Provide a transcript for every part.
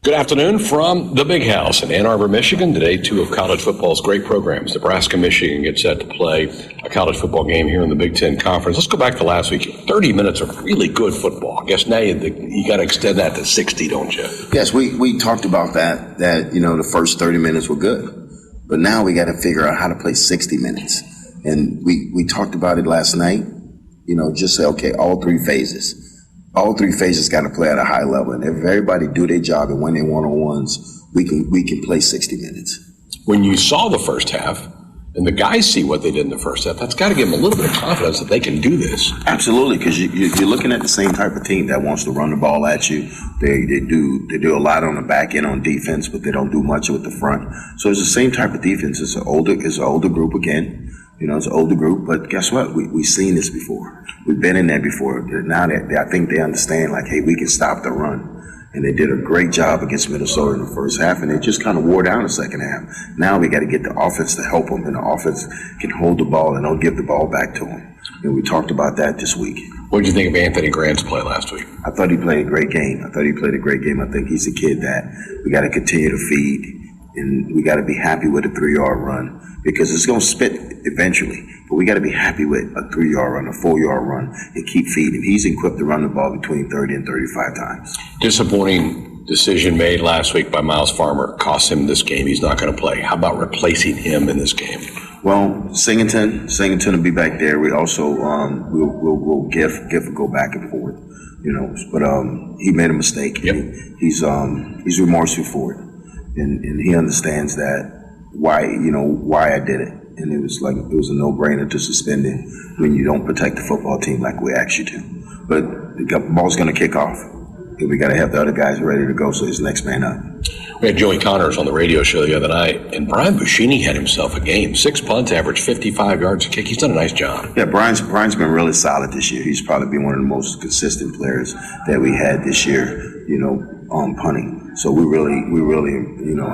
Good afternoon from the Big House in Ann Arbor, Michigan. Today, two of college football's great programs. Nebraska, Michigan get set to play a college football game here in the Big Ten Conference. Let's go back to last week. 30 minutes of really good football. I guess now you got to extend that to 60, don't you? Yes, we talked about that the first 30 minutes were good. But now we got to figure out how to play 60 minutes. And we talked about it last night. Just say, okay, all three phases. All three phases got to play at a high level, and if everybody do their job and win their one-on-ones, we can play 60 minutes. When you saw the first half, and the guys see what they did in the first half, that's got to give them a little bit of confidence that they can do this. Absolutely, because you're looking at the same type of team that wants to run the ball at you. They do a lot on the back end on defense, but they don't do much with the front. So it's the same type of defense. It's an older group again. It's an older group, but guess what? We've seen this before. We've been in there before. Now I think they understand, hey, we can stop the run. And they did a great job against Minnesota in the first half, and they just kind of wore down the second half. Now we got to get the offense to help them, and the offense can hold the ball and don't give the ball back to them. And we talked about that this week. What did you think of Anthony Grant's play last week? I thought he played a great game. I think he's a kid that we got to continue to feed. And we got to be happy with a 3-yard run because it's going to spit eventually. But we got to be happy with a 3-yard run, a 4-yard run, and keep feeding. He's equipped to run the ball between 30 and 35 times. Disappointing decision made last week by Miles Farmer cost him this game. He's not going to play. How about replacing him in this game? Well, Singleton will be back there. We also we'll give a go back and forth, But he made a mistake. Yep. He's remorseful for it. And he understands that why I did it. And it was a no-brainer to suspend him when you don't protect the football team like we asked you to. But the ball's going to kick off. And we got to have the other guys ready to go so he's next man up. We had Joey Connors on the radio show the other night, and Brian Buschini had himself a game. 6 punts, averaged 55 yards a kick. He's done a nice job. Yeah, Brian's been really solid this year. He's probably been one of the most consistent players that we had this year, on punting. So we really,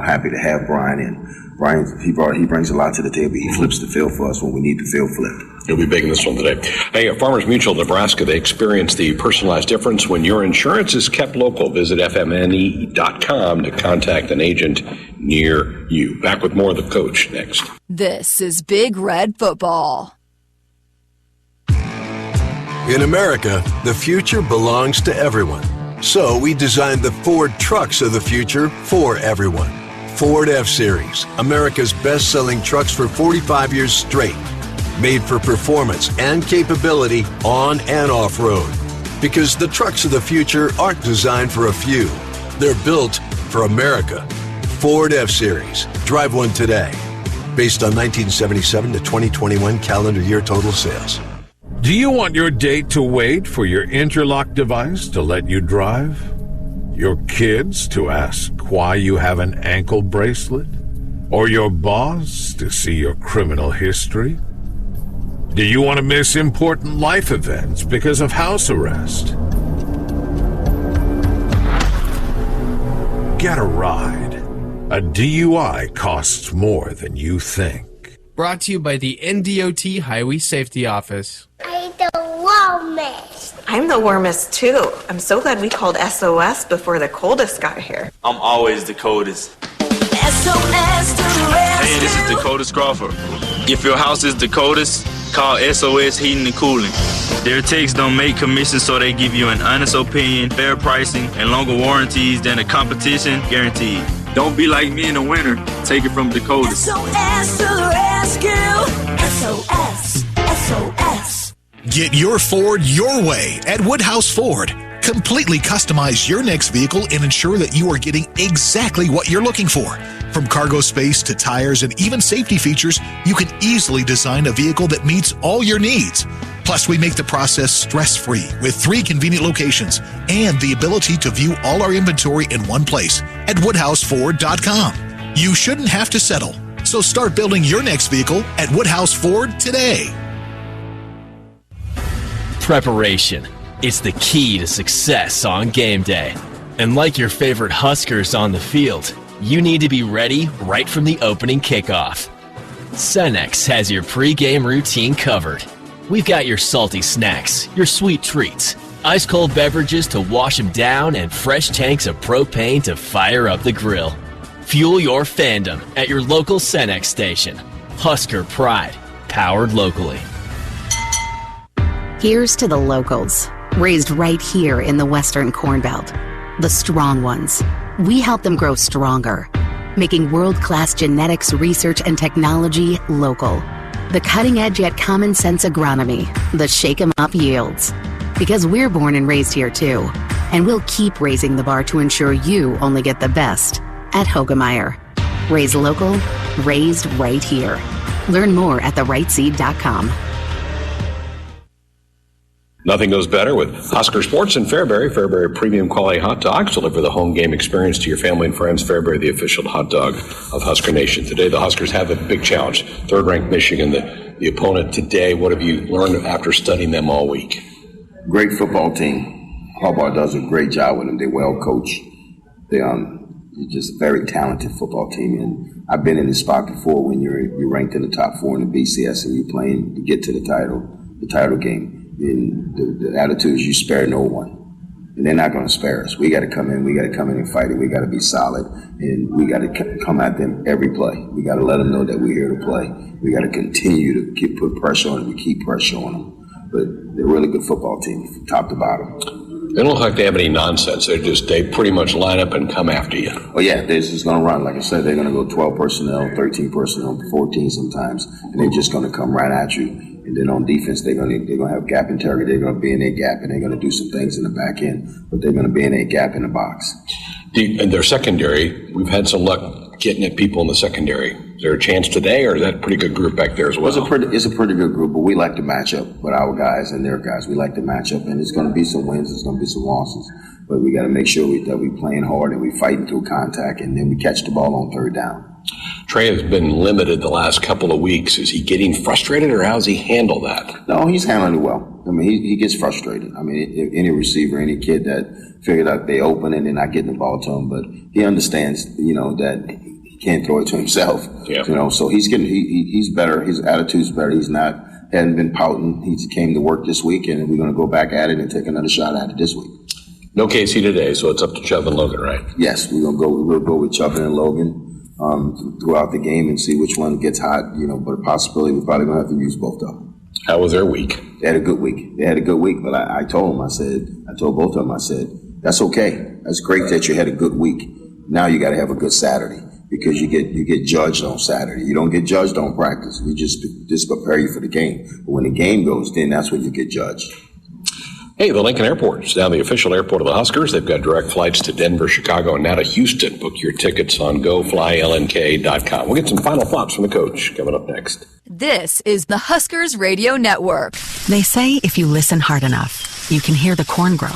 happy to have Brian in. Brian, he brings a lot to the table. He flips the field for us when we need the field flipped. He'll be big in this one today. Hey, at Farmers Mutual Nebraska, they experience the personalized difference when your insurance is kept local. Visit fmne.com to contact an agent near you. Back with more of the coach next. This is Big Red Football. In America, the future belongs to everyone. So we designed the Ford trucks of the future for everyone. Ford F-Series, America's best-selling trucks for 45 years straight. Made for performance and capability on and off-road. Because the trucks of the future aren't designed for a few. They're built for America. Ford F-Series. Drive one today. Based on 1977 to 2021 calendar year total sales. Do you want your date to wait for your interlock device to let you drive? Your kids to ask why you have an ankle bracelet? Or your boss to see your criminal history? Do you want to miss important life events because of house arrest? Get a ride. A DUI costs more than you think. Brought to you by the NDOT Highway Safety Office. I'm the warmest. I'm the warmest too. I'm so glad we called SOS before the coldest got here. I'm always the coldest. SOS to the rescue. Hey, this is Dakota Crawford. If your house is the coldest, call SOS Heating and Cooling. Their techs don't make commissions, so they give you an honest opinion, fair pricing, and longer warranties than the competition guaranteed. Don't be like me in the winter. Take it from Dakota. SOS to the rescue. SOS. SOS. Get your Ford your way at Woodhouse Ford. Completely customize your next vehicle and ensure that you are getting exactly what you're looking for. From cargo space to tires and even safety features, you can easily design a vehicle that meets all your needs. Plus, we make the process stress-free with 3 convenient locations and the ability to view all our inventory in one place at WoodhouseFord.com. You shouldn't have to settle, so start building your next vehicle at Woodhouse Ford today. Preparation. It's the key to success on game day. And like your favorite Huskers on the field, you need to be ready right from the opening kickoff. Cenex has your pregame routine covered. We've got your salty snacks, your sweet treats, Ice cold beverages to wash them down and fresh tanks of propane to fire up the grill. Fuel your fandom at your local Cenex station. Husker Pride, powered locally. Here's to the locals, raised right here in the Western Corn Belt. The strong ones. We help them grow stronger, making world-class genetics research and technology local. The cutting-edge yet common-sense agronomy, the shake-em-up yields. Because we're born and raised here too, and we'll keep raising the bar to ensure you only get the best at Hogemeyer. Raised local, raised right here. Learn more at therightseed.com. Nothing goes better with Husker Sports in Fairbury. Fairbury premium quality hot dogs deliver the home game experience to your family and friends. Fairbury, the official hot dog of Husker Nation. Today, the Huskers have a big challenge. Third-ranked Michigan, the opponent today. What have you learned after studying them all week? Great football team. Arbor does a great job with them. They're well coached. They're just a very talented football team. And I've been in this spot before when you're ranked in the top 4 in the BCS and you're playing to get to the title game. And the attitude is you spare no one. And they're not going to spare us. We got to come in and fight it. We got to be solid. And we got to come at them every play. We got to let them know that we're here to play. We got to continue to put pressure on them. We keep pressure on them. But they're a really good football team, from top to bottom. They don't look like they have any nonsense. They pretty much line up and come after you. Oh, yeah, they're just going to run. Like I said, they're going to go 12 personnel, 13 personnel, 14 sometimes, and they're just going to come right at you. And then on defense, they're going to have gap integrity. They're going to be in their gap, and they're going to do some things in the back end, but they're going to be in a gap in the box. And their secondary, we've had some luck getting at people in the secondary. Is there a chance today, or is that a pretty good group back there as well? It's a pretty good group, but we like to match up with our guys and their guys. We like to match up, and there's going to be some wins, there's going to be some losses. But we got to make sure that we're playing hard and we're fighting through contact, and then we catch the ball on third down. Trey has been limited the last couple of weeks. Is he getting frustrated, or how's he handle that? No, he's handling it well. I mean, he gets frustrated. I mean, any receiver, any kid that figured out they open and they're not getting the ball to him, but he understands, that he can't throw it to himself. Yeah. So he's better. His attitude's better. Hadn't been pouting. He came to work this week, and we're going to go back at it and take another shot at it this week. No KC today, so it's up to Chubb and Logan, right? Yes, we'll go with Chubb and Logan throughout the game and see which one gets hot, but a possibility we're probably going to have to use both of them. How was their week? They had a good week, but I told them, I told both of them, I said, that's okay. That's great that you had a good week. Now you got to have a good Saturday, because you get judged on Saturday. You don't get judged on practice. We just prepare you for the game. But when the game goes, then that's when you get judged. Hey, the Lincoln Airport is now the official airport of the Huskers. They've got direct flights to Denver, Chicago, and now to Houston. Book your tickets on goflylnk.com. We'll get some final thoughts from the coach coming up next. This is the Huskers Radio Network. They say if you listen hard enough, you can hear the corn grow.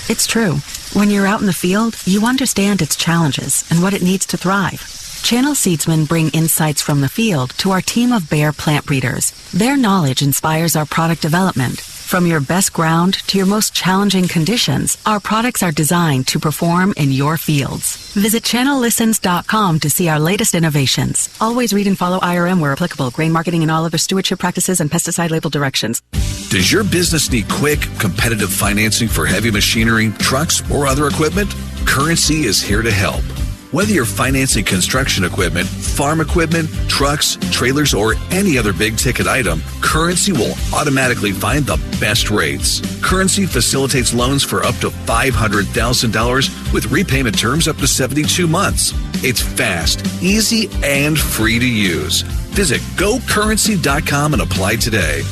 It's true. When you're out in the field, you understand its challenges and what it needs to thrive. Channel Seedsmen bring insights from the field to our team of Bayer plant breeders. Their knowledge inspires our product development. From your best ground to your most challenging conditions, our products are designed to perform in your fields. Visit channellistens.com to see our latest innovations. Always read and follow IRM where applicable, grain marketing and all other stewardship practices and pesticide label directions. Does your business need quick, competitive financing for heavy machinery, trucks, or other equipment? Currency is here to help. Whether you're financing construction equipment, farm equipment, trucks, trailers, or any other big-ticket item, Currency will automatically find the best rates. Currency facilitates loans for up to $500,000 with repayment terms up to 72 months. It's fast, easy, and free to use. Visit gocurrency.com and apply today.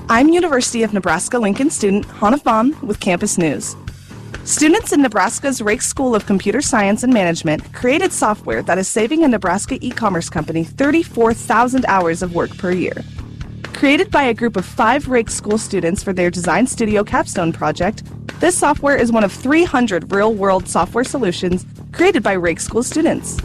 I'm University of Nebraska-Lincoln student Hannah Vaughn with Campus News. Students in Nebraska's Rake School of Computer Science and Management created software that is saving a Nebraska e-commerce company 34,000 hours of work per year. Created by a group of 5 Rake School students for their Design Studio Capstone project, this software is one of 300 real-world software solutions created by Rake School students.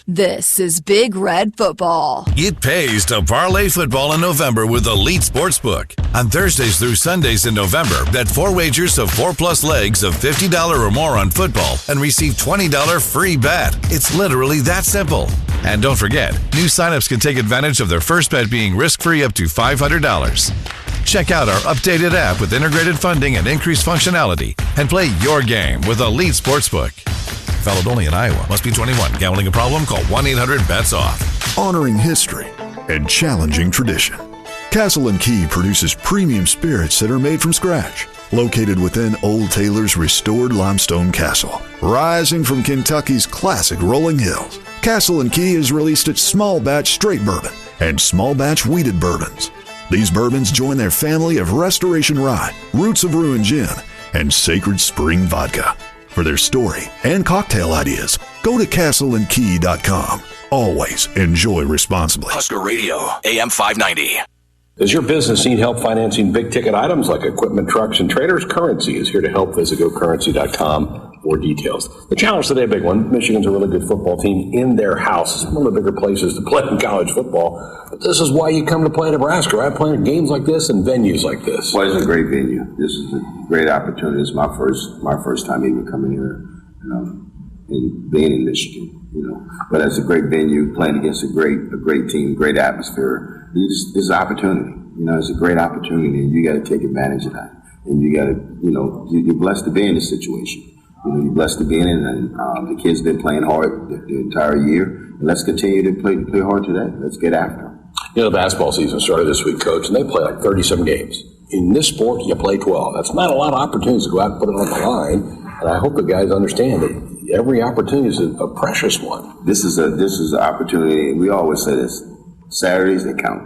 This is Big Red Football. It pays to parlay football in November with Elite Sportsbook. On Thursdays through Sundays in November, bet 4 wagers of 4+ legs of $50 or more on football and receive $20 free bet. It's literally that simple. And don't forget, new signups can take advantage of their first bet being risk-free up to $500. Check out our updated app with integrated funding and increased functionality and play your game with Elite Sportsbook. Valid only in Iowa. Must be 21. Gambling a problem? Call 1-800-BETS-OFF. Honoring history and challenging tradition. Castle & Key produces premium spirits that are made from scratch. Located within Old Taylor's restored limestone castle, rising from Kentucky's classic rolling hills, Castle & Key has released its small batch straight bourbon and small batch wheated bourbons. These bourbons join their family of Restoration Rye, Roots of Ruin Gin, and Sacred Spring Vodka. For their story and cocktail ideas, go to castleandkey.com. Always enjoy responsibly. Husker Radio, AM 590. Does your business need help financing big-ticket items like equipment, trucks, and trailers? Currency is here to help. Visit GoCurrency.com for details. The challenge today, a big one. Michigan's a really good football team in their house. It's one of the bigger places to play in college football. But this is why you come to play Nebraska, right? Playing games like this and venues like this. Well, it's a great venue. This is a great opportunity. It's my first time even coming here, and being in Michigan, But it's a great venue, playing against a great team, great atmosphere. It's an opportunity. It's a great opportunity, and you got to take advantage of that. And you got to, you're blessed to be in this situation. You're blessed to be in it, and the kids have been playing hard the entire year. And let's continue to play hard today. Let's get after them. The basketball season started this week, Coach, and they play like 37 games. In this sport, you play 12. That's not a lot of opportunities to go out and put it on the line. And I hope the guys understand that every opportunity is a precious one. This is an opportunity, and we always say this. Saturdays, they count.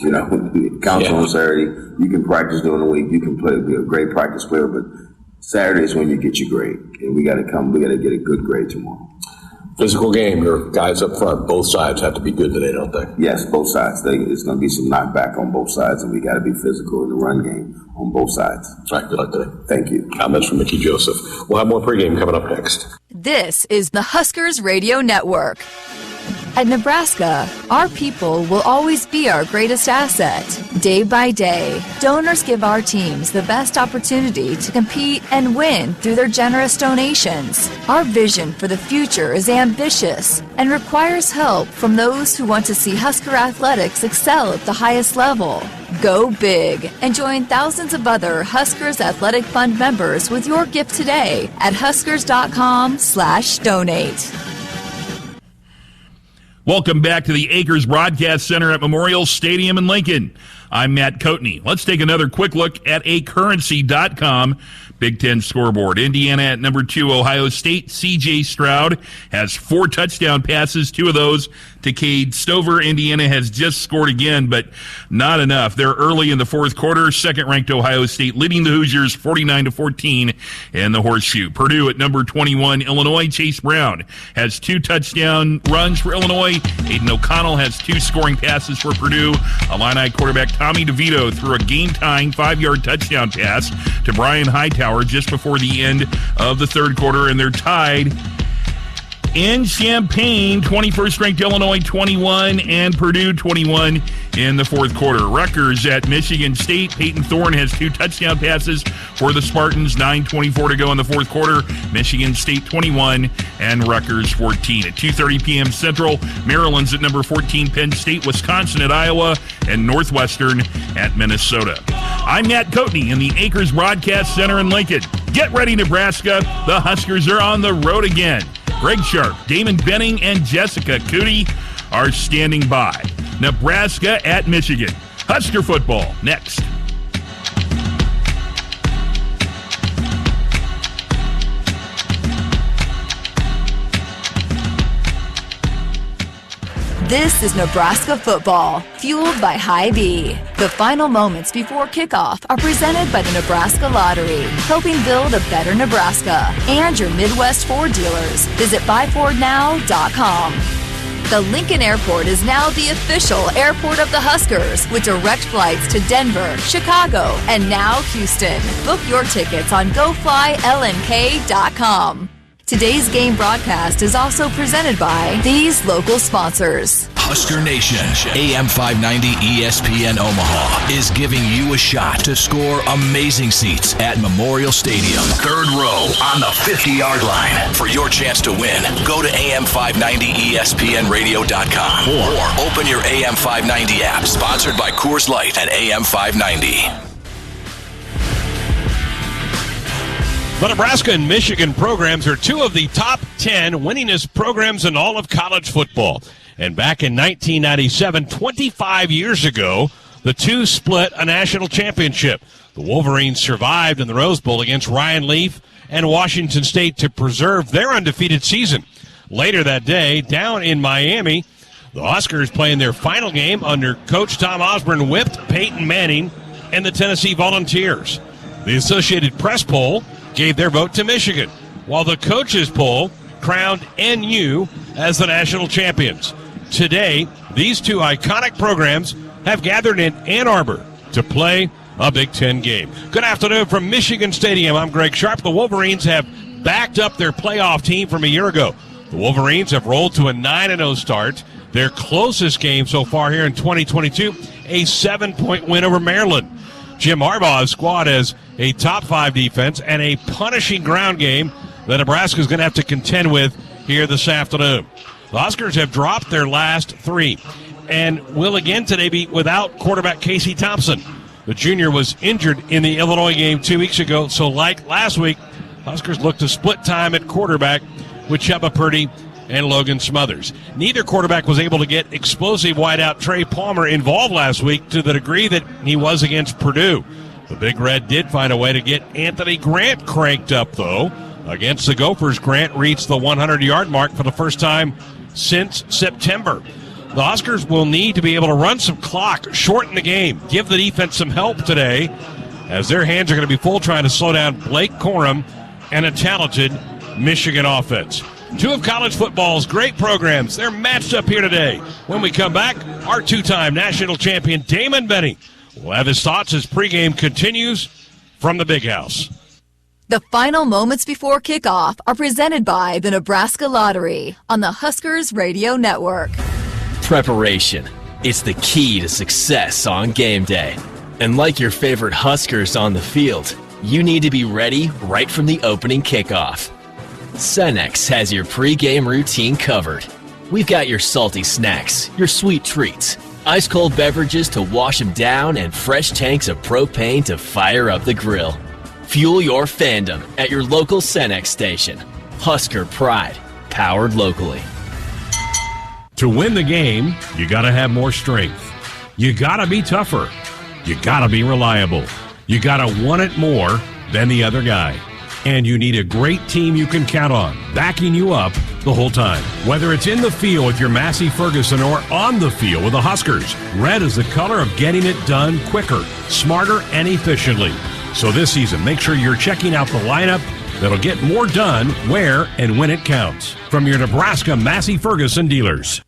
It counts on Saturday. You can practice during the week. You can be a great practice player, but Saturday is when you get your grade. And we got to get a good grade tomorrow. Physical game, your guys up front, both sides have to be good today, don't they? Yes, both sides. There's going to be some knockback on both sides, and we got to be physical in the run game on both sides. All right, good luck today. Thank you. Comments from Mickey Joseph. We'll have more pregame coming up next. This is the Huskers Radio Network. At Nebraska, our people will always be our greatest asset. Day by day, donors give our teams the best opportunity to compete and win through their generous donations. Our vision for the future is ambitious and requires help from those who want to see Husker athletics excel at the highest level. Go big and join thousands of other Huskers Athletic Fund members with your gift today at huskers.com/donate. Welcome back to the Acres Broadcast Center at Memorial Stadium in Lincoln. I'm Matt Coatney. Let's take another quick look at acurrency.com. Big Ten scoreboard. Indiana at number 2, Ohio State. C.J. Stroud has 4 touchdown passes, 2 of those to Cade Stover. Indiana has just scored again, but not enough. They're early in the fourth quarter. Second-ranked Ohio State leading the Hoosiers 49-14 in the Horseshoe. Purdue at number 21, Illinois. Chase Brown has 2 touchdown runs for Illinois. Aiden O'Connell has 2 scoring passes for Purdue. Illini quarterback Tommy DeVito threw a game-tying 5-yard touchdown pass to Brian Hightower just before the end of the third quarter, and they're tied in Champaign, 21st-ranked Illinois 21 and Purdue 21 in the fourth quarter. Rutgers at Michigan State. Peyton Thorne has 2 touchdown passes for the Spartans. 9:24 to go in the fourth quarter. Michigan State 21 and Rutgers 14. At 2:30 p.m. Central, Maryland's at number 14, Penn State. Wisconsin at Iowa, and Northwestern at Minnesota. I'm Matt Coatney in the Acres Broadcast Center in Lincoln. Get ready, Nebraska. The Huskers are on the road again. Greg Sharp, Damon Benning, and Jessica Cootie are standing by. Nebraska at Michigan. Husker football next. This is Nebraska football, fueled by Hy-Vee. The final moments before kickoff are presented by the Nebraska Lottery, helping build a better Nebraska. And your Midwest Ford dealers. Visit buyfordnow.com. The Lincoln Airport is now the official airport of the Huskers, with direct flights to Denver, Chicago, and now Houston. Book your tickets on GoFlyLNK.com. Today's game broadcast is also presented by these local sponsors. Husker Nation, AM 590 ESPN Omaha, is giving you a shot to score amazing seats at Memorial Stadium. Third row on the 50-yard line. For your chance to win, go to AM590ESPNradio.com or open your AM 590 app, sponsored by Coors Light and AM 590. The Nebraska and Michigan programs are two of the top 10 winningest programs in all of college football. And back in 1997, 25 years ago, the two split a national championship. The Wolverines survived in the Rose Bowl against Ryan Leaf and Washington State to preserve their undefeated season. Later that day, down in Miami, the Huskers, playing their final game under Coach Tom Osborne, whipped Peyton Manning and the Tennessee Volunteers. The Associated Press poll gave their vote to Michigan, while the coaches poll crowned NU as the national champions. Today, these two iconic programs have gathered in Ann Arbor to play a Big Ten game. Good afternoon from Michigan Stadium. I'm Greg Sharp. The Wolverines have backed up their playoff team from a year ago. The Wolverines have rolled to a 9-0 start. Their closest game so far here in 2022, a 7-point win over Maryland. Jim Harbaugh's squad has a top-5 defense and a punishing ground game that Nebraska is going to have to contend with here this afternoon. The Huskers have dropped their last 3 and will again today be without quarterback Casey Thompson. The junior was injured in the Illinois game 2 weeks ago, so like last week, Huskers look to split time at quarterback with Chubba Purdy and Logan Smothers. Neither quarterback was able to get explosive wideout Trey Palmer involved last week to the degree that he was against Purdue. The Big Red did find a way to get Anthony Grant cranked up, though. Against the Gophers, Grant reached the 100-yard mark for the first time since September. The Huskers will need to be able to run some clock, shorten the game, give the defense some help today, as their hands are going to be full trying to slow down Blake Corum and a talented Michigan offense. Two of college football's great programs, they're matched up here today. When we come back, our two-time national champion Damon Benning will have his thoughts as pregame continues from the Big House. The final moments before kickoff are presented by the Nebraska Lottery on the Huskers Radio Network. Preparation. It's the key to success on game day. And like your favorite Huskers on the field, you need to be ready right from the opening kickoff. Cenex has your pregame routine covered. We've got your salty snacks, your sweet treats, ice-cold beverages to wash them down, and fresh tanks of propane to fire up the grill. Fuel your fandom at your local Cenex station. Husker Pride, powered locally. To win the game, you got to have more strength. You got to be tougher. You got to be reliable. You got to want it more than the other guy. And you need a great team you can count on, backing you up the whole time. Whether it's in the field with your Massey Ferguson or on the field with the Huskers, red is the color of getting it done quicker, smarter, and efficiently. So this season, make sure you're checking out the lineup that'll get more done where and when it counts. From your Nebraska Massey Ferguson dealers.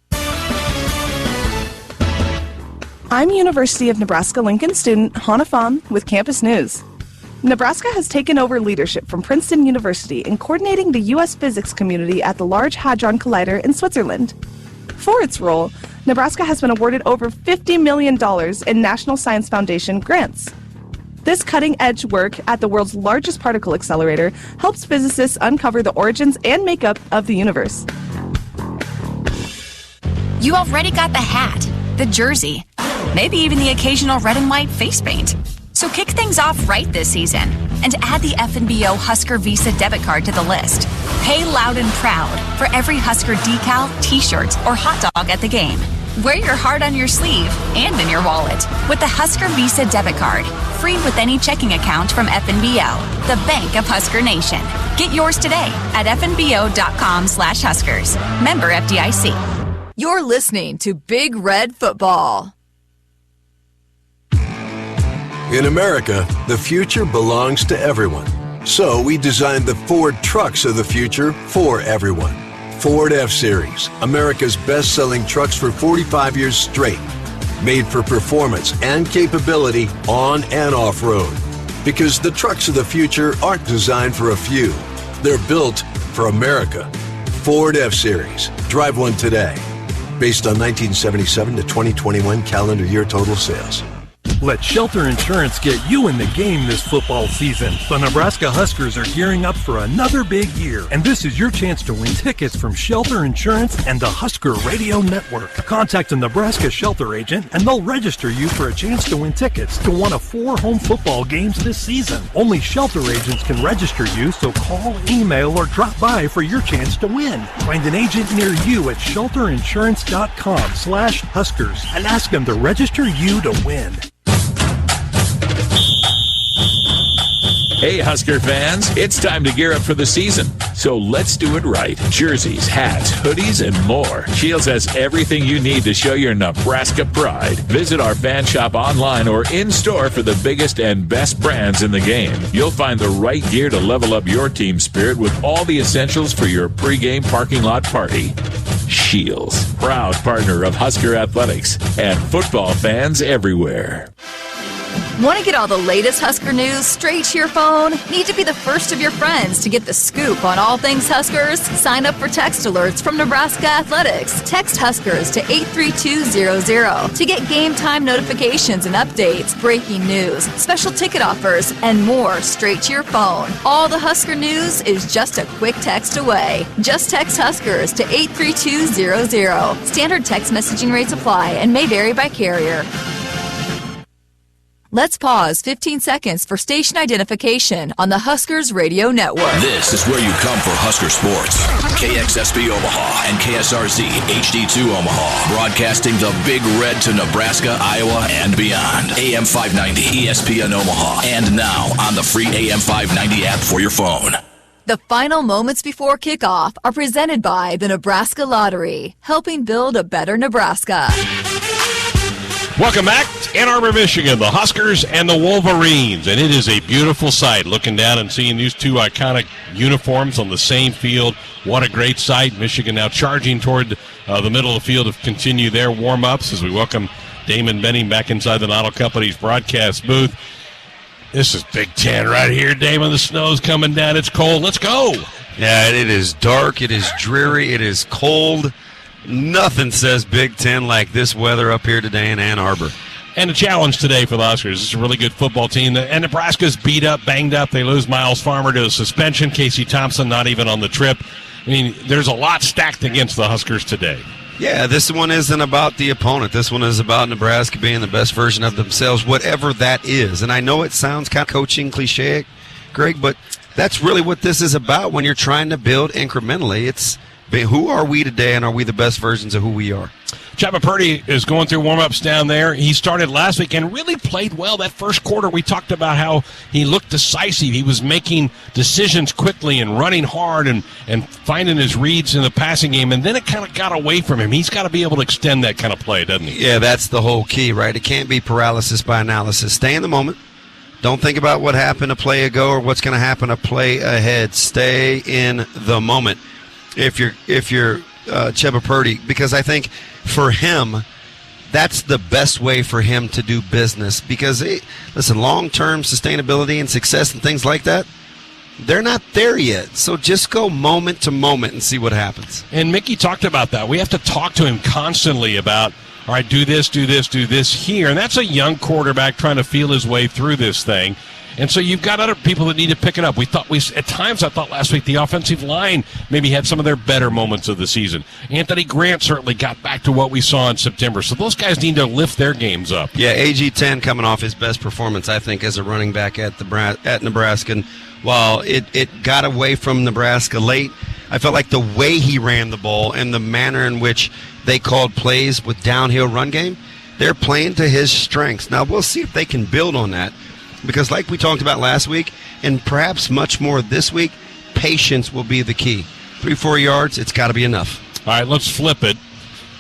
I'm University of Nebraska-Lincoln student Hannah Fawn with Campus News. Nebraska has taken over leadership from Princeton University in coordinating the U.S. physics community at the Large Hadron Collider in Switzerland. For its role, Nebraska has been awarded over $50 million in National Science Foundation grants. This cutting-edge work at the world's largest particle accelerator helps physicists uncover the origins and makeup of the universe. You already got the hat, the jersey, maybe even the occasional red and white face paint. So kick things off right this season and add the FNBO Husker Visa debit card to the list. Pay loud and proud for every Husker decal, t-shirt, or hot dog at the game. Wear your heart on your sleeve and in your wallet with the Husker Visa debit card, free with any checking account from FNBO, the bank of Husker Nation. Get yours today at fnbo.com/Huskers. Member FDIC. You're listening to Big Red Football. In America, the future belongs to everyone. So we designed the Ford trucks of the future for everyone. Ford F-Series, America's best-selling trucks for 45 years straight. Made for performance and capability on and off-road. Because the trucks of the future aren't designed for a few. They're built for America. Ford F-Series. Drive one today. based on 1977 to 2021 calendar year total sales. Let Shelter Insurance get you in the game this football season. The Nebraska Huskers are gearing up for another big year, and this is your chance to win tickets from Shelter Insurance and the Husker Radio Network. Contact a Nebraska Shelter agent, and they'll register you for a chance to win tickets to one of 4 home football games this season. Only Shelter agents can register you, so call, email, or drop by for your chance to win. Find an agent near you at shelterinsurance.com/Huskers and ask them to register you to win. Hey, Husker fans, it's time to gear up for the season. So let's do it right. Jerseys, hats, hoodies, and more. Shields has everything you need to show your Nebraska pride. Visit our fan shop online or in-store for the biggest and best brands in the game. You'll find the right gear to level up your team spirit with all the essentials for your pregame parking lot party. Shields, proud partner of Husker Athletics and football fans everywhere. Want to get all the latest Husker news straight to your phone? Need to be the first of your friends to get the scoop on all things Huskers? Sign up for text alerts from Nebraska Athletics. Text Huskers to 83200 to get game time notifications and updates, breaking news, special ticket offers, and more straight to your phone. All the Husker news is just a quick text away. Just text Huskers to 83200. Standard text messaging rates apply and may vary by carrier. Let's pause 15 seconds for station identification on the Huskers Radio Network. This is where you come for Husker sports. KXSB Omaha and KSRZ HD2 Omaha. Broadcasting the Big Red to Nebraska, Iowa, and beyond. AM 590, ESPN Omaha. And now on the free AM 590 app for your phone. The final moments before kickoff are presented by the Nebraska Lottery, helping build a better Nebraska. Welcome back to Ann Arbor, Michigan, the Huskers and the Wolverines. And it is a beautiful sight looking down and seeing these two iconic uniforms on the same field. What a great sight. Michigan now charging toward the middle of the field to continue their warm-ups as we welcome Damon Benning back inside the Nottle Company's broadcast booth. This is Big Ten right here, Damon. The snow's coming down. It's cold. Let's go. Yeah, it is dark. It is dreary. It is cold. Nothing says Big Ten like this weather up here today in Ann Arbor. And a challenge today for the Huskers. It's a really good football team. And Nebraska's beat up, banged up. They lose Miles Farmer to a suspension. Casey Thompson not even on the trip. I mean, there's a lot stacked against the Huskers today. Yeah, this one isn't about the opponent. This one is about Nebraska being the best version of themselves, whatever that is. And I know it sounds kind of coaching cliche, Greg, but that's really what this is about when you're trying to build incrementally. It's who are we today, and are we the best versions of who we are? Chapman Purdy is going through warm-ups down there. He started last week and really played well. That first quarter, we talked about how he looked decisive. He was making decisions quickly and running hard and finding his reads in the passing game, and then it kind of got away from him. He's got to be able to extend that kind of play, doesn't he? Yeah, that's the whole key, right? It can't be paralysis by analysis. Stay in the moment. Don't think about what happened a play ago or what's going to happen a play ahead. Stay in the moment. If you're Cheba Purdy, because I think for him, that's the best way for him to do business. Because, listen, long-term sustainability and success and things like that, they're not there yet. So just go moment to moment and see what happens. And Mickey talked about that. We have to talk to him constantly about, all right, do this here. And that's a young quarterback trying to feel his way through this thing. And so you've got other people that need to pick it up. At times I thought last week the offensive line maybe had some of their better moments of the season. Anthony Grant certainly got back to what we saw in September. So those guys need to lift their games up. Yeah, AG10 coming off his best performance, I think, as a running back at Nebraska. And while it got away from Nebraska late, I felt like the way he ran the ball and the manner in which they called plays with downhill run game, they're playing to his strengths. Now, we'll see if they can build on that. Because like we talked about last week, and perhaps much more this week, patience will be the key. 3-4 yards, it's got to be enough. All right, let's flip it.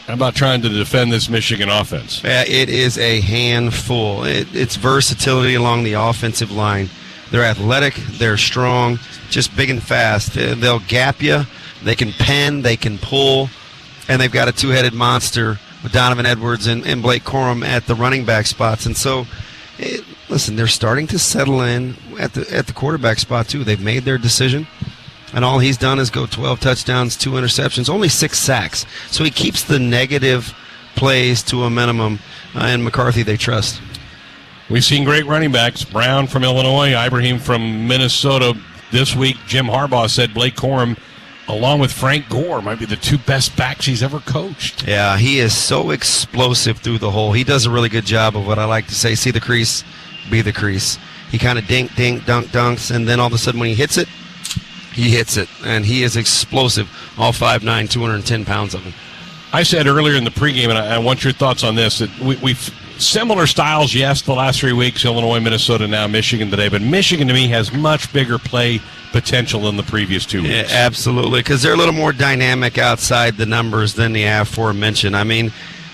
How about trying to defend this Michigan offense? Yeah, it is a handful. It's versatility along the offensive line. They're athletic, they're strong, just big and fast. They'll gap you, they can pen, they can pull, and they've got a two-headed monster with Donovan Edwards and Blake Corum at the running back spots. And so, listen, they're starting to settle in at the quarterback spot too. They've made their decision. and all he's done is go 12 touchdowns, 2 interceptions, only 6 sacks. So he keeps the negative plays to a minimum, and McCarthy they trust. We've seen great running backs. Brown from Illinois, Ibrahim from Minnesota. This week, Jim Harbaugh said Blake Corum, along with Frank Gore, might be the 2 best backs he's ever coached. Yeah, he is so explosive through the hole. He does a really good job of what I like to say, see the crease, be the crease. He kind of dunk, dunks, and then all of a sudden when he hits it, he hits it. And he is explosive, all 5'9", 210 pounds of him. I said earlier in the pregame, and I want your thoughts on this, that we've similar styles, yes, the last 3 weeks, Illinois, Minnesota, now Michigan today, but Michigan to me has much bigger play potential than the previous 2 weeks. Yeah, absolutely, because they're a little more dynamic outside the numbers than the aforementioned. I mean,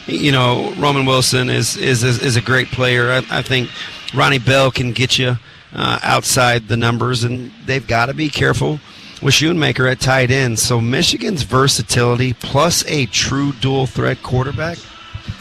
you know, Roman Wilson is a great player. I think Ronnie Bell can get you outside the numbers, and they've got to be careful with Schoonmaker at tight end. So Michigan's versatility plus a true dual threat quarterback,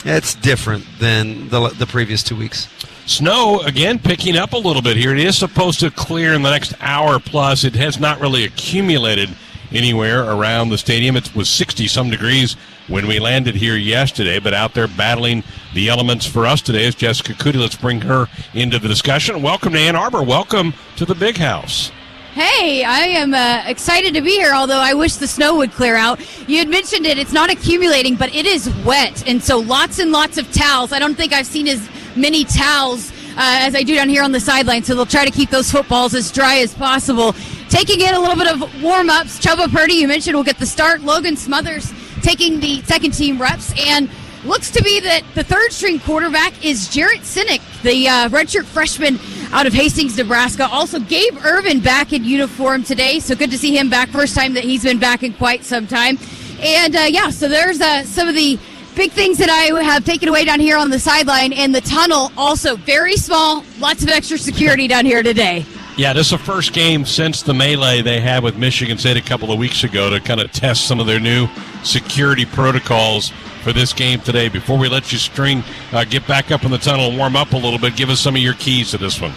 that's different than the previous 2 weeks. Snow, again, picking up a little bit here. It is supposed to clear in the next hour plus. It has not really accumulated anywhere around the stadium. It was 60-some degrees when we landed here yesterday, but out there battling the elements for us today is Jessica Cootie. Let's bring her into the discussion. Welcome to Ann Arbor. Welcome to the Big House. Hey, I am excited to be here, although I wish the snow would clear out. You had mentioned it's not accumulating, but it is wet, and so lots and lots of towels. I don't think I've seen as many towels as I do down here on the sideline, so they'll try to keep those footballs as dry as possible. Taking in a little bit of warm-ups, Chubba Purdy, you mentioned, will get the start. Logan Smothers taking the second-team reps, and looks to be that the third-string quarterback is Jarrett Sinek, the redshirt freshman out of Hastings, Nebraska. Also, Gabe Irvin back in uniform today, so good to see him back. First time that he's been back in quite some time. And, so there's some of the big things that I have taken away down here on the sideline, and the tunnel also very small, lots of extra security down here today. Yeah, this is the first game since the melee they had with Michigan State a couple of weeks ago to kind of test some of their new security protocols for this game today. Before we let you get back up in the tunnel and warm up a little bit, give us some of your keys to this one.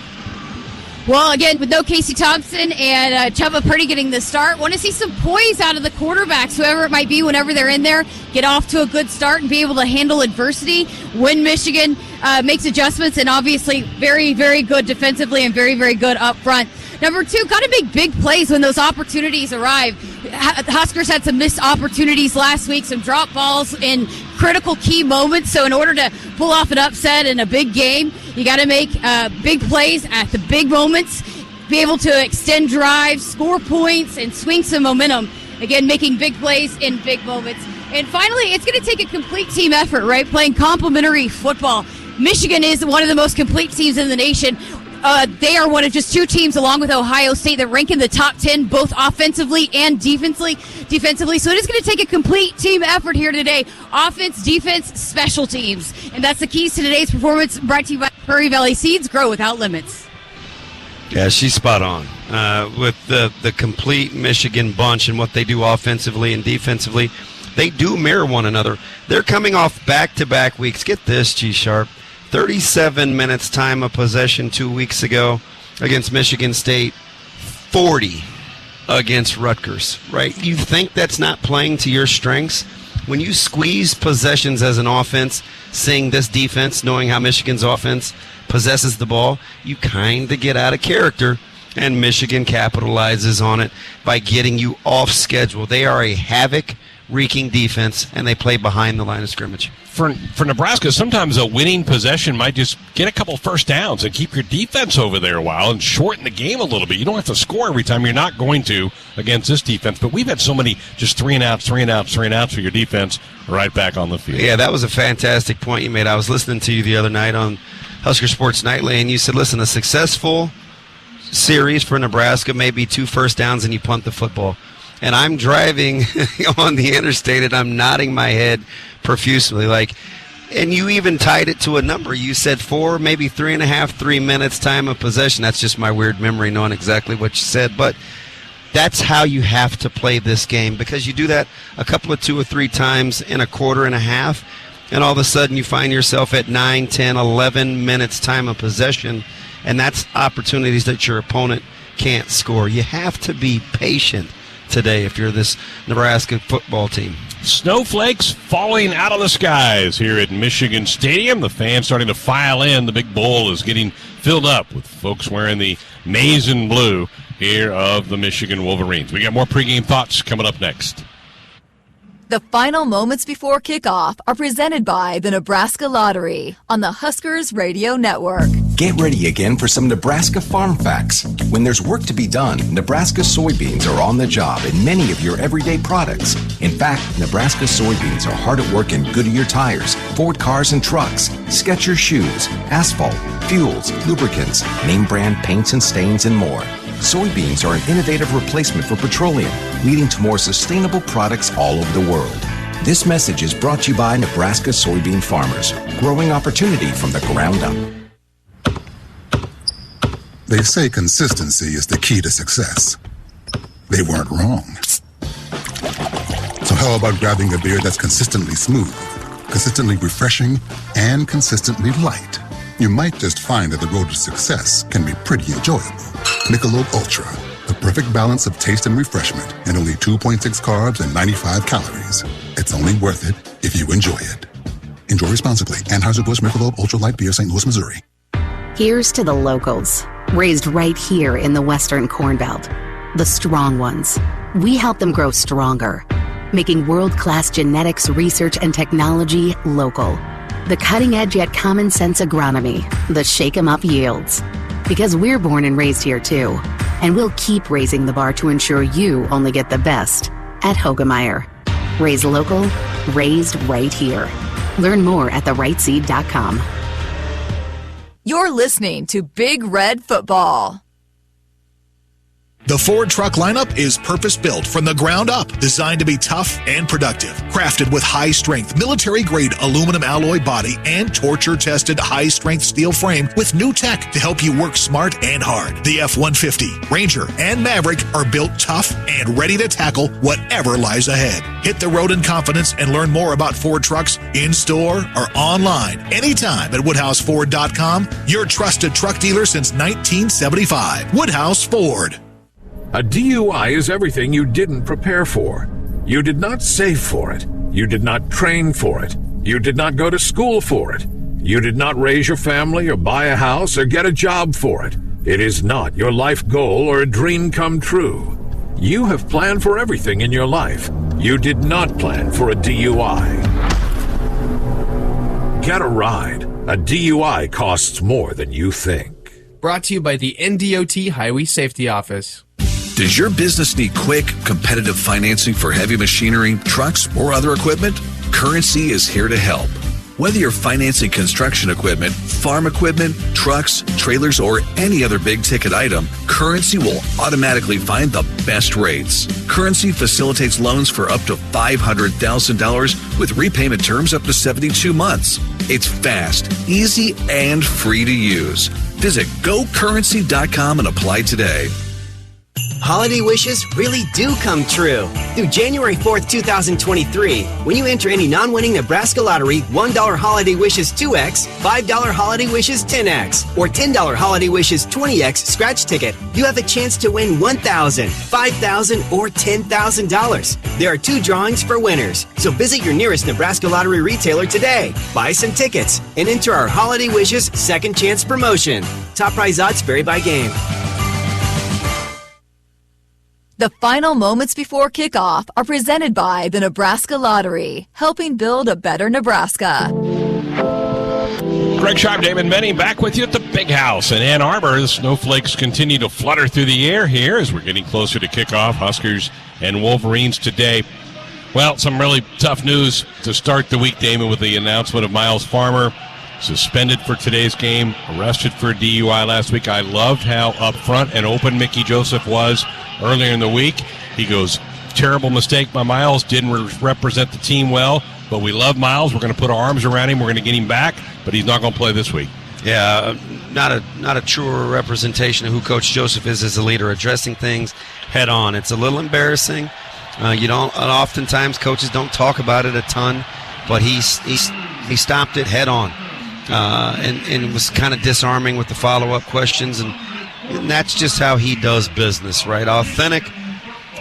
Well, again, with no Casey Thompson and Chubba Purdy getting the start, want to see some poise out of the quarterbacks, whoever it might be, whenever they're in there, get off to a good start and be able to handle adversity when Michigan makes adjustments, and obviously very, very good defensively and very, very good up front. Number 2, got to make big plays when those opportunities arrive. The Huskers had some missed opportunities last week, some drop balls in critical key moments. So in order to pull off an upset in a big game, you got to make big plays at the big moments, be able to extend drives, score points, and swing some momentum. Again, making big plays in big moments. And finally, it's going to take a complete team effort, right? Playing complementary football. Michigan is one of the most complete teams in the nation. They are one of just 2 teams, along with Ohio State, that rank in the top 10, both offensively and defensively. So it is going to take a complete team effort here today. Offense, defense, special teams. And that's the keys to today's performance, brought to you by Prairie Valley Seeds. Grow without limits. Yeah, she's spot on. With the complete Michigan bunch and what they do offensively and defensively, they do mirror one another. They're coming off back-to-back weeks. Get this, G-Sharp. 37 minutes time of possession 2 weeks ago against Michigan State, 40 against Rutgers, right? You think that's not playing to your strengths? When you squeeze possessions as an offense, seeing this defense, knowing how Michigan's offense possesses the ball, you kind of get out of character, and Michigan capitalizes on it by getting you off schedule. They are a havoc-wreaking defense, and they play behind the line of scrimmage. For Nebraska, sometimes a winning possession might just get a couple first downs and keep your defense over there a while and shorten the game a little bit. You don't have to score every time. You're not going to against this defense. But we've had so many just 3 and outs for your defense right back on the field. Yeah, that was a fantastic point you made. I was listening to you the other night on Husker Sports Nightly, and you said, listen, a successful series for Nebraska may be 2 first downs and you punt the football. And I'm driving on the interstate, and I'm nodding my head profusely. And you even tied it to a number. You said 4, maybe 3.5, 3 minutes time of possession. That's just my weird memory knowing exactly what you said. But that's how you have to play this game, because you do that a couple of 2 or 3 times in a quarter and a half, and all of a sudden you find yourself at 9, 10, 11 minutes time of possession, and that's opportunities that your opponent can't score. You have to be patient today if you're this Nebraska football team. Snowflakes falling out of the skies here at Michigan Stadium. The fans starting to file in. The big bowl is getting filled up with folks wearing the maize and blue here of the Michigan Wolverines. We got more pregame thoughts coming up next. The final moments before kickoff are presented by the Nebraska Lottery on the Huskers Radio Network. Get ready again for some Nebraska farm facts. When there's work to be done, Nebraska soybeans are on the job in many of your everyday products. In fact, Nebraska soybeans are hard at work in Goodyear tires, Ford cars and trucks, Skechers shoes, asphalt, fuels, lubricants, name brand paints and stains, and more. Soybeans are an innovative replacement for petroleum, leading to more sustainable products all over the world. This message is brought to you by Nebraska soybean farmers, growing opportunity from the ground up. They say consistency is the key to success. They weren't wrong. So how about grabbing a beer that's consistently smooth, consistently refreshing, and consistently light? You might just find that the road to success can be pretty enjoyable. Michelob Ultra, the perfect balance of taste and refreshment, and only 2.6 carbs and 95 calories. It's only worth it if you enjoy it. Enjoy responsibly. Anheuser-Busch Michelob Ultra Light Beer, St. Louis, Missouri. Here's to the locals, raised right here in the Western Corn Belt. The strong ones. We help them grow stronger, making world-class genetics, research, and technology local. The cutting-edge yet common-sense agronomy, the shake-em-up yields. Because we're born and raised here too, and we'll keep raising the bar to ensure you only get the best at Hogemeyer. Raised local, raised right here. Learn more at therightseed.com. You're listening to Big Red Football. The Ford truck lineup is purpose-built from the ground up, designed to be tough and productive. Crafted with high-strength, military-grade aluminum alloy body and torture-tested high-strength steel frame with new tech to help you work smart and hard. The F-150, Ranger, and Maverick are built tough and ready to tackle whatever lies ahead. Hit the road in confidence and learn more about Ford trucks in-store or online anytime at WoodhouseFord.com, your trusted truck dealer since 1975. Woodhouse Ford. A DUI is everything you didn't prepare for. You did not save for it. You did not train for it. You did not go to school for it. You did not raise your family or buy a house or get a job for it. It is not your life goal or a dream come true. You have planned for everything in your life. You did not plan for a DUI. Get a ride. A DUI costs more than you think. Brought to you by the NDOT Highway Safety Office. Does your business need quick, competitive financing for heavy machinery, trucks, or other equipment? Currency is here to help. Whether you're financing construction equipment, farm equipment, trucks, trailers, or any other big-ticket item, Currency will automatically find the best rates. Currency facilitates loans for up to $500,000 with repayment terms up to 72 months. It's fast, easy, and free to use. Visit GoCurrency.com and apply today. Holiday wishes really do come true. Through January 4th, 2023, when you enter any non-winning Nebraska lottery, $1 Holiday Wishes 2X, $5 Holiday Wishes 10X, or $10 Holiday Wishes 20X scratch ticket, you have a chance to win $1,000, $5,000, or $10,000. There are 2 drawings for winners, so visit your nearest Nebraska Lottery retailer today, buy some tickets, and enter our Holiday Wishes Second Chance promotion. Top prize odds vary by game. The final moments before kickoff are presented by the Nebraska Lottery, helping build a better Nebraska. Greg Sharp, Damon Benning, back with you at the Big House in Ann Arbor. The snowflakes continue to flutter through the air here as we're getting closer to kickoff. Huskers and Wolverines today. Well, some really tough news to start the week, Damon, with the announcement of Miles Farmer suspended for today's game, arrested for a DUI last week. I loved how upfront and open Mickey Joseph was earlier in the week. He goes, terrible mistake by Miles, didn't represent the team well, but we love Miles. We're going to put our arms around him. We're going to get him back, but he's not going to play this week. Yeah, not a truer representation of who Coach Joseph is as a leader, addressing things head on. It's a little embarrassing. Oftentimes coaches don't talk about it a ton, but he stopped it head on. And was kind of disarming with the follow-up questions, and that's just how he does business, right? Authentic,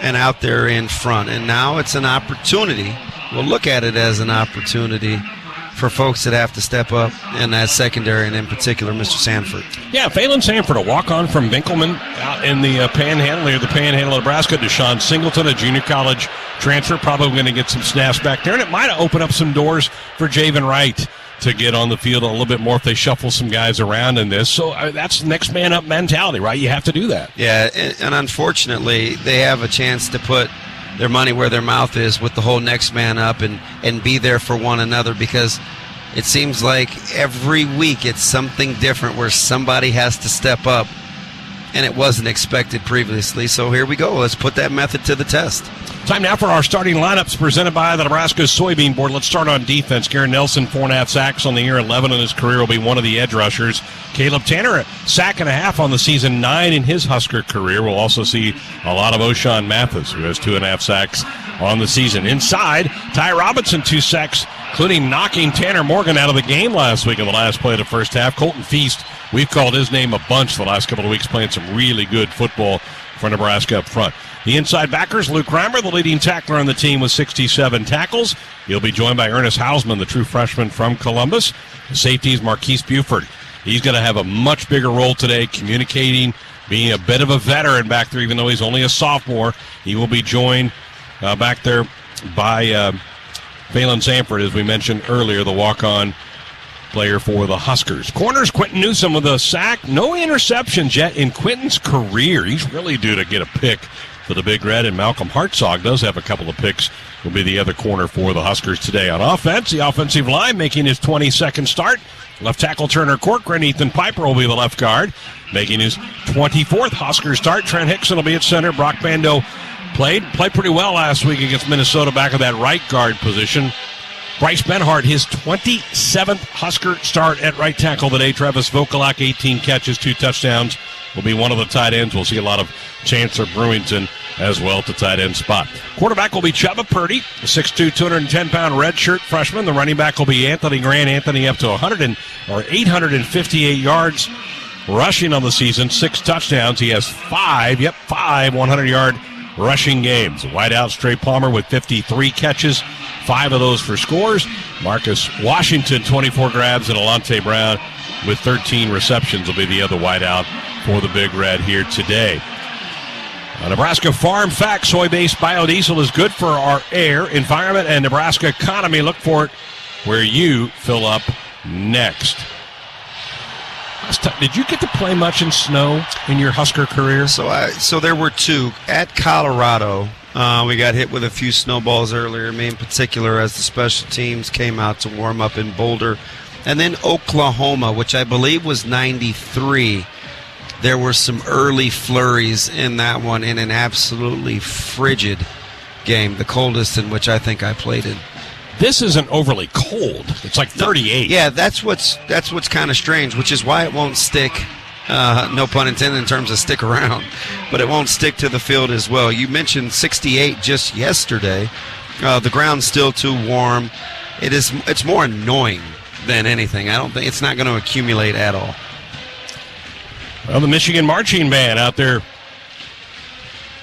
and out there in front. And now it's an opportunity. We'll look at it as an opportunity for folks that have to step up in that secondary, and in particular, Mr. Sanford. Yeah, Phelan Sanford, a walk-on from Winkelman out in the Panhandle, near the Panhandle of Nebraska. Deshaun Singleton, a junior college transfer, probably going to get some snaps back there. And it might open up some doors for Javen Wright to get on the field a little bit more if they shuffle some guys around in this. So that's next man up mentality, right? You have to do that. Yeah, and unfortunately, they have a chance to put their money where their mouth is with the whole next man up and be there for one another, because it seems like every week it's something different where somebody has to step up, and it wasn't expected previously. So here we go. Let's put that method to the test. Time now for our starting lineups presented by the Nebraska Soybean Board. Let's start on defense. Garen Nelson, 4.5 sacks on the year, 11 in his career, will be one of the edge rushers. Caleb Tanner, a sack and a half on the season, 9 in his Husker career. We'll also see a lot of O'Shawn Mathis, who has 2.5 sacks on the season. Inside, Ty Robinson, 2 sacks, including knocking Tanner Morgan out of the game last week in the last play of the first half. Colton Feast, we've called his name a bunch the last couple of weeks, playing some really good football for Nebraska up front. The inside backers, Luke Reimer, the leading tackler on the team with 67 tackles. He'll be joined by Ernest Hausman, the true freshman from Columbus. The safeties, Marquise Buford. He's going to have a much bigger role today, communicating, being a bit of a veteran back there, even though he's only a sophomore. He will be joined back there by Phelan Sanford, as we mentioned earlier, the walk-on player for the Huskers. Corners, Quentin Newsom with a sack. No interceptions yet in Quentin's career. He's really due to get a pick for the Big Red, and Malcolm Hartzog does have a couple of picks. Will be the other corner for the Huskers today. On offense, the offensive line making his 22nd start. Left tackle Turner Corcoran. Ethan Piper will be the left guard, making his 24th Husker start. Trent Hickson will be at center. Brock Bando played pretty well last week against Minnesota, back at that right guard position. Bryce Benhart, his 27th Husker start at right tackle today. Travis Vokalak, 18 catches, 2 touchdowns, will be one of the tight ends. We'll see a lot of Chancellor Brewington as well at the tight end spot. Quarterback will be Chubba Purdy, a 6'2", 210-pound redshirt freshman. The running back will be Anthony Grant. Anthony up to 858 yards rushing on the season, 6 touchdowns. He has 5 100-yard rushing games. Wideout Trey Palmer with 53 catches, 5 of those for scores. Marcus Washington, 24 grabs, and Alante Brown with 13 receptions will be the other wideout for the Big Red here today. A Nebraska Farm Fact: soy-based biodiesel is good for our air, environment, and Nebraska economy. Look for it where you fill up next. Did you get to play much in snow in your Husker career? So there were 2 at Colorado. We got hit with a few snowballs earlier, me in particular, as the special teams came out to warm up in Boulder. And then Oklahoma, which I believe was 93. There were some early flurries in that one in an absolutely frigid game, the coldest in which I think I played in. This isn't overly cold. It's like 38. Yeah, that's what's kind of strange, which is why it won't stick, no pun intended in terms of stick around, but it won't stick to the field as well. You mentioned 68 just yesterday. The ground's still too warm. It's more annoying than anything. I don't think it's not going to accumulate at all. Well, the Michigan Marching Band out there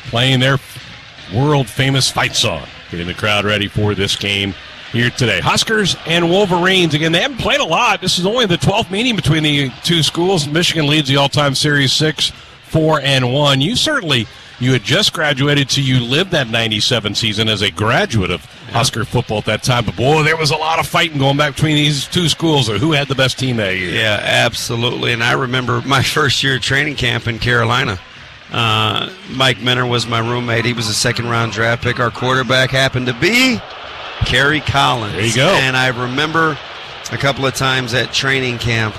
playing their world-famous fight song, getting the crowd ready for this game here today. Huskers and Wolverines. Again, they haven't played a lot. This is only the 12th meeting between the two schools. Michigan leads the all-time series 6-4-1. You had just graduated, so you lived that 97 season as a graduate of Husker football at that time. But, boy, there was a lot of fighting going back between these two schools of who had the best team that year. Yeah, absolutely. And I remember my first year at training camp in Carolina. Mike Minner was my roommate. He was a second-round draft pick. Our quarterback happened to be Kerry Collins. There you go. And I remember a couple of times at training camp,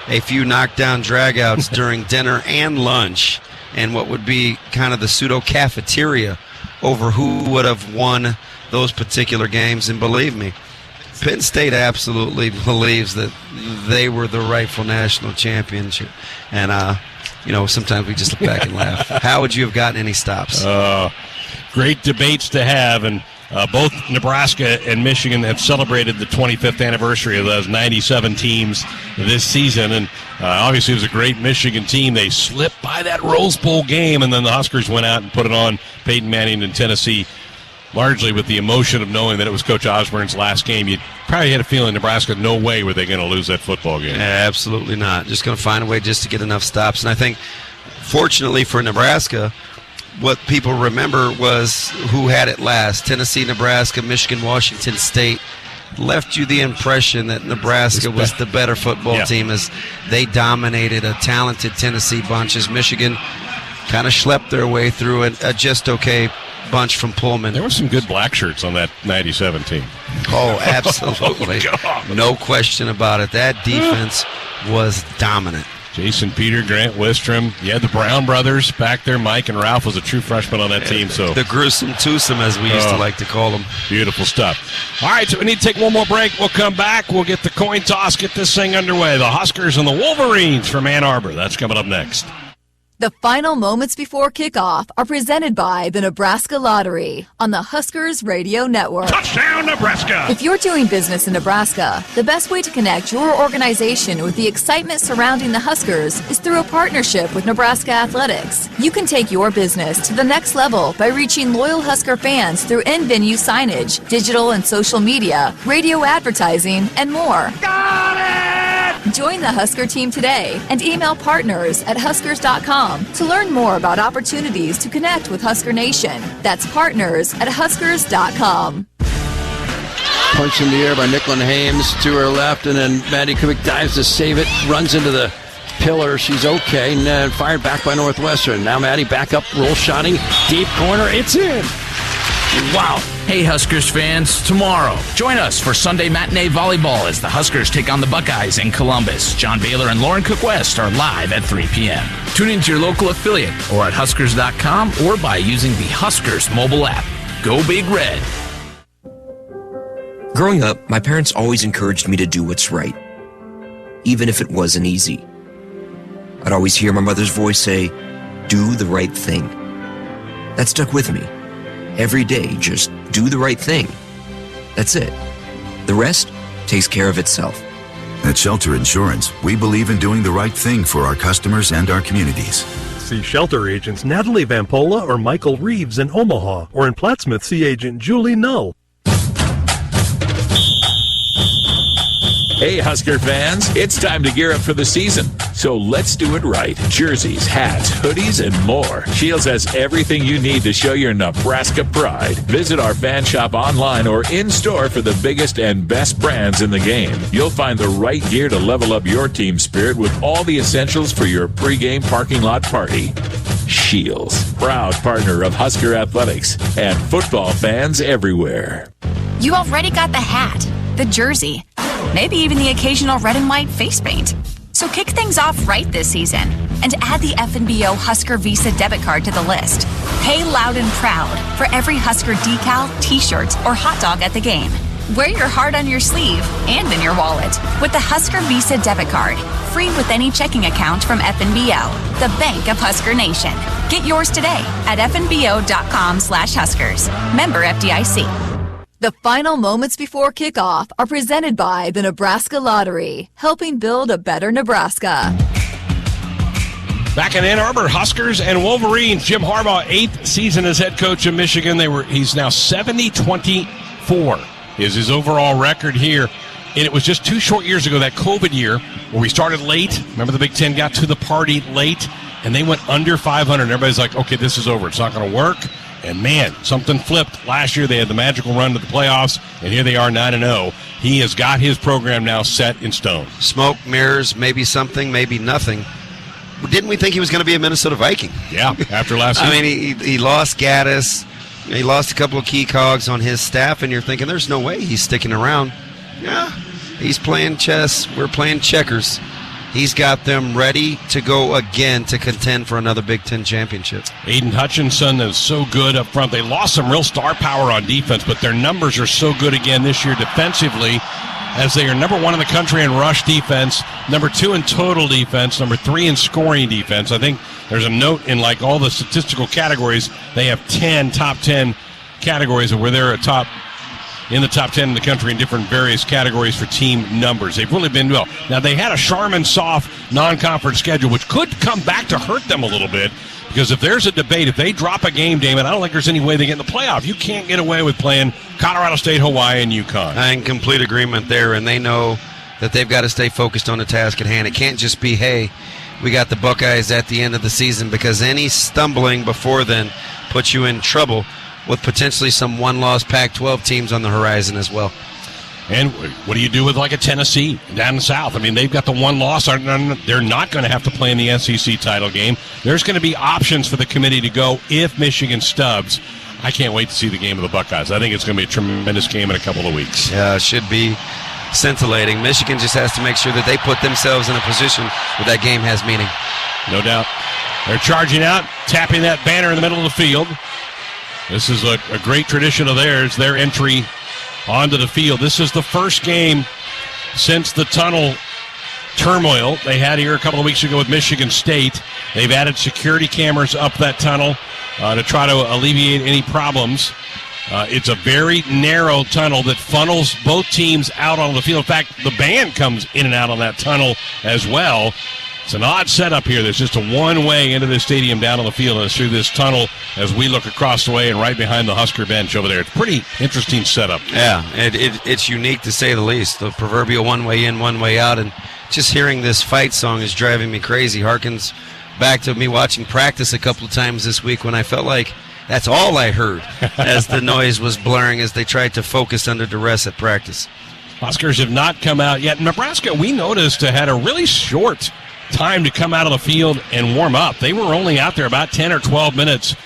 a few knockdown dragouts during dinner and lunch, and what would be kind of the pseudo-cafeteria over who would have won those particular games. And believe me, Penn State absolutely believes that they were the rightful national championship. And, sometimes we just look back and laugh. How would you have gotten any stops? Great debates to have, and Both Nebraska and Michigan have celebrated the 25th anniversary of those 97 teams this season, and obviously it was a great Michigan team. They slipped by that Rose Bowl game, and then the Huskers went out and put it on Peyton Manning in Tennessee, largely with the emotion of knowing that it was Coach Osborne's last game. You probably had a feeling Nebraska, no way were they going to lose that football game. Absolutely not. Just going to find a way just to get enough stops. And I think, fortunately for Nebraska, what people remember was who had it last. Tennessee, Nebraska, Michigan, Washington State left you the impression that Nebraska was the better football team as they dominated a talented Tennessee bunch, as Michigan kind of schlepped their way through a just okay bunch from Pullman. There were some good black shirts on that 97 team. Oh, absolutely. No question about it. That defense was dominant. Jason Peter, Grant Wistrom. You had the Brown brothers back there. Mike and Ralph was a true freshman on that team. So the gruesome twosome, as we used to like to call them. Beautiful stuff. All right, so we need to take one more break. We'll come back. We'll get the coin toss, get this thing underway. The Huskers and the Wolverines from Ann Arbor. That's coming up next. The final moments before kickoff are presented by the Nebraska Lottery on the Huskers Radio Network. Touchdown, Nebraska! If you're doing business in Nebraska, the best way to connect your organization with the excitement surrounding the Huskers is through a partnership with Nebraska Athletics. You can take your business to the next level by reaching loyal Husker fans through in-venue signage, digital and social media, radio advertising, and more. Got it! Join the Husker team today and email partners@huskers.com to learn more about opportunities to connect with Husker Nation. That's partners@huskers.com. Punch in the air by Nicklin Hames to her left, and then Maddie Kubik dives to save it, runs into the pillar. She's okay, and then fired back by Northwestern. Now Maddie back up, roll shotting, deep corner, it's in. Wow. Hey, Huskers fans, tomorrow, join us for Sunday Matinee Volleyball as the Huskers take on the Buckeyes in Columbus. John Baylor and Lauren Cook West are live at 3 p.m. Tune into your local affiliate or at Huskers.com or by using the Huskers mobile app. Go Big Red. Growing up, my parents always encouraged me to do what's right, even if it wasn't easy. I'd always hear my mother's voice say, "Do the right thing." That stuck with me. Every day, just do the right thing. That's it. The rest takes care of itself. At Shelter Insurance, we believe in doing the right thing for our customers and our communities. See Shelter agents Natalie Vampola or Michael Reeves in Omaha, or in Plattsmouth, see agent Julie Null. Hey, Husker fans, it's time to gear up for the season. So let's do it right. Jerseys, hats, hoodies, and more. Shields has everything you need to show your Nebraska pride. Visit our fan shop online or in-store for the biggest and best brands in the game. You'll find the right gear to level up your team spirit with all the essentials for your pregame parking lot party. Shields, proud partner of Husker Athletics and football fans everywhere. You already got the hat, the jersey, maybe even the occasional red and white face paint. So kick things off right this season and add the FNBO Husker Visa debit card to the list. Pay loud and proud for every Husker decal, t-shirt, or hot dog at the game. Wear your heart on your sleeve and in your wallet with the Husker Visa debit card. Free with any checking account from FNBO, the bank of Husker Nation. Get yours today at fnbo.com/Huskers. Member FDIC. The final moments before kickoff are presented by the Nebraska Lottery, helping build a better Nebraska. Back in Ann Arbor, Huskers and Wolverines. Jim Harbaugh, 8th season as head coach of Michigan. He's now 70-24 is his overall record here. And it was just 2 short years ago, that COVID year, where we started late. Remember, the Big Ten got to the party late, and they went under 500. And everybody's like, okay, this is over. It's not going to work. And, man, something flipped. Last year they had the magical run to the playoffs, and here they are 9-0. He has got his program now set in stone. Smoke, mirrors, maybe something, maybe nothing. Didn't we think he was going to be a Minnesota Viking? Yeah, after last season. I mean, he lost Gaddis. He lost a couple of key cogs on his staff, and you're thinking there's no way he's sticking around. Yeah, he's playing chess. We're playing checkers. He's got them ready to go again to contend for another Big Ten championship. Aiden Hutchinson is so good up front. They lost some real star power on defense, but their numbers are so good again this year defensively, as they are number 1 in the country in rush defense, number 2 in total defense, number 3 in scoring defense. I think there's a note in like all the statistical categories. They have 10 top 10 categories where they're in the top 10 in the country in different various categories for team numbers. They've really been well. Now, they had a Charmin soft non-conference schedule, which could come back to hurt them a little bit, because if there's a debate, if they drop a game, Damon, I don't think there's any way they get in the playoff. You can't get away with playing Colorado State, Hawaii, and UConn. I'm in complete agreement there, and they know that they've got to stay focused on the task at hand. It can't just be, hey, we got the Buckeyes at the end of the season, because any stumbling before then puts you in trouble with potentially some one-loss Pac-12 teams on the horizon as well. And what do you do with like a Tennessee down in the South? I mean, they've got the one loss. They're not going to have to play in the SEC title game. There's going to be options for the committee to go if Michigan stubs. I can't wait to see the game of the Buckeyes. I think it's going to be a tremendous game in a couple of weeks. Yeah, it should be scintillating. Michigan just has to make sure that they put themselves in a position where that game has meaning. No doubt. They're charging out, tapping that banner in the middle of the field. This is a great tradition of theirs, their entry onto the field. This is the first game since the tunnel turmoil they had here a couple of weeks ago with Michigan State. They've added security cameras up that tunnel to try to alleviate any problems. It's a very narrow tunnel that funnels both teams out on the field. In fact, the band comes in and out on that tunnel as well. It's an odd setup here. There's just a one-way into the stadium down on the field, and it's through this tunnel as we look across the way and right behind the Husker bench over there. It's a pretty interesting setup. Yeah, it's unique to say the least. The proverbial one-way in, one-way out, and just hearing this fight song is driving me crazy. Harkens back to me watching practice a couple of times this week when I felt like that's all I heard as the noise was blurring as they tried to focus under duress at practice. Huskers have not come out yet. Nebraska, we noticed, had a really short time to come out of the field and warm up. They were only out there about 10 or 12 minutes.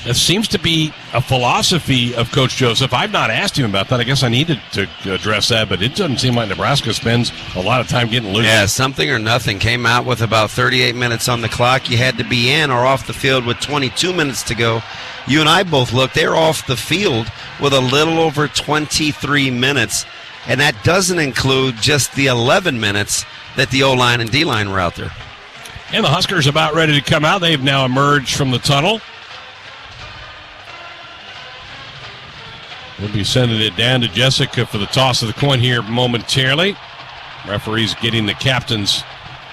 That seems to be a philosophy of Coach Joseph. I've not asked him about that. I guess I needed to address that, but it doesn't seem like Nebraska spends a lot of time getting loose. Yeah, something or nothing. Came out with about 38 minutes on the clock. You had to be in or off the field with 22 minutes to go. You and I both looked. They're off the field with a little over 23 minutes, and that doesn't include just the 11 minutes that the O-line and D-line were out there. And the Huskers about ready to come out. They've now emerged from the tunnel. We'll be sending it down to Jessica for the toss of the coin here momentarily. Referees getting the captains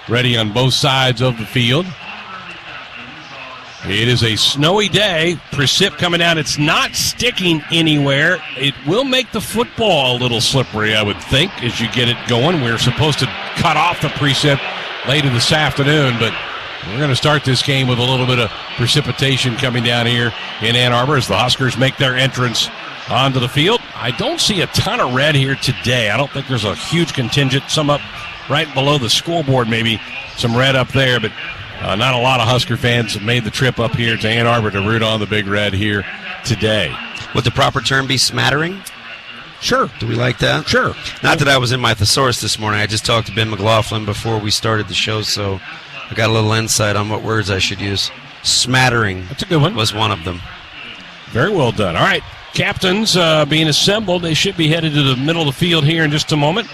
ready on both sides of the field. It is a snowy day. Precip coming down. It's not sticking anywhere. It will make the football a little slippery, I would think, as you get it going. We're supposed to cut off the precip later this afternoon, but we're going to start this game with a little bit of precipitation coming down here in Ann Arbor as the Huskers make their entrance onto the field. I don't see a ton of red here today. I don't think there's a huge contingent. Some up right below the scoreboard, maybe some red up there, but not a lot of Husker fans have made the trip up here to Ann Arbor to root on the Big Red here today. Would the proper term be smattering? Sure. Do we like that? Sure. Not that I was in my thesaurus this morning. I just talked to Ben McLaughlin before we started the show, so I got a little insight on what words I should use. Smattering. That's a good one. Was one of them. Very well done. All right. Captains being assembled. They should be headed to the middle of the field here in just a moment.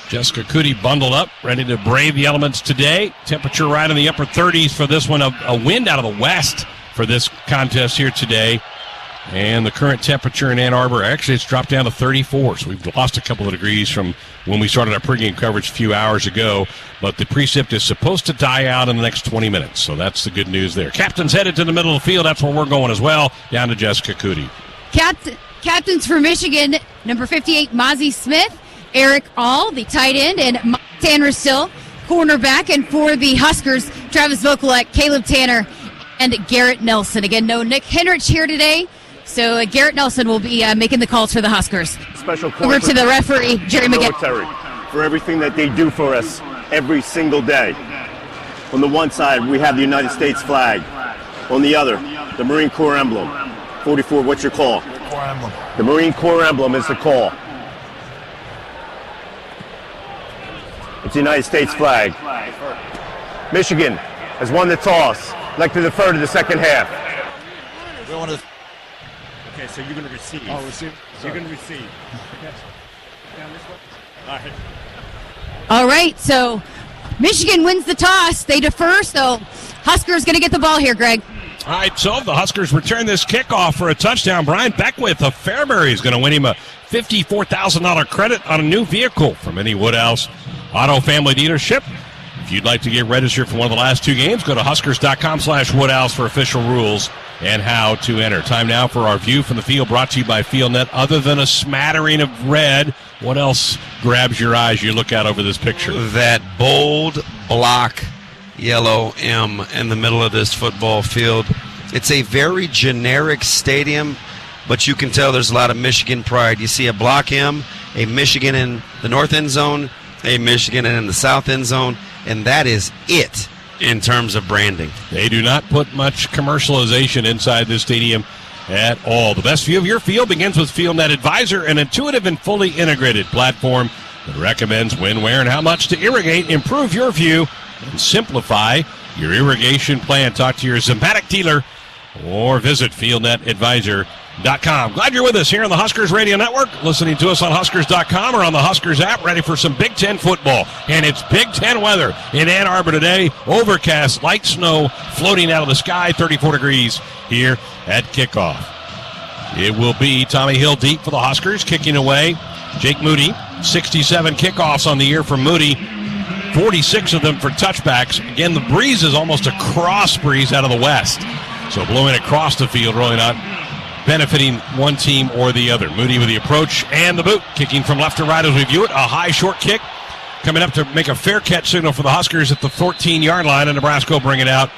Jessica Cootie bundled up, ready to brave the elements today. Temperature right in the upper 30s for this one. A wind out of the west for this contest here today. And the current temperature in Ann Arbor, actually it's dropped down to 34. So we've lost a couple of degrees from when we started our pregame coverage a few hours ago. But the precip is supposed to die out in the next 20 minutes. So that's the good news there. Captains headed to the middle of the field. That's where we're going as well. Down to Jessica Cootie. Captains for Michigan, number 58, Mozzie Smith. Eric All, the tight end, and Tanner Still, cornerback. And for the Huskers, Travis Vokalek, Caleb Tanner, and Garrett Nelson. Again, no Nick Henrich here today, so Garrett Nelson will be making the calls for the Huskers. Special over to the referee, Jerry McGinn. For everything that they do for us every single day. On the one side, we have the United States flag. On the other, the Marine Corps emblem. 44, what's your call? Corps emblem. The Marine Corps emblem is the call. It's the United States flag. Michigan has won the toss. I'd like to defer to the second half. We want to. Okay, so you're going to receive. Oh, receive. You're going to receive. Okay. Down this way. All right. All right, so Michigan wins the toss. They defer, so Huskers going to get the ball here, Greg. All right, so the Huskers return this kickoff for a touchdown. Brian Beckwith of Fairbury is going to win him a $54,000 credit on a new vehicle from any Woodhouse Auto Family dealership. If you'd like to get registered for one of the last 2 games, go to Huskers.com/Woodhouse for official rules and how to enter. Time now for our view from the field, brought to you by FieldNet. Other than a smattering of red, what else grabs your eyes you look out over this picture? That bold block yellow M in the middle of this football field. It's a very generic stadium, but you can tell there's a lot of Michigan pride. You see a block M, a Michigan in the north end zone, a Michigan in the south end zone, and that is it in terms of branding. They do not put much commercialization inside this stadium at all. The best view of your field begins with FieldNet Advisor, an intuitive and fully integrated platform that recommends when, where, and how much to irrigate, improve your view, and simplify your irrigation plan. Talk to your Zimmatic dealer or visit fieldnetadvisor.com. Glad you're with us here on the Huskers Radio Network, listening to us on Huskers.com or on the Huskers app, ready for some Big Ten football. And it's Big Ten weather in Ann Arbor today. Overcast, light snow floating out of the sky, 34 degrees here at kickoff. It will be Tommy Hill deep for the Huskers, kicking away. Jake Moody, 67 kickoffs on the year for Moody. 46 of them for touchbacks. Again, the breeze is almost a cross breeze out of the west. So blowing across the field, really not benefiting one team or the other. Moody with the approach and the boot. Kicking from left to right as we view it. A high short kick coming up to make a fair catch signal for the Huskers at the 14-yard line. And Nebraska will bring it out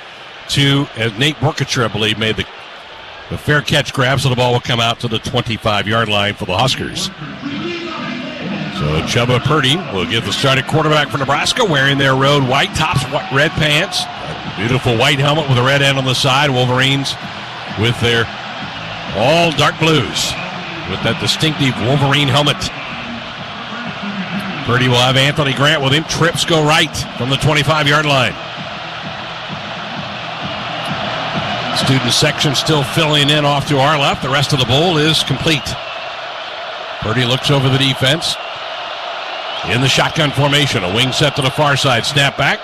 to, as Nate Borkacher, I believe, made the fair catch grab. So the ball will come out to the 25-yard line for the Huskers. So Chubba Purdy will give the starting quarterback for Nebraska, wearing their road white tops, red pants, beautiful white helmet with a red end on the side. Wolverines with their all dark blues with that distinctive Wolverine helmet. Purdy will have Anthony Grant with him. Trips go right from the 25-yard line. Student section still filling in off to our left. The rest of the bowl is complete. Purdy looks over the defense. In the shotgun formation, a wing set to the far side. Snap back.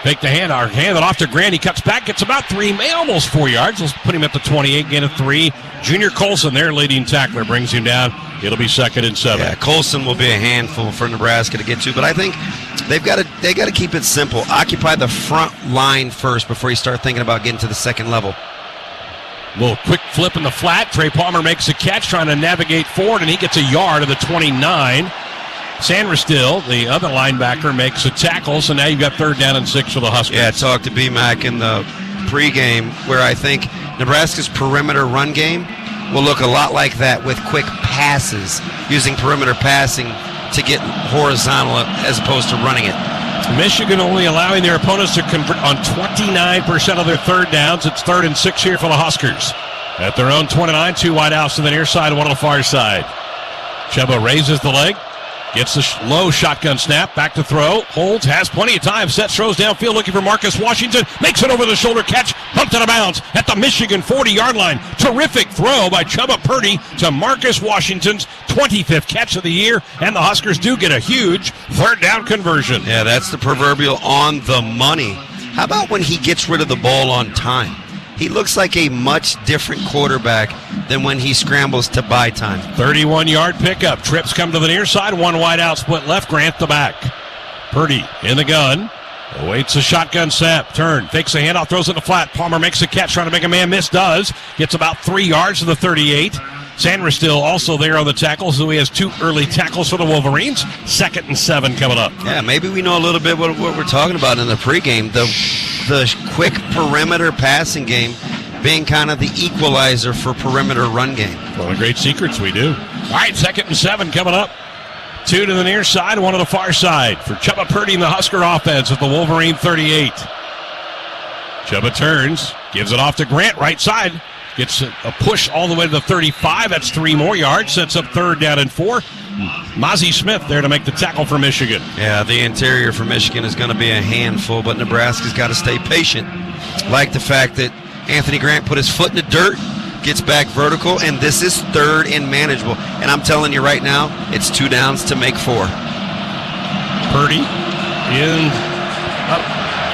Fake the hand it off to Grant. He cuts back, gets about 3, almost 4 yards. Let's put him at the 28, gain of 3. Junior Colson, their leading tackler, brings him down. It'll be 2nd and 7. Yeah, Colson will be a handful for Nebraska to get to, but I think they got to keep it simple. Occupy the front line first before you start thinking about getting to the second level. Little quick flip in the flat. Trey Palmer makes a catch, trying to navigate forward, and he gets a yard of the 29. Sandra-Still, the other linebacker, makes a tackle, so now you've got 3rd down and 6 for the Huskers. Yeah, I talked to B-Mac in the pregame where I think Nebraska's perimeter run game will look a lot like that, with quick passes, using perimeter passing to get horizontal as opposed to running it. Michigan only allowing their opponents to convert on 29% of their 3rd downs. It's 3rd and 6 here for the Huskers. At their own 29, 2 wide outs to the near side, 1 on the far side. Chubba raises the leg. Gets the low shotgun snap, back to throw, holds, has plenty of time, sets, throws downfield, looking for Marcus Washington, makes it over the shoulder catch, bumped out of bounds at the Michigan 40-yard line. Terrific throw by Chubba Purdy to Marcus Washington's 25th catch of the year, and the Huskers do get a huge 3rd down conversion. Yeah, that's the proverbial on the money. How about when he gets rid of the ball on time? He looks like a much different quarterback than when he scrambles to buy time. 31-yard pickup. Trips come to the near side. 1 wide out, split left. Grant the back. Purdy in the gun. Awaits a shotgun snap. Turn. Fakes a handoff. Throws it in the flat. Palmer makes a catch. Trying to make a man miss. Does. Gets about 3 yards to the 38. Sandra still also there on the tackles, so he has 2 early tackles for the Wolverines. 2nd and 7 coming up. Yeah, maybe we know a little bit what we're talking about in the pregame. The quick perimeter passing game being kind of the equalizer for perimeter run game. One of the great secrets we do. All right, 2nd and 7 coming up. 2 to the near side, 1 to the far side for Chubba Purdy and the Husker offense at the Wolverine 38. Chubba turns, gives it off to Grant, right side. Gets a push all the way to the 35. That's 3 more yards. Sets up 3rd down and 4. Mozzie Smith there to make the tackle for Michigan. Yeah, the interior for Michigan is going to be a handful, but Nebraska's got to stay patient. Like the fact that Anthony Grant put his foot in the dirt, gets back vertical, and this is 3rd and manageable. And I'm telling you right now, it's 2 downs to make 4. Purdy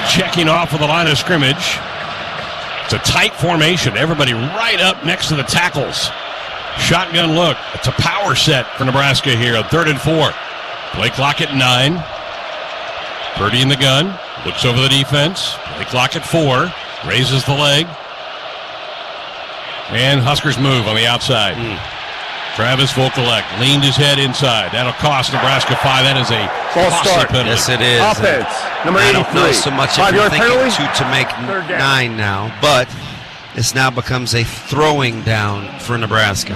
checking off of the line of scrimmage. It's a tight formation. Everybody right up next to the tackles. Shotgun look. It's a power set for Nebraska here on 3rd and 4. Play clock at 9. Purdy in the gun. Looks over the defense. Play clock at 4. Raises the leg. And Huskers move on the outside. Travis Vokalek leaned his head inside. That'll cost Nebraska 5. That is a costly penalty. Yes, it is. Offense, number 83. I don't know so much if you're thinking to make 9 now, but this now becomes a throwing down for Nebraska.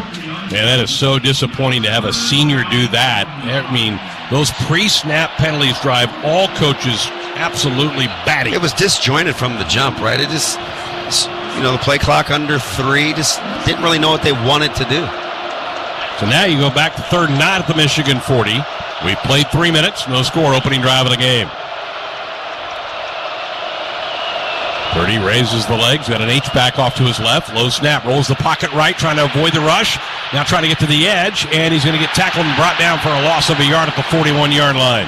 Man, that is so disappointing to have a senior do that. I mean, those pre-snap penalties drive all coaches absolutely batty. It was disjointed from the jump, right? It just, the play clock under 3, just didn't really know what they wanted to do. So now you go back to 3rd and 9 at the Michigan 40. We've played 3 minutes, no score, opening drive of the game. Purdy raises the legs, got an H-back off to his left. Low snap, rolls the pocket right, trying to avoid the rush. Now trying to get to the edge, and he's going to get tackled and brought down for a loss of a yard at the 41-yard line.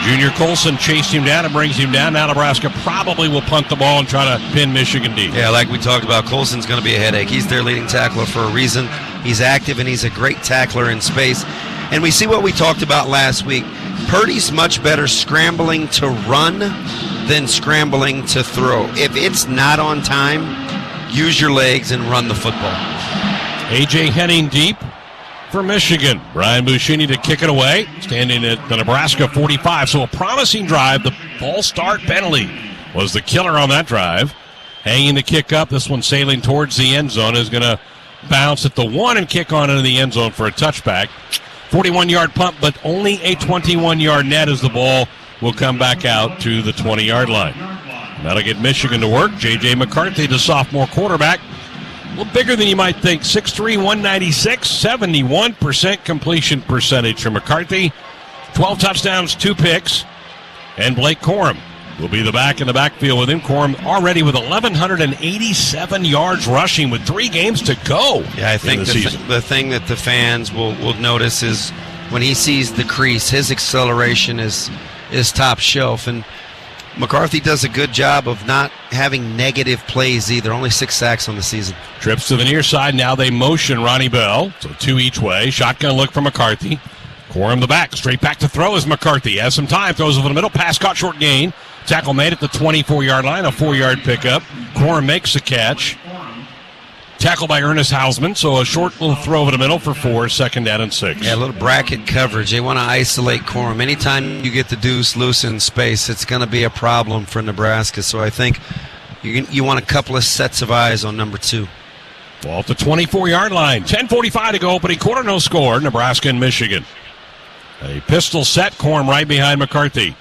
Junior Colson chased him down and brings him down. Now Nebraska probably will punt the ball and try to pin Michigan deep. Yeah, like we talked about, Colson's going to be a headache. He's their leading tackler for a reason. He's active, and he's a great tackler in space. And we see what we talked about last week. Purdy's much better scrambling to run than scrambling to throw. If it's not on time, use your legs and run the football. A.J. Henning deep for Michigan. Brian Buschini to kick it away, standing at the Nebraska 45. So a promising drive. The false start penalty was the killer on that drive. Hanging the kick up. This one sailing towards the end zone is going to bounce at the 1 and kick on into the end zone for a touchback. 41-yard punt, but only a 21-yard net as the ball will come back out to the 20-yard line. That'll get Michigan to work. J.J. McCarthy, the sophomore quarterback. A little bigger than you might think. 6'3", 196, 71% completion percentage for McCarthy. 12 touchdowns, 2 picks. And Blake Corum will be the back in the backfield with him. Corum already with 1,187 yards rushing with 3 games to go. Yeah, I think the thing that the fans will notice is when he sees the crease, his acceleration is top shelf. And McCarthy does a good job of not having negative plays either. Only 6 sacks on the season. Trips to the near side. Now they motion Ronnie Bell. So 2 each way. Shotgun look for McCarthy. Corum the back. Straight back to throw is McCarthy. Has some time. Throws over the middle. Pass caught, short gain. Tackle made at the 24-yard line. A 4-yard pickup. Corum makes the catch. Tackle by Ernest Hausman. So a short little throw over the middle for 4. 2nd down and 6. Yeah, a little bracket coverage. They want to isolate Corum. Anytime you get the deuce loose in space, it's going to be a problem for Nebraska. So I think you want a couple of sets of eyes on number 2. Ball at the 24-yard line. 10:45 to go. Opening quarter. No score. Nebraska and Michigan. A pistol set. Corum right behind McCarthy.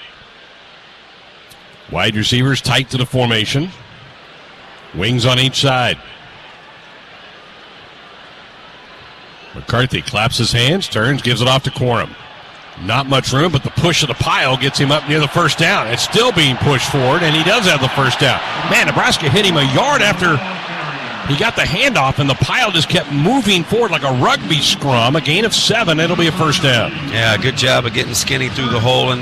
Wide receivers tight to the formation. Wings on each side. McCarthy claps his hands, turns, gives it off to Corum. Not much room, but the push of the pile gets him up near the 1st down. It's still being pushed forward, and he does have the 1st down. Man, Nebraska hit him a yard after he got the handoff, and the pile just kept moving forward like a rugby scrum. A gain of 7. It'll be a 1st down. Yeah, good job of getting Skinny through the hole, and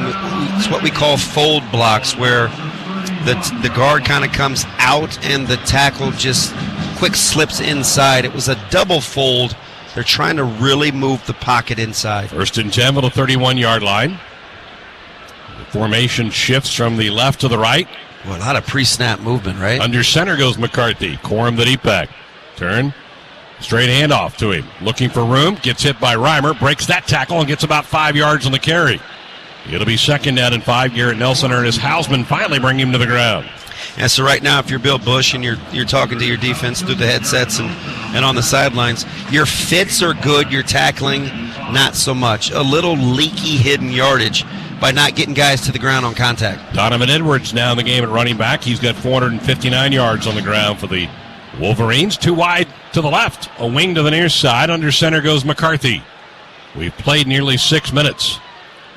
it's what we call fold blocks, where the guard kind of comes out and the tackle just quick slips inside. It was a double fold. They're trying to really move the pocket inside. 1st and 10 at the 31-yard line. The formation shifts from the left to the right. Well, a lot of pre-snap movement, right? Under center goes McCarthy. Corum the deep back. Turn. Straight handoff to him. Looking for room. Gets hit by Reimer. Breaks that tackle and gets about 5 yards on the carry. It'll be 2nd down and 5. Garrett Nelson, Ernest Hausman finally bring him to the ground. And so right now, if you're Bill Busch and you're talking to your defense through the headsets and on the sidelines, your fits are good, your tackling not so much. A little leaky hidden yardage by not getting guys to the ground on contact. Donovan Edwards now in the game at running back. He's got 459 yards on the ground for the Wolverines. 2 wide to the left, a wing to the near side. Under center goes McCarthy. We've played nearly 6 minutes.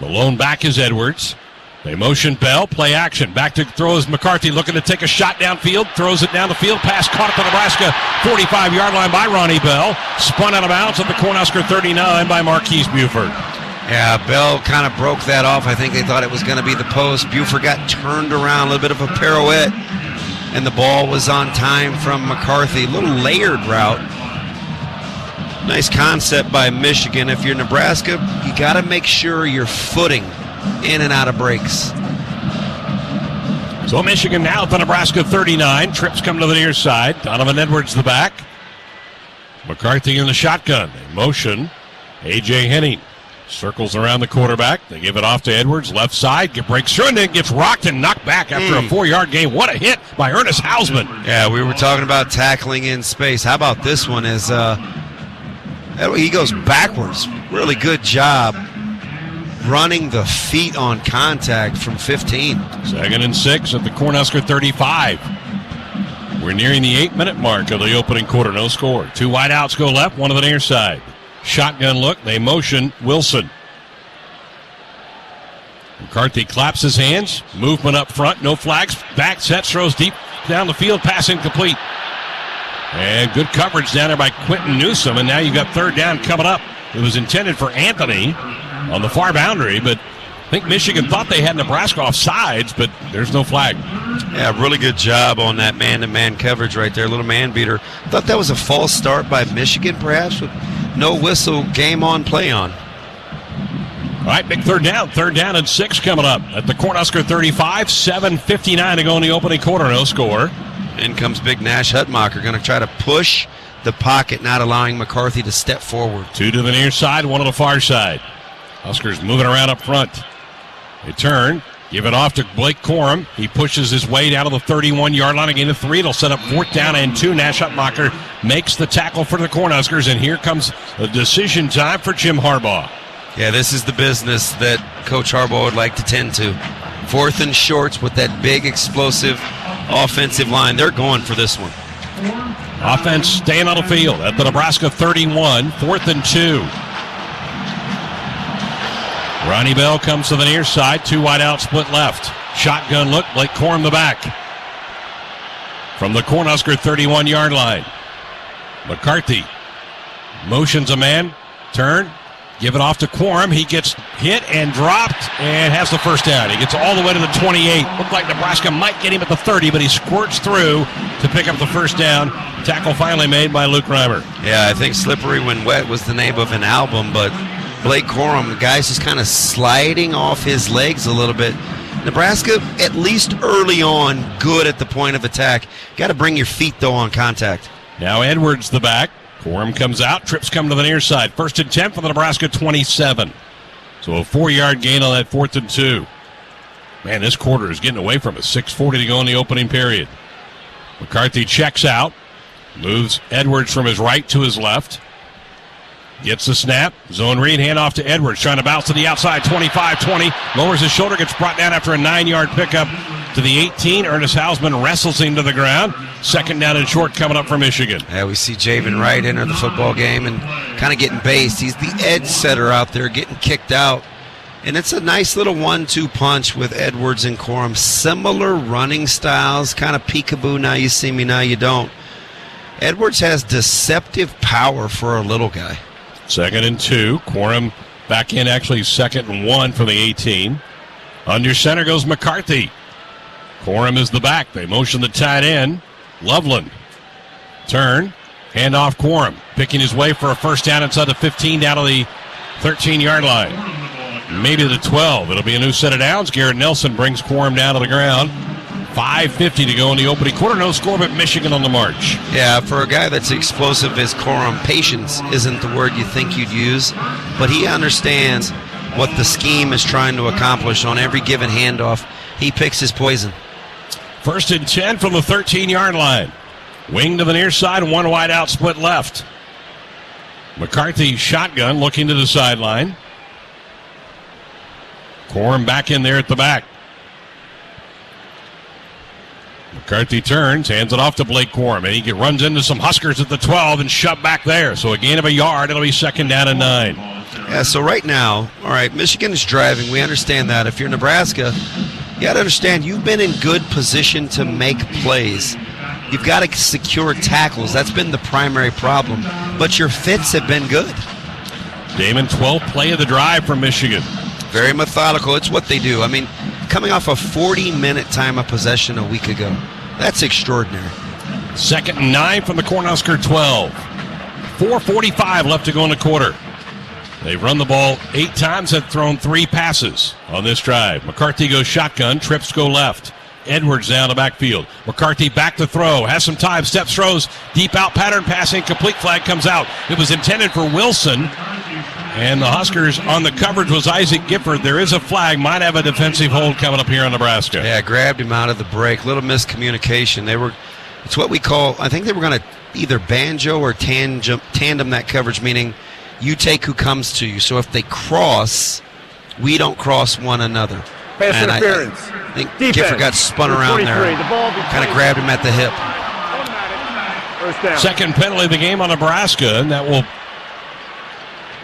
The lone back is Edwards. They motion Bell, play action. Back to throw is McCarthy looking to take a shot downfield. Throws it down the field. Pass caught at the Nebraska 45-yard line by Ronnie Bell. Spun out of bounds at the Cornhusker 39 by Marquise Buford. Yeah, Bell kind of broke that off. I think they thought it was going to be the post. Buford got turned around, a little bit of a pirouette. and the ball was on time from McCarthy. A little layered route. Nice concept by Michigan. If you're Nebraska, you got to make sure you're footing in and out of breaks. So Michigan now at the Nebraska 39. Trips come to the near side. Donovan Edwards the back. McCarthy in the shotgun. They motion. A.J. Henning circles around the quarterback. They give it off to Edwards. Left side. Breaks through and then gets rocked and knocked back after a 4-yard gain. What a hit by Ernest Hausman. Yeah, we were talking about tackling in space. How about this one? He goes backwards. Really good job running the feet on contact from 15. 2nd and 6 at the Cornhusker 35. We're nearing the 8-minute mark of the opening quarter. No score. 2 wideouts go left, one to the near side. Shotgun look. They motion Wilson. McCarthy claps his hands. Movement up front. No flags. Back sets. Throws deep down the field. Pass incomplete. And good coverage down there by Quentin Newsom. And now you've got 3rd down coming up. It was intended for Anthony on the far boundary, but I think Michigan thought they had Nebraska off sides, but there's no flag. Yeah, really good job on that man-to-man coverage right there. Little man beater. I thought that was a false start by Michigan, perhaps, with no whistle, game on, play on. All right, big 3rd down. 3rd down and 6 coming up at the Cornhusker 35. 7:59 to go in the opening quarter. No score. In comes big Nash Hutmacher, going to try to push the pocket, not allowing McCarthy to step forward. 2 to the near side, 1 to the far side. Huskers moving around up front. They turn, give it off to Blake Corum. He pushes his way down to the 31-yard line. Again to 3. It'll set up 4th down and 2. Nash Hutmacher makes the tackle for the Cornhuskers, and here comes the decision time for Jim Harbaugh. Yeah, this is the business that Coach Harbaugh would like to tend to. 4th and shorts with that big, explosive offensive line. They're going for this one. Offense staying on the field at the Nebraska 31. 4th and 2. Ronnie Bell comes to the near side. 2 wide out, split left. Shotgun look. Blake Corum the back. From the Cornhusker 31-yard line. McCarthy motions a man. Turn. Give it off to Corum. He gets hit and dropped and has the 1st down. He gets all the way to the 28. Looked like Nebraska might get him at the 30, but he squirts through to pick up the 1st down. Tackle finally made by Luke Reimer. Yeah, I think Slippery When Wet was the name of an album, but Blake Corum, the guy's just kind of sliding off his legs a little bit. Nebraska, at least early on, good at the point of attack. Got to bring your feet, though, on contact. Now Edwards the back. Corum comes out. Trips come to the near side. 1st and 10 for the Nebraska 27. So a 4-yard gain on that 4th and 2. Man, this quarter is getting away from us. 6:40 to go in the opening period. McCarthy checks out. Moves Edwards from his right to his left. Gets the snap. Zone read. Handoff to Edwards. Trying to bounce to the outside. 25-20. Lowers his shoulder. Gets brought down after a 9-yard pickup to the 18. Ernest Hausman wrestles him to the ground. 2nd down and short coming up for Michigan. Yeah, we see Javen Wright enter the football game and kind of getting based. He's the edge setter out there getting kicked out. And it's a nice little 1-2 punch with Edwards and Corum. Similar running styles. Kind of peekaboo. Now you see me, now you don't. Edwards has deceptive power for a little guy. 2nd and 2. Corum back in, actually 2nd and 1 for the 18. Under center goes McCarthy. Corum is the back. They motion the tight end. Loveland. Turn. Hand off Corum. Picking his way for a 1st down inside the 15 down to the 13-yard line. Maybe the 12. It'll be a new set of downs. Garrett Nelson brings Corum down to the ground. 5:50 to go in the opening quarter. No score, but Michigan on the march. Yeah, for a guy that's explosive as Corum, patience isn't the word you think you'd use, but he understands what the scheme is trying to accomplish on every given handoff. He picks his poison. 1st and 10 from the 13-yard line. Wing to the near side, 1 wide out, split left. McCarthy shotgun looking to the sideline. Corum back in there at the back. McCarthy turns, hands it off to Blake Corum, and he runs into some Huskers at the 12 and shoved back there. So a gain of a yard. It'll be 2nd down and 9. Yeah, so right now, all right, Michigan is driving. We understand that. If you're Nebraska, you got to understand you've been in good position to make plays. You've got to secure tackles. That's been the primary problem. But your fits have been good. Damon, 12th play of the drive for Michigan. Very methodical. It's what they do. I mean, coming off a 40-minute time of possession a week ago. That's extraordinary. 2nd and 9 from the Cornhusker 12. 4:45 left to go in the quarter. They've run the ball 8 times, have thrown 3 passes on this drive. McCarthy goes shotgun, trips go left. Edwards down the backfield. McCarthy back to throw, has some time, steps, throws, deep out pattern passing, complete flag comes out. It was intended for Wilson, and the Huskers on the coverage was Isaac Gifford. There is a flag, might have a defensive hold coming up here in Nebraska. Yeah, grabbed him out of the break. Little miscommunication. It's what we call, I think they were going to either banjo or tandem that coverage, meaning you take who comes to you. So if they cross, we don't cross one another. Pass interference. I think Gifford got spun around there. Kind of grabbed him at the hip. First down. Second penalty of the game on Nebraska, and that will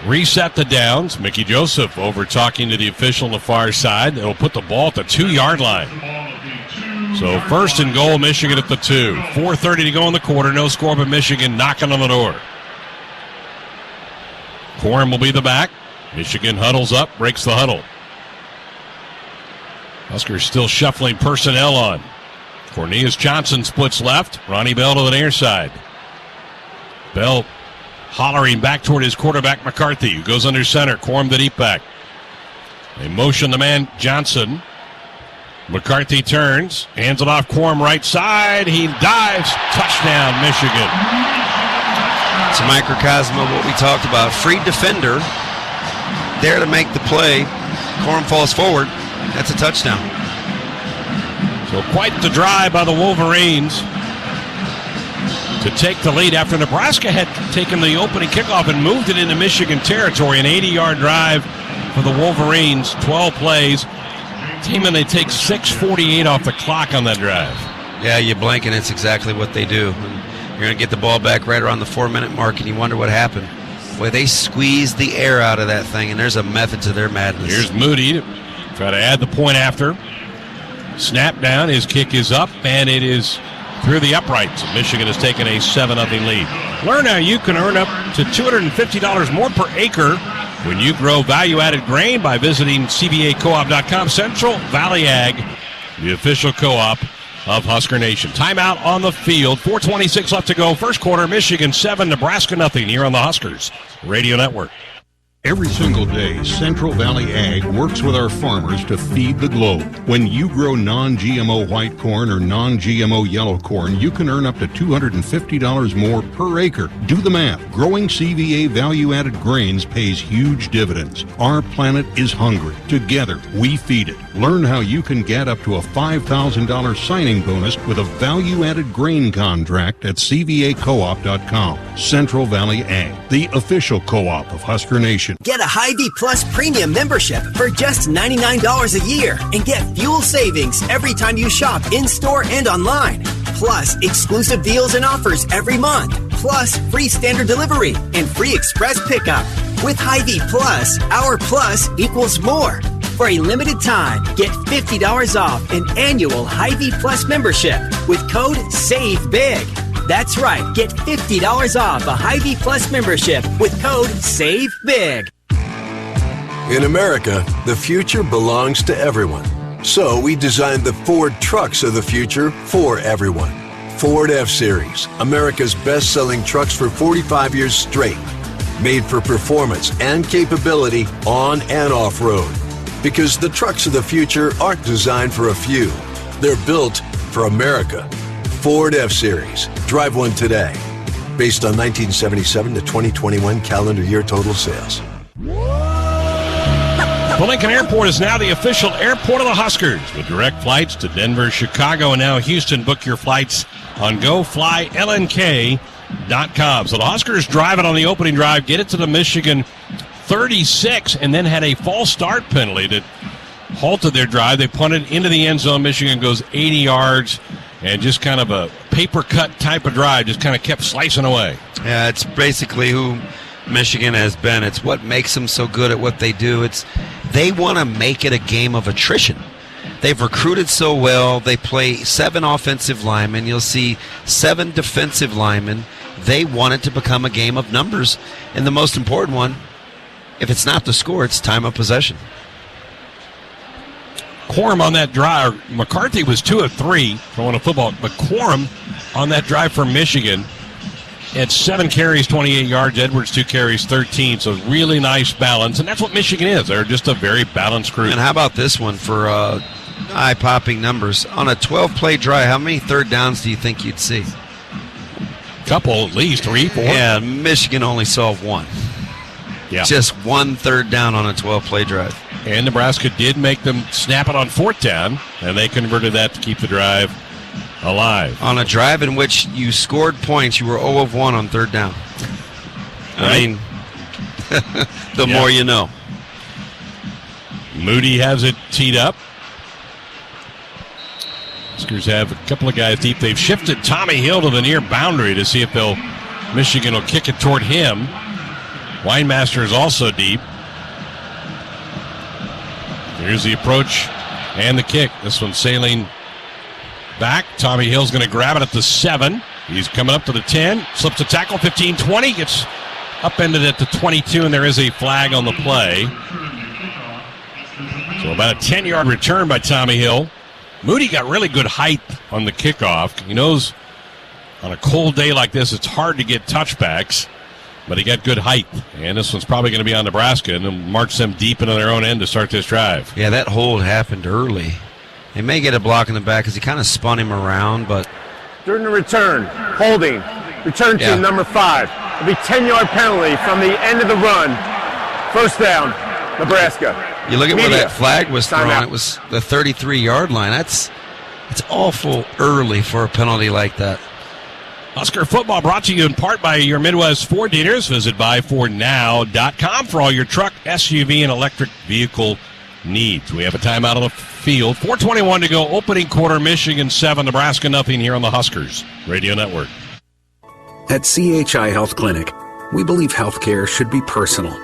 reset the downs. Mickey Joseph over talking to the official on the far side. It'll put the ball at the 2-yard line. So 1st and goal, Michigan at the 2. 4:30 to go in the quarter. No score, but Michigan knocking on the door. Corum will be the back. Michigan huddles up, breaks the huddle. Huskers still shuffling personnel on. Cornelius Johnson splits left. Ronnie Bell to the near side. Bell hollering back toward his quarterback McCarthy, who goes under center. Corum the deep back. They motion the man Johnson. McCarthy turns, hands it off Corum right side. He dives. Touchdown, Michigan. It's a microcosm of what we talked about. Free defender there to make the play. Corum falls forward. That's a touchdown. So quite the drive by the Wolverines to take the lead after Nebraska had taken the opening kickoff and moved it into Michigan territory. An 80-yard drive for the Wolverines, 12 plays. Team, and they take 6:48 off the clock on that drive. Yeah, you blink and it's exactly what they do. You're going to get the ball back right around the 4-minute mark and you wonder what happened. Boy, they squeezed the air out of that thing, and there's a method to their madness. Here's Moody to try to add the point after. Snap down, his kick is up, and it is through the uprights. Michigan has taken a 7-0 lead. Learn how you can earn up to $250 more per acre when you grow value-added grain by visiting cvacoop.com. Central Valley Ag, the official co-op of Husker Nation. Timeout on the field. 4:26 left to go. First quarter, Michigan 7, Nebraska nothing here on the Huskers Radio Network. Every single day, Central Valley Ag works with our farmers to feed the globe. When you grow non-GMO white corn or non-GMO yellow corn, you can earn up to $250 more per acre. Do the math. Growing CVA value-added grains pays huge dividends. Our planet is hungry. Together, we feed it. Learn how you can get up to a $5,000 signing bonus with a value-added grain contract at cvacoop.com. Central Valley Ag, the official co-op of Husker Nation. Get a Hy-Vee Plus Premium membership for just $99 a year and get fuel savings every time you shop in-store and online. Plus, exclusive deals and offers every month. Plus, free standard delivery and free express pickup. With Hy-Vee Plus, our plus equals more. For a limited time, get $50 off an annual Hy-Vee Plus membership with code SAVEBIG. That's right, get $50 off a Hy-Vee Plus membership with code SAVEBIG. In America, the future belongs to everyone. So we designed the Ford trucks of the future for everyone. Ford F-Series, America's best-selling trucks for 45 years straight. Made for performance and capability on and off-road. Because the trucks of the future aren't designed for a few. They're built for America. Ford F-Series. Drive one today. Based on 1977 to 2021 calendar year total sales. The Lincoln Airport is now the official airport of the Huskers with direct flights to Denver, Chicago, and now Houston. Book your flights on GoFlyLNK.com. So the Huskers drive it on the opening drive, get it to the Michigan 36, and then had a false start penalty that halted their drive. They punted into the end zone. Michigan goes 80 yards. And just kind of a paper cut type of drive, just kind of kept slicing away. Yeah, it's basically who Michigan has been. It's what makes them so good at what they do. They want to make it a game of attrition. They've recruited so well. They play 7 offensive linemen. You'll see 7 defensive linemen. They want it to become a game of numbers. And the most important one, if it's not the score, it's time of possession. Quorum on that drive. McCarthy was 2 of 3 throwing a football, but Quorum on that drive for Michigan had 7 carries, 28 yards. Edwards 2 carries, 13. So really nice balance, and that's what Michigan is. They're just a very balanced group. And how about this one for eye-popping numbers? On a 12-play drive, how many third downs do you think you'd see? Couple, at least 3, 4. Yeah, Michigan only saw 1. Yeah. Just 1 third down on a 12-play drive. And Nebraska did make them snap it on 4th down, and they converted that to keep the drive alive. On a drive in which you scored points, you were 0 of 1 on 3rd down. I mean, the more you know. Moody has it teed up. Huskers have a couple of guys deep. They've shifted Tommy Hill to the near boundary to see if Michigan will kick it toward him. Weinmaster is also deep. Here's the approach and the kick. This one's sailing back. Tommy Hill's going to grab it at the 7. He's coming up to the 10. Slips a tackle, 15-20. Gets upended at the 22, and there is a flag on the play. So about a 10-yard return by Tommy Hill. Moody got really good height on the kickoff. He knows on a cold day like this, it's hard to get touchbacks. But he got good height, and this one's probably going to be on Nebraska, and they'll march them deep into their own end to start this drive. Yeah, that hold happened early. They may get a block in the back because he kind of spun him around, but... During the return, holding, return to number 5. It'll be 10-yard penalty from the end of the run. 1st down, Nebraska. You look at where that flag was thrown, Timeout. it was the 33-yard line. It's awful early for a penalty like that. Husker football brought to you in part by your Midwest Ford dealers. Visit buyfordnow.com for all your truck, SUV, and electric vehicle needs. We have a timeout on the field. 4:21 to go. Opening quarter, Michigan 7, Nebraska nothing here on the Huskers Radio Network. At CHI Health Clinic, we believe healthcare should be personal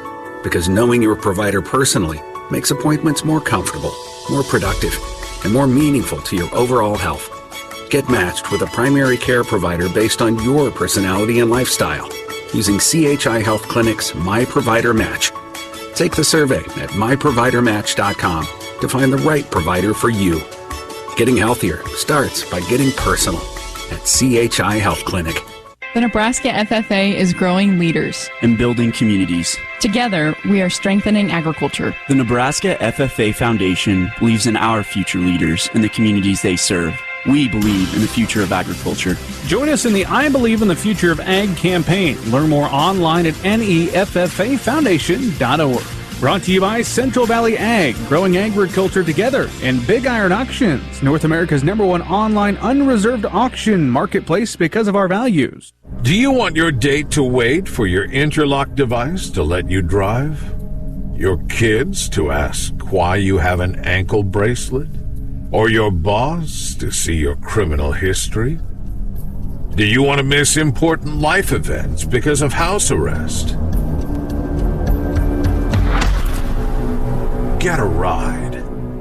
because knowing your provider personally makes appointments more comfortable, more productive, and more meaningful to your overall health. Get matched with a primary care provider based on your personality and lifestyle using CHI Health Clinic's My Provider Match. Take the survey at myprovidermatch.com to find the right provider for you. Getting healthier starts by getting personal at CHI Health Clinic. The Nebraska FFA is growing leaders and building communities. Together, we are strengthening agriculture. The Nebraska FFA Foundation believes in our future leaders and the communities they serve. We believe in the future of agriculture. Join us in the I Believe in the Future of Ag campaign. Learn more online at neffafoundation.org. Brought to you by Central Valley Ag, growing agriculture together, and Big Iron Auctions, North America's #1 online unreserved auction marketplace because of our values. Do you want your date to wait for your interlock device to let you drive? Your kids to ask why you have an ankle bracelet? Or your boss to see your criminal history? Do you want to miss important life events because of house arrest? Get a ride.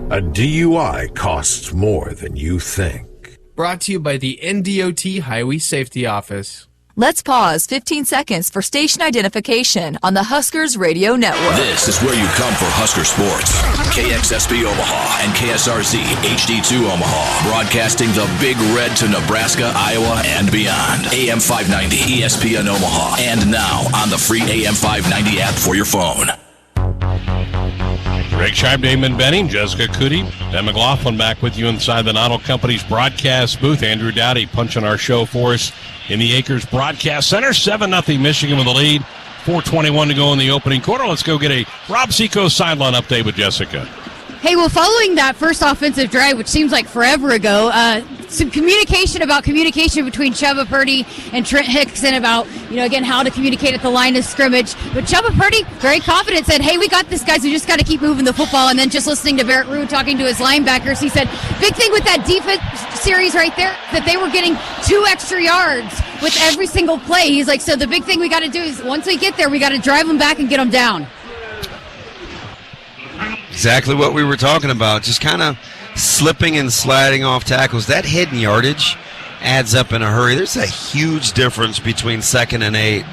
A DUI costs more than you think. Brought to you by the NDOT Highway Safety Office. Let's pause 15 seconds for station identification on the Huskers Radio Network. This is where you come for Husker sports. KXSB Omaha and KSRZ HD2 Omaha. Broadcasting the Big Red to Nebraska, Iowa, and beyond. AM 590, ESPN Omaha. And now on the free AM 590 app for your phone. Greg Scheib, Damon Benning, Jessica Cootie, Ben McLaughlin back with you inside the Noddle Company's broadcast booth. Andrew Dowdy punching our show for us in the Acres Broadcast Center. 7-0 Michigan with the lead. 4:21 to go in the opening quarter. Let's go get a Rob Seco sideline update with Jessica. Hey, well, following that first offensive drive, which seems like forever ago, some communication between Chubba Purdy and Trent Hickson about, again, how to communicate at the line of scrimmage. But Chubba Purdy, very confident, said, hey, we got this, guys. We just got to keep moving the football. And then just listening to Barrett Rue talking to his linebackers, he said, big thing with that defense series right there, that they were getting 2 extra yards with every single play. He's like, so the big thing we got to do is once we get there, we got to drive them back and get them down. Exactly what we were talking about. Just kind of slipping and sliding off tackles. That hidden yardage adds up in a hurry. There's a huge difference between 2nd and 8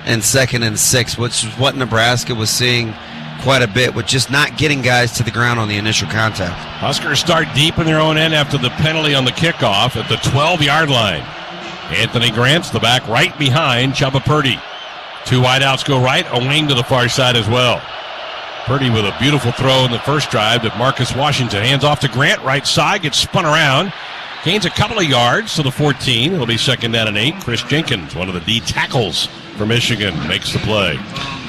and 2nd and 6, which is what Nebraska was seeing quite a bit with just not getting guys to the ground on the initial contact. Huskers start deep in their own end after the penalty on the kickoff at the 12-yard line. Anthony Grant's the back right behind Chubba Purdy. 2 wideouts go right, a wing to the far side as well. Purdy with a beautiful throw in the first drive to Marcus Washington. Hands off to Grant, right side, gets spun around. Gains a couple of yards to the 14. It'll be 2nd down and 8. Chris Jenkins, one of the D tackles for Michigan, makes the play.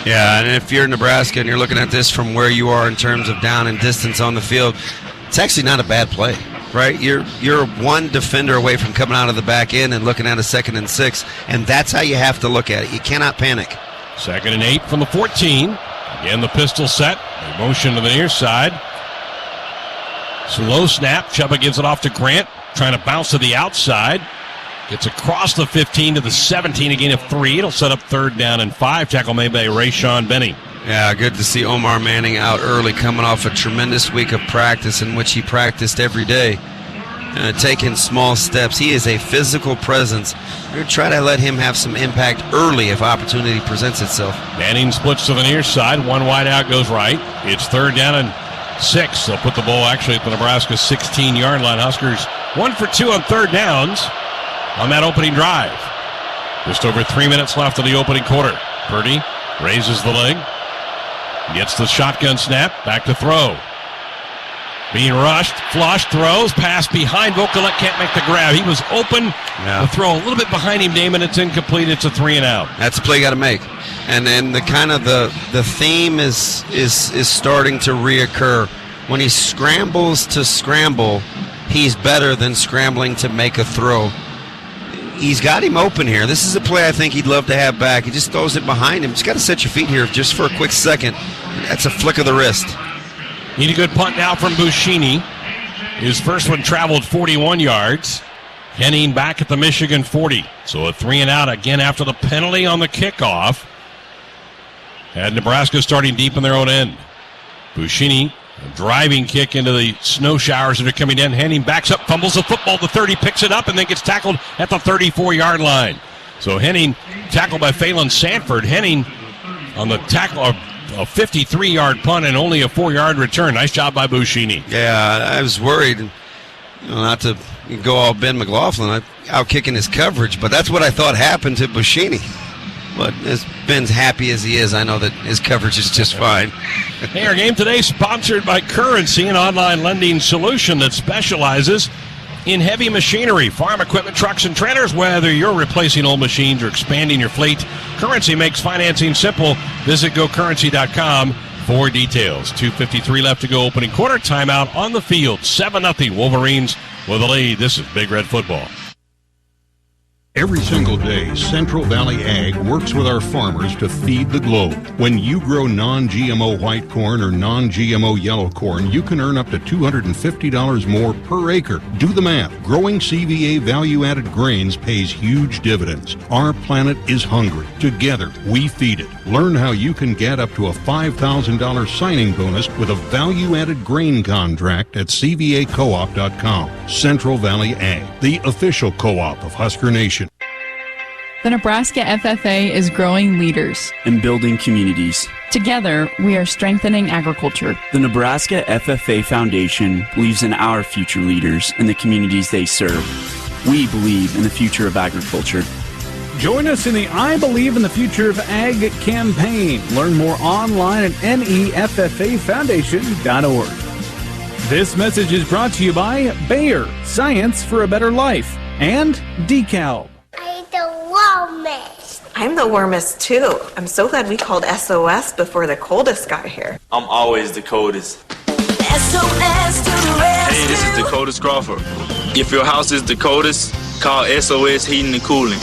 Yeah, and if you're Nebraska and you're looking at this from where you are in terms of down and distance on the field, it's actually not a bad play, right? You're one defender away from coming out of the back end and looking at a 2nd and 6, and that's how you have to look at it. You cannot panic. 2nd and 8 from the 14. Again, the pistol set. They motion to the near side. Slow snap. Chubba gives it off to Grant, trying to bounce to the outside. Gets across the 15 to the 17, a gain of 3. It'll set up 3rd down and 5. Tackle made by Rayshawn Benny. Yeah, good to see Omar Manning out early, coming off a tremendous week of practice in which he practiced every day, taking small steps. He is a physical presence. We're going to try to let him have some impact early if opportunity presents itself. Manning splits to the near side. 1 wide out goes right. It's 3rd down and 6. They'll put the ball actually at the Nebraska 16-yard line. Huskers 1 for 2 on 3rd downs on that opening drive. Just over 3 minutes left of the opening quarter. Purdy raises the leg. Gets the shotgun snap. Back to throw. Being rushed. Flush. Throws. Pass behind. Vokalek can't make the grab. He was open. Yeah. The throw a little bit behind him, Damon. It's incomplete. It's a 3 and out. That's a play you got to make. And then the kind of the theme is starting to reoccur. When he scrambles to scramble, he's better than scrambling to make a throw. He's got him open here. This is a play I think he'd love to have back. He just throws it behind him. Just got to set your feet here just for a quick second. That's a flick of the wrist. Need a good punt now from Buschini. His first one traveled 41 yards. Henning back at the Michigan 40. So a 3 and out again after the penalty on the kickoff. Had Nebraska starting deep in their own end. Buschini, a driving kick into the snow showers that are coming in. Henning backs up, fumbles the football. The 30 picks it up and then gets tackled at the 34-yard line. So Henning tackled by Phelan Sanford. Henning on the tackle, a 53-yard punt and only a 4-yard return. Nice job by Buschini. Yeah, I was worried, not to go all Ben McLaughlin, out kicking his coverage, but that's what I thought happened to Buschini. But as Ben's happy as he is, I know that his coverage is just fine. Hey, our game today sponsored by Currency, an online lending solution that specializes in heavy machinery, farm equipment, trucks, and trailers. Whether you're replacing old machines or expanding your fleet, Currency makes financing simple. Visit GoCurrency.com for details. 2:53 left to go, opening quarter. Timeout on the field. 7-0 Wolverines with a lead. This is Big Red Football. Every single day, Central Valley Ag works with our farmers to feed the globe. When you grow non-GMO white corn or non-GMO yellow corn, you can earn up to $250 more per acre. Do the math. Growing CVA value-added grains pays huge dividends. Our planet is hungry. Together, we feed it. Learn how you can get up to a $5,000 signing bonus with a value-added grain contract at CVACoop.com. Central Valley Ag, the official co-op of Husker Nation. The Nebraska FFA is growing leaders and building communities. Together, we are strengthening agriculture. The Nebraska FFA Foundation believes in our future leaders and the communities they serve. We believe in the future of agriculture. Join us in the I Believe in the Future of Ag campaign. Learn more online at neffafoundation.org. This message is brought to you by Bayer, Science for a Better Life, and DeKalb. I'm the warmest too. I'm so glad we called SOS before the coldest got here. I'm always the coldest. SOS to the rescue. Hey, this is Dakota Crawford. If your house is the coldest, call SOS Heating and Cooling.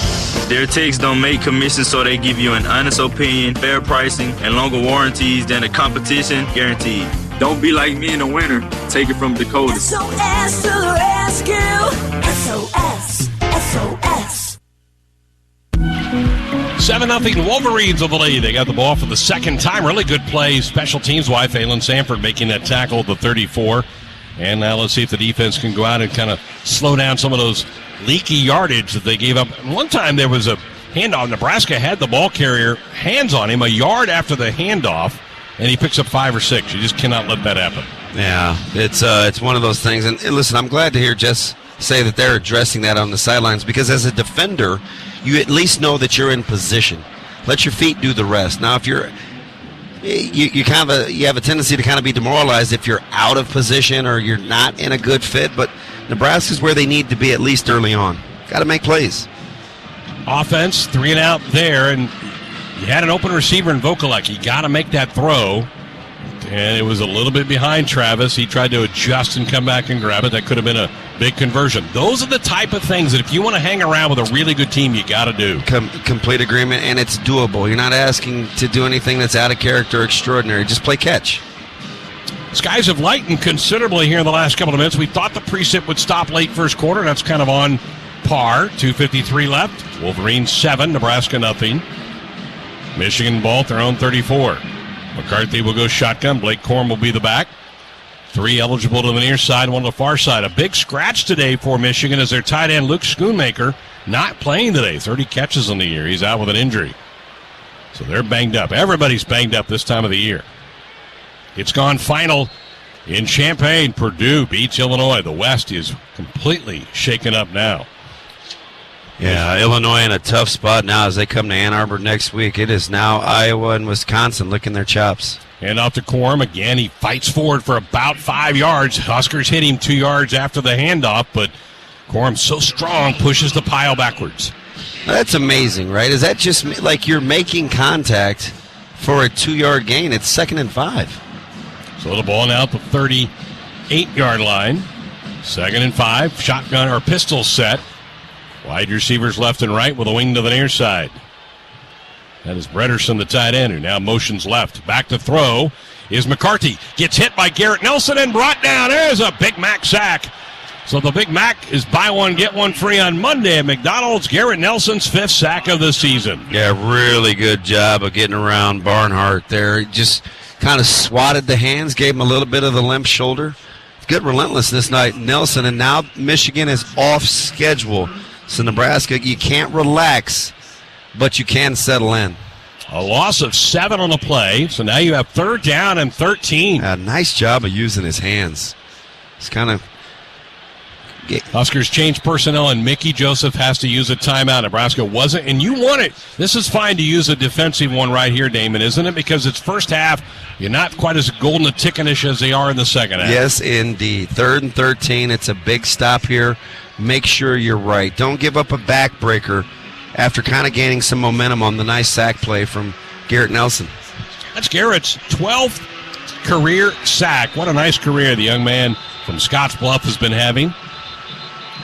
Their techs don't make commissions, so they give you an honest opinion, fair pricing, and longer warranties than the competition guaranteed. Don't be like me in the winter. Take it from Dakota. SOS to the rescue. SOS. SOS. 7-0 Wolverines of the lead. They got the ball for the second time. Really good play, special teams wise. Phelan Sanford making that tackle at the 34. And now let's see if the defense can go out and kind of slow down some of those leaky yardage that they gave up. One time there was a handoff. Nebraska had the ball carrier, hands on him, a yard after the handoff. and he picks up 5 or 6. You just cannot let that happen. Yeah, it's one of those things. And listen, I'm glad to hear Jess say that they're addressing that on the sidelines, because as a defender, you at least know that you're in position. Let your feet do the rest. Now, if you have a tendency to kind of be demoralized if you're out of position or you're not in a good fit, but Nebraska's where they need to be at least early on. Got to make plays. Offense, 3 and out there, and you had an open receiver in Vokalek. You got to make that throw, and it was a little bit behind Travis. He tried to adjust and come back and grab it. That could have been a big conversion. Those are the type of things that if you want to hang around with a really good team, you got to do. Complete agreement, and it's doable. You're not asking to do anything that's out of character or extraordinary. Just play catch. Skies have lightened considerably here in the last couple of minutes. We thought the precip would stop late first quarter, and that's kind of on par. 2:53 left. Wolverines 7, Nebraska nothing. Michigan ball at their own 34. McCarthy will go shotgun. Blake Corum will be the back. 3 eligible to the near side, 1 to the far side. A big scratch today for Michigan as their tight end Luke Schoonmaker not playing today. 30 catches on the year. He's out with an injury. So they're banged up. Everybody's banged up this time of the year. It's gone final in Champaign. Purdue beats Illinois. The West is completely shaken up now. Yeah, Illinois in a tough spot now as they come to Ann Arbor next week. It is now Iowa and Wisconsin licking their chops. And off to Corum. Again, he fights forward for about 5 yards. Huskers hit him 2 yards after the handoff, but Corum so strong, pushes the pile backwards. That's amazing, right? Is that just like you're making contact for a 2-yard gain? It's 2nd and 5. So the ball now at the 38-yard line. 2nd and 5. Shotgun or pistol set. Wide receivers left and right with a wing to the near side. That is Brederson, the tight end, who now motions left. Back to throw is McCarthy. Gets hit by Garrett Nelson and brought down. There's a Big Mac sack. So the Big Mac is buy one, get one free on Monday at McDonald's. Garrett Nelson's 5th sack of the season. Yeah, really good job of getting around Barnhart there. Just kind of swatted the hands, gave him a little bit of the limp shoulder. Good relentlessness night, Nelson, and now Michigan is off schedule. So Nebraska, you can't relax, but you can settle in. A loss of 7 on the play, so now you have 3rd down and 13. Nice job of using his hands. It's kind of... Huskers change personnel, and Mickey Joseph has to use a timeout. Nebraska wasn't, and you want it. This is fine to use a defensive one right here, Damon, isn't it? Because it's first half. You're not quite as golden a tickenish as they are in the second half. Yes, indeed. 3rd and 13. It's a big stop here. Make sure you're right. Don't give up a backbreaker after kind of gaining some momentum on the nice sack play from Garrett Nelson. That's Garrett's 12th career sack. What a nice career the young man from Scottsbluff has been having.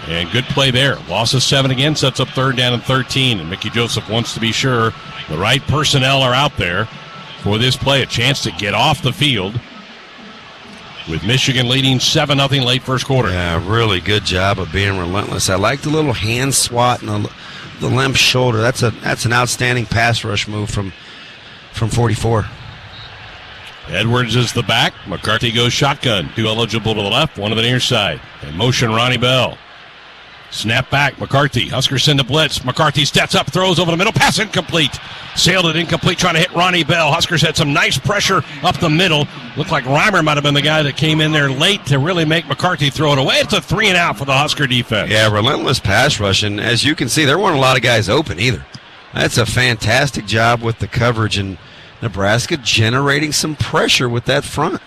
And good play there. Loss of 7 again, sets up 3rd down and 13. And Mickey Joseph wants to be sure the right personnel are out there for this play. A chance to get off the field with Michigan leading 7-0 late first quarter. Yeah, really good job of being relentless. I like the little hand swat and the limp shoulder. That's an outstanding pass rush move from 44. Edwards is the back. McCarthy goes shotgun. 2 eligible to the left, 1 to the near side. And motion Ronnie Bell. Snap back, McCarthy. Huskers send a blitz. McCarthy steps up, throws over the middle. Pass incomplete. Sailed it incomplete, trying to hit Ronnie Bell. Huskers had some nice pressure up the middle. Looked like Reimer might have been the guy that came in there late to really make McCarthy throw it away. It's a 3 and out for the Husker defense. Yeah, relentless pass rush. And as you can see, there weren't a lot of guys open either. That's a fantastic job with the coverage, and Nebraska generating some pressure with that front.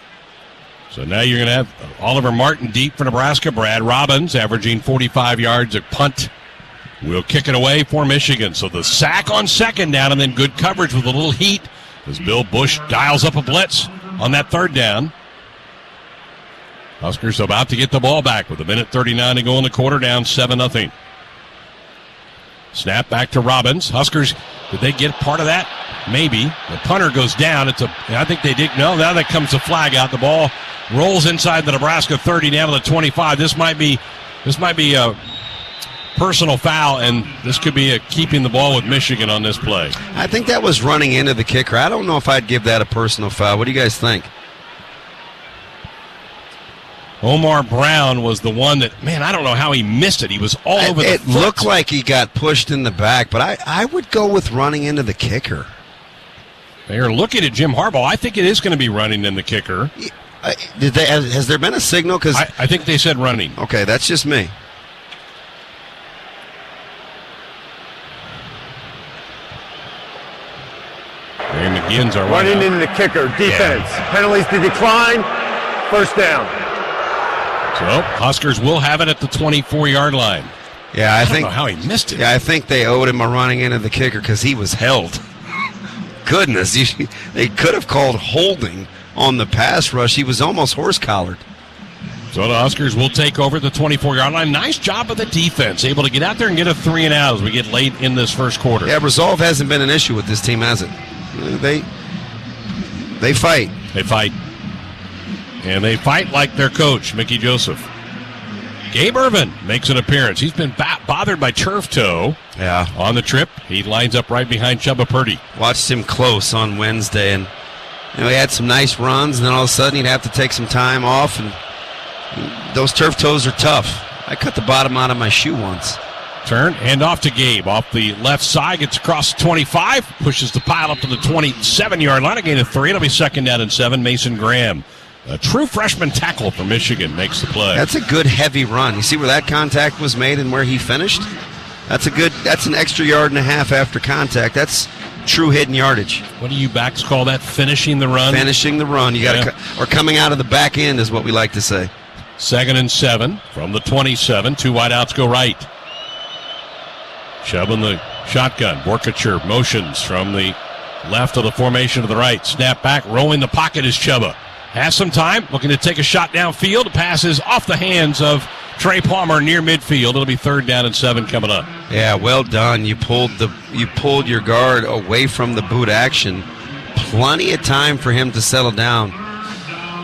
So now you're going to have Oliver Martin deep for Nebraska. Brad Robbins averaging 45 yards a punt. Will kick it away for Michigan. So the sack on 2nd down, and then good coverage with a little heat as Bill Bush dials up a blitz on that 3rd down. Huskers about to get the ball back with 1:39 to go in the quarter, down 7-0. Snap back to Robbins. Huskers, did they get part of that? Maybe. The punter goes down. I think they did. No, now that comes the flag out. The ball rolls inside the Nebraska 30 down to the 25. This might be a personal foul, and this could be keeping the ball with Michigan on this play. I think that was running into the kicker. I don't know if I'd give that a personal foul. What do you guys think? Omar Brown was the one that, man, I don't know how he missed it. He was all over the foot. It looked like he got pushed in the back, but I would go with running into the kicker. They are looking at Jim Harbaugh. I think it is going to be running in the kicker. Has there been a signal? Because I think they said running. Okay, that's just me. And McGinn's are running in the kicker. Defense. Penalties to decline. First down. So Huskers will have it at the 24-yard line. Yeah, I think don't know how he missed it. Yeah, I think they owed him a running into the kicker because he was held. Goodness, they could have called holding on the pass rush. He was almost horse-collared. So the Huskers will take over the 24-yard line. Nice job of the defense, able to get out there and get a 3-and-out as we get late in this first quarter. Yeah, resolve hasn't been an issue with this team, has it? They fight. They fight. And they fight like their coach, Mickey Joseph. Gabe Irvin makes an appearance. He's been bothered by turf toe. Yeah. On the trip, he lines up right behind Chubba Purdy. Watched him close on Wednesday, and he had some nice runs, and then all of a sudden he'd have to take some time off, and those turf toes are tough. I cut the bottom out of my shoe once. Turn, hand off to Gabe. Off the left side, gets across the 25, pushes the pile up to the 27-yard line. A gain of 3. It'll be 2nd down and 7. Mason Graham, a true freshman tackle from Michigan, makes the play. That's a good heavy run. You see where that contact was made and where he finished? That's an extra 1.5 yards after contact. That's true hidden yardage. What do you backs call that? Finishing the run? Finishing the run. You got or coming out of the back end is what we like to say. 2nd and 7 from the 27. 2 wideouts go right. Chubb in the shotgun. Borkacher motions from the left of the formation to the right. Snap back, rolling the pocket is Chubba. Has some time, looking to take a shot downfield. Passes off the hands of Trey Palmer near midfield. It'll be 3rd down and 7 coming up. Yeah, well done. You pulled your guard away from the boot action. Plenty of time for him to settle down.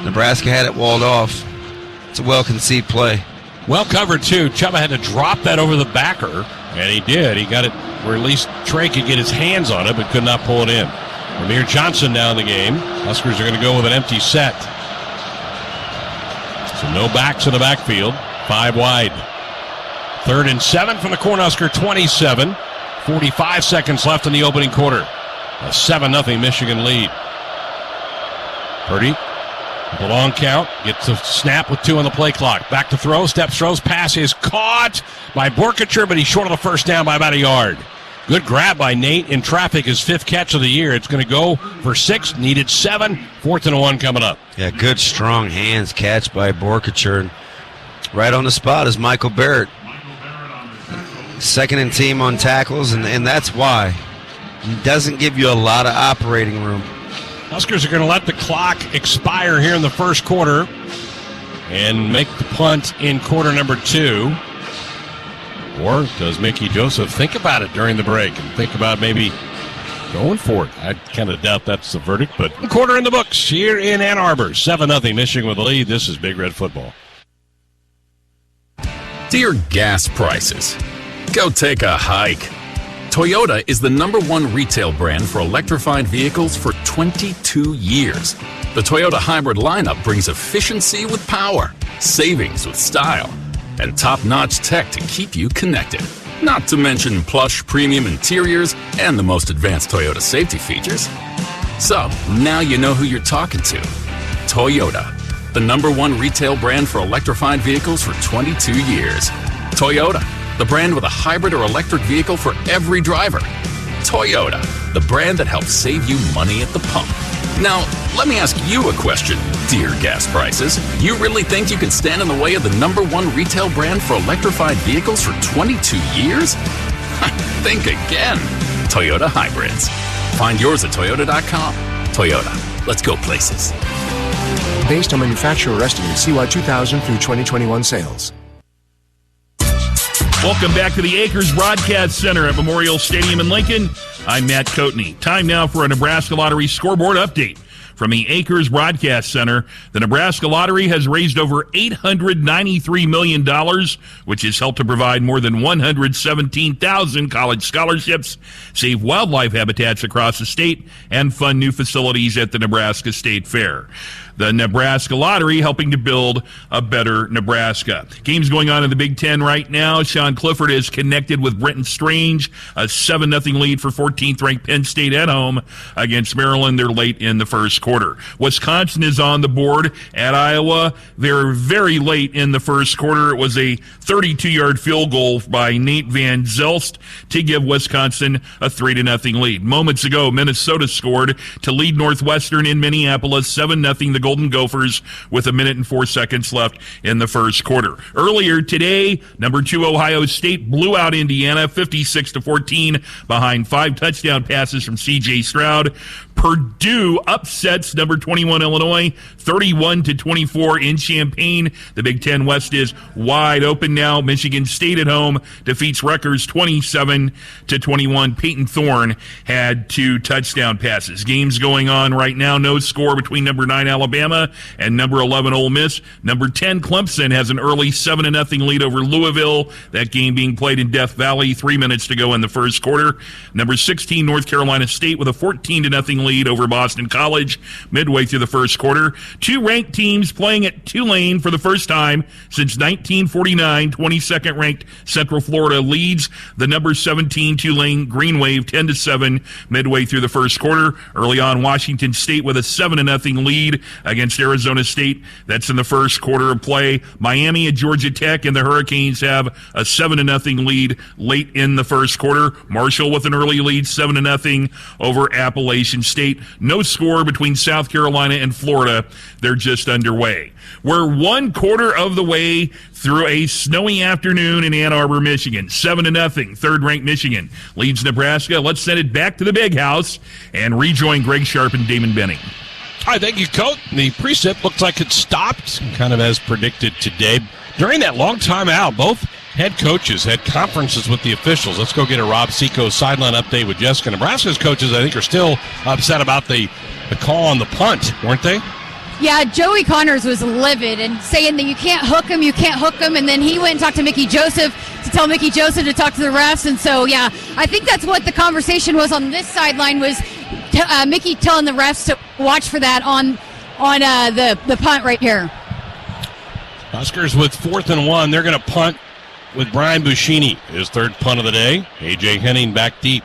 Nebraska had it walled off. It's a well-conceived play. Well covered, too. Chubba had to drop that over the backer, and he did. He got it where at least Trey could get his hands on it, but could not pull it in. Amir Johnson now in the game. Huskers are going to go with an empty set. So no backs in the backfield. 5 wide. 3rd and 7 from the Cornhusker 27. 45 seconds left in the opening quarter. A 7-0 Michigan lead. Purdy, the long count, gets a snap with 2 on the play clock. Back to throw, steps, throws, pass is caught by Borkacher, but he's short of the first down by about 1 yard. Good grab by Nate in traffic, his 5th catch of the year. It's going to go for 6, needed 7, 4th and 1 coming up. Yeah, good strong hands catch by Borkacher. Right on the spot is Michael Barrett. 2nd in team on tackles, and that's why. He doesn't give you a lot of operating room. Huskers are going to let the clock expire here in the first quarter and make the punt in quarter number 2. Or does Mickey Joseph think about it during the break and think about maybe going for it? I kind of doubt that's the verdict, but quarter in the books here in Ann Arbor. 7-0 Michigan with the lead. This is Big Red Football. Dear gas prices, go take a hike. Toyota is the #1 retail brand for electrified vehicles for 22 years. The Toyota hybrid lineup brings efficiency with power, savings with style, and top-notch tech to keep you connected. Not to mention plush premium interiors and the most advanced Toyota safety features. So, now you know who you're talking to. Toyota, the #1 retail brand for electrified vehicles for 22 years. Toyota, the brand with a hybrid or electric vehicle for every driver. Toyota, the brand that helps save you money at the pump. Now, let me ask you a question, dear gas prices. You really think you can stand in the way of the #1 retail brand for electrified vehicles for 22 years? Think again. Toyota Hybrids. Find yours at Toyota.com. Toyota, let's go places. Based on manufacturer estimates, CY 2000 through 2021 sales. Welcome back to the Acres Broadcast Center at Memorial Stadium in Lincoln. I'm Matt Coatney. Time now for a Nebraska Lottery scoreboard update. From the Acres Broadcast Center, the Nebraska Lottery has raised over $893 million, which has helped to provide more than 117,000 college scholarships, save wildlife habitats across the state, and fund new facilities at the Nebraska State Fair. The Nebraska Lottery helping to build a better Nebraska. Games going on in the Big Ten right now. Sean Clifford is connected with Brenton Strange. A 7-0 lead for 14th-ranked Penn State at home against Maryland. They're late in the first quarter. Wisconsin is on the board at Iowa. They're very late in the first quarter. It was a 32-yard field goal by Nate Van Zelst to give Wisconsin a 3-0 lead. Moments ago, Minnesota scored to lead Northwestern in Minneapolis 7-0. The Golden Gophers with 1 minute and 4 seconds left in the first quarter. Earlier today, number 2 Ohio State blew out Indiana 56-14 behind 5 touchdown passes from C.J. Stroud. Purdue upsets number 21 Illinois 31-24 in Champaign. The Big Ten West is wide open now. Michigan State at home defeats Rutgers 27-21. Peyton Thorne had 2 touchdown passes. Games going on right now. No score between number 9 Alabama and number 11 Ole Miss. Number 10 Clemson has an early 7-0 lead over Louisville. That game being played in Death Valley. 3 minutes to go in the first quarter. Number 16 North Carolina State with a 14-0 lead over Boston College midway through the first quarter. 2 ranked teams playing at Tulane for the first time since 1949. 22nd ranked Central Florida leads the number 17 Tulane Green Wave 10-7 midway through the first quarter. Early on, Washington State with a 7-0 lead against Arizona State. That's in the first quarter of play. Miami at Georgia Tech, and the Hurricanes have a 7-0 lead late in the first quarter. Marshall with an early lead, 7-0 over Appalachian State. No score between South Carolina and Florida. They're just underway. We're 1/4 of the way through a snowy afternoon in Ann Arbor, Michigan. 7-0. Third-ranked Michigan leads Nebraska. Let's send it back to the big house and rejoin Greg Sharp and Damon Benning. All right, thank you, Coach. The precip looks like it stopped, kind of as predicted today. During that long time out, both head coaches had conferences with the officials. Let's go get a Rob Seco sideline update with Jessica. Nebraska's coaches, I think, are still upset about the call on the punt, weren't they? Yeah, Joey Connors was livid and saying that you can't hook him, and then he went and talked to Mickey Joseph to tell Mickey Joseph to talk to the refs, and so, yeah, I think that's what the conversation was on this sideline was Mickey telling the refs to watch for that on the punt right here. Huskers with 4th and 1. They're going to punt with Brian Buschini, his 3rd punt of the day. A.J. Henning back deep.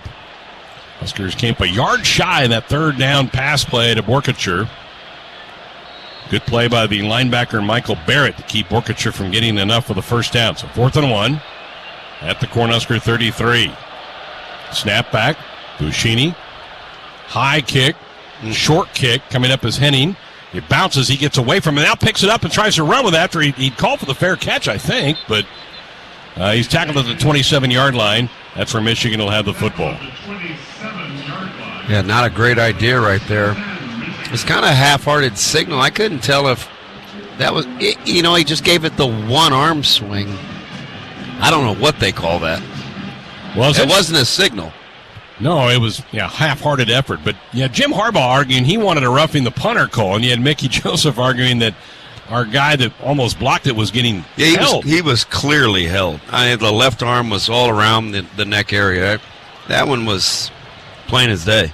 Huskers came up a yard shy in that 3rd down pass play to Borkature. Good play by the linebacker Michael Barrett to keep Borkature from getting enough for the first down. So 4th and 1 at the Cornhusker 33. Snap back, Buschini. High kick, short kick coming up as Henning. It bounces, he gets away from it, now picks it up and tries to run with it after he'd called for the fair catch, I think, but he's tackled at the 27-yard line. That's where Michigan will have the football. Yeah, not a great idea right there. It's kind of a half-hearted signal. I couldn't tell if that was, he just gave it the one-arm swing. I don't know what they call that. Well, it wasn't a signal. No, it was half-hearted effort. But, Jim Harbaugh arguing he wanted a roughing the punter call, and you had Mickey Joseph arguing that our guy that almost blocked it was getting held. He was clearly held. The left arm was all around the neck area. That one was plain as day.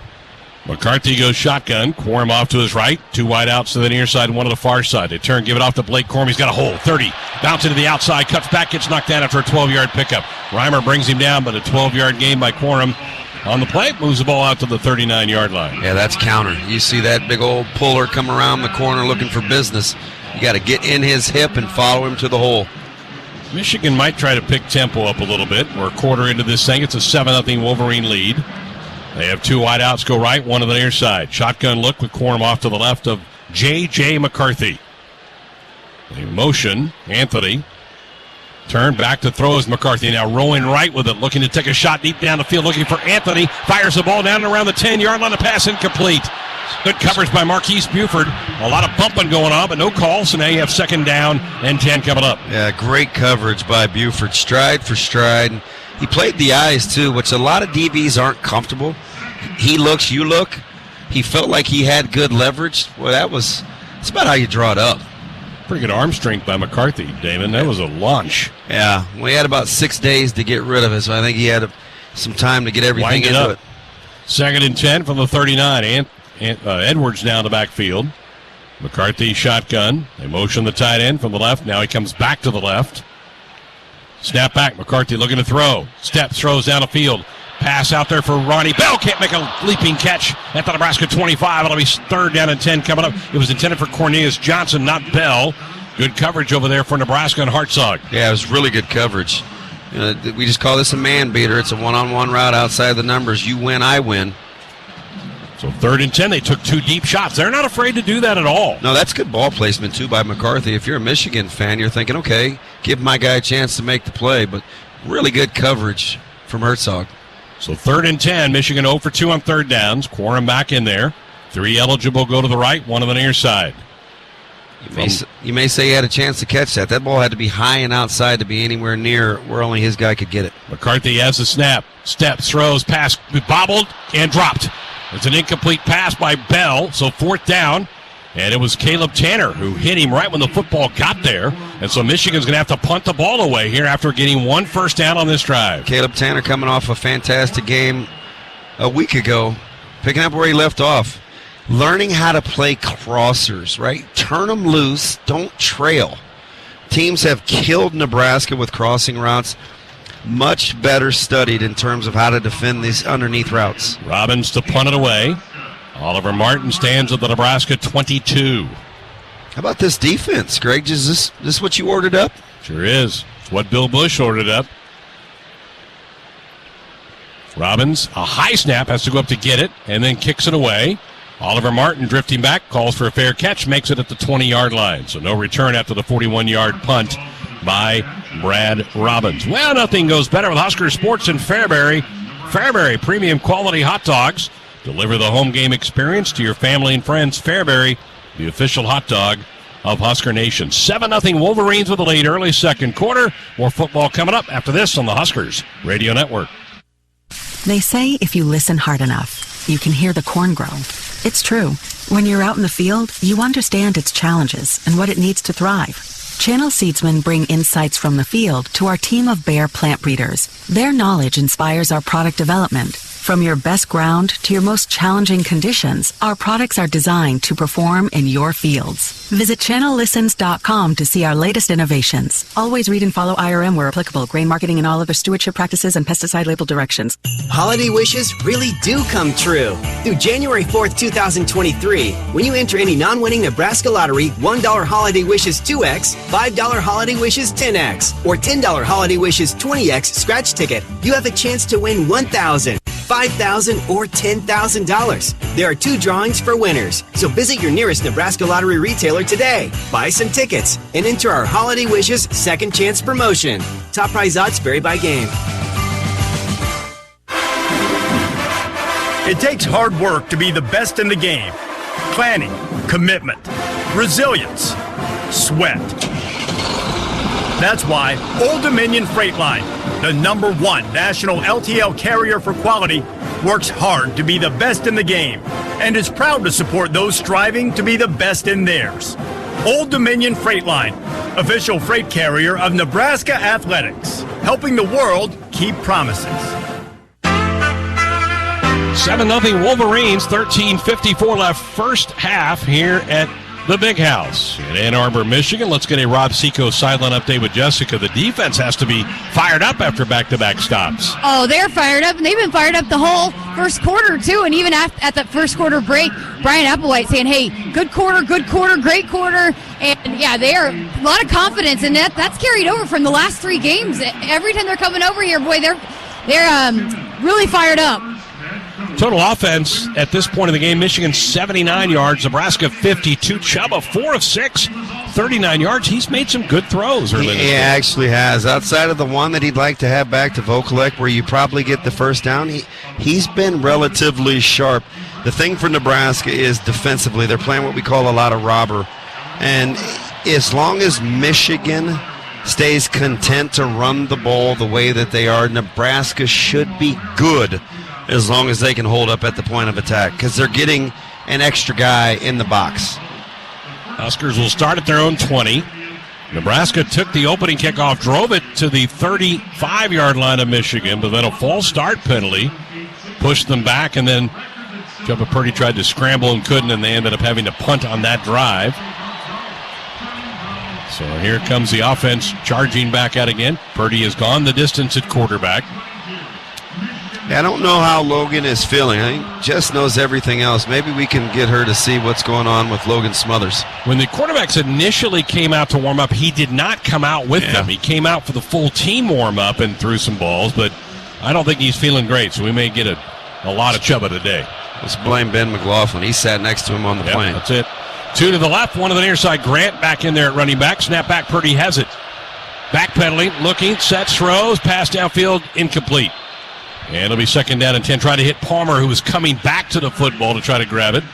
McCarthy goes shotgun. Quorum off to his right. 2 wide outs to the near side, 1 to the far side. They turn, give it off to Blake Corum. He's got a hole. 30. Bounce into the outside. Cuts back, gets knocked down after a 12-yard pickup. Reimer brings him down, but a 12-yard gain by Quorum. On the play, moves the ball out to the 39-yard line. Yeah, that's counter. You see that big old puller come around the corner looking for business. You got to get in his hip and follow him to the hole. Michigan might try to pick tempo up a little bit. We're a quarter into this thing. It's a 7-0 Wolverine lead. They have 2 wide outs go right, 1 to the near side. Shotgun look with Quorum off to the left of J.J. McCarthy. They motion Anthony. Turn back to throw is McCarthy. Now rolling right with it, looking to take a shot deep down the field, looking for Anthony. Fires the ball down and around the 10-yard line. The pass incomplete. Good coverage by Marquise Buford. A lot of bumping going on, but no call. So now you have 2nd down and 10 coming up. Yeah, great coverage by Buford, stride for stride. He played the eyes, too, which a lot of DBs aren't comfortable. He looks, you look. he felt like he had good leverage. Well, that's about how you draw it up. Pretty good arm strength by McCarthy, Damon. That was a launch. Yeah, we had about 6 days to get rid of it, so I think he had some time to get everything into it. 2nd and 10 from the 39. Edwards now in the backfield. McCarthy shotgun. They motion the tight end from the left. Now he comes back to the left. Snap back. McCarthy looking to throw. Steps, throws down the field. Pass out there for Ronnie Bell. Can't make a leaping catch at the Nebraska 25. It'll be 3rd down and 10 coming up. It was intended for Cornelius Johnson, not Bell. Good coverage over there for Nebraska and Hartzog. Yeah, it was really good coverage. We just call this a man beater. It's a one-on-one route outside the numbers. You win, I win. So 3rd and 10, they took 2 deep shots. They're not afraid to do that at all. No, that's good ball placement, too, by McCarthy. If you're a Michigan fan, you're thinking, okay, give my guy a chance to make the play. But really good coverage from Hartzog. So 3rd and 10, Michigan 0 for 2 on 3rd downs. Quorum back in there. 3 eligible go to the right, 1 on the near side. You may say he had a chance to catch that. That ball had to be high and outside to be anywhere near where only his guy could get it. McCarthy has the snap. Steps, throws, pass, bobbled, and dropped. It's an incomplete pass by Bell, so 4th down. And it was Caleb Tanner who hit him right when the football got there. And so Michigan's going to have to punt the ball away here after getting 1 first down on this drive. Caleb Tanner coming off a fantastic game a week ago, picking up where he left off. Learning how to play crossers, right? Turn them loose, don't trail. Teams have killed Nebraska with crossing routes. Much better studied in terms of how to defend these underneath routes. Robbins to punt it away. Oliver Martin stands at the Nebraska 22. How about this defense, Greg? Is this what you ordered up? Sure is. It's what Bill Bush ordered up. Robbins, a high snap, has to go up to get it, and then kicks it away. Oliver Martin drifting back, calls for a fair catch, makes it at the 20-yard line. So no return after the 41-yard punt by Brad Robbins. Well, nothing goes better with Husker Sports in Fairbury. Fairbury premium quality hot dogs. Deliver the home game experience to your family and friends. Fairbury, the official hot dog of Husker Nation. 7-0 Wolverines with the lead early 2nd quarter. More football coming up after this on the Huskers Radio Network. They say if you listen hard enough, you can hear the corn grow. It's true. When you're out in the field, you understand its challenges and what it needs to thrive. Channel Seedsmen bring insights from the field to our team of Bayer plant breeders. Their knowledge inspires our product development. From your best ground to your most challenging conditions, our products are designed to perform in your fields. Visit channellistens.com to see our latest innovations. Always read and follow IRM where applicable, grain marketing and all other stewardship practices and pesticide label directions. Holiday wishes really do come true. Through January 4th, 2023, when you enter any non-winning Nebraska lottery, $1 Holiday Wishes 2X, $5 Holiday Wishes 10X, or $10 Holiday Wishes 20X scratch ticket, you have a chance to win $1,000. $5,000 or $10,000. There are 2 drawings for winners, so visit your nearest Nebraska Lottery retailer today. Buy some tickets and enter our Holiday Wishes Second Chance promotion. Top prize odds vary by game. It takes hard work to be the best in the game. Planning, commitment, resilience, sweat. That's why Old Dominion Freight Line, the #1 national LTL carrier for quality, works hard to be the best in the game and is proud to support those striving to be the best in theirs. Old Dominion Freight Line, official freight carrier of Nebraska Athletics, helping the world keep promises. 7-0 Wolverines, 13:54 left first half here at the Big House in Ann Arbor, Michigan. Let's get a Rob Seco sideline update with Jessica. The defense has to be fired up after back-to-back stops. Oh, they're fired up, and they've been fired up the whole first quarter, too. And even at that first quarter break, Brian Applewhite saying, hey, good quarter, great quarter. And, yeah, they are a lot of confidence, and that's carried over from the last 3 games. Every time they're coming over here, boy, they're really fired up. Total offense at this point in the game, Michigan 79 yards, Nebraska 52. Chuba 4 of 6, 39 yards. He's made some good throws early. He actually has. Outside of the one that he'd like to have back to Vokalek where you probably get the first down, he's been relatively sharp. The thing for Nebraska is defensively, they're playing what we call a lot of robber. And as long as Michigan stays content to run the ball the way that they are, Nebraska should be good as long as they can hold up at the point of attack, because they're getting an extra guy in the box. Huskers will start at their own 20. Nebraska took the opening kickoff, drove it to the 35-yard line of Michigan, but then a false start penalty pushed them back, and then Jumbo Purdy tried to scramble and couldn't, and they ended up having to punt on that drive. So here comes the offense charging back out again. Purdy has gone the distance at quarterback. I don't know how Logan is feeling. I think Jess knows everything else. Maybe we can get her to see what's going on with Logan Smothers. When the quarterbacks initially came out to warm up, he did not come out with them. He came out for the full team warm up and threw some balls, but I don't think he's feeling great, so we may get a lot of Chubba today. Let's blame Ben McLaughlin. He sat next to him on the plane. That's it. 2 to the left, 1 to the near side. Grant back in there at running back. Snap back, Purdy has it. Backpedaling, looking, sets, throws, pass downfield, incomplete. And it'll be 2nd down and 10. Trying to hit Palmer, who was coming back to the football to try to grab it.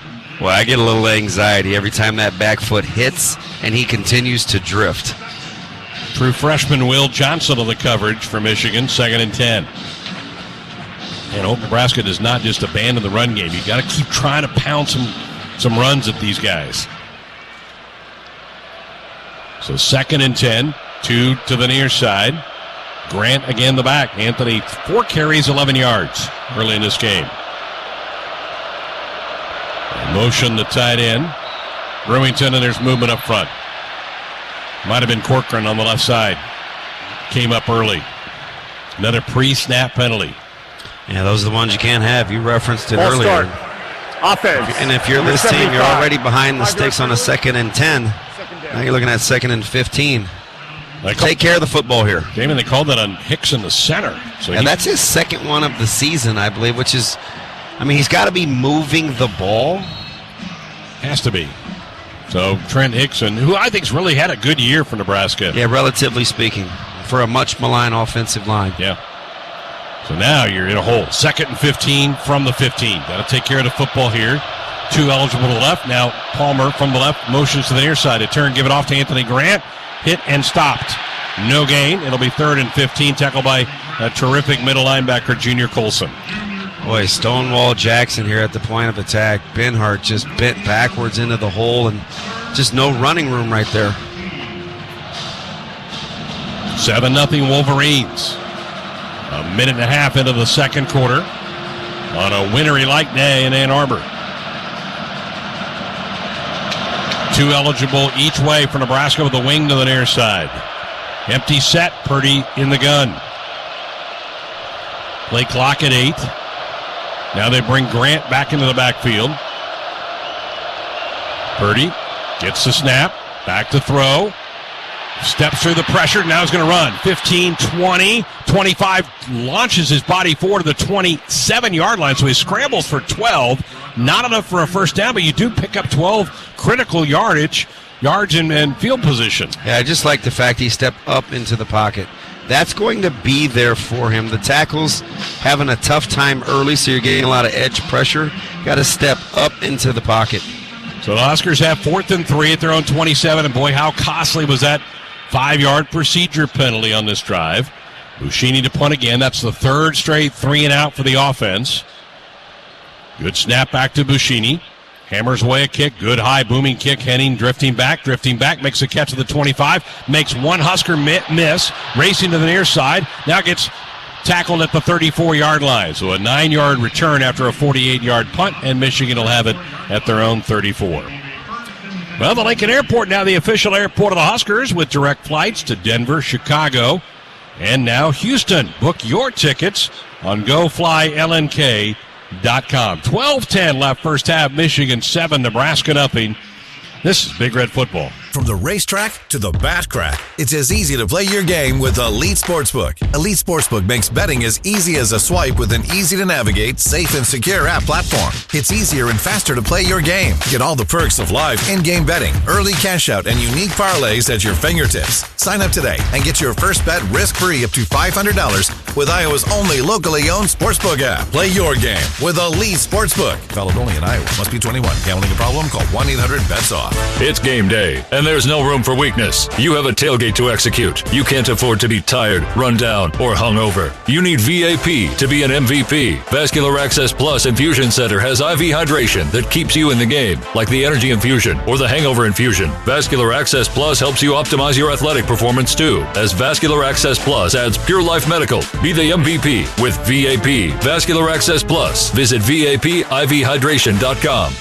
Well, I get a little anxiety every time that back foot hits and he continues to drift. True freshman Will Johnson on the coverage for Michigan, 2nd and 10. And Oak Nebraska does not just abandon the run game. You got to keep trying to pound some runs at these guys. So 2nd and 10, 2 to the near side. Grant again the back. Anthony, 4 carries, 11 yards early in this game. Motion the tight end. Brewington, and there's movement up front. Might have been Corcoran on the left side. Came up early. Another pre-snap penalty. Yeah, those are the ones you can't have. You referenced it Ball earlier. Start. Offense. And if you're this team, you're already behind the sticks on a 2nd and 10. Now you're looking at 2nd and 15. Take care of the football here. Damon, they called that on Hicks in the center. So and that's his 2nd one of the season, I believe, which is, I mean, he's got to be moving the ball. Has to be. So Trent Hickson, who I think's really had a good year for Nebraska. Yeah, relatively speaking, for a much maligned offensive line. Yeah. So now you're in a hole. 2nd and 15 from the 15. Got to take care of the football here. 2 eligible to the left. Now Palmer from the left motions to the near side. A turn, give it off to Anthony Grant. Hit and stopped. No gain. It'll be 3rd and 15. Tackled by a terrific middle linebacker, Junior Colson. Boy, Stonewall Jackson here at the point of attack. Benhart just bent backwards into the hole and just no running room right there. 7-0 Wolverines. A minute and a half into the 2nd quarter on a wintry-like day in Ann Arbor. 2 eligible each way for Nebraska with the wing to the near side. Empty set, Purdy in the gun. Play clock at 8. Now they bring Grant back into the backfield. Purdy gets the snap, back to throw. Steps through the pressure, now he's going to run. 15, 20, 25, launches his body forward to the 27-yard line, so he scrambles for 12. Not enough for a first down, but you do pick up 12 critical yards and field position. Yeah, I just like the fact he stepped up into the pocket. That's going to be there for him. The tackle's having a tough time early, so you're getting a lot of edge pressure. Got to step up into the pocket. So the Huskers have 4th and 3 at their own 27, and boy, how costly was that 5-yard procedure penalty on this drive. Buschini to punt again. That's the 3rd straight 3-and-out for the offense. Good snap back to Buschini. Hammers away a kick. Good high booming kick. Henning drifting back, makes a catch at the 25. Makes one Husker miss. Racing to the near side. Now gets tackled at the 34-yard line. So a 9-yard return after a 48-yard punt, and Michigan will have it at their own 34. Well, the Lincoln Airport now the official airport of the Huskers with direct flights to Denver, Chicago, and now Houston. Book your tickets on GoFlyLNK.com. 12:10 left first half. Michigan 7, Nebraska 0. This is Big Red Football. From the racetrack to the bat crack, it's as easy to play your game with Elite Sportsbook. Elite Sportsbook makes betting as easy as a swipe with an easy-to-navigate, safe and secure app platform. It's easier and faster to play your game. Get all the perks of live in-game betting, early cash out, and unique parlays at your fingertips. Sign up today and get your first bet risk-free up to $500 with Iowa's only locally owned sportsbook app. Play your game with Elite Sportsbook. Valid only in Iowa. Must be 21. Gambling a problem? Call 1-800-BETS-OFF. It's game day, and there's no room for weakness. You have a tailgate to execute. You can't afford to be tired, run down, or hungover. You need VAP to be an MVP. Vascular Access Plus Infusion Center has IV hydration that keeps you in the game, like the Energy Infusion or the Hangover Infusion. Vascular Access Plus helps you optimize your athletic performance too, as Vascular Access Plus adds Pure Life Medical. Be the MVP with VAP. Vascular Access Plus. Visit VAPIVhydration.com.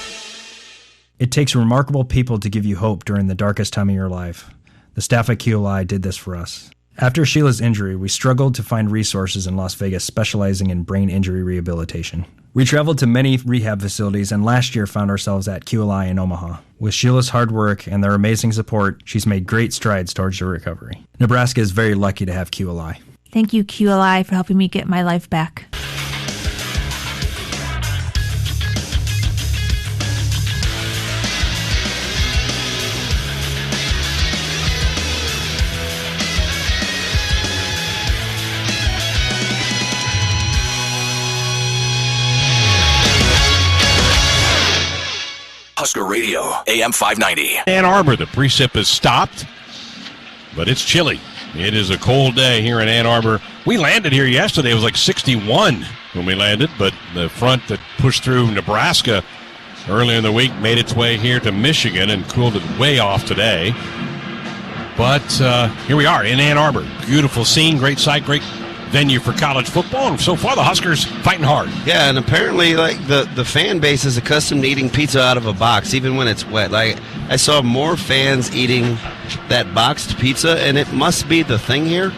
It takes remarkable people to give you hope during the darkest time of your life. The staff at QLI did this for us. After Sheila's injury, we struggled to find resources in Las Vegas specializing in brain injury rehabilitation. We traveled to many rehab facilities and last year found ourselves at QLI in Omaha. With Sheila's hard work and their amazing support, she's made great strides towards her recovery. Nebraska is very lucky to have QLI. Thank you, QLI, for helping me get my life back. Husker Radio, AM 590. Ann Arbor, the precip is stopped, but it's chilly. It is a cold day here in Ann Arbor. We landed here yesterday. It was like 61 when we landed, but the front that pushed through Nebraska earlier in the week made its way here to Michigan and cooled it way off today. But here we are in Ann Arbor. Beautiful scene, great site, great venue for college football, and so far the Huskers fighting hard. Yeah, and apparently like the fan base is accustomed to eating pizza out of a box even when it's wet. Like I saw more fans eating that boxed pizza, and it must be the thing here.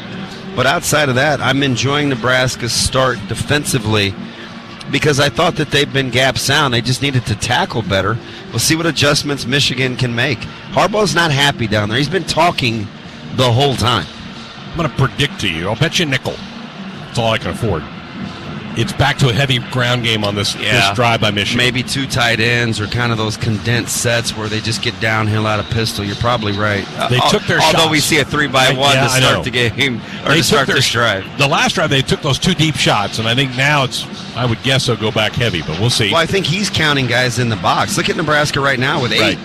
But outside of that, I'm enjoying Nebraska's start defensively because I thought that they've been gap sound. They just needed to tackle better. We'll see what adjustments Michigan can make. Harbaugh's not happy down there. He's been talking the whole time. I'm going to predict to you, I'll bet you a nickel. That's all I can afford. It's back to a heavy ground game on this drive by Michigan. Maybe two tight ends or kind of those condensed sets where they just get downhill out of pistol. You're probably right. They took their shots. Although we see a 3-by-1 to start the game or to start this drive. The last drive they took those two deep shots, and I think now I would guess they'll go back heavy, but we'll see. Well, I think he's counting guys in the box. Look at Nebraska right now with 8. Right.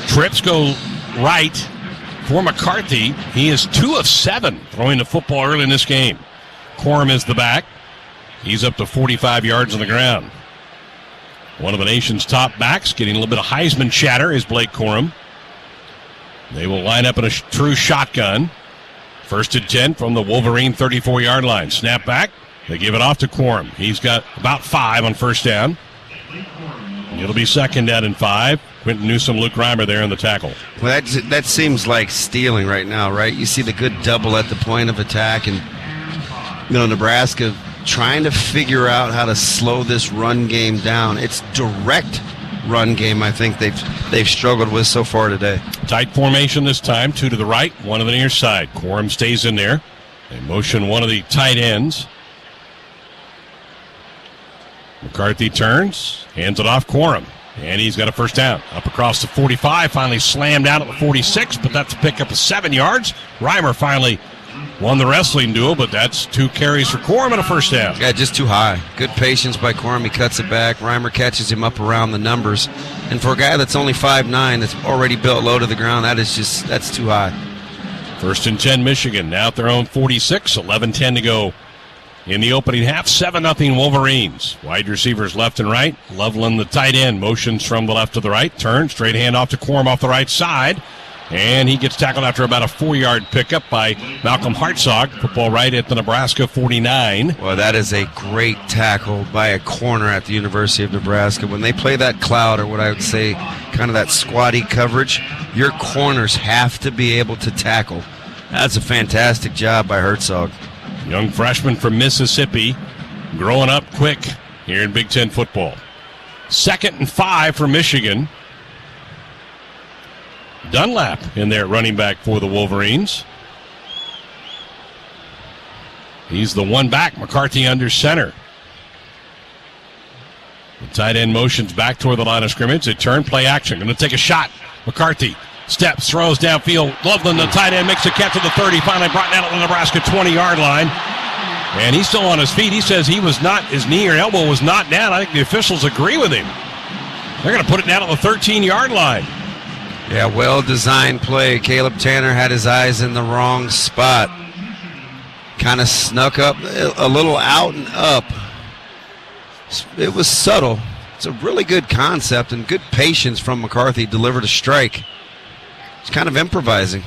Trips go right for McCarthy. He is 2 of 7 throwing the football early in this game. Corum is the back. He's up to 45 yards on the ground. One of the nation's top backs, getting a little bit of Heisman chatter, is Blake Corum. They will line up in a true shotgun. 1st and 10 from the Wolverine 34-yard line. Snap back. They give it off to Corum. He's got about 5 on first down. It'll be 2nd down and 5. Quentin Newsome, Luke Reimer there in the tackle. Well, that seems like stealing right now, right? You see the good double at the point of attack, and Nebraska trying to figure out how to slow this run game down. It's direct run game I think they've struggled with so far today. Tight formation this time, 2 to the right, 1 to the near side. Corum stays in there. They motion one of the tight ends. McCarthy turns, hands it off Corum, and he's got a first down. Up across the 45, finally slammed down at the 46, but that's a pickup of 7 yards. Reimer finally won the wrestling duel, but that's 2 carries for Corum and a first down. Yeah, just too high. Good patience by Corum. He cuts it back. Reimer catches him up around the numbers. And for a guy that's only 5'9", that's already built low to the ground, that's too high. 1st and 10 Michigan, now at their own 46, 11-10 to go in the opening half. 7-0 Wolverines. Wide receivers left and right. Loveland, the tight end, motions from the left to the right. Turn, straight hand off to Corum off the right side. And he gets tackled after about a 4-yard pickup by Malcolm Hartzog. Football right at the Nebraska 49. Well, that is a great tackle by a corner at the University of Nebraska. When they play that cloud, or what I would say kind of that squatty coverage, your corners have to be able to tackle. That's a fantastic job by Hartzog. Young freshman from Mississippi, growing up quick here in Big Ten football. 2nd and 5 for Michigan. Dunlap in there, running back for the Wolverines. He's the one back. McCarthy under center. The tight end motions back toward the line of scrimmage. They turn, play action. Going to take a shot. McCarthy steps, throws downfield. Loveland, the tight end, makes a catch at the 30. Finally brought down at the Nebraska 20-yard line. And he's still on his feet. He says his knee or elbow was not down. I think the officials agree with him. They're going to put it down at the 13-yard line. Yeah, well-designed play. Caleb Tanner had his eyes in the wrong spot. Kind of snuck up a little out and up. It was subtle. It's a really good concept and good patience from McCarthy. Delivered a strike. It's kind of improvising.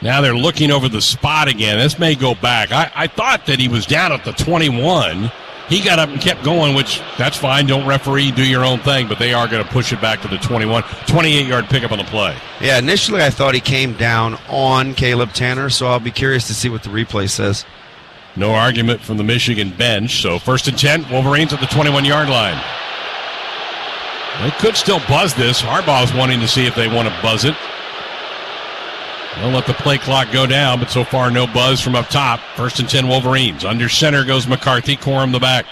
Now they're looking over the spot again. This may go back. I thought that he was down at the 21. He got up and kept going, which that's fine. Don't referee, do your own thing, but they are going to push it back to the 21. 28-yard pickup on the play. Yeah, initially I thought he came down on Caleb Tanner, so I'll be curious to see what the replay says. No argument from the Michigan bench. So 1st and 10, Wolverines at the 21-yard line. They could still buzz this. Harbaugh's wanting to see if they want to buzz it. They'll let the play clock go down, but so far no buzz from up top. 1st and 10 Wolverines. Under center goes McCarthy. Corum the back.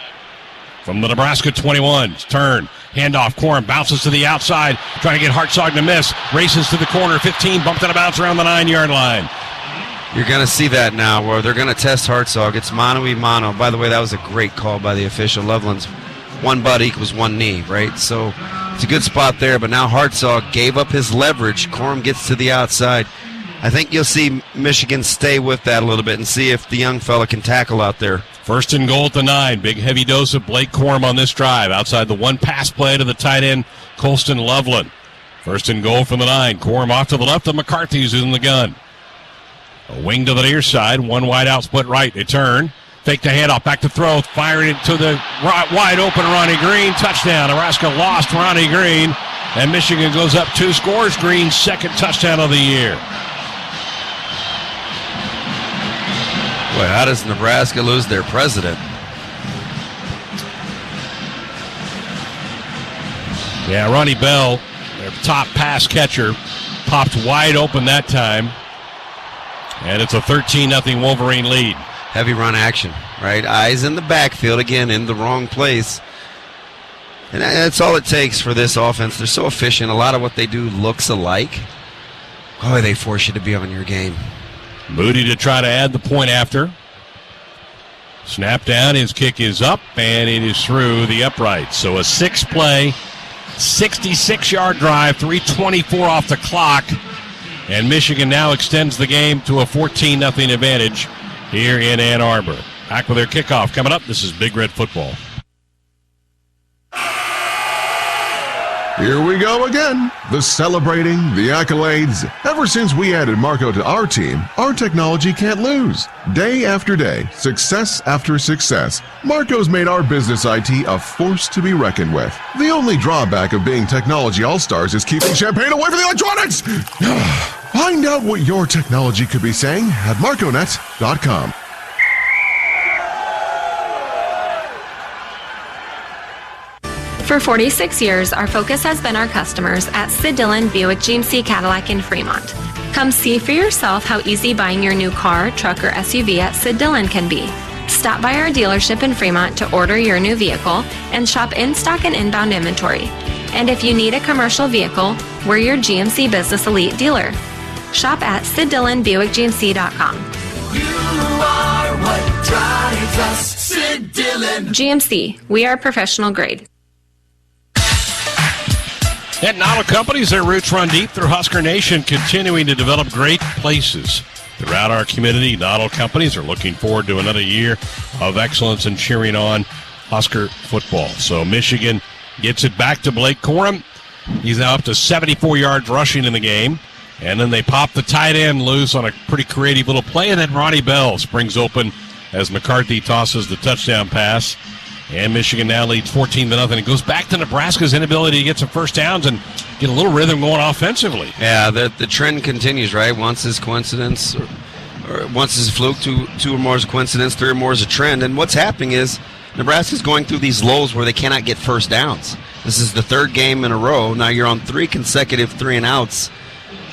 From the Nebraska 21. Turn. Handoff. Corum bounces to the outside. Trying to get Hartzog to miss. Races to the corner. 15. Bumped out of bounds around the 9-yard line. You're going to see that now where they're going to test Hartzog. It's mano-y-mano. By the way, that was a great call by the official. Loveland's one butt equals one knee, right? So it's a good spot there, but now Hartzog gave up his leverage. Corum gets to the outside. I think you'll see Michigan stay with that a little bit and see if the young fella can tackle out there. 1st and goal at the 9. Big heavy dose of Blake Corum on this drive. Outside the one pass play to the tight end, Colston Loveland. 1st and goal from the 9. Corum off to the left of McCarthy's in the gun. A wing to the near side. One wide out, split right. They turn. Fake the handoff. Back to throw. Firing it to the wide open Ronnie Green. Touchdown. Nebraska lost Ronnie Green. And Michigan goes up 2 scores. Green's 2nd touchdown of the year. Boy, how does Nebraska lose their president? Yeah, Ronnie Bell, their top pass catcher, popped wide open that time. And it's a 13-0 Wolverine lead. Heavy run action, right? Eyes in the backfield, again, in the wrong place. And that's all it takes for this offense. They're so efficient. A lot of what they do looks alike. Boy, they force you to be on your game. Moody to try to add the point after. Snap down, his kick is up, and it is through the upright. So a 6-play, 66-yard drive, 3:24 off the clock. And Michigan now extends the game to a 14-0 advantage here in Ann Arbor. Back with their kickoff coming up. This is Big Red Football. Here we go again. The celebrating, the accolades. Ever since we added Marco to our team, our technology can't lose. Day after day, success after success, Marco's made our business IT a force to be reckoned with. The only drawback of being technology all-stars is keeping champagne away from the electronics. Find out what your technology could be saying at marconet.com. For 46 years, our focus has been our customers at Sid Dillon Buick GMC Cadillac in Fremont. Come see for yourself how easy buying your new car, truck, or SUV at Sid Dillon can be. Stop by our dealership in Fremont to order your new vehicle and shop in-stock and inbound inventory. And if you need a commercial vehicle, we're your GMC Business Elite dealer. Shop at SidDillonBuickGMC.com. You are what drives us, Sid Dillon. GMC, we are professional grade. At Noddle Companies, their roots run deep through Husker Nation, continuing to develop great places throughout our community. Noddle Companies are looking forward to another year of excellence and cheering on Husker football. So Michigan gets it back to Blake Corum. He's now up to 74 yards rushing in the game. And then they pop the tight end loose on a pretty creative little play, and then Ronnie Bell springs open as McCarthy tosses the touchdown pass. And Michigan now leads 14-0. It goes back to Nebraska's inability to get some first downs and get a little rhythm going offensively. Yeah, the trend continues, right? Once is coincidence, or once is a fluke, two or more is a coincidence, 3 or more is a trend. And what's happening is Nebraska's going through these lows where they cannot get first downs. This is the 3rd game in a row. Now you're on 3 consecutive 3-and-outs.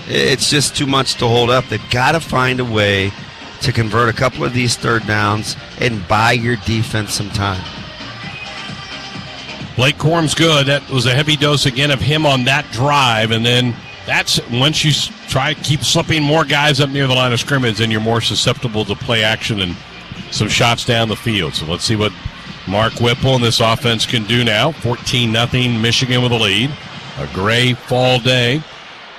It's just too much to hold up. They've got to find a way to convert a couple of these 3rd downs and buy your defense some time. Blake Corum's good. That was a heavy dose again of him on that drive. And then that's once you try to keep slipping more guys up near the line of scrimmage, then you're more susceptible to play action and some shots down the field. So let's see what Mark Whipple and this offense can do now. 14-0 Michigan with a lead. A gray fall day.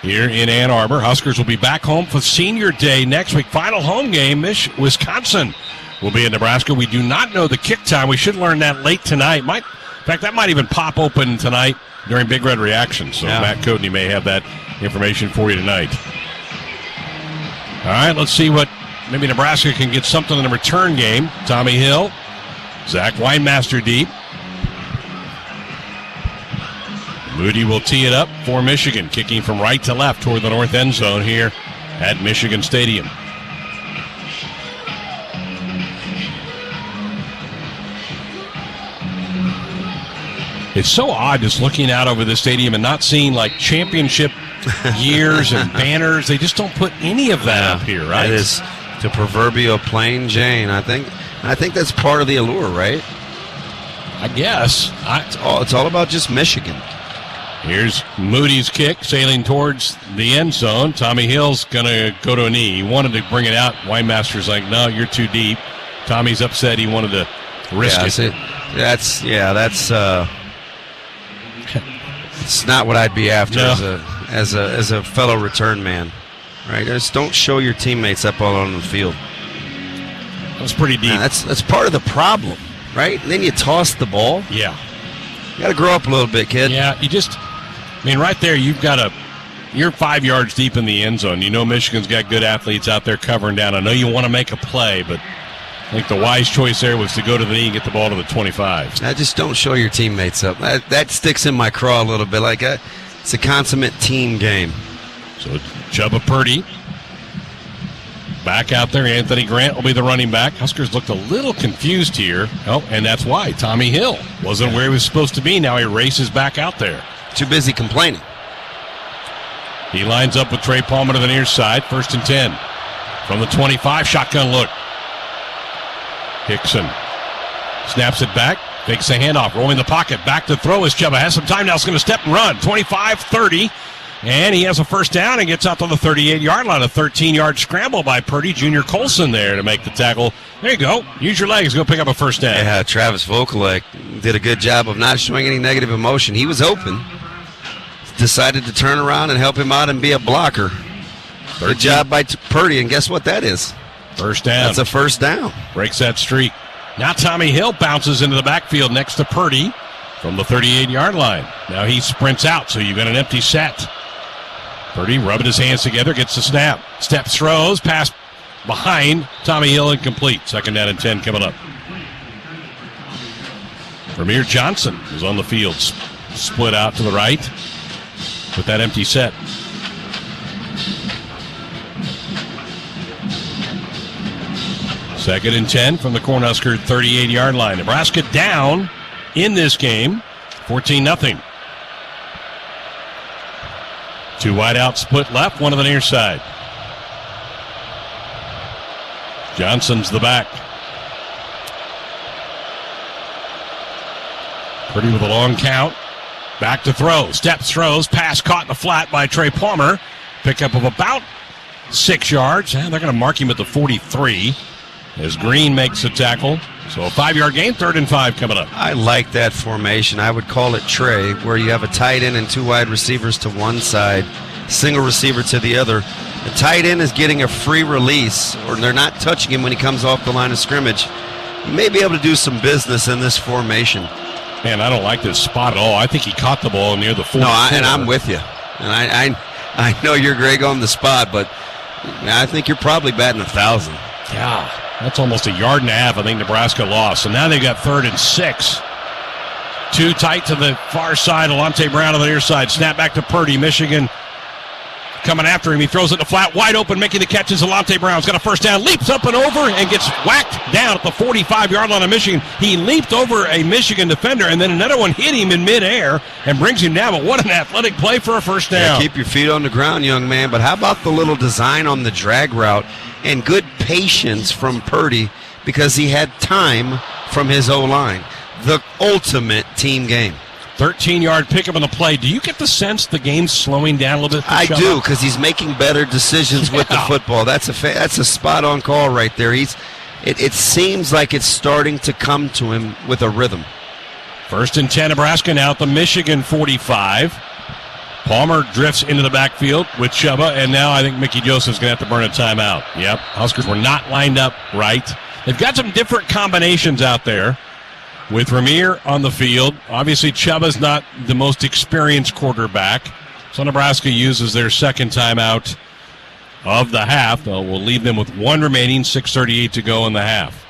here in Ann Arbor. Huskers will be back home for Senior Day next week. Final home game, Wisconsin will be in Nebraska. We do not know the kick time. We should learn that late tonight. In fact, that might even pop open tonight during Big Red Reaction. So Matt Codeney may have that information for you tonight. All right, let's see what maybe Nebraska can get something in the return game. Tommy Hill, Zach Weinmaster deep. Moody will tee it up for Michigan, kicking from right to left toward the north end zone here at Michigan Stadium. It's so odd just looking out over the stadium and not seeing like championship years and banners. They just don't put any of that up here, right? It is the proverbial plain Jane. I think that's part of the allure, right? I guess. It's all about just Michigan. Here's Moody's kick, sailing towards the end zone. Tommy Hill's going to go to a knee. He wanted to bring it out. Weinmaster's like, no, you're too deep. Tommy's upset. He wanted to risk it. That's it's not what I'd be after as a fellow return man, right? Just don't show your teammates up all on the field. That was pretty deep. That's part of the problem, right? And then you toss the ball. Yeah. You got to grow up a little bit, kid. Yeah, right there, you're 5 yards deep in the end zone. You know Michigan's got good athletes out there covering down. I know you want to make a play, but I think the wise choice there was to go to the knee and get the ball to the 25. Just don't show your teammates up. That sticks in my craw a little bit. It's a consummate team game. So Chubba Purdy back out there. Anthony Grant will be the running back. Huskers looked a little confused here. Oh, and that's why. Tommy Hill wasn't where he was supposed to be. Now he races back out there. Too busy complaining. He lines up with Trey Palmer to the near side. 1st and 10. From the 25, shotgun look. Hickson snaps it back, takes the handoff, rolling the pocket, back to throw as Chubba has some time now. He's going to step and run. 25-30, and he has a first down and gets out to the 38-yard line. A 13-yard scramble by Purdy. Junior Colson there to make the tackle. There you go. Use your legs. Go pick up a first down. Yeah, Travis Vokalek did a good job of not showing any negative emotion. He was open. Decided to turn around and help him out and be a blocker. Good job by Purdy, and guess what that is? First down. That's a first down. Breaks that streak. Now Tommy Hill bounces into the backfield next to Purdy from the 38-yard line. Now he sprints out, so you've got an empty set. Purdy rubbing his hands together, gets the snap. Steps, throws, pass behind Tommy Hill, incomplete. 2nd down and 10 coming up. Ramir Johnson is on the field. Split out to the right with that empty set. Second and 10 from the Cornhusker 38-yard line. Nebraska down in this game, 14-0. 2 wide out, split left, one to the near side. Johnson's the back. Purdy with a long count. Back to throw. Steps, throws, pass caught in the flat by Trey Palmer. Pickup of about 6 yards. And they're going to mark him at the 43. As Green makes the tackle. So a 5-yard gain, 3rd and 5 coming up. I like that formation. I would call it Trey, where you have a tight end and 2 wide receivers to one side, single receiver to the other. The tight end is getting a free release, or they're not touching him when he comes off the line of scrimmage. You may be able to do some business in this formation. Man, I don't like this spot at all. I think he caught the ball near the 44. No, and I'm with you. And I know you're Greg on the spot, but I think you're probably batting 1,000. Yeah. That's almost a yard and a half. I think Nebraska lost. So now they've got 3rd and 6. 2 tight to the far side. Alante Brown on the near side. Snap back to Purdy. Michigan coming after him. He throws it to flat. Wide open. Making the catches. Alante Brown's got a first down. Leaps up and over and gets whacked down at the 45-yard line of Michigan. He leaped over a Michigan defender, and then another one hit him in midair and brings him down. But what an athletic play for a first down. Yeah, keep your feet on the ground, young man. But how about the little design on the drag route? And good patience from Purdy because he had time from his O-line. The ultimate team game. 13-yard pickup on the play. Do you get the sense the game's slowing down a little bit? I do, because he's making better decisions with the football. That's a spot-on call right there. It seems like it's starting to come to him with a rhythm. 1st and 10, Nebraska now at the Michigan 45. Palmer drifts into the backfield with Chuba, and now I think Mickey Joseph's going to have to burn a timeout. Yep, Huskers were not lined up right. They've got some different combinations out there with Ramir on the field. Obviously, Chuba's not the most experienced quarterback, so Nebraska uses their second timeout of the half. We'll leave them with one remaining, 6:38 to go in the half.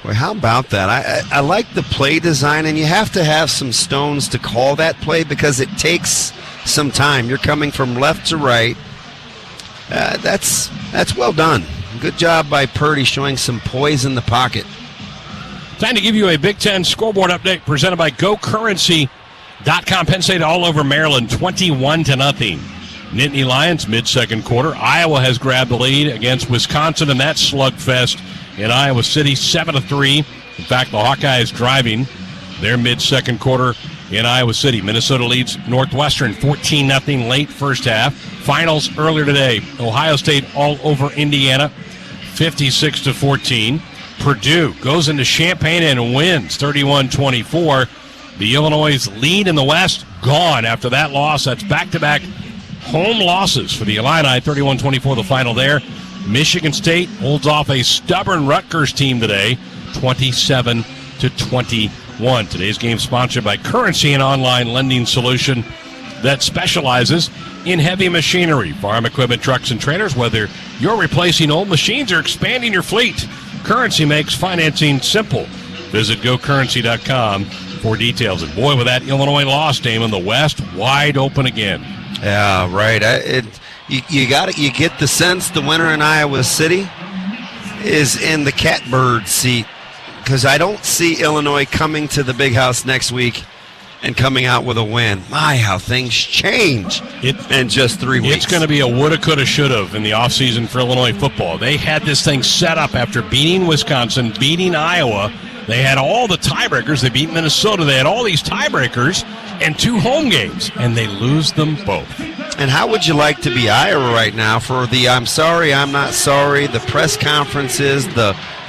Well, how about that? I like the play design, and you have to have some stones to call that play because it takes some time. You're coming from left to right. That's well done. Good job by Purdy showing some poise in the pocket. Time to give you a Big Ten scoreboard update presented by GoCurrency.com. Penn State all over Maryland, 21-0. Nittany Lions mid-second quarter. Iowa has grabbed the lead against Wisconsin in that slugfest in Iowa City, 7-3. In fact, the Hawkeyes driving their mid-second quarter in Iowa City. Minnesota leads Northwestern 14-0 late first half. Finals earlier today. Ohio State all over Indiana, 56-14. Purdue goes into Champaign and wins 31-24. The Illinois' lead in the West gone after that loss. That's back-to-back home losses for the Illini, 31-24 the final there. Michigan State holds off a stubborn Rutgers team today, 27-21. Today's game sponsored by Currency, an online lending solution that specializes in heavy machinery, farm equipment, trucks, and trailers. Whether you're replacing old machines or expanding your fleet, Currency makes financing simple. Visit GoCurrency.com for details. And boy, with that Illinois loss, Damon, the West wide open again. Yeah, right. You get the sense the winner in Iowa City is in the catbird seat because I don't see Illinois coming to the Big House next week and coming out with a win. My, how things change in just 3 weeks. It's going to be a woulda, coulda, shoulda in the offseason for Illinois football. They had this thing set up after beating Wisconsin, beating Iowa. They had all the tiebreakers. They beat Minnesota. They had all these tiebreakers and 2 home games, and they lose them both. And how would you like to be Iowa right now for the I'm sorry, I'm not sorry, the press conferences,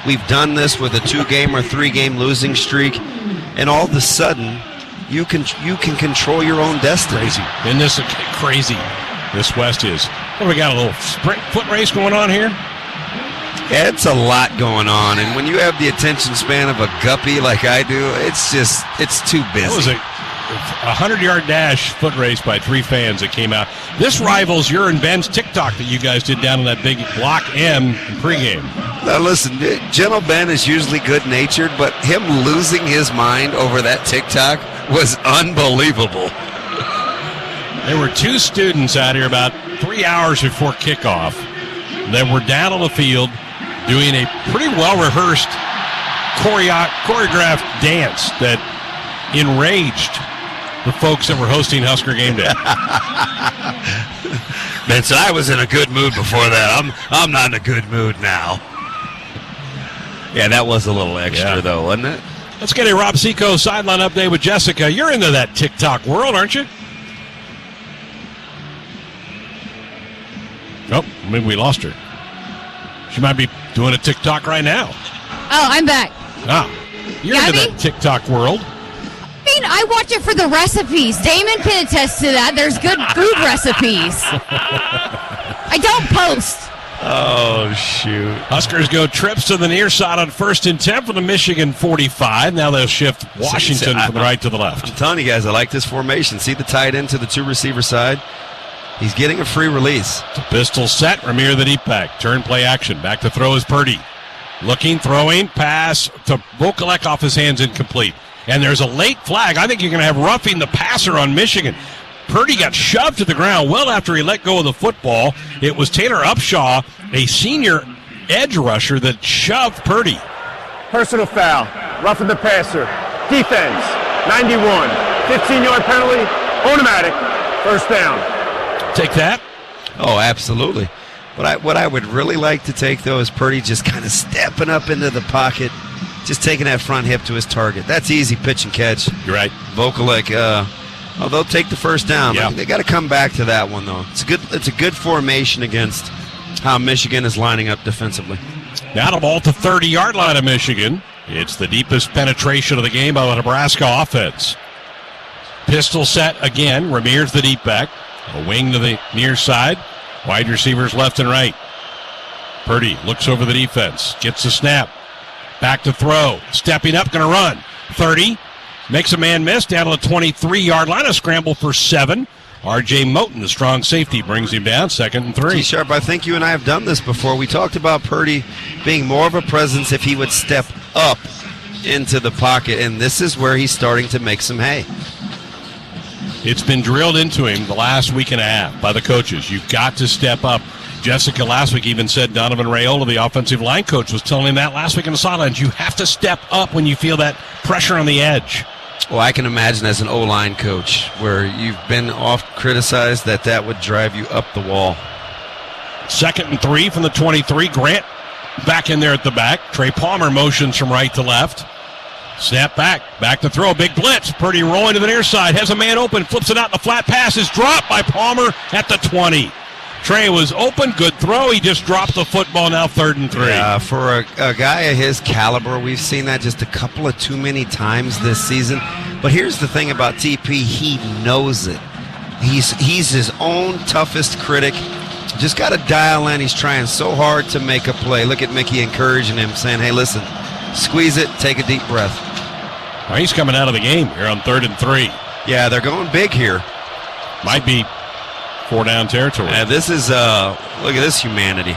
we've done this with a 2-game or 3-game losing streak, and all of a sudden you can control your own destiny. Crazy. Isn't this crazy? This West is. Well, we got a little sprint foot race going on here. Yeah, it's a lot going on, and when you have the attention span of a guppy like I do, it's too busy. That was a 100-yard dash foot race by 3 fans that came out. This rivals your and Ben's TikTok that you guys did down in that big Block M pregame. Now listen, Gentle Ben is usually good-natured, but him losing his mind over that TikTok was unbelievable. There were 2 students out here about 3 hours before kickoff that were down on the field doing a pretty well-rehearsed choreographed dance that enraged the folks that were hosting Husker Game Day. Man, so I was in a good mood before that. I'm not in a good mood now. Yeah, that was a little extra, though, wasn't it? Let's get a Rob Seco sideline update with Jessica. You're into that TikTok world, aren't you? Oh, maybe we lost her. She might be doing a TikTok right now. Oh, I'm back. Ah, you're into that TikTok world. I mean, I watch it for the recipes. Damon can attest to that. There's good food recipes. I don't post. Oh, shoot. Huskers go trips to the near side on 1st and 10 from the Michigan 45. Now they'll shift Washington from the right to the left. I'm telling you guys, I like this formation. See the tight end to the 2-receiver side? He's getting a free release. Pistol set, Ramir the deep back. Turn play action. Back to throw is Purdy. Looking, throwing, pass to Vokalek off his hands, incomplete. And there's a late flag. I think you're going to have roughing the passer on Michigan. Purdy got shoved to the ground well after he let go of the football. It was Taylor Upshaw, a senior edge rusher, that shoved Purdy. Personal foul, roughing the passer, defense, 91, 15-yard penalty, automatic, first down. Take that? Oh, absolutely. What I would really like to take, though, is Purdy just kind of stepping up into the pocket, just taking that front hip to his target. That's easy pitch and catch. You're right. Vokalek, they'll take the first down. Yeah. They got to come back to that one, though. It's a good formation against how Michigan is lining up defensively. Now the ball to 30-yard line of Michigan. It's the deepest penetration of the game by the Nebraska offense. Pistol set again. Ramirez the deep back. A wing to the near side. Wide receivers left and right. Purdy looks over the defense. Gets the snap. Back to throw. Stepping up, going to run. 30. Makes a man miss down to the 23-yard line. A scramble for 7. R.J. Moten, the strong safety, brings him down. 2nd and 3. T-Sharp, I think you and I have done this before. We talked about Purdy being more of a presence if he would step up into the pocket, and this is where he's starting to make some hay. It's been drilled into him the last week and a half by the coaches. You've got to step up. Jessica last week even said Donovan Raiola, the offensive line coach, was telling him that last week in the sidelines. You have to step up when you feel that pressure on the edge. Well, I can imagine as an O-line coach where you've been oft criticized that would drive you up the wall. 2nd and 3 from the 23. Grant back in there at the back. Trey Palmer motions from right to left. Snap back to throw. Big blitz. Purdy rolling to the near side. Has a man open. Flips it out in the flat pass. Is dropped by Palmer at the 20. Trey was open. Good throw. He just dropped the football. Now 3rd and 3. Yeah, for a guy of his caliber, we've seen that just a couple of too many times this season. But here's the thing about TP. He knows it. He's his own toughest critic. Just got to dial in. He's trying so hard to make a play. Look at Mickey encouraging him, saying, hey, listen, squeeze it, take a deep breath. Well, he's coming out of the game here on 3rd and 3. Yeah, they're going big here. Might be 4-down territory. This is, look at this humanity.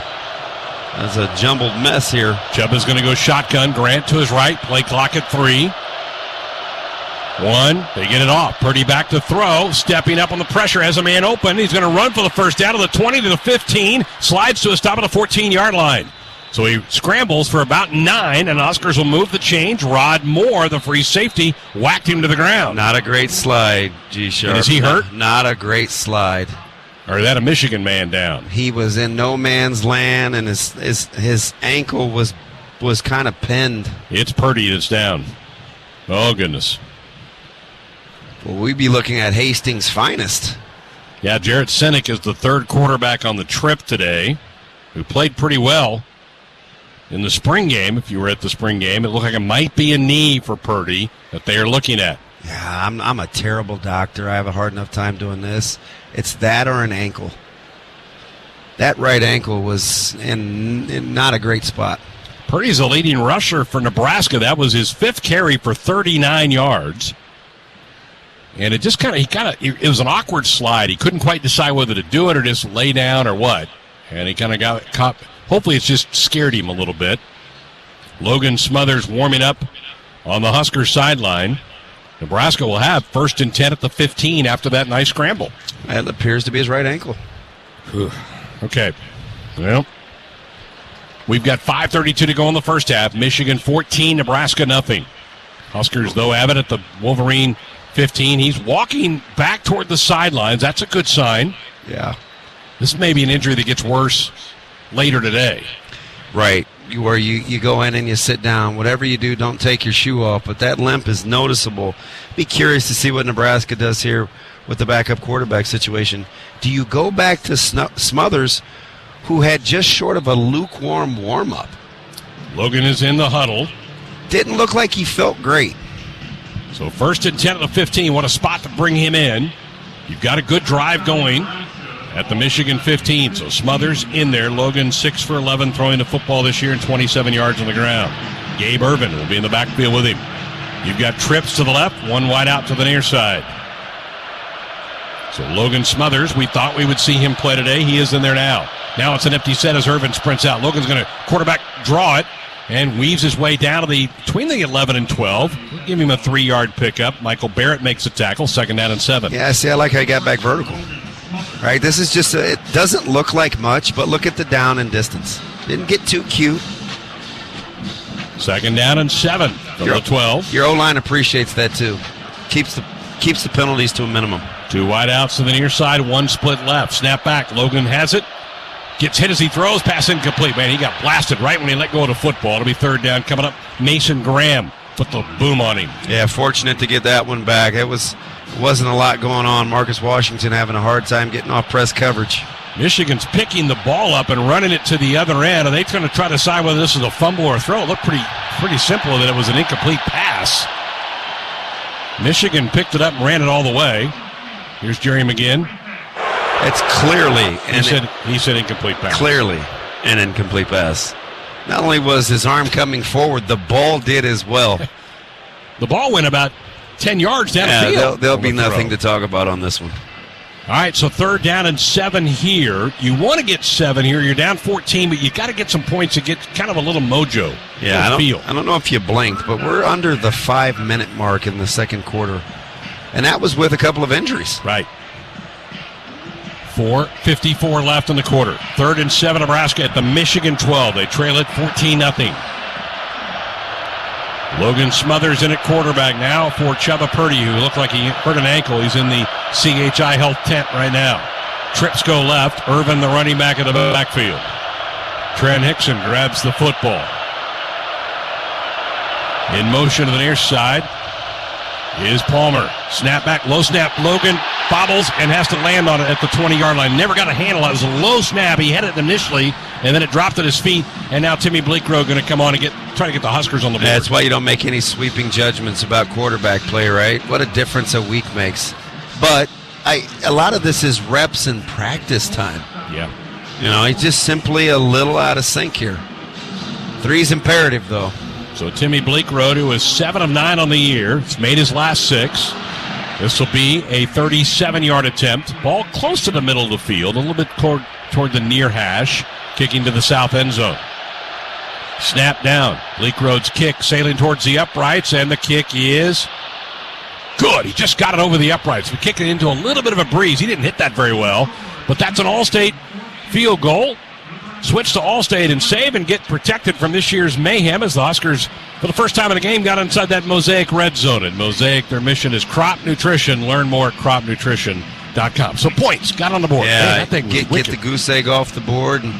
That's a jumbled mess here. Chubb is going to go shotgun. Grant to his right. Play clock at 3. 1. They get it off. Purdy back to throw. Stepping up on the pressure. Has a man open. He's going to run for the first down to the 20 to the 15. Slides to a stop at the 14-yard line. So he scrambles for about 9, and Huskers will move the change. Rod Moore, the free safety, whacked him to the ground. Not a great slide, G-Sharp. Is he hurt? Not a great slide. Or is that a Michigan man down? He was in no man's land, and his ankle was kind of pinned. It's Purdy that's down. Oh, goodness. Well, we'd be looking at Hastings' finest. Yeah, Jarrett Sinek is the 3rd quarterback on the trip today, who played pretty well in the spring game. If you were at the spring game, it looked like it might be a knee for Purdy that they are looking at. Yeah, I'm a terrible doctor. I have a hard enough time doing this. It's that or an ankle. That right ankle was in not a great spot. Purdy's a leading rusher for Nebraska. That was his 5th carry for 39 yards. And it just it was an awkward slide. He couldn't quite decide whether to do it or just lay down or what. And he kind of got caught. Hopefully it's just scared him a little bit. Logan Smothers warming up on the Huskers sideline. Nebraska will have 1st and 10 at the 15 after that nice scramble. It appears to be his right ankle. Okay. Well, we've got 5:32 to go in the first half. Michigan 14, Nebraska nothing. Huskers, though, have it at the Wolverine 15. He's walking back toward the sidelines. That's a good sign. Yeah. This may be an injury that gets worse later today. Right. Where you go in and you sit down. Whatever you do, don't take your shoe off. But that limp is noticeable. Be curious to see what Nebraska does here with the backup quarterback situation. Do you go back to Smothers, who had just short of a lukewarm warm-up? Logan is in the huddle. Didn't look like he felt great. So 1st and 10 at the 15. What a spot to bring him in. You've got a good drive going at the Michigan 15. So Smothers in there. Logan 6 for 11 throwing the football this year and 27 yards on the ground. Gabe Irvin will be in the backfield with him. You've got trips to the left, one wide out to the near side. So Logan Smothers, we thought we would see him play today. He is in there now. Now it's an empty set as Irvin sprints out. Logan's going to quarterback draw it and weaves his way down to between the 11 and 12. We'll give him a 3-yard pickup. Michael Barrett makes a tackle, 2nd down and 7. Yeah, see, I like how he got back vertical. Right, this is just, it doesn't look like much, but look at the down and distance. Didn't get too cute. 2nd down and 7 from the 12. Your O-line appreciates that too. Keeps the penalties to a minimum. 2 wide outs to the near side, 1 split left. Snap back, Logan has it. Gets hit as he throws, pass incomplete. Man, he got blasted right when he let go of the football. It'll be 3rd down coming up. Mason Graham put the boom on him. Yeah, fortunate to get that one back. Wasn't a lot going on. Marcus Washington having a hard time getting off press coverage. Michigan's picking the ball up and running it to the other end. Are they going to try to decide whether this is a fumble or a throw? It looked pretty simple that it was an incomplete pass. Michigan picked it up and ran it all the way. Here's Jerry McGinn. It's clearly. He said incomplete pass. Clearly an incomplete pass. Not only was his arm coming forward, the ball did as well. The ball went about 10 yards down the field. There'll be nothing to talk about on this one. All right, so 3rd down and 7 here. You want to get 7 here. You're down 14, but you got to get some points to get kind of a little mojo. Yeah, I don't know if you blinked, but we're under the 5-minute mark in the second quarter. And that was with a couple of injuries. Right. 4:54 left in the quarter. 3rd and 7, Nebraska at the Michigan 12. They trail it 14-0. Logan Smothers in at quarterback now for Chubba Purdy, who looked like he hurt an ankle. He's in the CHI Health tent right now. Trips go left. Irvin, the running back, in the backfield. Trent Hickson grabs the football. In motion to the near side is Palmer. Snap back, low snap. Logan bobbles and has to land on it at the 20-yard line. Never got a handle on it. It was a low snap. He had it initially, and then it dropped at his feet. And now Timmy Bleekrode going to come on and try to get the Huskers on the board. That's why you don't make any sweeping judgments about quarterback play, right? What a difference a week makes. But a lot of this is reps and practice time. Yeah. He's just simply a little out of sync here. 3's imperative, though. So Timmy Bleekrode, who is 7 of 9 on the year, has made his last 6. This will be a 37-yard attempt. Ball close to the middle of the field, a little bit toward the near hash, kicking to the south end zone. Snap down. Bleekrode's kick sailing towards the uprights, and the kick is good. He just got it over the uprights. We kick it into a little bit of a breeze. He didn't hit that very well, but that's an All-State field goal. Switch to All-State and save and get protected from this year's mayhem as the Huskers, for the first time in the game, got inside that Mosaic red zone. And Mosaic, their mission is crop nutrition. Learn more at cropnutrition.com. So points got on the board. Yeah, get the goose egg off the board. And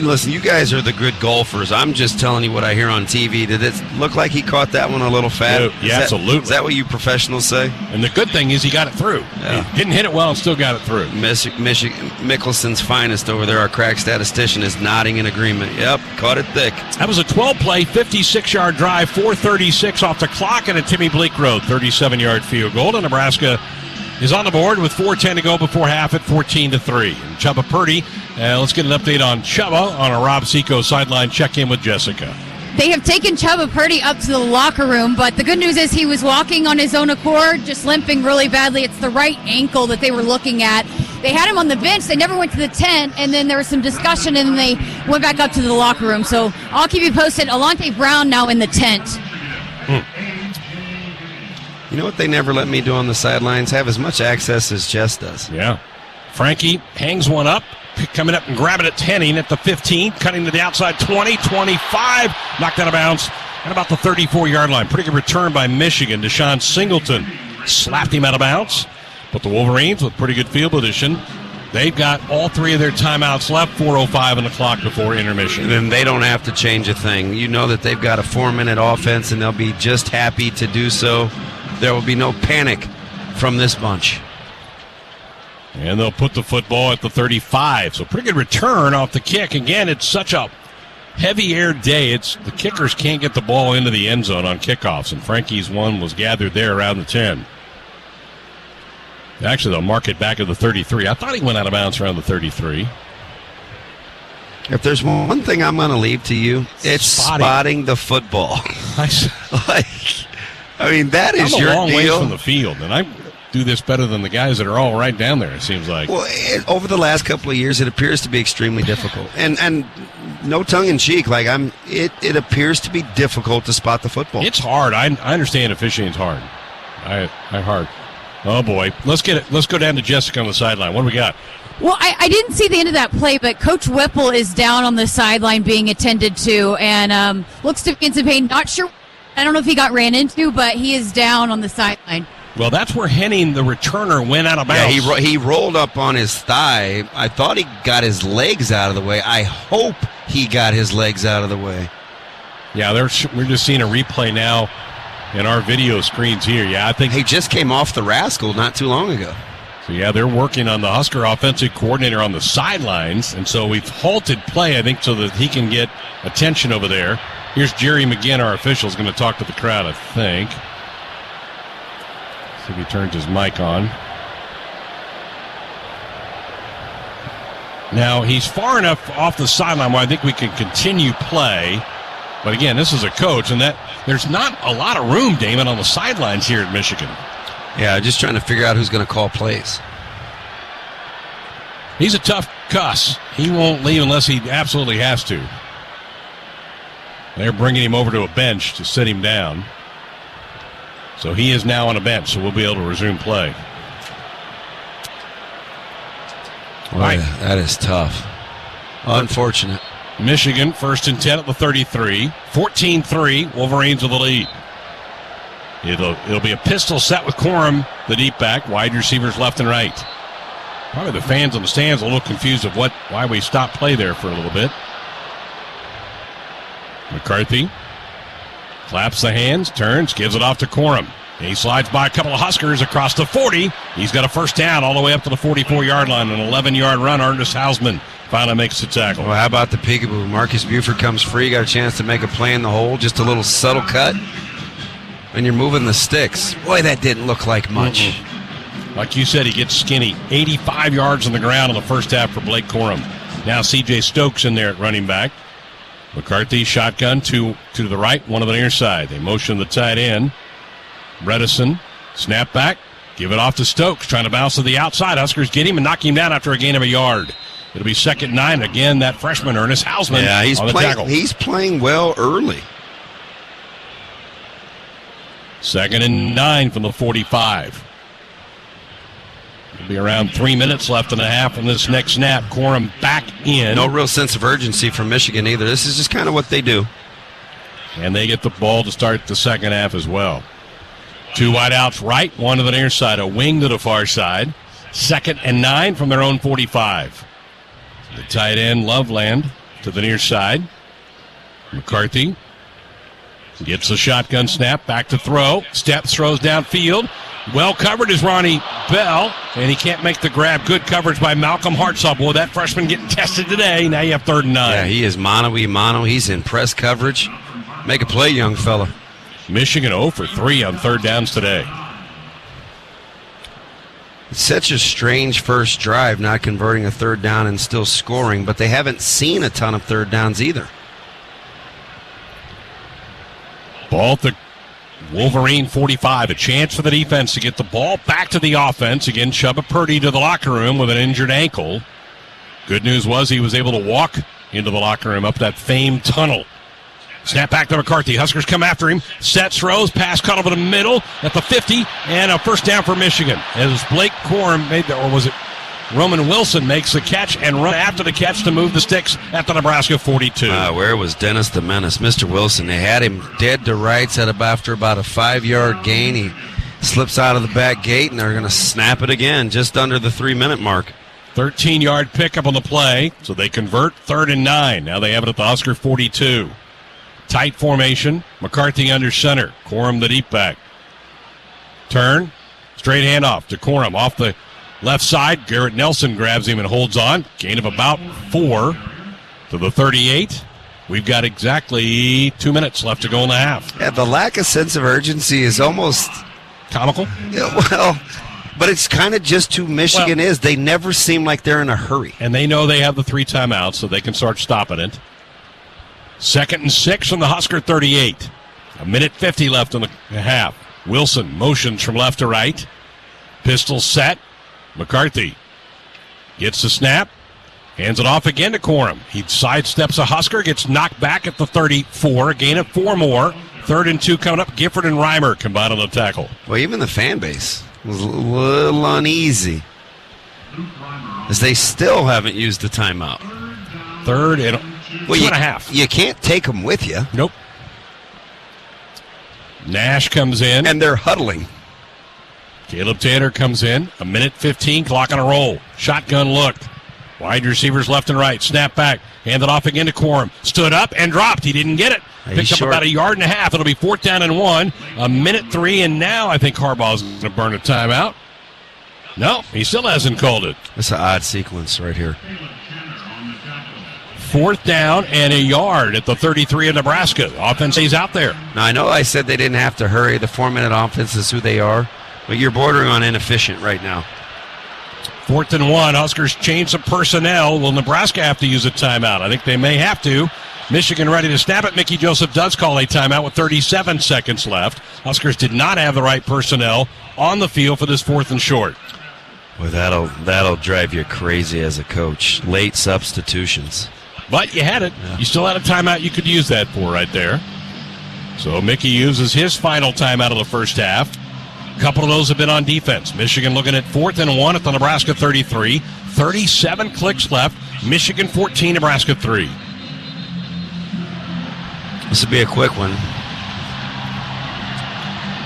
listen, you guys are the good golfers. I'm just telling you what I hear on TV. Did it look like he caught that one a little fat? Yeah, absolutely. Is that what you professionals say? And the good thing is he got it through. Yeah. He didn't hit it well and still got it through. Mickelson's finest over there, our crack statistician, is nodding in agreement. Yep, caught it thick. That was a 12-play, 56-yard drive, 4:36 off the clock, and a Timmy Bleekrode 37-yard field goal. And Nebraska is on the board with 4:10 to go before half at 14-3. And Chubba Purdy, let's get an update on Chubba on a Rob Seco sideline check-in with Jessica. They have taken Chubba Purdy up to the locker room, but the good news is he was walking on his own accord, just limping really badly. It's the right ankle that they were looking at. They had him on the bench. They never went to the tent, and then there was some discussion, and then they went back up to the locker room. So I'll keep you posted. Alante Brown now in the tent. You know what they never let me do on the sidelines? Have as much access as Jess does. Yeah. Frankie hangs one up, coming up and grabbing it, Henning at the 15, cutting to the outside 20, 25, knocked out of bounds at about the 34-yard line. Pretty good return by Michigan. Deshaun Singleton slapped him out of bounds. But the Wolverines, with pretty good field position, they've got all 3 of their timeouts left, 4:05 on the clock before intermission. And they don't have to change a thing. You know that they've got a 4-minute offense, and they'll be just happy to do so. There will be no panic from this bunch. And they'll put the football at the 35. So pretty good return off the kick. Again, it's such a heavy air day. The kickers can't get the ball into the end zone on kickoffs. And Frankie's one was gathered there around the 10. Actually, they'll mark it back at the 33. I thought he went out of bounds around the 33. If there's one thing I'm going to leave to you, it's spotting the football. I mean, that is your deal. I'm a long ways from the field, and I do this better than the guys that are all right down there, it seems like. Well, over the last couple of years, it appears to be extremely difficult. And no tongue-in-cheek, it appears to be difficult to spot the football. It's hard. I understand officiating's hard. Hard. Oh, boy. Let's go down to Jessica on the sideline. What do we got? Well, I didn't see the end of that play, but Coach Whipple is down on the sideline being attended to and looks to be in some pain. Not sure. I don't know if he got ran into, but he is down on the sideline. Well, that's where Henning, the returner, went out of bounds. Yeah, he rolled up on his thigh. I thought he got his legs out of the way. I hope he got his legs out of the way. Yeah, we're just seeing a replay now in our video screens here. Yeah, I think he just came off the Rascal not too long ago. So, yeah, they're working on the Husker offensive coordinator on the sidelines, and so we've halted play, I think, so that he can get attention over there. Here's Jerry McGinn, our official, is going to talk to the crowd, I think. See if he turns his mic on. Now, he's far enough off the sideline where I think we can continue play. But again, this is a coach, and that there's not a lot of room, Damon, on the sidelines here at Michigan. Yeah, just trying to figure out who's going to call plays. He's a tough cuss. He won't leave unless he absolutely has to. They're bringing him over to a bench to sit him down. So he is now on a bench, so we'll be able to resume play. Boy, right. That is tough. Unfortunate. Michigan, 1st and 10 at the 33. 14-3, Wolverines with the lead. It'll be a pistol set with Corum, the deep back, wide receivers left and right. Probably the fans on the stands a little confused of why we stopped play there for a little bit. McCarthy claps the hands, turns, gives it off to Corum. He slides by a couple of Huskers across the 40. He's got a first down all the way up to the 44-yard line. An 11-yard run. Ernest Hausman finally makes the tackle. Well, how about the peekaboo? Marcus Buford comes free, got a chance to make a play in the hole. Just a little subtle cut. And you're moving the sticks. Boy, that didn't look like much. Mm-hmm. Like you said, he gets skinny. 85 yards on the ground in the first half for Blake Corum. Now C.J. Stokes in there at running back. McCarthy shotgun to the right, one on the near side. They motion the tight end. Bredesen, snap back, give it off to Stokes, trying to bounce to the outside. Huskers get him and knock him down after a gain of a yard. It'll be 2nd and 9. Again, that freshman, Ernest Hausman, on the tackle. He's playing well early. 2nd and 9 from the 45. It'll be around 3 minutes left and a half on this next snap. Corum back in. No real sense of urgency from Michigan either. This is just kind of what they do. And they get the ball to start the second half as well. 2 wideouts right, one to the near side, a wing to the far side. 2nd and 9 from their own 45. The tight end, Loveland, to the near side. McCarthy gets the shotgun snap, back to throw. Steps, throws downfield. Well covered is Ronnie Bell, and he can't make the grab. Good coverage by Malcolm Hartsaw. Boy, that freshman getting tested today. Now you have 3rd and 9. Yeah, he is mano-a-mano. He's in press coverage. Make a play, young fella. Michigan 0 for 3 on 3rd downs today. It's such a strange first drive, not converting a 3rd down and still scoring, but they haven't seen a ton of 3rd downs either. Ball at the Wolverine 45. A chance for the defense to get the ball back to the offense. Again, Chubba Purdy to the locker room with an injured ankle. Good news was he was able to walk into the locker room up that famed tunnel. Snap back to McCarthy. Huskers come after him. Sets, throws, pass cut over the middle at the 50, and a first down for Michigan. As Blake Corum made or was it Roman Wilson makes the catch and run after the catch to move the sticks at the Nebraska 42. Where was Dennis the Menace? Mr. Wilson, they had him dead to rights after about a 5-yard gain. He slips out of the back gate, and they're going to snap it again just under the 3-minute mark. 13-yard pickup on the play, so they convert 3rd and 9. Now they have it at the Husker 42. Tight formation. McCarthy under center. Corum the deep back. Turn. Straight handoff to Corum off the left side. Garrett Nelson grabs him and holds on. Gain of about 4 to the 38. We've got exactly 2 minutes left to go in the half. Yeah, the lack of sense of urgency is almost comical. Yeah, well, but it's kind of just who Michigan is. They never seem like they're in a hurry. And they know they have the 3 timeouts, so they can start stopping it. 2nd and 6 from the Husker 38. 1:50 left in the half. Wilson motions from left to right. Pistol set. McCarthy gets the snap. Hands it off again to Corum. He sidesteps a Husker. Gets knocked back at the 34. A gain of 4 more. 3rd and 2 coming up. Gifford and Reimer combine on the tackle. Well, even the fan base was a little uneasy, as they still haven't used the timeout. 3rd and 2.5. You can't take them with you. Nope. Nash comes in. And they're huddling. Caleb Taylor comes in. 1:15, clock on a roll. Shotgun look. Wide receivers left and right. Snap back. Handed off again to Corum. Stood up and dropped. He didn't get it. Picked up about 1.5 yards. It'll be 4th down and 1. 1:03, and now I think Harbaugh's going to burn a timeout. No, he still hasn't called it. That's an odd sequence right here. 4th down and 1 yard at the 33 of Nebraska. Offense stays out there. Now, I know I said they didn't have to hurry. The 4-minute offense is who they are. But you're bordering on inefficient right now. 4th and 1. Huskers change some personnel. Will Nebraska have to use a timeout? I think they may have to. Michigan ready to snap it. Mickey Joseph does call a timeout with 37 seconds left. Huskers did not have the right personnel on the field for this 4th and short. Well, that'll drive you crazy as a coach. Late substitutions. But you had it. Yeah. You still had a timeout you could use that for right there. So Mickey uses his final timeout of the first half. A couple of those have been on defense. Michigan looking at 4th and 1 at the Nebraska 33. 37 clicks left. Michigan 14, Nebraska 3. This will be a quick one.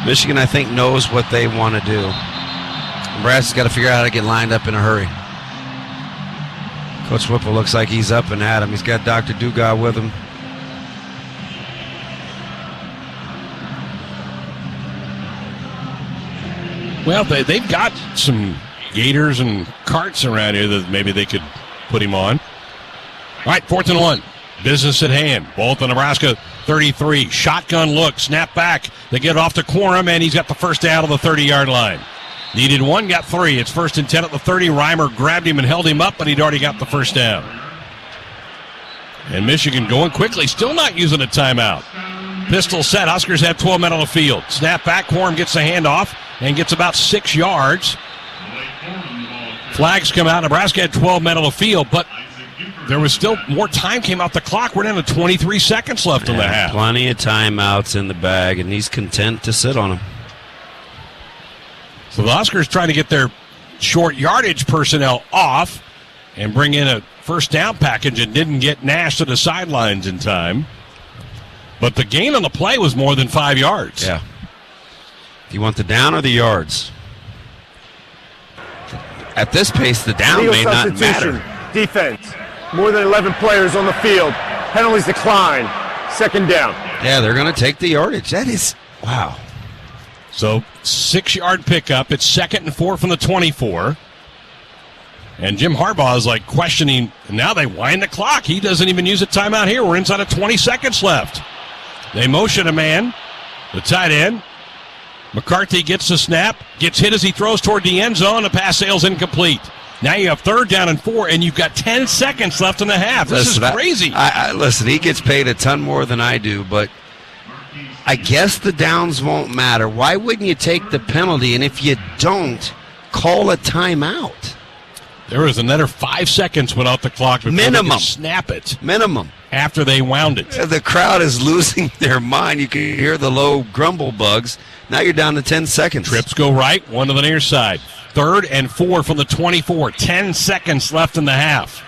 Michigan, I think, knows what they want to do. Nebraska's got to figure out how to get lined up in a hurry. Coach Whipple looks like he's up and at him. He's got Dr. Dugas with him. Well, they've got some gators and carts around here that maybe they could put him on. All right, 4th and 1. Business at hand. Ball at the Nebraska 33. Shotgun look. Snap back. They get it off to Quorum, and he's got the first down on the 30-yard line. Needed 1, got 3. It's 1st and 10 at the 30. Reimer grabbed him and held him up, but he'd already got the first down. And Michigan going quickly, still not using a timeout. Pistol set. Huskers have 12 men on the field. Snap back. Quorum gets the handoff and gets about 6 yards. Flags come out. Nebraska had 12 men on the field, but there was still more time came out the clock. We're down to 23 seconds left in the half. Plenty of timeouts in the bag, and he's content to sit on them. So the Huskers trying to get their short yardage personnel off and bring in a first down package and didn't get Nash to the sidelines in time. But the gain on the play was more than 5 yards. Yeah. Do you want the down or the yards? At this pace, the down may not matter. Defense. More than 11 players on the field. Penalties decline. 2nd down. Yeah, they're going to take the yardage. That is, wow. So 6-yard pickup. It's 2nd and 4 from the 24. And Jim Harbaugh is like questioning. Now they wind the clock. He doesn't even use a timeout here. We're inside of 20 seconds left. They motion a man. The tight end. McCarthy gets the snap. Gets hit as he throws toward the end zone. The pass sails incomplete. Now you have 3rd down and 4, and you've got 10 seconds left in the half. This is crazy. Listen, he gets paid a ton more than I do, but I guess the downs won't matter. Why wouldn't you take the penalty? And if you don't, call a timeout. There was another 5 seconds went off the clock before they could snap it. Minimum. After they wound it. The crowd is losing their mind. You can hear the low grumble bugs. Now you're down to 10 seconds. Trips go right, 1 to the near side. 3rd and 4 from the 24. 10 seconds left in the half.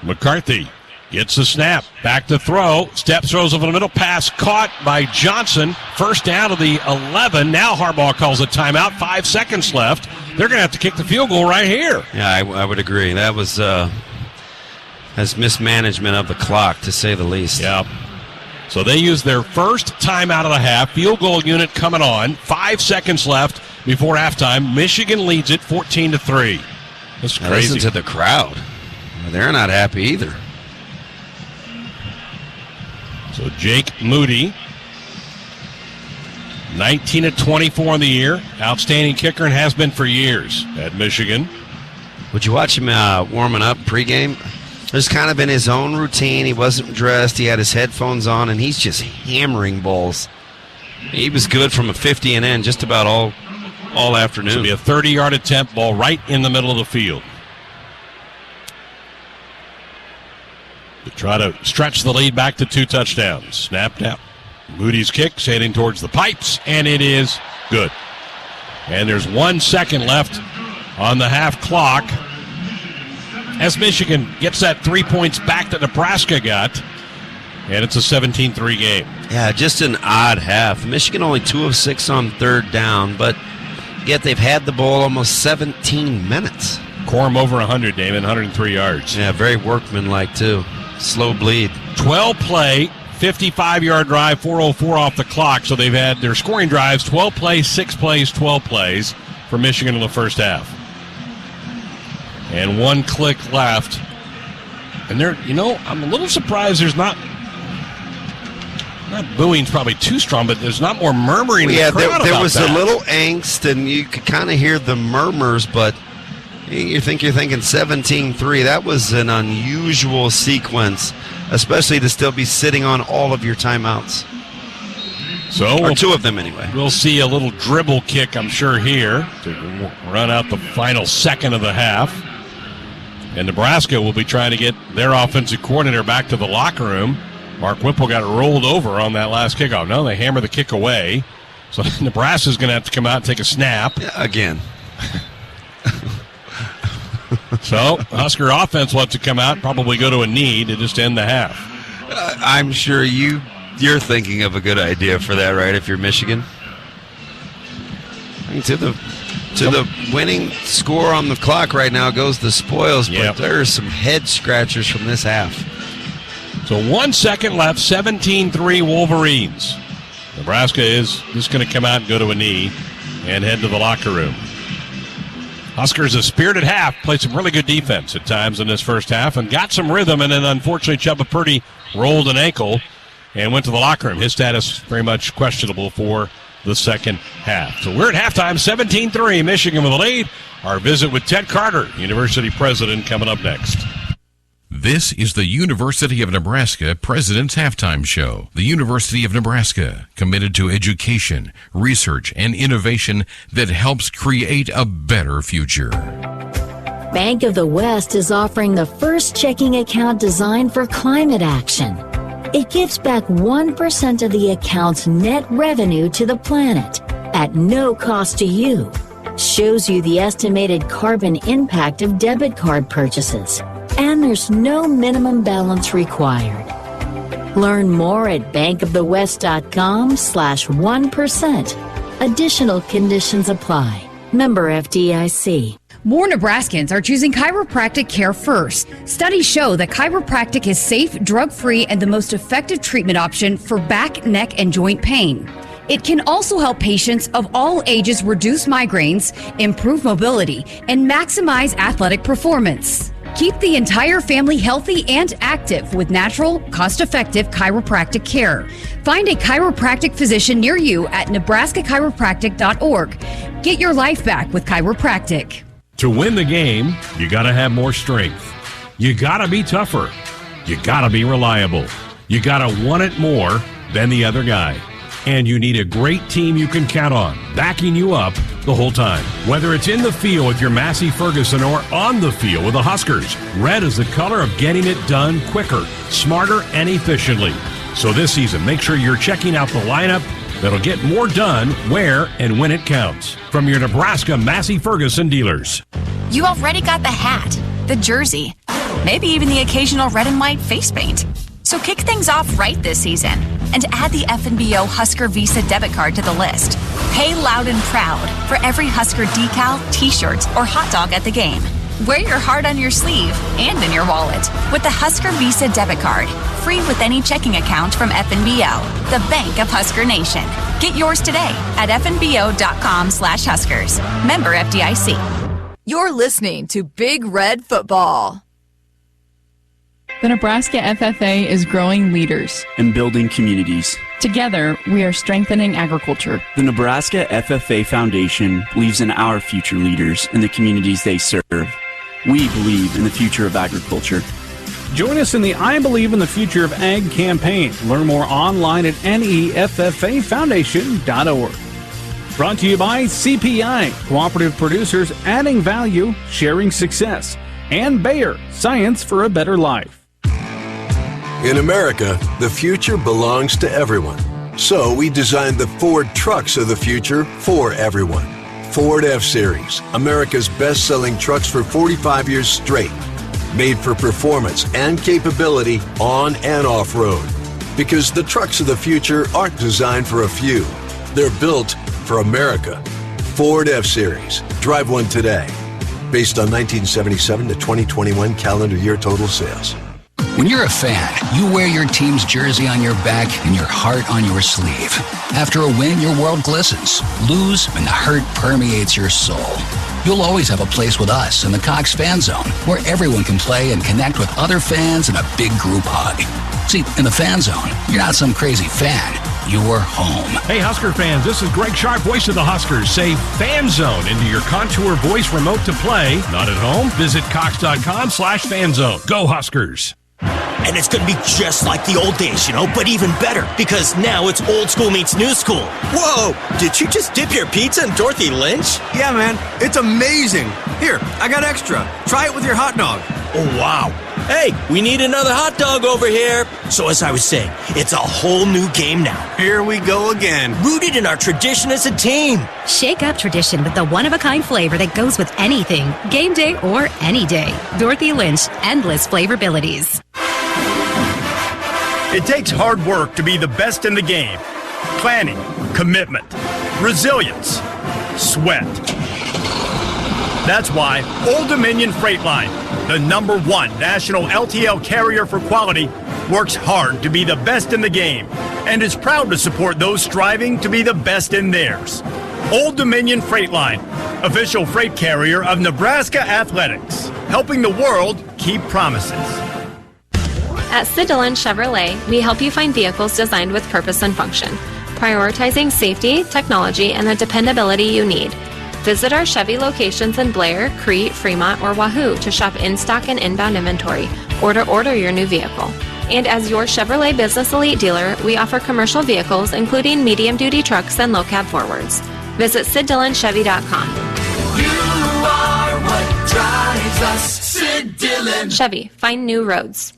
McCarthy gets the snap. Back to throw. Step throws over the middle. Pass caught by Johnson. First down to the 11. Now Harbaugh calls a timeout. 5 seconds left. They're going to have to kick the field goal right here. Yeah, I would agree. That was that's mismanagement of the clock, to say the least. Yeah. So they use their first timeout of the half. Field goal unit coming on. 5 seconds left before halftime. Michigan leads it 14-3. That's crazy. Listen to the crowd. They're not happy either. So Jake Moody, 19-24 in the year. Outstanding kicker and has been for years at Michigan. Would you watch him warming up pregame? Just kind of in his own routine. He wasn't dressed. He had his headphones on, and he's just hammering balls. He was good from a 50 and in just about all afternoon. This will be a 30-yard attempt, ball right in the middle of the field. To try to stretch the lead back to 2 touchdowns. Snapped out. Moody's kick heading towards the pipes, and it is good. And there's 1 second left on the half clock as Michigan gets that 3 points back that Nebraska got, and it's a 17-3 game. Yeah, just an odd half. Michigan only 2 of 6 on 3rd down, but yet they've had the ball almost 17 minutes. Quorum over 100, Damon, 103 yards. Yeah, very workmanlike, too. Slow bleed. 12 play, 55-yard drive, 4:04 off the clock, so they've had their scoring drives, 12 plays, 6 plays, 12 plays for Michigan in the first half. And 1 click left. And I'm a little surprised there's not Not booing's probably too strong, but there's not more murmuring. Yeah, in the crowd there was that. a little angst, and you could kind of hear the murmurs, but you're thinking 17-3. That was an unusual sequence, especially to still be sitting on all of your timeouts. So or two of them anyway. We'll see a little dribble kick, I'm sure, here to run out the final second of the half. And Nebraska will be trying to get their offensive coordinator back to the locker room. Mark Whipple got rolled over on that last kickoff. No, they hammer the kick away. So Nebraska's going to have to come out and take a snap. Again. So Husker offense will have to come out and probably go to a knee to just end the half. I'm sure you're thinking of a good idea for that, right, if you're Michigan? I mean, to the winning score on the clock right now goes the spoils, but there's some head scratchers from this half. So 1 second left, 17-3 Wolverines. Nebraska is just going to come out and go to a knee and head to the locker room. Huskers, a spirited half, played some really good defense at times in this first half and got some rhythm, and then unfortunately Chubba Purdy rolled an ankle and went to the locker room. His status very much questionable for the second half. So we're at halftime, 17-3, Michigan with a lead. Our visit with Ted Carter, University president, coming up next. This is the University of Nebraska President's Halftime Show. The University of Nebraska, committed to education, research, and innovation that helps create a better future. Bank of the West is offering the first checking account designed for climate action. It gives back 1% of the account's net revenue to the planet at no cost to you. Shows you the estimated carbon impact of debit card purchases. And there's no minimum balance required. Learn more at bankofthewest.com/1%. Additional conditions apply. Member FDIC. More Nebraskans are choosing chiropractic care first. Studies show that chiropractic is safe, drug-free, and the most effective treatment option for back, neck, and joint pain. It can also help patients of all ages reduce migraines, improve mobility, and maximize athletic performance. Keep the entire family healthy and active with natural, cost-effective chiropractic care. Find a chiropractic physician near you at nebraskachiropractic.org. Get your life back with chiropractic. To win the game, you got to have more strength. You got to be tougher. You got to be reliable. You got to want it more than the other guy. And you need a great team you can count on, backing you up the whole time. Whether it's in the field with your Massey Ferguson or on the field with the Huskers, red is the color of getting it done quicker, smarter, and efficiently. So this season, make sure you're checking out the lineup that'll get more done where and when it counts. From your Nebraska Massey Ferguson dealers. You already got the hat, the jersey, maybe even the occasional red and white face paint. So kick things off right this season and add the FNBO Husker Visa debit card to the list. Pay loud and proud for every Husker decal, t-shirt, or hot dog at the game. Wear your heart on your sleeve and in your wallet with the Husker Visa debit card. Free with any checking account from FNBO, the bank of Husker Nation. Get yours today at fnbo.com/Huskers. Member FDIC. You're listening to Big Red Football. The Nebraska FFA is growing leaders and building communities. Together, we are strengthening agriculture. The Nebraska FFA Foundation believes in our future leaders and the communities they serve. We believe in the future of agriculture. Join us in the I Believe in the Future of Ag campaign. Learn more online at neffafoundation.org. Brought to you by CPI, Cooperative Producers Adding Value, Sharing Success, and Bayer, Science for a Better Life. In America, the future belongs to everyone. So we designed the Ford trucks of the future for everyone. Ford F-Series, America's best-selling trucks for 45 years straight. Made for performance and capability on and off-road. Because the trucks of the future aren't designed for a few. They're built for America. Ford F-Series. Drive one today. Based on 1977 to 2021 calendar year total sales. When you're a fan, you wear your team's jersey on your back and your heart on your sleeve. After a win, your world glistens. Lose, and the hurt permeates your soul. You'll always have a place with us in the Cox Fan Zone, where everyone can play and connect with other fans in a big group hug. See, in the Fan Zone, you're not some crazy fan. You're home. Hey, Husker fans, this is Greg Sharp, voice of the Huskers. Say Fan Zone into your Contour voice remote to play. Not at home? Visit Cox.com/fanzone. Go Huskers. And it's going to be just like the old days, but even better, because now it's old school meets new school. Whoa, did you just dip your pizza in Dorothy Lynch? Yeah, man, it's amazing. Here, I got extra. Try it with your hot dog. Oh, wow. Hey, we need another hot dog over here. So as I was saying, it's a whole new game now. Here we go again. Rooted in our tradition as a team. Shake up tradition with the one-of-a-kind flavor that goes with anything, game day or any day. Dorothy Lynch, endless flavorabilities. It takes hard work to be the best in the game. Planning, commitment, resilience, sweat. That's why Old Dominion Freight Line, the #1 national LTL carrier for quality, works hard to be the best in the game and is proud to support those striving to be the best in theirs. Old Dominion Freight Line, official freight carrier of Nebraska Athletics, helping the world keep promises. At Sid Dillon Chevrolet, we help you find vehicles designed with purpose and function, prioritizing safety, technology, and the dependability you need. Visit our Chevy locations in Blair, Crete, Fremont, or Wahoo to shop in-stock and inbound inventory, or to order your new vehicle. And as your Chevrolet Business Elite dealer, we offer commercial vehicles, including medium-duty trucks and low-cab forwards. Visit SidDillonChevy.com. You are what drives us, Sid Dillon. Chevy, find new roads.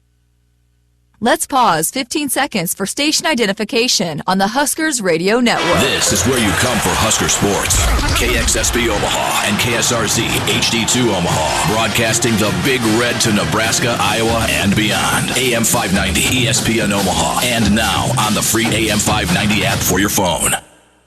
Let's pause 15 seconds for station identification on the Huskers Radio Network. This is where you come for Husker sports. KXSB Omaha and KSRZ HD2 Omaha. Broadcasting the Big Red to Nebraska, Iowa, and beyond. AM 590 ESPN Omaha. And now on the free AM 590 app for your phone.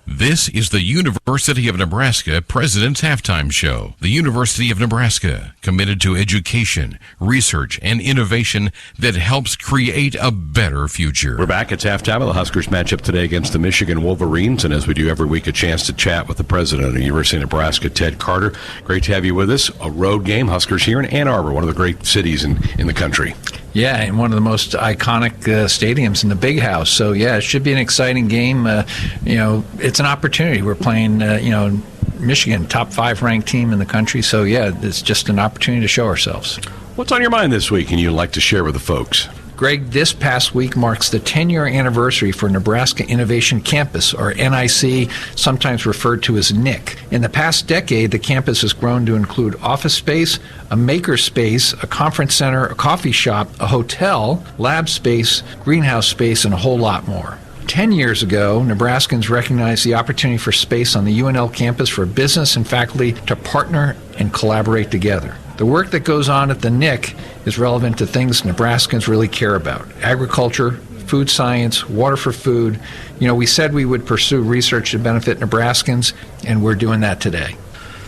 This is the University of Nebraska President's Halftime Show. The University of Nebraska, committed to education, research, and innovation that helps create a better future. We're back. It's halftime of the Huskers matchup today against the Michigan Wolverines. And as we do every week, a chance to chat with the president of the University of Nebraska, Ted Carter. Great to have you with us. A road game, Huskers here in Ann Arbor, one of the great cities in the country. Yeah, and one of the most iconic stadiums in the Big House. So, yeah, it should be an exciting game. It's an opportunity. We're playing, Michigan, top 5 ranked team in the country. So, yeah, it's just an opportunity to show ourselves. What's on your mind this week and you'd like to share with the folks? Greg, this past week marks the 10-year anniversary for Nebraska Innovation Campus, or NIC, sometimes referred to as NIC. In the past decade, the campus has grown to include office space, a maker space, a conference center, a coffee shop, a hotel, lab space, greenhouse space, and a whole lot more. 10 years ago, Nebraskans recognized the opportunity for space on the UNL campus for business and faculty to partner and collaborate together. The work that goes on at the NIC is relevant to things Nebraskans really care about: agriculture, food science, water for food. We said we would pursue research to benefit Nebraskans, and we're doing that today.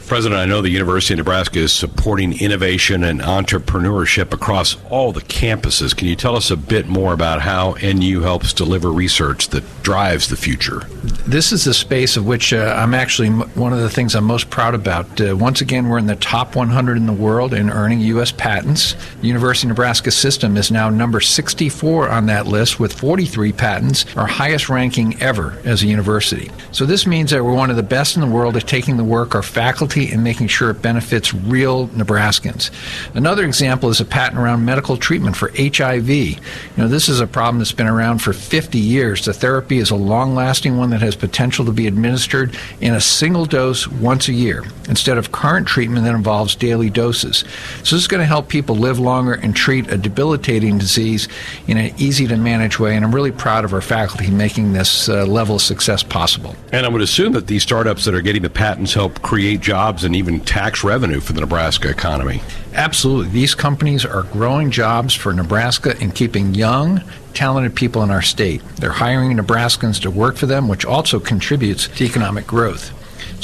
President, I know the University of Nebraska is supporting innovation and entrepreneurship across all the campuses. Can you tell us a bit more about how NU helps deliver research that drives the future? This is the space of which I'm actually one of the things I'm most proud about. Once again, we're in the top 100 in the world in earning U.S. patents. The University of Nebraska system is now number 64 on that list with 43 patents, our highest ranking ever as a university. So this means that we're one of the best in the world at taking the work our faculty and making sure it benefits real Nebraskans. Another example is a patent around medical treatment for HIV. This is a problem that's been around for 50 years. The therapy is a long-lasting one that has potential to be administered in a single dose once a year, instead of current treatment that involves daily doses. So this is going to help people live longer and treat a debilitating disease in an easy-to-manage way, and I'm really proud of our faculty making this level of success possible. And I would assume that these startups that are getting the patents help create jobs and even tax revenue for the Nebraska economy. Absolutely. These companies are growing jobs for Nebraska and keeping young, talented people in our state. They're hiring Nebraskans to work for them, which also contributes to economic growth.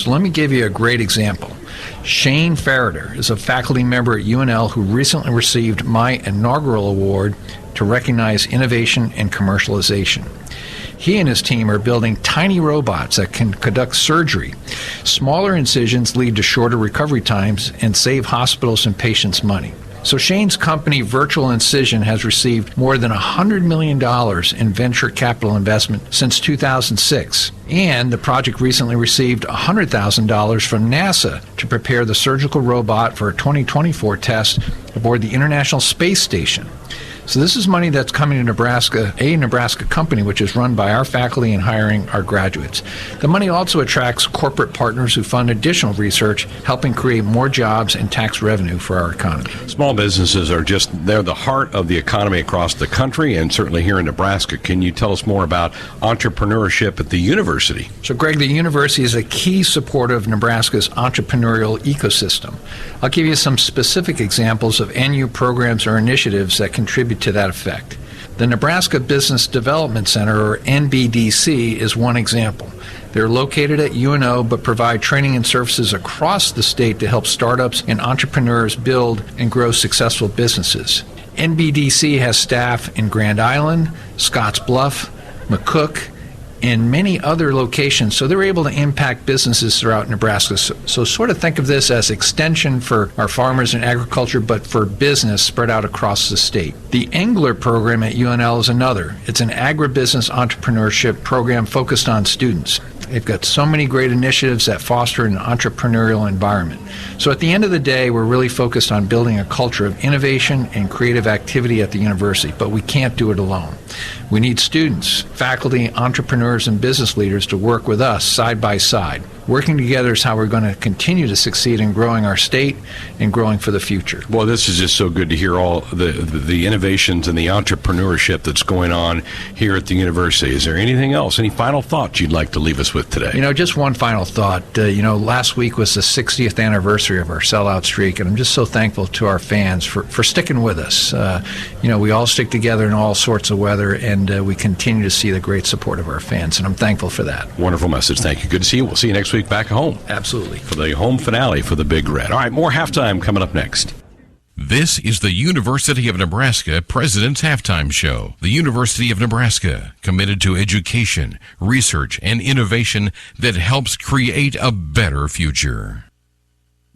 So let me give you a great example. Shane Farrader is a faculty member at UNL who recently received my inaugural award to recognize innovation and commercialization. He and his team are building tiny robots that can conduct surgery. Smaller incisions lead to shorter recovery times and save hospitals and patients money. So Shane's company, Virtual Incision, has received more than $100 million in venture capital investment since 2006. And the project recently received $100,000 from NASA to prepare the surgical robot for a 2024 test aboard the International Space Station. So this is money that's coming to Nebraska, a Nebraska company which is run by our faculty and hiring our graduates. The money also attracts corporate partners who fund additional research, helping create more jobs and tax revenue for our economy. Small businesses they're the heart of the economy across the country and certainly here in Nebraska. Can you tell us more about entrepreneurship at the university? So, Greg, the university is a key supporter of Nebraska's entrepreneurial ecosystem. I'll give you some specific examples of NU programs or initiatives that contribute to that effect. The Nebraska Business Development Center, or NBDC, is one example. They're located at UNO but provide training and services across the state to help startups and entrepreneurs build and grow successful businesses. NBDC has staff in Grand Island, Scotts Bluff, McCook, and many other locations, so they're able to impact businesses throughout Nebraska. So sort of think of this as extension for our farmers and agriculture, but for business spread out across the state. The Engler program at UNL is another. It's an agribusiness entrepreneurship program focused on students. They've got so many great initiatives that foster an entrepreneurial environment. So at the end of the day, we're really focused on building a culture of innovation and creative activity at the university, but we can't do it alone. We need students, faculty, entrepreneurs, and business leaders to work with us side by side. Working together is how we're going to continue to succeed in growing our state and growing for the future. Well, this is just so good to hear all the innovations and the entrepreneurship that's going on here at the university. Is there anything else, any final thoughts you'd like to leave us with today? Just one final thought. Last week was the 60th anniversary of our sellout streak, and I'm just so thankful to our fans for sticking with us. We all stick together in all sorts of weather, and we continue to see the great support of our fans, and I'm thankful for that. Wonderful message. Thank you. Good to see you. We'll see you next week back home. Absolutely. For the home finale for the Big Red. All right, more halftime coming up next. This is the University of Nebraska President's Halftime Show. The University of Nebraska, committed to education, research, and innovation that helps create a better future.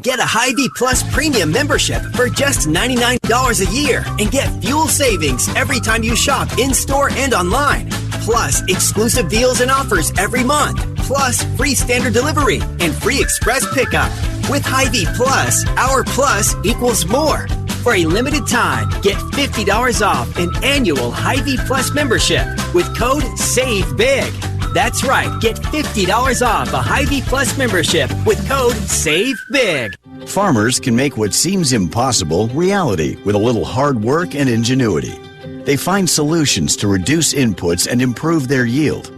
Get a Hy-Vee Plus Premium membership for just $99 a year and get fuel savings every time you shop in-store and online. Plus, exclusive deals and offers every month. Plus, free standard delivery and free express pickup. With Hy-Vee Plus, our plus equals more. For a limited time, get $50 off an annual Hy-Vee Plus membership with code SAVEBIG. That's right, get $50 off a Hy-Vee Plus membership with code SAVEBIG. Farmers can make what seems impossible reality with a little hard work and ingenuity. They find solutions to reduce inputs and improve their yield.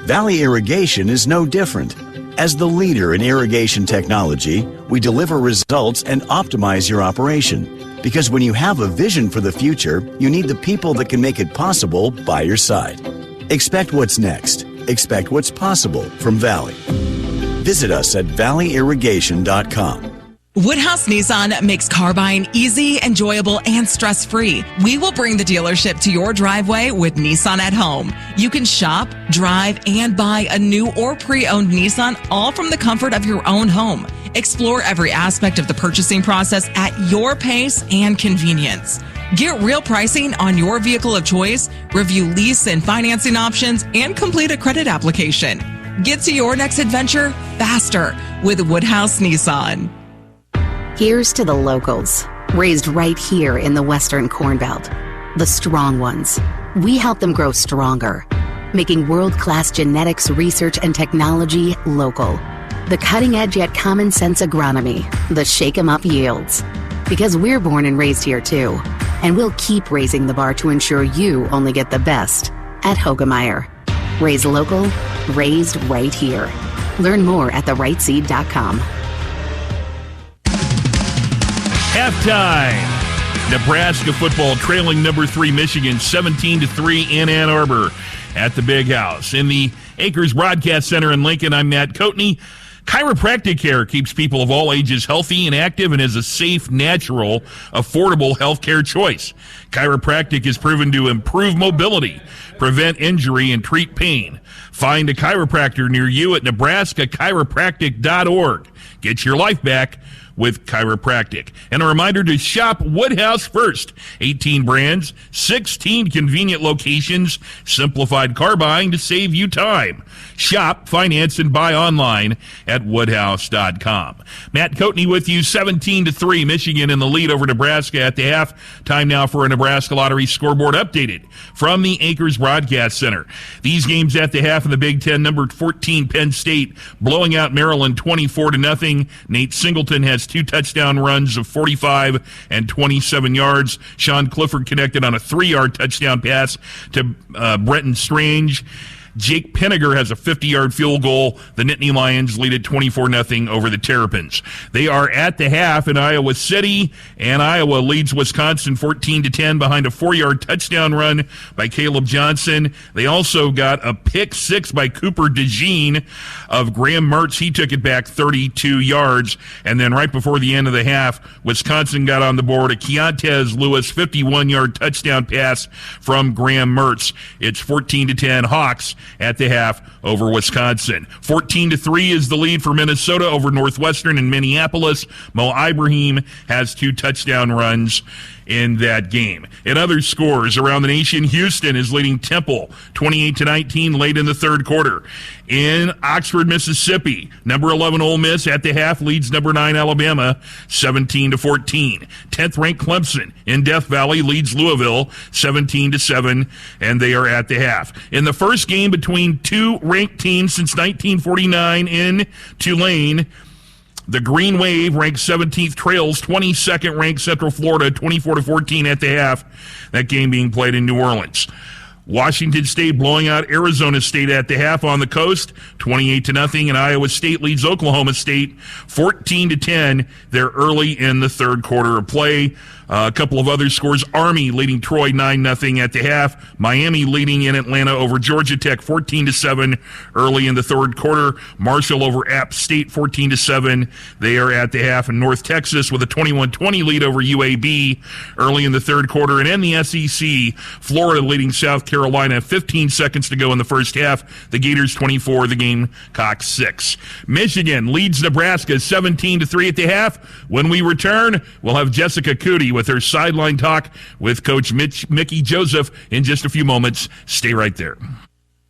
Valley Irrigation is no different. As the leader in irrigation technology, we deliver results and optimize your operation. Because when you have a vision for the future, you need the people that can make it possible by your side. Expect what's next. Expect what's possible from Valley. Visit us at valleyirrigation.com. Woodhouse Nissan makes car buying easy, enjoyable, and stress-free. We will bring the dealership to your driveway with Nissan at Home. You can shop, drive, and buy a new or pre-owned Nissan all from the comfort of your own home. Explore every aspect of the purchasing process at your pace and convenience. Get real pricing on your vehicle of choice, review lease and financing options, and complete a credit application. Get to your next adventure faster with Woodhouse Nissan. Here's to the locals, raised right here in the Western Corn Belt. The strong ones. We help them grow stronger, making world-class genetics research and technology local. The cutting-edge yet common-sense agronomy, the shake-em-up yields. Because we're born and raised here too, and we'll keep raising the bar to ensure you only get the best at Hogemeyer. Raised local, raised right here. Learn more at therightseed.com. Halftime. Nebraska football trailing number 3 Michigan 17-3 in Ann Arbor at the Big House. In the Acres Broadcast Center in Lincoln, I'm Matt Coatney. Chiropractic care keeps people of all ages healthy and active and is a safe, natural, affordable health care choice. Chiropractic is proven to improve mobility, prevent injury, and treat pain. Find a chiropractor near you at nebraskachiropractic.org. Get your life back with chiropractic. And a reminder to shop Woodhouse first. 18 brands, 16 convenient locations, simplified car buying to save you time. Shop, finance, and buy online at woodhouse.com. Matt Coatney with you, 17-3. Michigan in the lead over Nebraska at the half. Time now for a Nebraska Lottery scoreboard updated from the Acres Broadcast Center. These games at the half in the Big Ten, number 14 Penn State blowing out Maryland 24-0. Nate Singleton has 2 touchdown runs of 45 and 27 yards. Sean Clifford connected on a 3-yard touchdown pass to Brenton Strange. Jake Pinniger has a 50-yard field goal. The Nittany Lions lead at 24-0 over the Terrapins. They are at the half in Iowa City, and Iowa leads Wisconsin 14-10 behind a 4-yard touchdown run by Caleb Johnson. They also got a pick 6 by Cooper DeJean of Graham Mertz. He took it back 32 yards. And then right before the end of the half, Wisconsin got on the board. A Keontez Lewis 51-yard touchdown pass from Graham Mertz. It's 14-10 Hawks at the half over Wisconsin. 14-3 is the lead for Minnesota over Northwestern and Minneapolis. Mo Ibrahim has 2 touchdown runs in that game. In other scores around the nation, Houston is leading Temple 28-19 late in the third quarter. In Oxford, Mississippi, number 11 Ole Miss at the half leads number 9 Alabama 17-14. 10th ranked Clemson in Death Valley leads Louisville 17-7, and they are at the half. In the first game between 2 ranked teams since 1949 in Tulane, the Green Wave ranked 17th trails 22nd ranked Central Florida 24-14 at the half. That game being played in New Orleans. Washington State blowing out Arizona State at the half on the coast, 28-0, and Iowa State leads Oklahoma State 14-10. They're early in the third quarter of play. A couple of other scores. Army leading Troy 9-0 at the half. Miami leading in Atlanta over Georgia Tech 14-7 early in the third quarter. Marshall over App State 14-7. They are at the half. And North Texas with a 21-20 lead over UAB early in the third quarter. And in the SEC, Florida leading South Carolina 15 seconds to go in the first half. The Gators 24, the Gamecocks 6. Michigan leads Nebraska 17-3 at the half. When we return, we'll have Jessica Cootie with her sideline talk with Coach Mickey Joseph in just a few moments. Stay right there.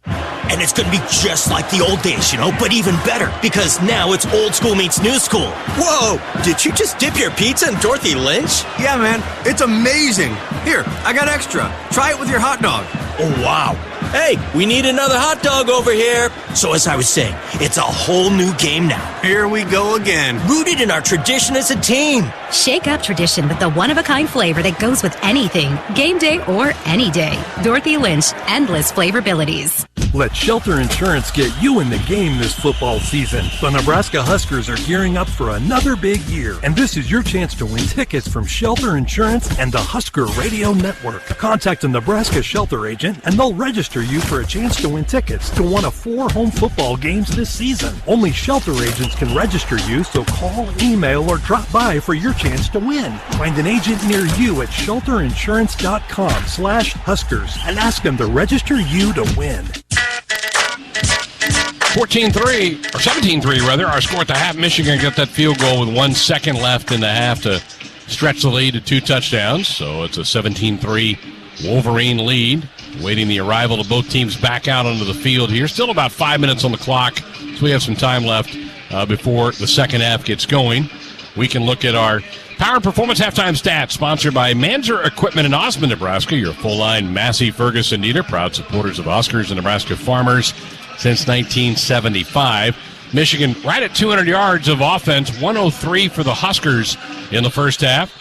And it's going to be just like the old days, but even better, because now it's old school meets new school. Whoa, did you just dip your pizza in Dorothy Lynch? Yeah, man, it's amazing. Here, I got extra. Try it with your hot dog. Oh, wow. Hey, we need another hot dog over here. So as I was saying, it's a whole new game now. Here we go again. Rooted in our tradition as a team. Shake up tradition with the one-of-a-kind flavor that goes with anything, game day or any day. Dorothy Lynch, endless flavorabilities. Let Shelter Insurance get you in the game this football season. The Nebraska Huskers are gearing up for another big year, and this is your chance to win tickets from Shelter Insurance and the Husker Radio Network. Contact a Nebraska Shelter agent, and they'll register you for a chance to win tickets to one of 4 home football games this season. Only Shelter agents can register you, so call, email, or drop by for your chance to win. Find an agent near you at shelterinsurance.com/Huskers and ask them to register you to win. 14-3, or 17-3 rather, our score at the half. Michigan got that field goal with 1 second left in the half to stretch the lead to 2 touchdowns. So it's a 17-3 Wolverine lead. Waiting the arrival of both teams back out onto the field here. Still about 5 minutes on the clock, so we have some time left before the second half gets going. We can look at our Power Performance Halftime Stats, sponsored by Manzer Equipment in Osmond, Nebraska, your full-line Massey Ferguson dealer, proud supporters of Huskers and Nebraska farmers since 1975. Michigan right at 200 yards of offense, 103 for the Huskers in the first half.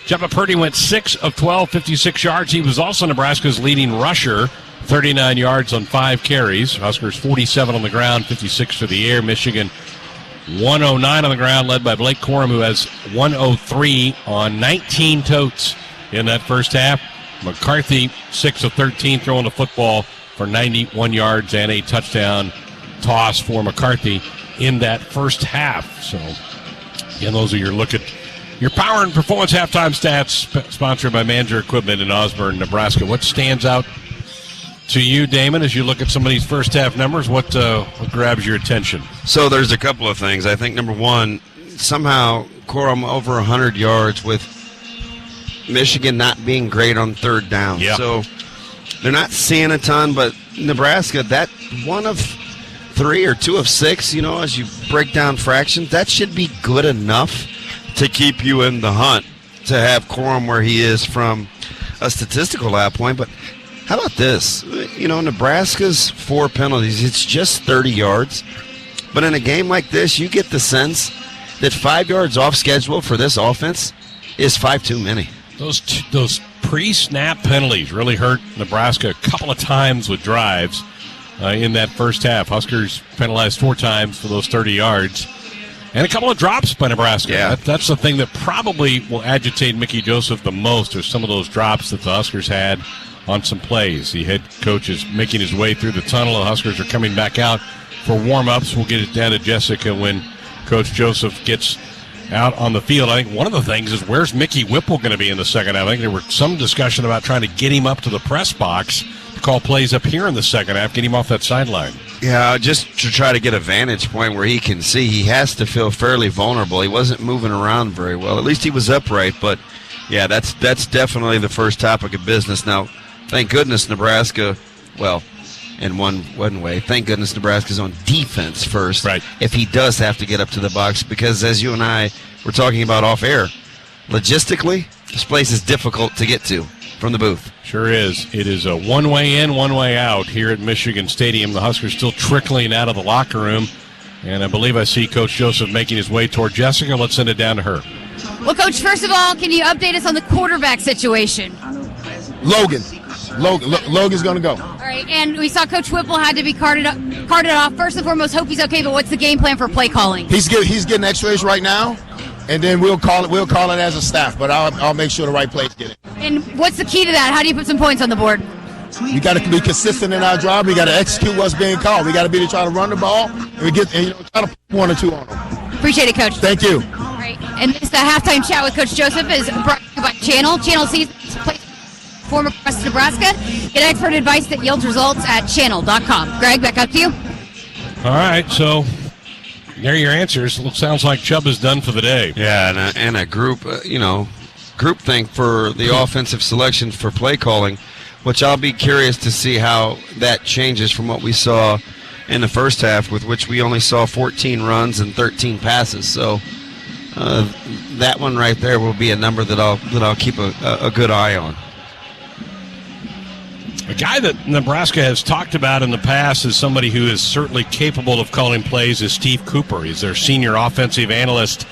Jeppa Purdy went 6 of 12, 56 yards. He was also Nebraska's leading rusher, 39 yards on 5 carries. Huskers 47 on the ground, 56 for the air. Michigan 109 on the ground, led by Blake Corum, who has 103 on 19 totes in that first half. McCarthy 6 of 13 throwing the football for 91 yards and a touchdown toss for McCarthy in that first half. So, again, those are your look at your Power and Performance Halftime Stats, sponsored by Manzer Equipment in Osborne, Nebraska. What stands out to you, Damon, as you look at some of these first half numbers? What grabs your attention? So there's a couple of things. I think, number one, somehow Corum over 100 yards with Michigan not being great on third down. Yeah. So they're not seeing a ton, but Nebraska, that 1 of 3 or 2 of 6, as you break down fractions, that should be good enough to keep you in the hunt to have Corum where he is from a statistical lab point. But how about this? Nebraska's 4 penalties, it's just 30 yards. But in a game like this, you get the sense that 5 yards off schedule for this offense is 5 too many. Those pre-snap penalties really hurt Nebraska a couple of times with drives in that first half. Huskers penalized 4 times for those 30 yards. And a couple of drops by Nebraska. Yeah. That's the thing that probably will agitate Mickey Joseph the most, are some of those drops that the Huskers had on some plays. The head coach is making his way through the tunnel. The Huskers are coming back out for warm-ups. We'll get it down to Jessica when Coach Joseph gets out on the field. I think one of the things is, where's Mickey Whipple going to be in the second half? I think there was some discussion about trying to get him up to the press box to call plays up here in the second half, get him off that sideline. Yeah, just to try to get a vantage point where he can see. He has to feel fairly vulnerable. He wasn't moving around very well. At least he was upright, but yeah, that's definitely the first topic of business. Now, thank goodness Nebraska, well, in one way, thank goodness Nebraska's on defense first. Right. If he does have to get up to the box, because as you and I were talking about off air, logistically, this place is difficult to get to from the booth. Sure is. It is a one-way in, one-way out here at Michigan Stadium. The Huskers still trickling out of the locker room, and I believe I see Coach Joseph making his way toward Jessica. Let's send it down to her. Well, Coach, first of all, can you update us on the quarterback situation? Logan's going to go. All right, and we saw Coach Whipple had to be carted off. First and foremost, hope he's okay, but what's the game plan for play calling? He's getting x-rays right now, and then we'll call it as a staff, but I'll make sure the right plays get it. And what's the key to that? How do you put some points on the board? We got to be consistent in our job. We got to execute what's being called. We got to be to try to run the ball, and we try to put 1 or 2 on them. Appreciate it, Coach. Thank you. All right, and this halftime chat with Coach Joseph is brought to you by Channel. Channel sees former across Nebraska. Get expert advice that yields results at channel.com. Greg, back up to you. All right, so there are your answers. Sounds like Chubb is done for the day. Yeah, and a group, group thing for the offensive selections for play calling, which I'll be curious to see how that changes from what we saw in the first half, with which we only saw 14 runs and 13 passes. So that one right there will be a number that I'll keep a good eye on. A guy that Nebraska has talked about in the past as somebody who is certainly capable of calling plays is Steve Cooper. He's their senior offensive analyst.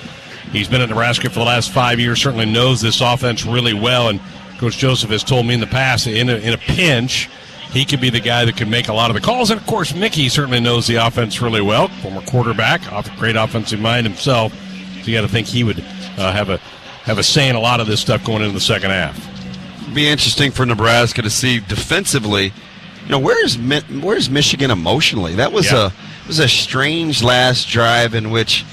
He's been at Nebraska for the last 5 years, certainly knows this offense really well, and Coach Joseph has told me in the past, in a pinch, he could be the guy that can make a lot of the calls. And, of course, Mickey certainly knows the offense really well, former quarterback, great offensive mind himself. So you got to think he would have a say in a lot of this stuff going into the second half. Be interesting for Nebraska to see defensively. Where's Michigan emotionally? That was a strange last drive in which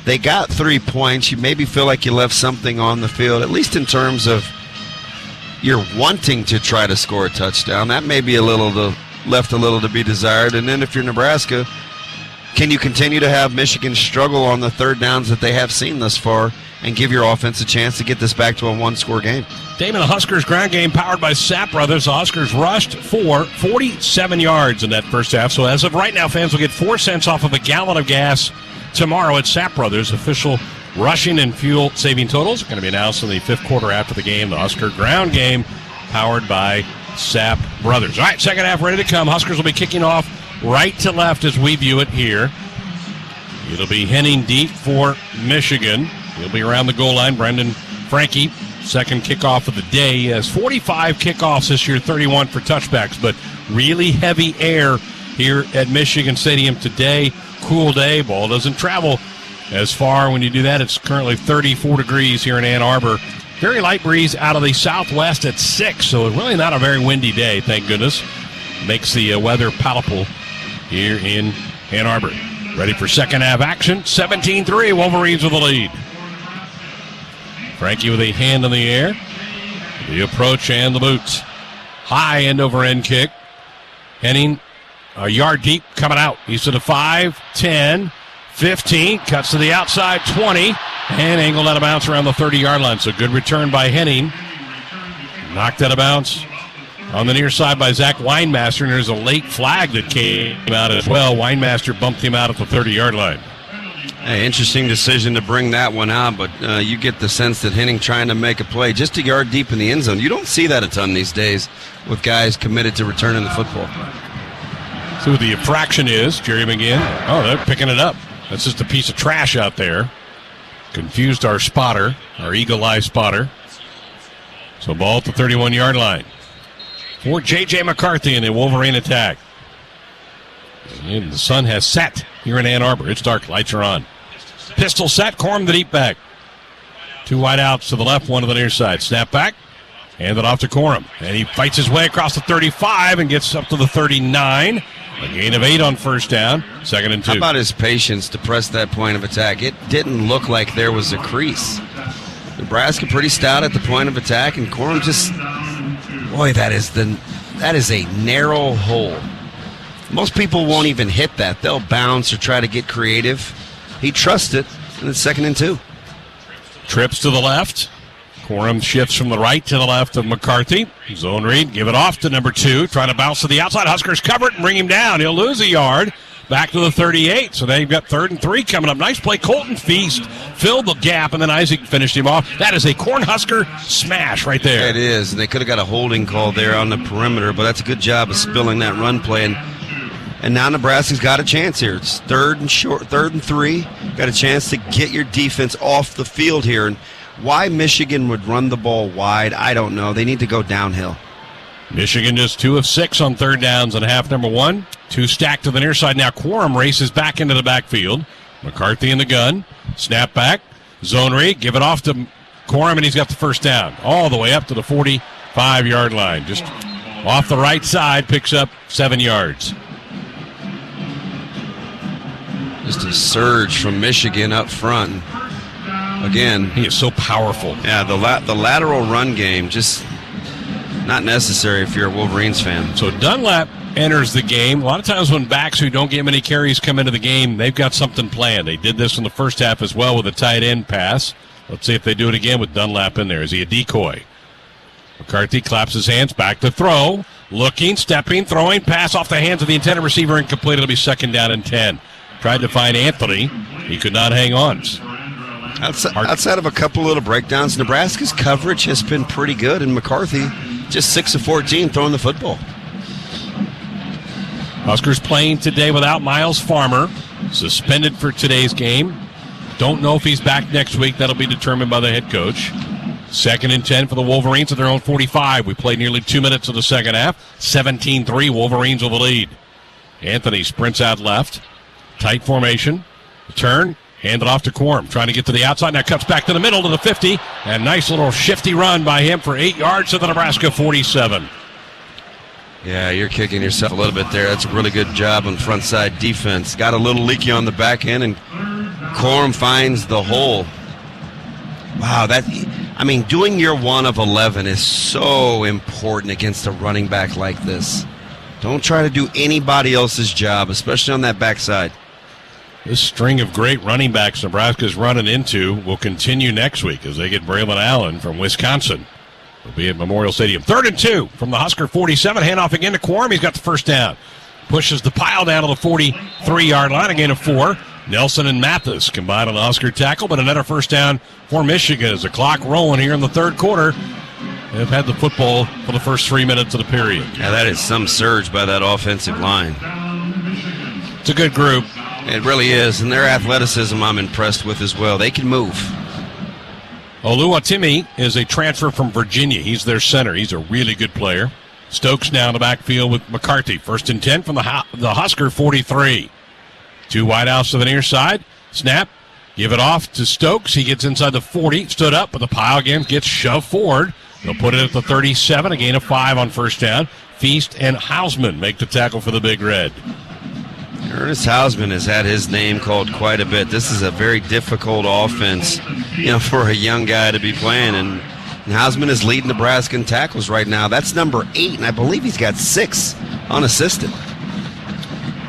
they got 3 points. You maybe feel like you left something on the field, at least in terms of you're wanting to try to score a touchdown. That may be left a little to be desired. And then if you're Nebraska, can you continue to have Michigan struggle on the third downs that they have seen thus far and give your offense a chance to get this back to a 1-score game? Damon, the Huskers ground game powered by Sapp Brothers. The Huskers rushed for 47 yards in that first half. So as of right now, fans will get 4 cents off of a gallon of gas tomorrow at Sapp Brothers. Official rushing and fuel saving totals are going to be announced in the 5th quarter after the game. The Husker ground game powered by Sapp Brothers. All right, second half ready to come. Huskers will be kicking off right to left as we view it here. It'll be Henning deep for Michigan. He'll be around the goal line. Brendan Franke, second kickoff of the day. He has 45 kickoffs this year, 31 for touchbacks, but really heavy air here at Michigan Stadium today. Cool day. Ball doesn't travel as far when you do that. It's currently 34 degrees here in Ann Arbor. Very light breeze out of the southwest at 6, so it's really not a very windy day, thank goodness. Makes the weather palatable here in Ann Arbor. Ready for second half action. 17-3, Wolverines with the lead. Franke with a hand in the air. The approach and the boots. High end-over-end kick. Henning a yard deep coming out. He's to the 5, 10, 15, cuts to the outside, 20, and angled out of bounds around the 30-yard line. So good return by Henning. Knocked out of bounds on the near side by Zach Weinmaster, and there's a late flag that came out as well. Weinmaster bumped him out at the 30-yard line. Hey, interesting decision to bring that one out, but you get the sense that Henning trying to make a play just a yard deep in the end zone. You don't see that a ton these days with guys committed to returning the football. So who the infraction is, Jerry McGinn. Oh, they're picking it up. That's just a piece of trash out there. Confused our spotter, our eagle-eye spotter. So ball at the 31-yard line for J.J. McCarthy in the Wolverine attack. And the sun has set here in Ann Arbor. It's dark. Lights are on. Pistol set. Corum the deep back. 2 wide outs to the left, 1 to the near side. Snap back. Hand it off to Corum. And he fights his way across the 35 and gets up to the 39. A gain of 8 on first down. 2nd and 2. How about his patience to press that point of attack? It didn't look like there was a crease. Nebraska pretty stout at the point of attack, and Corum just, boy, that is a narrow hole. Most people won't even hit that. They'll bounce or try to get creative. He trusts it, and it's 2nd and 2. Trips to the left. Corum shifts from the right to the left of McCarthy. Zone read, give it off to number 2. Trying to bounce to the outside. Huskers cover it and bring him down. He'll lose a yard. Back to the 38. So they've got 3rd and 3 coming up. Nice play. Colton Feast filled the gap, and then Isaac finished him off. That is a Cornhusker smash right there. It is. And they could have got a holding call there on the perimeter, but that's a good job of spilling that run play. And now Nebraska's got a chance here. It's 3rd and short, 3rd and 3. Got a chance to get your defense off the field here. And why Michigan would run the ball wide, I don't know. They need to go downhill. Michigan just 2 of 6 on 3rd downs and half number 1. 2 stacked to the near side. Now Corum races back into the backfield. McCarthy in the gun. Snap back. Zone read. Give it off to Corum, and he's got the first down. All the way up to the 45-yard line. Just off the right side. Picks up 7 yards. Just a surge from Michigan up front. Again, he is so powerful. Yeah, the lateral run game, just not necessary if you're a Wolverines fan. So Dunlap enters the game. A lot of times when backs who don't get many carries come into the game, they've got something planned. They did this in the first half as well with a tight end pass. Let's see if they do it again with Dunlap in there. Is he a decoy? McCarthy claps his hands, back to throw. Looking, stepping, throwing, pass off the hands of the intended receiver, incomplete. It'll be 2nd down and 10. Tried to find Anthony. He could not hang on. Outside of a couple little breakdowns, Nebraska's coverage has been pretty good, and McCarthy just 6 of 14 throwing the football. Huskers playing today without Miles Farmer, suspended for today's game. Don't know if he's back next week. That'll be determined by the head coach. 2nd and 10 for the Wolverines at their own 45. We played nearly 2 minutes of the second half. 17-3, Wolverines with the lead. Anthony sprints out left. Tight formation. Turn. Hand it off to Corum. Trying to get to the outside. Now cuts back to the middle to the 50. And nice little shifty run by him for 8 yards to the Nebraska 47. Yeah, you're kicking yourself a little bit there. That's a really good job on front side defense. Got a little leaky on the back end, and Corum finds the hole. Wow, doing your 1 of 11 is so important against a running back like this. Don't try to do anybody else's job, especially on that backside. This string of great running backs Nebraska's running into will continue next week as they get Braylon Allen from Wisconsin. Will be at Memorial Stadium. 3rd and 2 from the Husker 47. Handoff again to Corum. He's got the first down. Pushes the pile down to the 43-yard line. A gain of 4. Nelson and Mathis combined on the Husker tackle, but another first down for Michigan as the clock rolling here in the 3rd quarter. They've had the football for the first 3 minutes of the period. Yeah, that is some surge by that offensive line. It's a good group. It really is, and their athleticism I'm impressed with as well. They can move. Oluwatimi is a transfer from Virginia. He's their center. He's a really good player. Stokes now in the backfield with McCarthy. 1st and 10 from the Husker 43. 2 wide outs to the near side. Snap. Give it off to Stokes. He gets inside the 40. Stood up, but the pile again gets shoved forward. They'll put it at the 37. A gain of 5 on first down. Feast and Hausman make the tackle for the Big Red. Ernest Hausman has had his name called quite a bit. This is a very difficult offense, for a young guy to be playing. And Hausman is leading Nebraska in tackles right now. That's number 8, and I believe he's got 6 unassisted.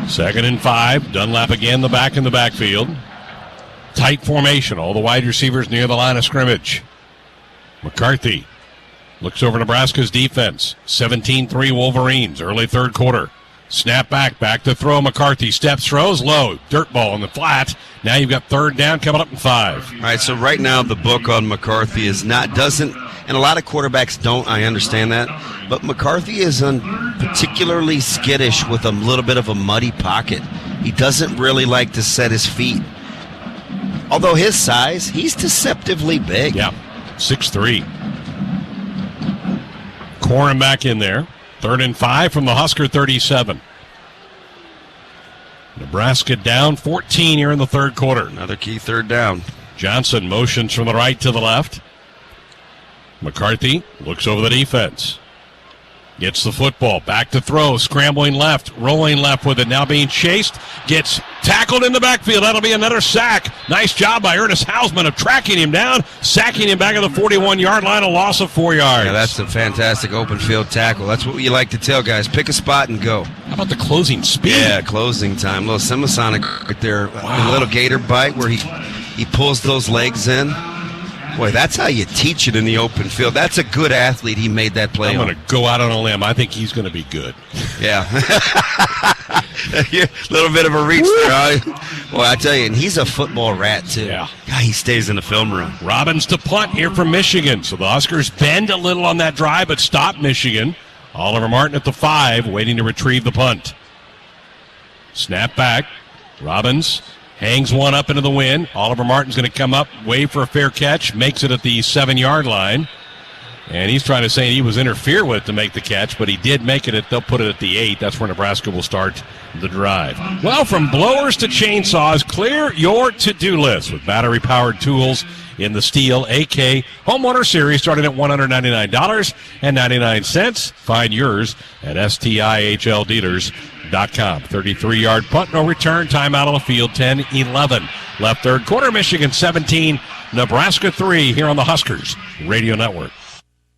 2nd and 5. Dunlap again, the back in the backfield. Tight formation. All the wide receivers near the line of scrimmage. McCarthy looks over Nebraska's defense. 17-3 Wolverines, early third quarter. Snap back to throw. McCarthy steps, throws low. Dirt ball in the flat. Now you've got 3rd down coming up in 5. All right, so right now the book on McCarthy doesn't, and a lot of quarterbacks don't, I understand that, but McCarthy is particularly skittish with a little bit of a muddy pocket. He doesn't really like to set his feet. Although his size, he's deceptively big. Yeah, 6'3". Corin back in there. 3rd and 5 from the Husker 37. Nebraska down 14 here in the third quarter. Another key 3rd down. Johnson motions from the right to the left. McCarthy looks over the defense. Gets the football. Back to throw. Scrambling left. Rolling left with it. Now being chased. Gets tackled in the backfield. That'll be another sack. Nice job by Ernest Hausman of tracking him down, sacking him back at the 41-yard line, a loss of 4 yards. Yeah, that's a fantastic open field tackle. That's what you like to tell guys. Pick a spot and go. How about the closing speed? Yeah, closing time. A little semisonic right there. Wow. A little gator bite where he pulls those legs in. Boy, that's how you teach it in the open field. That's a good athlete. He made that play. I'm going to go out on a limb. I think he's going to be good. Yeah. A little bit of a reach there. Well, I tell you, and he's a football rat, too. Yeah. God, he stays in the film room. Robbins to punt here from Michigan. So the Huskers bend a little on that drive, but stop Michigan. Oliver Martin at the 5, waiting to retrieve the punt. Snap back. Robbins hangs one up into the wind. Oliver Martin's going to come up, wave for a fair catch, makes it at the 7-yard line. And he's trying to say he was interfered with to make the catch, but he did make it. They'll put it at the 8. That's where Nebraska will start the drive. Well, from blowers to chainsaws, clear your to-do list with battery-powered tools in the Steel AK Homeowner Series, starting at $199.99. Find yours at STIHLdealers.com. 33-yard punt, no return, timeout on the field, 10-11. Left third quarter, Michigan 17, Nebraska 3 here on the Huskers Radio Network.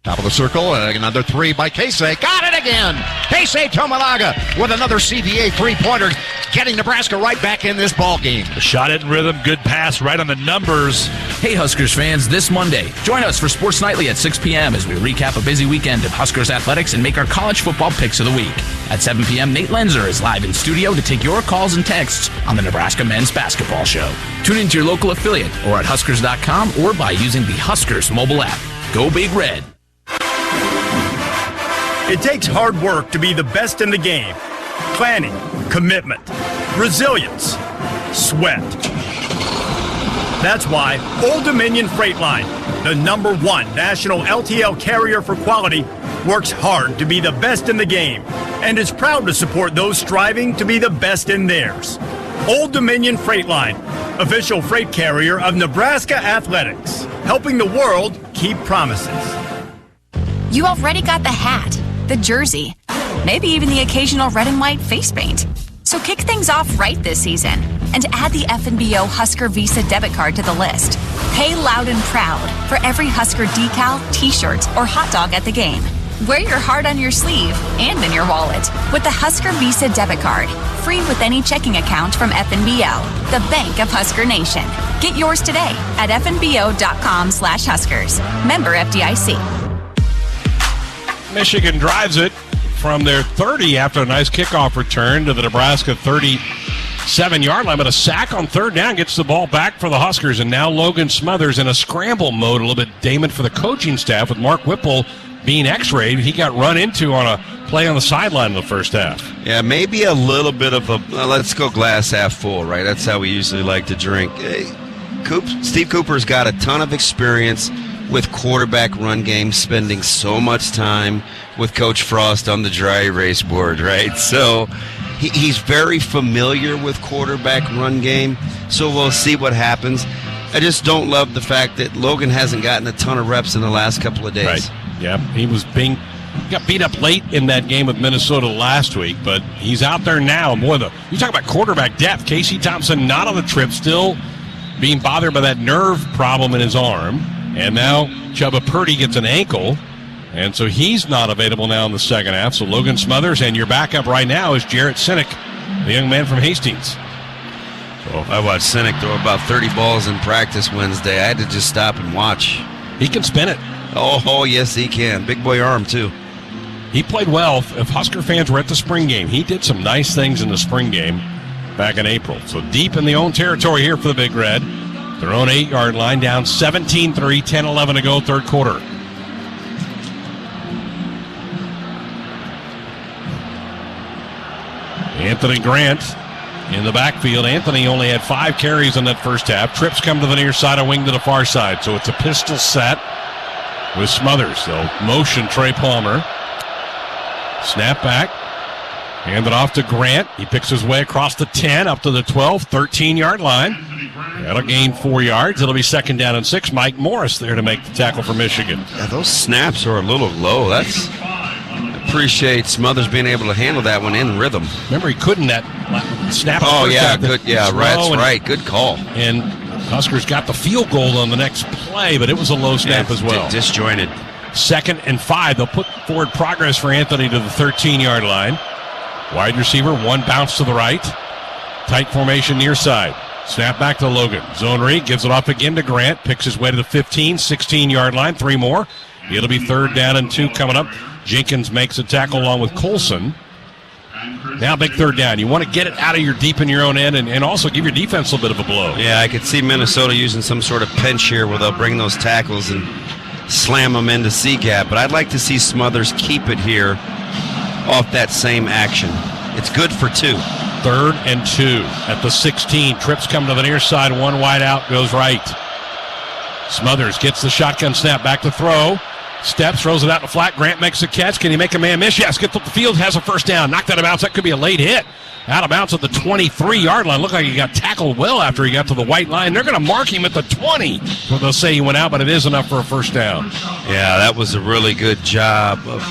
Top of the circle, another 3 by Casey. Got it again! Casey Tomalaga with another CBA three-pointer, getting Nebraska right back in this ball game. The shot in rhythm, good pass, right on the numbers. Hey, Huskers fans, this Monday, join us for Sports Nightly at 6 p.m. as we recap a busy weekend of Huskers athletics and make our college football picks of the week. At 7 p.m., Nate Lenzer is live in studio to take your calls and texts on the Nebraska Men's Basketball Show. Tune into your local affiliate or at Huskers.com or by using the Huskers mobile app. Go Big Red. It takes hard work to be the best in the game. Planning, commitment, resilience, sweat. That's why Old Dominion Freight Line, the #1 national LTL carrier for quality, works hard to be the best in the game and is proud to support those striving to be the best in theirs. Old Dominion Freight Line, official freight carrier of Nebraska Athletics, helping the world keep promises. You already got the hat, the jersey, maybe even the occasional red and white face paint. So kick things off right this season and add the FNBO Husker Visa debit card to the list. Pay loud and proud for every Husker decal, t-shirt, or hot dog at the game. Wear your heart on your sleeve and in your wallet with the Husker Visa debit card, free with any checking account from FNBO, the bank of Husker Nation. Get yours today at fnbo.com/Huskers. Member FDIC. Michigan drives it from their 30 after a nice kickoff return to the Nebraska 37-yard line, but a sack on 3rd down gets the ball back for the Huskers, and now Logan Smothers in a scramble mode, a little bit damning for the coaching staff with Mark Whipple being x-rayed. He got run into on a play on the sideline in the first half. Yeah, maybe a little bit of a let's go glass half full, right? That's how we usually like to drink. Steve Cooper's got a ton of experience with quarterback run game, spending so much time with Coach Frost on the dry erase board, right? So he's very familiar with quarterback run game, so we'll see what happens. I just don't love the fact that Logan hasn't gotten a ton of reps in the last couple of days. Right. Yeah, he got beat up late in that game with Minnesota last week, but he's out there now. Boy, you talk about quarterback depth. Casey Thompson not on the trip, still being bothered by that nerve problem in his arm. And now Chubba Purdy gets an ankle, and so he's not available now in the second half. So Logan Smothers, and your backup right now is Jarrett Sinek the young man from Hastings. So I watched Sinek throw about 30 balls in practice Wednesday. I had to just stop and watch. He can spin it. Oh, yes, he can. Big boy arm, too. He played well. If Husker fans were at the spring game, he did some nice things in the spring game back in April. So deep in the own territory here for the Big Red. Their own 8-yard line, down 17-3, 10-11 to go, third quarter. Anthony Grant in the backfield. Anthony only had 5 carries in that first half. Trips come to the near side, a wing to the far side. So it's a pistol set with Smothers. They'll motion Trey Palmer. Snap back. Hand it off to Grant. He picks his way across the 10, up to the 12, 13-yard line. That'll gain 4 yards. It'll be second down and 6. Mike Morris there to make the tackle for Michigan. Yeah, those snaps are a little low. I appreciate Smothers being able to handle that one in rhythm. Remember, he couldn't that snap. Oh, yeah, good. Yeah, that's right. Good call. And Huskers got the field goal on the next play, but it was a low snap as well. Disjointed. 2nd and 5. They'll put forward progress for Anthony to the 13-yard line. Wide receiver, one bounce to the right. Tight formation near side. Snap back to Logan. Zone read, gives it off again to Grant. Picks his way to the 15, 16-yard line. 3 more. It'll be third down and 2 coming up. Jenkins makes a tackle along with Colson. Now big third down. You want to get it out of your deep in your own end and also give your defense a little bit of a blow. Yeah, I could see Minnesota using some sort of pinch here where they'll bring those tackles and slam them into C-gap. But I'd like to see Smothers keep it here off that same action. It's good for 2. 3rd and 2 at the 16. Trips come to the near side. One wide out, goes right. Smothers gets the shotgun snap, back to throw. Steps, throws it out in the flat. Grant makes a catch. Can he make a man miss? Yes, gets up the field, has a first down. Knocked out of bounds. That could be a late hit. Out of bounds at the 23-yard line. Looked like he got tackled well after he got to the white line. They're going to mark him at the 20. So they'll say he went out, but it is enough for a first down. Yeah, that was a really good job of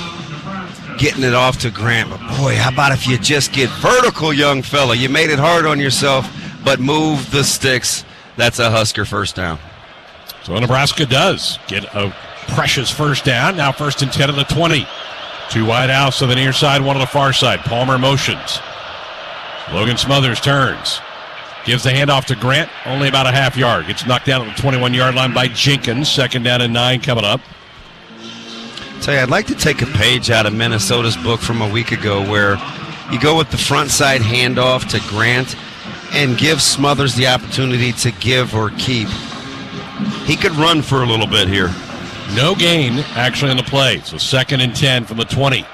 getting it off to Grant. But boy, how about if you just get vertical, young fella? You made it hard on yourself, but move the sticks. That's a Husker first down. So Nebraska does get a precious first down. Now 1st and 10 of the 20. 2 wide outs to the near side, 1 on the far side. Palmer motions. Logan Smothers turns. Gives the handoff to Grant. Only about a half yard. Gets knocked down at the 21-yard line by Jenkins. 2nd down and 9 coming up. Tell you, I'd like to take a page out of Minnesota's book from a week ago where you go with the front side handoff to Grant and give Smothers the opportunity to give or keep. He could run for a little bit here. No gain, actually, on the play. So 2nd and 10 from the 20.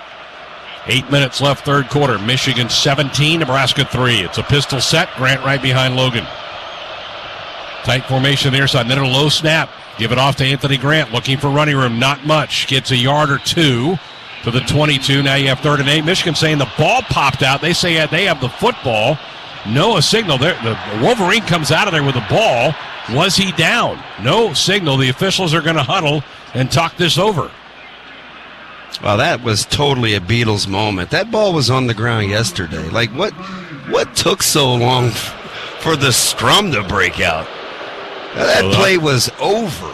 8 minutes left, third quarter. Michigan 17, Nebraska 3. It's a pistol set. Grant right behind Logan. Tight formation near side. Then a low snap. Give it off to Anthony Grant. Looking for running room. Not much. Gets a yard or 2 to the 22. Now you have 3rd and 8. Michigan saying the ball popped out. They say they have the football. No signal. The Wolverine comes out of there with the ball. Was he down? No signal. The officials are going to huddle and talk this over. Well, that was totally a Beatles moment. That ball was on the ground yesterday. Like, what took so long for the scrum to break out? That play was over.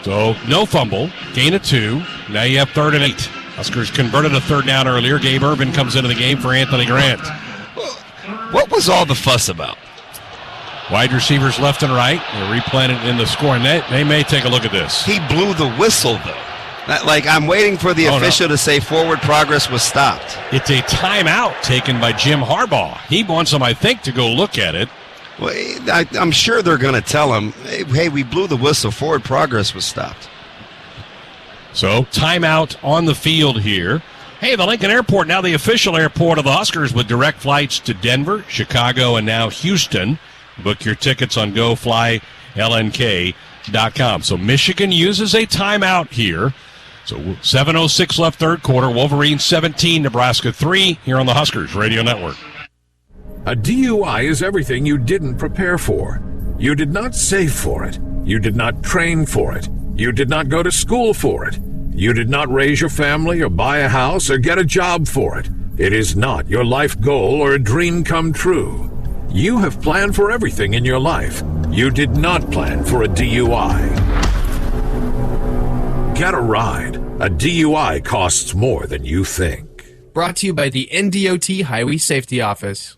So, no fumble. Gain of 2. Now you have 3rd and 8. Huskers converted a 3rd down earlier. Gabe Urban comes into the game for Anthony Grant. What was all the fuss about? Wide receivers left and right. They're replanted in the score, and they may take a look at this. He blew the whistle, though. I'm waiting for the official to say forward progress was stopped. It's a timeout taken by Jim Harbaugh. He wants them, I think, to go look at it. Well, I'm sure they're going to tell him, hey, we blew the whistle. Forward progress was stopped. So, timeout on the field here. Hey, the Lincoln Airport, now the official airport of the Huskers with direct flights to Denver, Chicago, and now Houston. Book your tickets on GoFlyLNK.com. So Michigan uses a timeout here. So 7:06 left third quarter. Wolverines 17, Nebraska 3 here on the Huskers Radio Network. A DUI is everything you didn't prepare for. You did not save for it. You did not train for it. You did not go to school for it. You did not raise your family or buy a house or get a job for it. It is not your life goal or a dream come true. You have planned for everything in your life. You did not plan for a DUI. Get a ride. A DUI costs more than you think. Brought to you by the NDOT Highway Safety Office.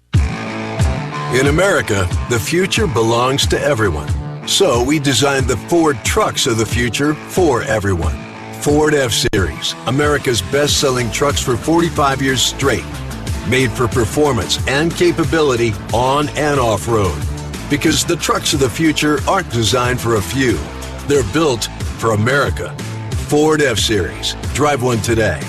In America, the future belongs to everyone. So we designed the Ford trucks of the future for everyone. Ford F-Series, America's best-selling trucks for 45 years straight. Made for performance and capability on and off-road. Because the trucks of the future aren't designed for a few. They're built for America. Ford F-Series. Drive one today.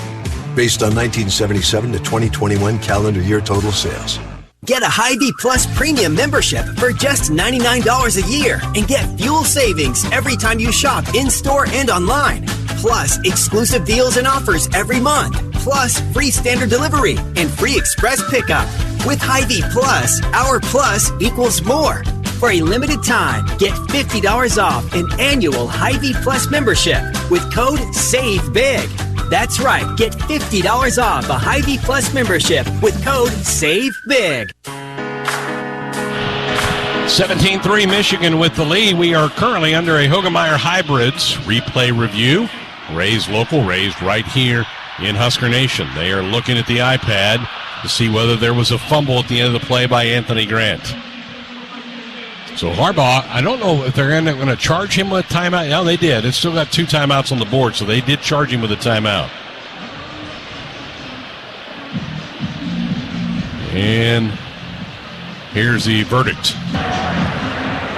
Based on 1977 to 2021 calendar year total sales. Get a Hy-Vee Plus Premium membership for just $99 a year and get fuel savings every time you shop in-store and online. Plus, exclusive deals and offers every month. Plus, free standard delivery and free express pickup. With Hy-Vee Plus, our plus equals more. For a limited time, get $50 off an annual Hy-Vee Plus membership with code SAVEBIG. That's right, get $50 off a Hy-Vee Plus membership with code SAVEBIG. 17-3 Michigan with the lead. We are currently under a Hogemeyer Hybrids replay review. Raised local, raised right here in Husker Nation. They are looking at the iPad to see whether there was a fumble at the end of the play by Anthony Grant. So Harbaugh, I don't know if they're going to charge him with timeout. No, they did. It's still got 2 timeouts on the board, so they did charge him with a timeout. And here's the verdict.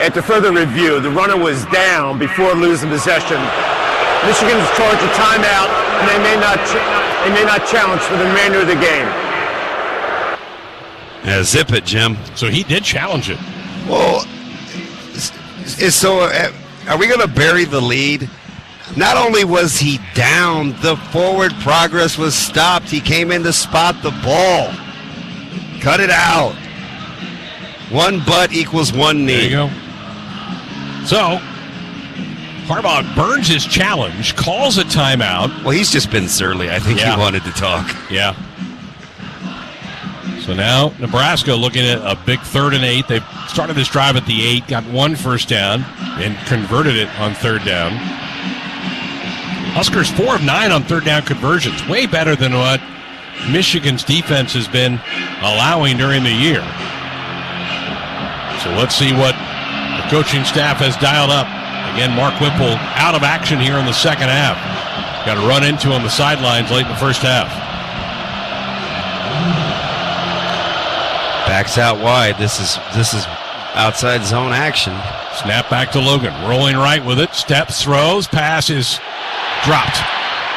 After further review, the runner was down before losing possession. Michigan is charged a timeout, and they may not challenge for the remainder of the game. Yeah, zip it, Jim. So he did challenge it. Well, are we going to bury the lead? Not only was he down, the forward progress was stopped. He came in to spot the ball. Cut it out. 1 butt equals 1 knee. There you go. So, Harbaugh burns his challenge, calls a timeout. Well, he's just been surly. I think he wanted to talk. Yeah. So now Nebraska looking at a big 3rd and 8. They started this drive at the 8, got 1 first down, and converted it on 3rd down. Huskers 4 of 9 on 3rd down conversions. Way better than what Michigan's defense has been allowing during the year. So let's see what the coaching staff has dialed up. Again, Mark Whipple out of action here in the second half. Got to run into on the sidelines late in the first half. Backs out wide. This is outside zone action. Snap back to Logan. Rolling right with it. Steps, throws. Pass is dropped.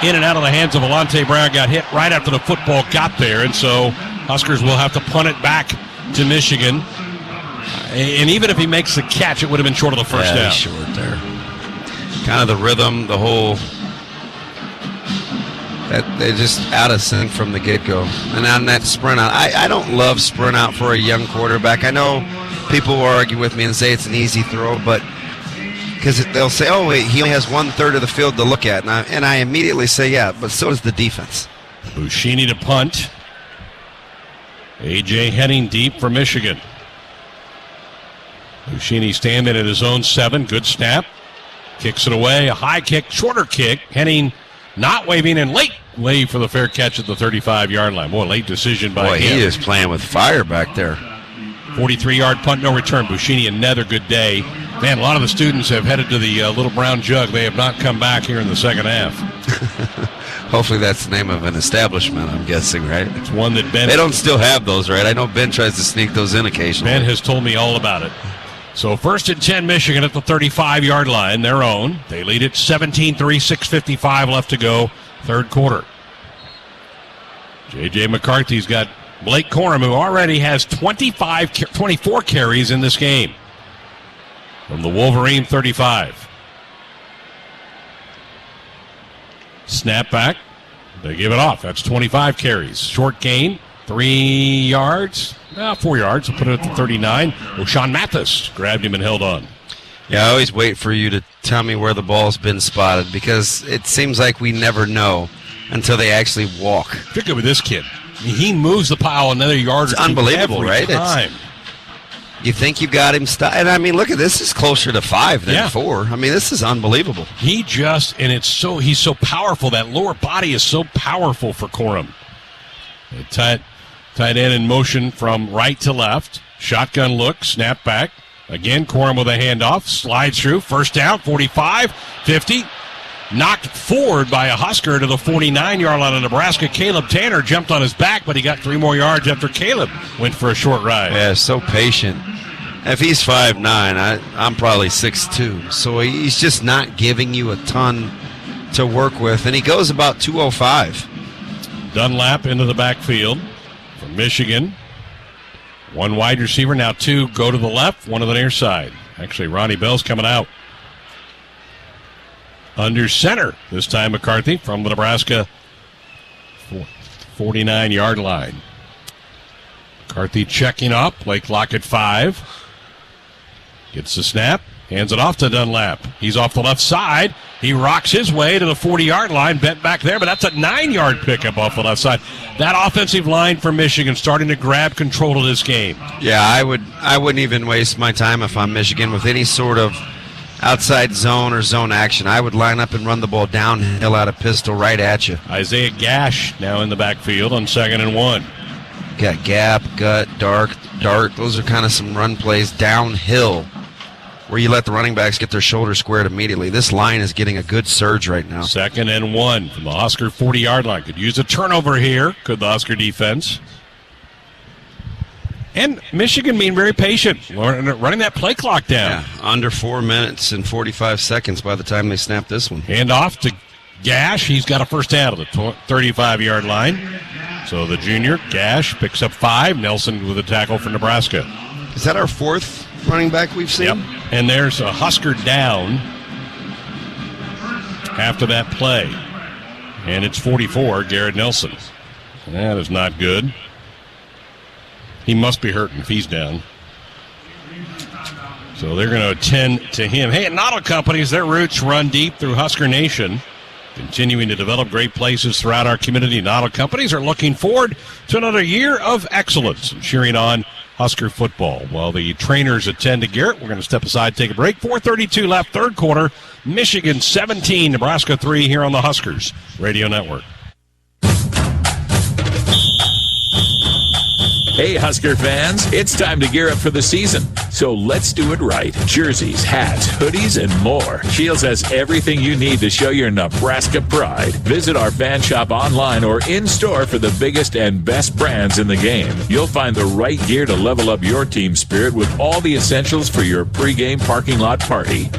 In and out of the hands of Alante Brown. Got hit right after the football got there. And so Huskers will have to punt it back to Michigan. And even if he makes the catch, it would have been short of the first down. Short there. Kind of the rhythm, the whole... They're just out of sync from the get-go. And on that sprint out, I don't love sprint out for a young quarterback. I know people will argue with me and say it's an easy throw, but because they'll say, oh, wait, he only has 1/3 of the field to look at. And I immediately say, yeah, but so does the defense. Buschini to punt. A.J. Henning deep for Michigan. Buschini standing at his own 7. Good snap. Kicks it away. A high kick, shorter kick. Henning not waving and late wave for the fair catch at the 35-yard line. Boy, late decision by him. He is playing with fire back there. 43-yard punt, no return. Buschini, another good day. Man, a lot of the students have headed to the Little Brown Jug. They have not come back here in the second half. Hopefully that's the name of an establishment, I'm guessing, right? It's one that Ben... They don't still have those, right? I know Ben tries to sneak those in occasionally. Ben has told me all about it. So 1st and 10 Michigan at the 35-yard line, their own. They lead it 17-3, 6:55 left to go, 3rd quarter. J.J. McCarthy's got Blake Corum, who already has 24 carries in this game from the Wolverine 35. Snap back. They give it off. That's 25 carries. Short gain, 3 yards. 4 yards. We'll put it at the 39. O'Shawn Mathis grabbed him and held on. Yeah, I always wait for you to tell me where the ball's been spotted because it seems like we never know until they actually walk. Particularly with this kid. He moves the pile another yard or two. Unbelievable, right? Time. You think you got him stopped. And I mean, look at this. Is closer to 5 than 4. I mean, this is unbelievable. He's so powerful. That lower body is so powerful for Corum. Tight end in motion from right to left. Shotgun look, snap back. Again, Corum with a handoff. Slides through. First down, 45, 50. Knocked forward by a Husker to the 49-yard line of Nebraska. Caleb Tanner jumped on his back, but he got 3 more yards after Caleb went for a short ride. Yeah, so patient. If he's 5'9", I'm probably 6'2", so he's just not giving you a ton to work with, and he goes about 205. Dunlap into the backfield from Michigan. 1 wide receiver, now 2 go to the left, 1 to the near side. Actually, Ronnie Bell's coming out. Under center, this time McCarthy from the Nebraska 49-yard line. McCarthy checking up, play clock at 5. Gets the snap, hands it off to Dunlap. He's off the left side. He rocks his way to the 40-yard line, bent back there, but that's a 9-yard pickup off the left side. That offensive line for Michigan starting to grab control of this game. Yeah, I wouldn't even waste my time if I'm Michigan with any sort of outside zone or zone action. I would line up and run the ball downhill out of pistol right at you. Isaiah Gash now in the backfield on 2nd and 1. Got gap, gut, dart. Those are kind of some run plays downhill where you let the running backs get their shoulders squared immediately. This line is getting a good surge right now. 2nd and 1 from the Husker 40-yard line. Could use a turnover here, could the Husker defense. And Michigan being very patient, running that play clock down. Yeah, under 4 minutes and 45 seconds by the time they snap this one. Hand off to Gash. He's got a first down at the 35-yard line. So the junior, Gash, picks up 5. Nelson with a tackle for Nebraska. Is that our 4th running back we've seen? Yep. And there's a Husker down after that play. And it's 44, Garrett Nelson. That is not good. He must be hurting if he's down. So they're going to attend to him. Hey, at Naughty Companies, their roots run deep through Husker Nation. Continuing to develop great places throughout our community, Naughty Companies are looking forward to another year of excellence and cheering on Husker football. While the trainers attend to Garrett, we're going to step aside, take a break. 4:32 left, third quarter. Michigan 17, Nebraska 3 here on the Huskers Radio Network. Hey, Husker fans, it's time to gear up for the season. So let's do it right. Jerseys, hats, hoodies, and more. Shields has everything you need to show your Nebraska pride. Visit our fan shop online or in-store for the biggest and best brands in the game. You'll find the right gear to level up your team spirit with all the essentials for your pregame parking lot party.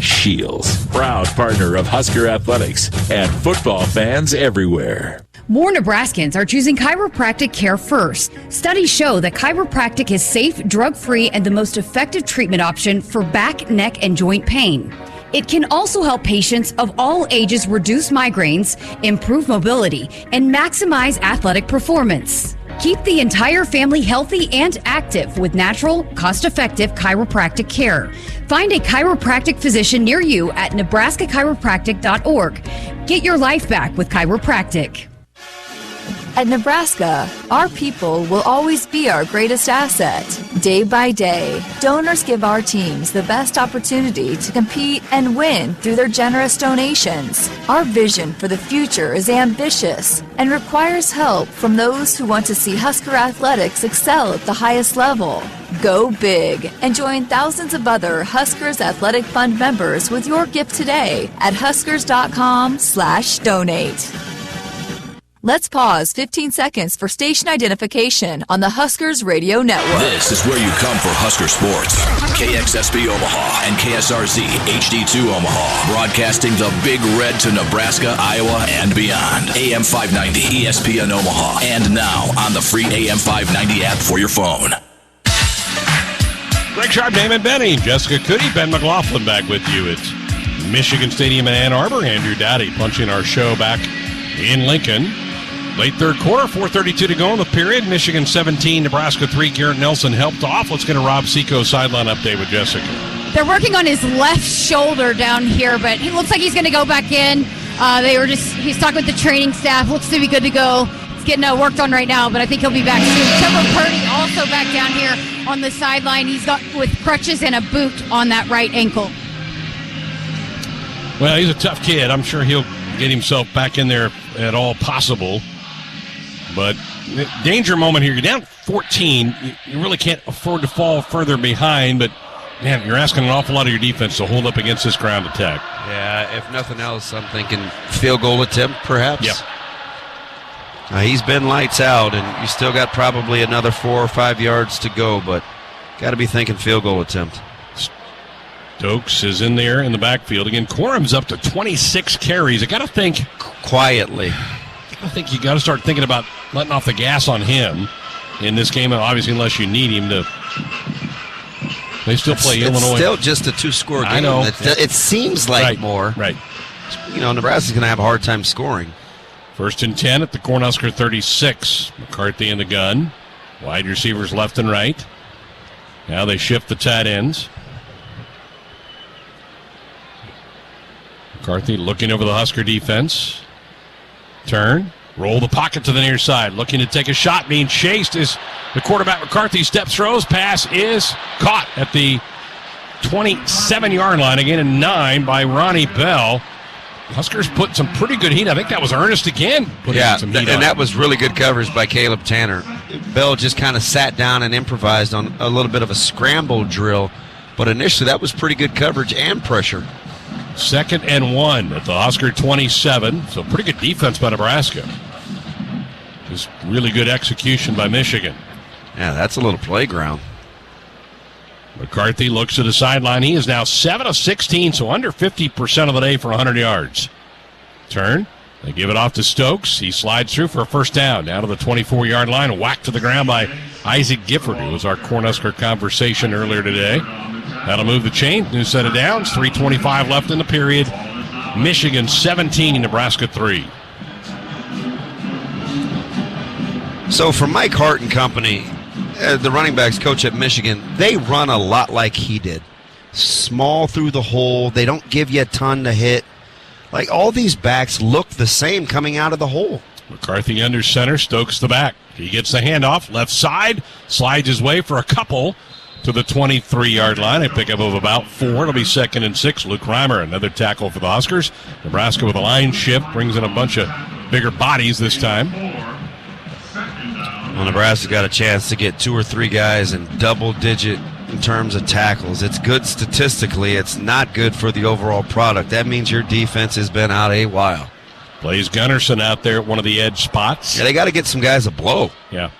Shields, proud partner of Husker Athletics and football fans everywhere. More Nebraskans are choosing chiropractic care first. Studies show that chiropractic is safe, drug-free, and the most effective treatment option for back, neck, and joint pain. It can also help patients of all ages reduce migraines, improve mobility, and maximize athletic performance. Keep the entire family healthy and active with natural, cost-effective chiropractic care. Find a chiropractic physician near you at nebraskachiropractic.org. Get your life back with chiropractic. At Nebraska, our people will always be our greatest asset. Day by day, donors give our teams the best opportunity to compete and win through their generous donations. Our vision for the future is ambitious and requires help from those who want to see Husker athletics excel at the highest level. Go big and join thousands of other Huskers Athletic Fund members with your gift today at huskers.com/donate. Let's pause 15 seconds for station identification on the Huskers Radio Network. This is where you come for Husker sports. KXSB Omaha and KSRZ HD2 Omaha. Broadcasting the Big Red to Nebraska, Iowa, and beyond. AM 590, ESPN Omaha. And now on the free AM 590 app for your phone. Greg Sharp, Damon Benny, Jessica Cootie, Ben McLaughlin back with you. It's Michigan Stadium in Ann Arbor. Andrew Dowdy punching our show back in Lincoln. Late third quarter, 4:32 to go in the period. Michigan 17, Nebraska 3. Garrett Nelson helped off. Let's get a Rob Seco sideline update with Jessica. They're working on his left shoulder down here, but he looks like he's going to go back in. He's talking with the training staff. Looks to be good to go. It's getting worked on right now, but I think he'll be back soon. Trevor Purdy also back down here on the sideline. He's got with crutches and a boot on that right ankle. Well, he's a tough kid. I'm sure he'll get himself back in there at all possible. But danger moment here. You're down 14. You really can't afford to fall further behind, but man, you're asking an awful lot of your defense to hold up against this ground attack. Yeah, if nothing else, I'm thinking field goal attempt, perhaps. Yep. He's been lights out, and you still got probably another 4 or 5 yards to go, but got to be thinking field goal attempt. Stokes is in there in the backfield. Again, Corum's up to 26 carries. I got to think quietly. I think you got to start thinking about letting off the gas on him in this game, obviously, unless you need him to. They still play Illinois. It's still just a 2-score game. I know. It seems like more. Right. Nebraska's going to have a hard time scoring. 1st and 10 at the Cornhusker 36. McCarthy in the gun. Wide receivers left and right. Now they shift the tight ends. McCarthy looking over the Husker defense. Turn. Roll the pocket to the near side. Looking to take a shot. Being chased is the quarterback. McCarthy steps, throws. Pass is caught at the 27-yard line. Again, a 9 by Ronnie Bell. Huskers put some pretty good heat. I think that was Ernest again. Some heat and that was really good coverage by Caleb Tanner. Bell just kind of sat down and improvised on a little bit of a scramble drill. But initially, that was pretty good coverage and pressure. 2nd and 1 at the Husker 27. So pretty good defense by Nebraska. Just really good execution by Michigan. Yeah, that's a little playground. McCarthy looks to the sideline. He is now 7 of 16, so under 50% of the day for 100 yards. Turn. They give it off to Stokes. He slides through for a first down. Down to the 24-yard line. Whacked to the ground by Isaac Gifford, who was our Cornhusker conversation earlier today. That'll move the chain. New set of downs. 3:25 left in the period. Michigan 17, Nebraska 3. So for Mike Hart and company, the running backs coach at Michigan, they run a lot like he did. Small through the hole. They don't give you a ton to hit. Like, all these backs look the same coming out of the hole. McCarthy under center. Stokes the back. He gets the handoff. Left side. Slides his way for a couple to the 23-yard line. A pickup of about 4. It'll be 2nd and 6. Luke Reimer, another tackle for the Huskers. Nebraska with a line shift. Brings in a bunch of bigger bodies this time. Well, Nebraska got a chance to get 2 or 3 guys in double-digit in terms of tackles. It's good statistically. It's not good for the overall product. That means your defense has been out a while. Plays Gunnarsson out there at one of the edge spots. Yeah, they got to get some guys a blow. Yeah.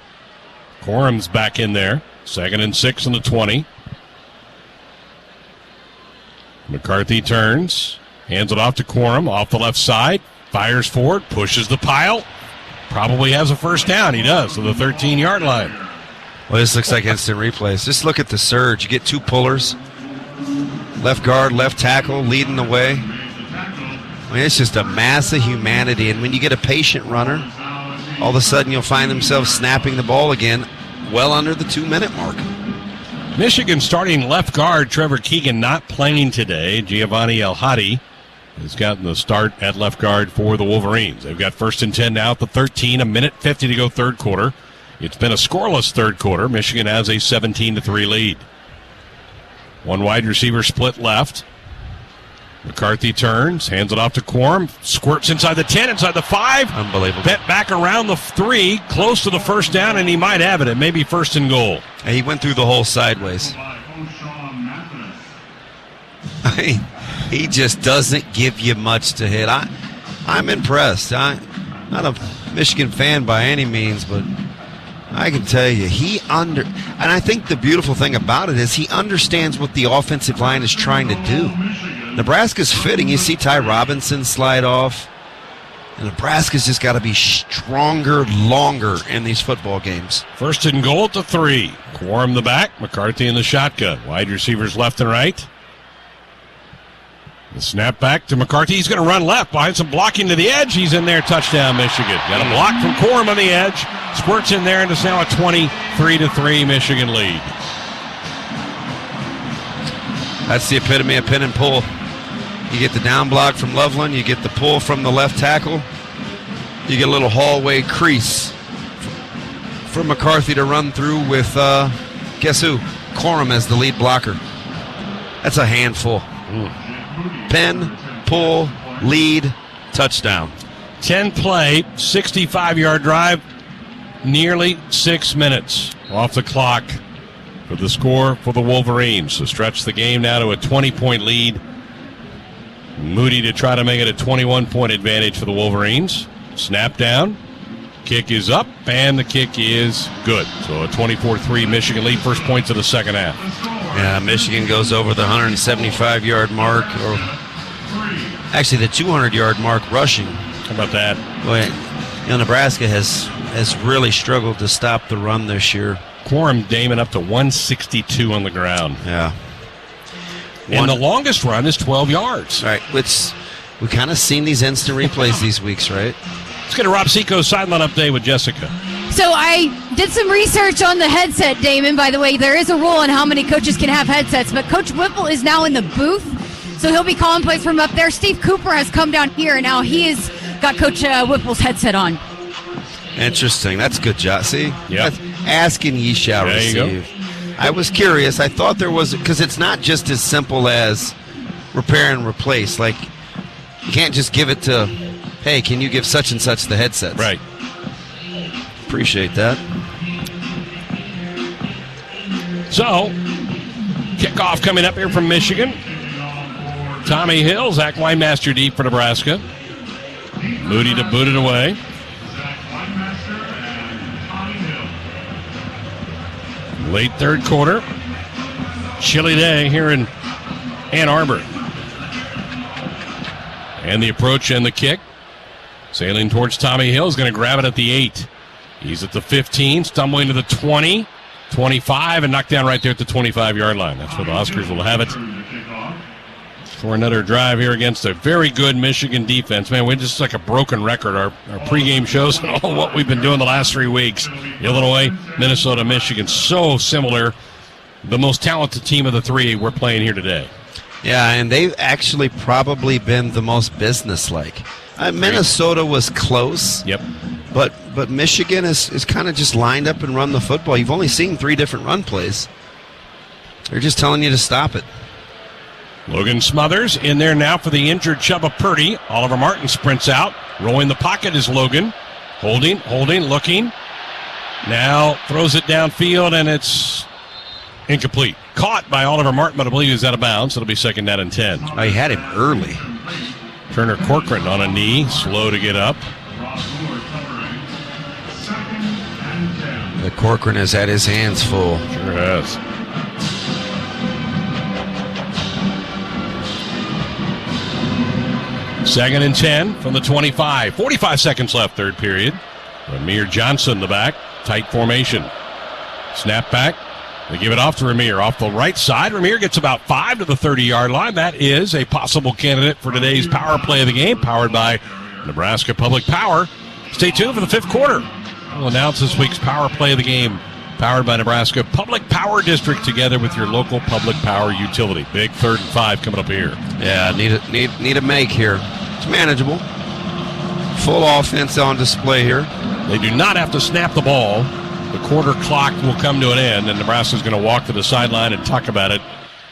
Corum's back in there. 2nd and 6 on the 20. McCarthy turns. Hands it off to Corum. Off the left side. Fires forward. Pushes the pile. Probably has a first down. He does to the 13-yard line. Well, this looks like instant replays. Just look at the surge. You get 2 pullers. Left guard, left tackle, leading the way. I mean, it's just a mass of humanity. And when you get a patient runner, all of a sudden you'll find themselves snapping the ball again well under the 2-minute mark. Michigan starting left guard Trevor Keegan not playing today. Giovanni El-Hadi has gotten the start at left guard for the Wolverines. They've got 1st and 10 now at the 13, 1:50 to go third quarter. It's been a scoreless third quarter. Michigan has a 17-3 lead. One wide receiver split left. McCarthy turns, hands it off to Quorum, squirts inside the 10, inside the 5. Unbelievable. Back around the 3, close to the first down, and he might have it. It may be 1st and goal. And he went through the hole sideways. He just doesn't give you much to hit. I'm impressed. I'm not a Michigan fan by any means, but I can tell you, and I think the beautiful thing about it is he understands what the offensive line is trying to do. Nebraska's fitting. You see Ty Robinson slide off. And Nebraska's just got to be stronger, longer in these football games. 1st and goal at the 3. Quorum the back, McCarthy in the shotgun. Wide receivers left and right. The snap back to McCarthy. He's going to run left behind some blocking to the edge. He's in there. Touchdown, Michigan. Got a block from Quorum on the edge. Squirts in there, and it's now a 23-3 Michigan lead. That's the epitome of pin and pull. You get the down block from Loveland. You get the pull from the left tackle. You get a little hallway crease for McCarthy to run through with, guess who? Quorum as the lead blocker. That's a handful. Pin, pull, lead, touchdown. 10-play, 65-yard drive. nearly 6 minutes off the clock for the score for the Wolverines. So stretch the game now to a 20-point lead. Moody to try to make it a 21-point advantage for the Wolverines. Snap down. Kick is up, and the kick is good. So a 24-3 Michigan lead. First points of the second half. Yeah, Michigan goes over the 175-yard mark, or actually the 200-yard mark rushing. How about that? Boy, Nebraska has really struggled to stop the run this year. Quorum Damon up to 162 on the ground. Yeah. And the longest run is 12 yards. Right, which we kind of seen these instant replays these weeks, right? Let's get a Rob Seco sideline update with Jessica. So I did some research on the headset, Damon. By the way, there is a rule on how many coaches can have headsets, but Coach Whipple is now in the booth, so he'll be calling plays from up there. Steve Cooper has come down here, and now he has got Coach Whipple's headset on. Interesting. That's good, job. See? Yep. Ask and ye shall there receive. You go. I was curious. I thought there was, because it's not just as simple as repair and replace. Like, you can't just give it to, hey, can you give such and such the headsets? Right. Appreciate that. So, kickoff coming up here from Michigan. Tommy Hill, Zach Weinmaster deep for Nebraska. Moody to boot it away. Late third quarter. Chilly day here in Ann Arbor. And the approach and the kick. Sailing towards Tommy Hill. Is going to grab it at the 8. He's at the 15, stumbling to the 20, 25, and knocked down right there at the 25-yard line. That's where the Huskers will have it for another drive here against a very good Michigan defense. Man, we're just like a broken record. Our pregame shows all what we've been doing the last 3 weeks. Illinois, Minnesota, Michigan, so similar. The most talented team of the three we're playing here today. Yeah, and they've actually probably been the most businesslike. Minnesota was close. Yep. But Michigan is kind of just lined up and run the football. You've only seen 3 different run plays. They're just telling you to stop it. Logan Smothers in there now for the injured Chubba Purdy. Oliver Martin sprints out. Rolling the pocket is Logan. Holding, looking. Now throws it downfield, and it's incomplete. Caught by Oliver Martin, but I believe he's out of bounds. It'll be second down and 10. I had him early. Turner Corcoran on a knee, slow to get up. The Corcoran has had his hands full. Sure has. Second and 10 from the 25. 45 seconds left, third period. Ramir Johnson, the back. Tight formation. Snap back. They give it off to Ramir. Off the right side, Ramir gets about 5 to the 30-yard line. That is a possible candidate for today's power play of the game, powered by Nebraska Public Power. Stay tuned for the 5th quarter. We'll announce this week's power play of the game, powered by Nebraska Public Power District, together with your local public power utility. Big 3rd and 5 coming up here. Yeah, need a make here. It's manageable. Full offense on display here. They do not have to snap the ball. The quarter clock will come to an end, and Nebraska's going to walk to the sideline and talk about it,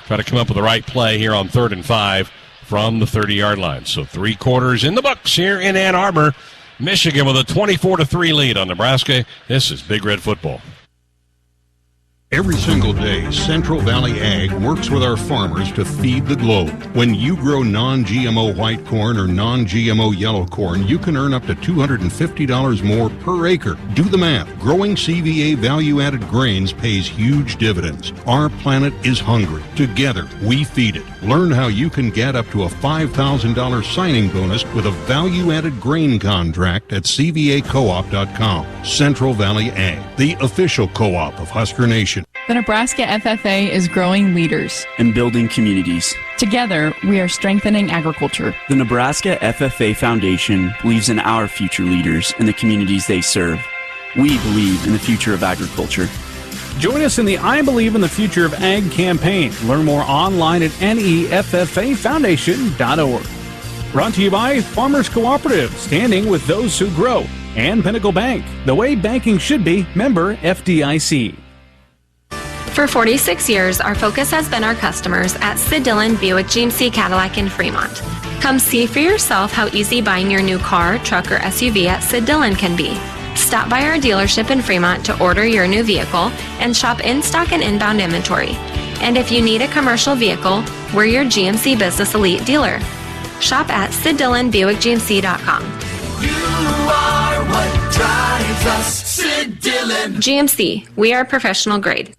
try to come up with the right play here on 3rd and 5 from the 30-yard line. So 3 quarters in the books here in Ann Arbor. Michigan with a 24-3 lead on Nebraska. This is Big Red Football. Every single day, Central Valley Ag works with our farmers to feed the globe. When you grow non-GMO white corn or non-GMO yellow corn, you can earn up to $250 more per acre. Do the math. Growing CVA value-added grains pays huge dividends. Our planet is hungry. Together, we feed it. Learn how you can get up to a $5,000 signing bonus with a value-added grain contract at CVACoop.com. Central Valley Ag, the official co-op of Husker Nation. The Nebraska FFA is growing leaders and building communities. Together, we are strengthening agriculture. The Nebraska FFA Foundation believes in our future leaders and the communities they serve. We believe in the future of agriculture. Join us in the I Believe in the Future of Ag campaign. Learn more online at neffafoundation.org. Brought to you by Farmers Cooperative, standing with those who grow, and Pinnacle Bank, the way banking should be, member FDIC. For 46 years, our focus has been our customers at Sid Dillon Buick GMC Cadillac in Fremont. Come see for yourself how easy buying your new car, truck, or SUV at Sid Dillon can be. Stop by our dealership in Fremont to order your new vehicle and shop in-stock and inbound inventory. And if you need a commercial vehicle, we're your GMC Business Elite dealer. Shop at SidDillonBuickGMC.com. You are what drives us, Sid Dillon. GMC, we are professional grade.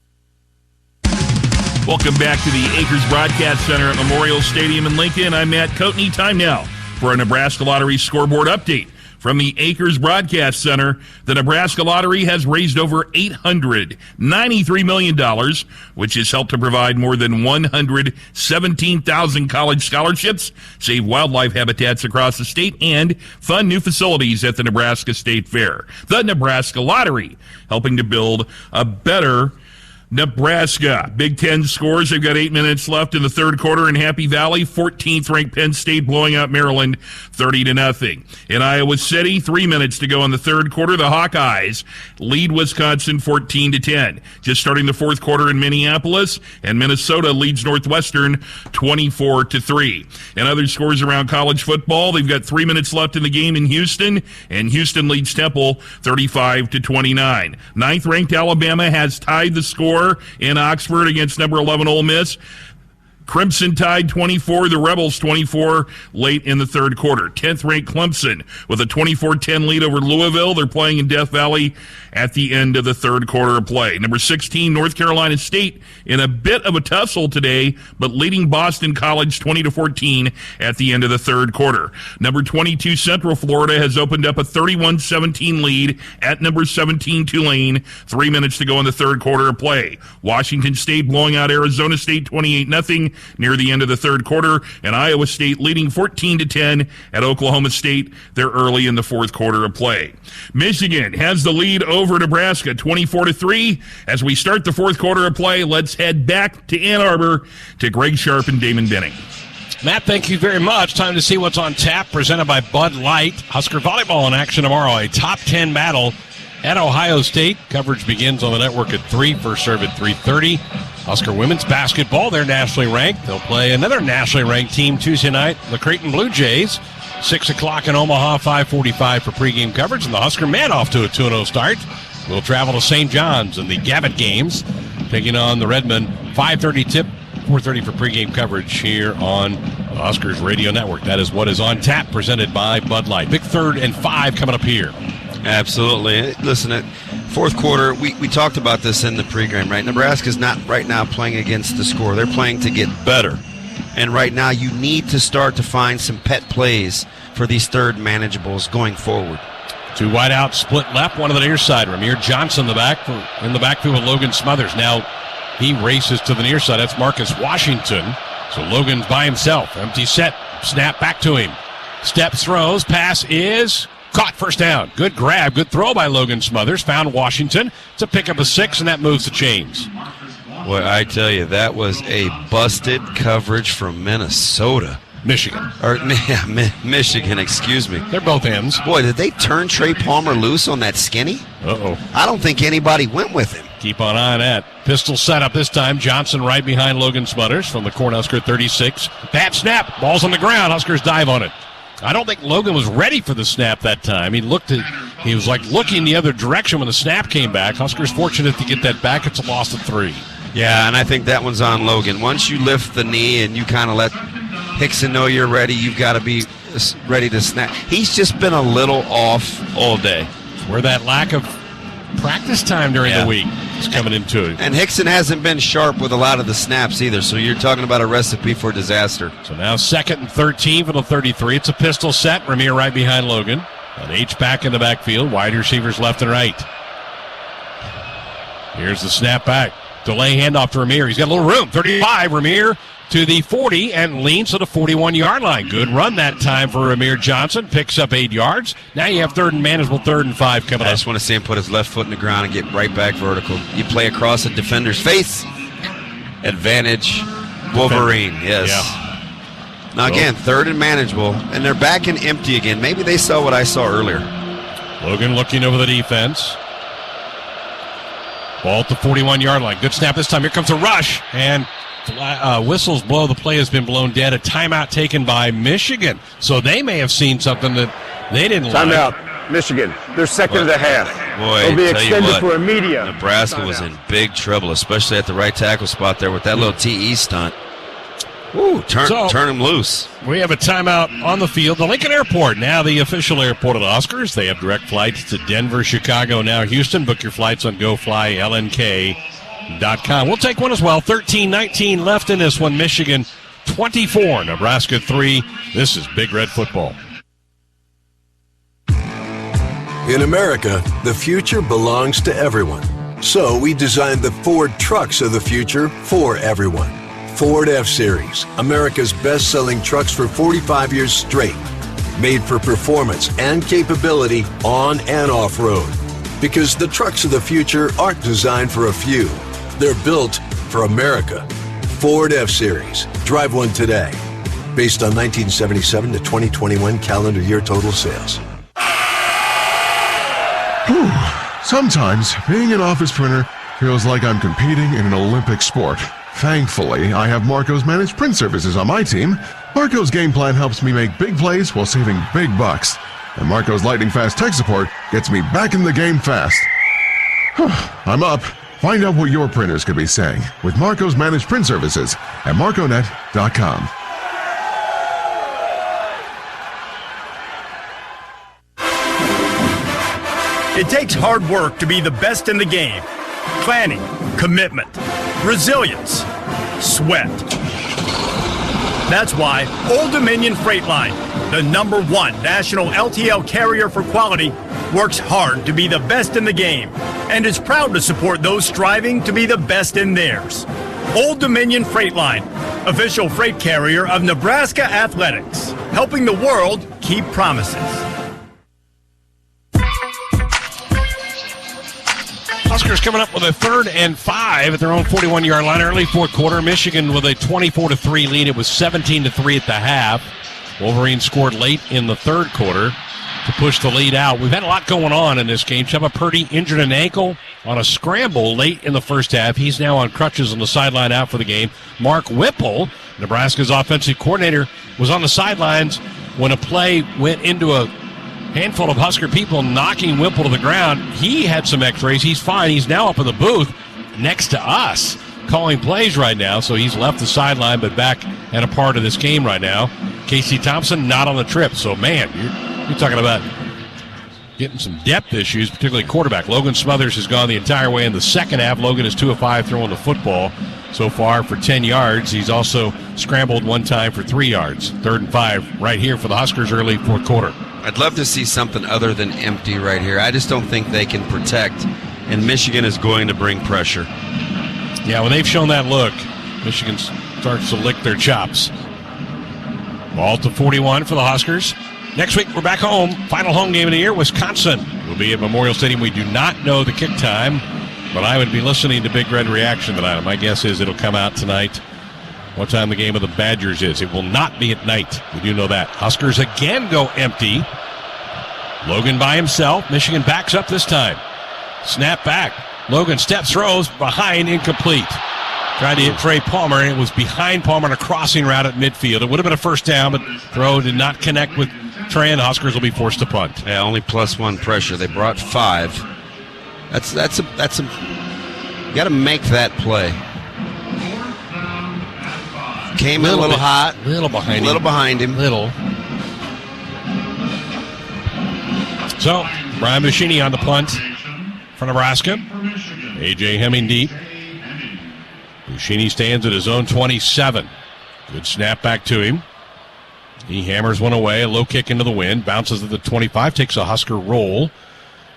Welcome back to the Acres Broadcast Center at Memorial Stadium in Lincoln. I'm Matt Coatney. Time now for a Nebraska Lottery scoreboard update. From the Acres Broadcast Center, the Nebraska Lottery has raised over $893 million, which has helped to provide more than 117,000 college scholarships, save wildlife habitats across the state, and fund new facilities at the Nebraska State Fair. The Nebraska Lottery, helping to build a better Nebraska. Big Ten scores. They've got 8 minutes left in the third quarter in Happy Valley. 14th ranked Penn State blowing out Maryland 30-0. In Iowa City, 3 minutes to go in the third quarter. The Hawkeyes lead Wisconsin 14-10. Just starting the fourth quarter in Minneapolis, and Minnesota leads Northwestern 24-3. And other scores around college football, they've got 3 minutes left in the game in Houston, and Houston leads Temple 35-29. Ninth ranked Alabama has tied the score in Oxford against number 11 Ole Miss. Crimson Tide 24, the Rebels 24 late in the third quarter. 10th ranked Clemson with a 24-10 lead over Louisville. They're playing in Death Valley at the end of the third quarter of play. Number 16, North Carolina State in a bit of a tussle today, but leading Boston College 20-14 at the end of the third quarter. Number 22, Central Florida has opened up a 31-17 lead at number 17, Tulane. 3 minutes to go in the third quarter of play. Washington State blowing out Arizona State 28-0 near the end of the third quarter, and Iowa State leading 14-10 at Oklahoma State. They're early in the fourth quarter of play. Michigan has the lead over Nebraska 24-3. As we start the fourth quarter of play, let's head back to Ann Arbor to Greg Sharp and Damon Benning. Matt, thank you very much. Time to see what's on tap, presented by Bud Light. Husker volleyball in action tomorrow, a top 10 battle at Ohio State. Coverage begins on the network at 3, first serve at 3:30. Husker women's basketball, they're nationally ranked. They'll play another nationally ranked team Tuesday night, the Creighton Blue Jays. 6 o'clock in Omaha, 5:45 for pregame coverage. And the Husker men off to a 2-0 start. We'll travel to St. John's in the Gavitt games, taking on the Redmen. 5:30 tip, 4:30 for pregame coverage here on the Huskers Radio Network. That is what is on tap, presented by Bud Light. Big 3rd and 5 coming up here. Absolutely. Listen, at fourth quarter, we talked about this in the pregame, right? Nebraska's not right now playing against the score. They're playing to get better. And right now you need to start to find some pet plays for these third manageables going forward. Two wide out, split left, one on the near side. Ramir Johnson in the backfield with Logan Smothers. Now he races to the near side. That's Marcus Washington. So Logan's by himself. Empty set, snap back to him. Step throws, pass is caught, first down. Good grab, good throw by Logan Smothers. Found Washington. It's a pickup of 6, and that moves the chains. Boy, I tell you, that was a busted coverage from Minnesota. Michigan. Michigan, excuse me. They're both ends. Boy, did they turn Trey Palmer loose on that skinny? Uh-oh. I don't think anybody went with him. Keep on eye on that. Pistol setup this time. Johnson right behind Logan Smothers from the Cornhusker 36. Bad snap. Ball's on the ground. Huskers dive on it. I don't think Logan was ready for the snap that time. He was like looking the other direction when the snap came back. Huskers fortunate to get that back. It's a loss of 3. Yeah, and I think that one's on Logan. Once you lift the knee and you kind of let Hickson know you're ready, you've got to be ready to snap. He's just been a little off all day. Where that lack of practice time during the week is coming into it. And Hickson hasn't been sharp with a lot of the snaps either, so you're talking about a recipe for disaster. So now 2nd and 13 for the 33. It's a pistol set. Ramir right behind Logan. An H-back in the backfield. Wide receivers left and right. Here's the snap back. Delay handoff to Ramir. He's got a little room. 35, Ramir to the 40 and leans to the 41-yard line. Good run that time for Ramir Johnson. Picks up 8 yards. Now you have 3rd and manageable, 3rd and 5 coming up. I just want to see him put his left foot in the ground and get right back vertical. You play across a defender's face. Advantage Wolverine, yes. Yeah. Now again, 3rd and manageable, and they're back in empty again. Maybe they saw what I saw earlier. Logan looking over the defense. Ball at the 41-yard line. Good snap this time. Here comes a rush, and whistles blow. The play has been blown dead. A timeout taken by Michigan. So they may have seen something that they didn't like. Timeout. Michigan. They're second of the half. Boy, It'll be tell you extended what, for a media. Nebraska was in big trouble, especially at the right tackle spot there with that little TE stunt. Ooh, turn him loose. We have a timeout on the field. The Lincoln Airport, now the official airport of the Huskers. They have direct flights to Denver, Chicago, now Houston. Book your flights on GoFlyLNK.com. We'll take one as well. 13-19 left in this one. Michigan 24, Nebraska 3. This is Big Red Football. In America, the future belongs to everyone. So we designed the Ford trucks of the future for everyone. Ford F-Series, America's best-selling trucks for 45 years straight. Made for performance and capability on and off-road. Because the trucks of the future aren't designed for a few. They're built for America. Ford F-Series. Drive one today. Based on 1977 to 2021 calendar year total sales. Whew. Sometimes being an office printer feels like I'm competing in an Olympic sport. Thankfully, I have Marco's Managed Print Services on my team. Marco's game plan helps me make big plays while saving big bucks. And Marco's lightning fast tech support gets me back in the game fast. I'm up. Find out what your printers could be saying with Marco's Managed Print Services at marconet.com. It takes hard work to be the best in the game. Planning, commitment, resilience, sweat. That's why Old Dominion Freight Line, the #1 national LTL carrier for quality, works hard to be the best in the game and is proud to support those striving to be the best in theirs. Old Dominion Freight Line, official freight carrier of Nebraska Athletics, helping the world keep promises. Huskers coming up with a 3rd and 5 at their own 41-yard line. Early fourth quarter, Michigan with a 24-3 lead. It was 17-3 at the half. Wolverines scored late in the third quarter to push the lead out. We've had a lot going on in this game. Chubba Purdy injured an ankle on a scramble late in the first half. He's now on crutches on the sideline out for the game. Mark Whipple, Nebraska's offensive coordinator, was on the sidelines when a play went into a handful of Husker people knocking Whipple to the ground. He had some x-rays. He's fine. He's now up in the booth next to us calling plays right now, so he's left the sideline but back and a part of this game right now. Casey Thompson not on the trip. So, man, you're talking about getting some depth issues, particularly quarterback. Logan Smothers has gone the entire way in the second half. Logan is 2 of 5 throwing the football so far for 10 yards. He's also scrambled one time for 3 yards. 3rd and 5 right here for the Huskers early fourth quarter. I'd love to see something other than empty right here. I just don't think they can protect, and Michigan is going to bring pressure. Yeah, when they've shown that look, Michigan starts to lick their chops. Ball to 41 for the Huskers. Next week, we're back home. Final home game of the year, Wisconsin will be at Memorial Stadium. We do not know the kick time, but I would be listening to Big Red Reaction tonight. My guess is it'll come out tonight. What time the game of the Badgers is. It will not be at night. We do know that. Huskers again go empty. Logan by himself. Michigan backs up this time. Snap back. Logan steps, throws, behind, incomplete. Tried to hit Trey Palmer, and it was behind Palmer on a crossing route at midfield. It would have been a first down, but throw did not connect with Trey, and Huskers will be forced to punt. Yeah, only +1 pressure. They brought 5. That's a you got to make that play. Came in a little hot. Little behind him. So, Brian Buschini on the punt for Nebraska. A.J. Hemming deep. Buschini stands at his own 27. Good snap back to him. He hammers one away. A low kick into the wind. Bounces at the 25. Takes a Husker roll.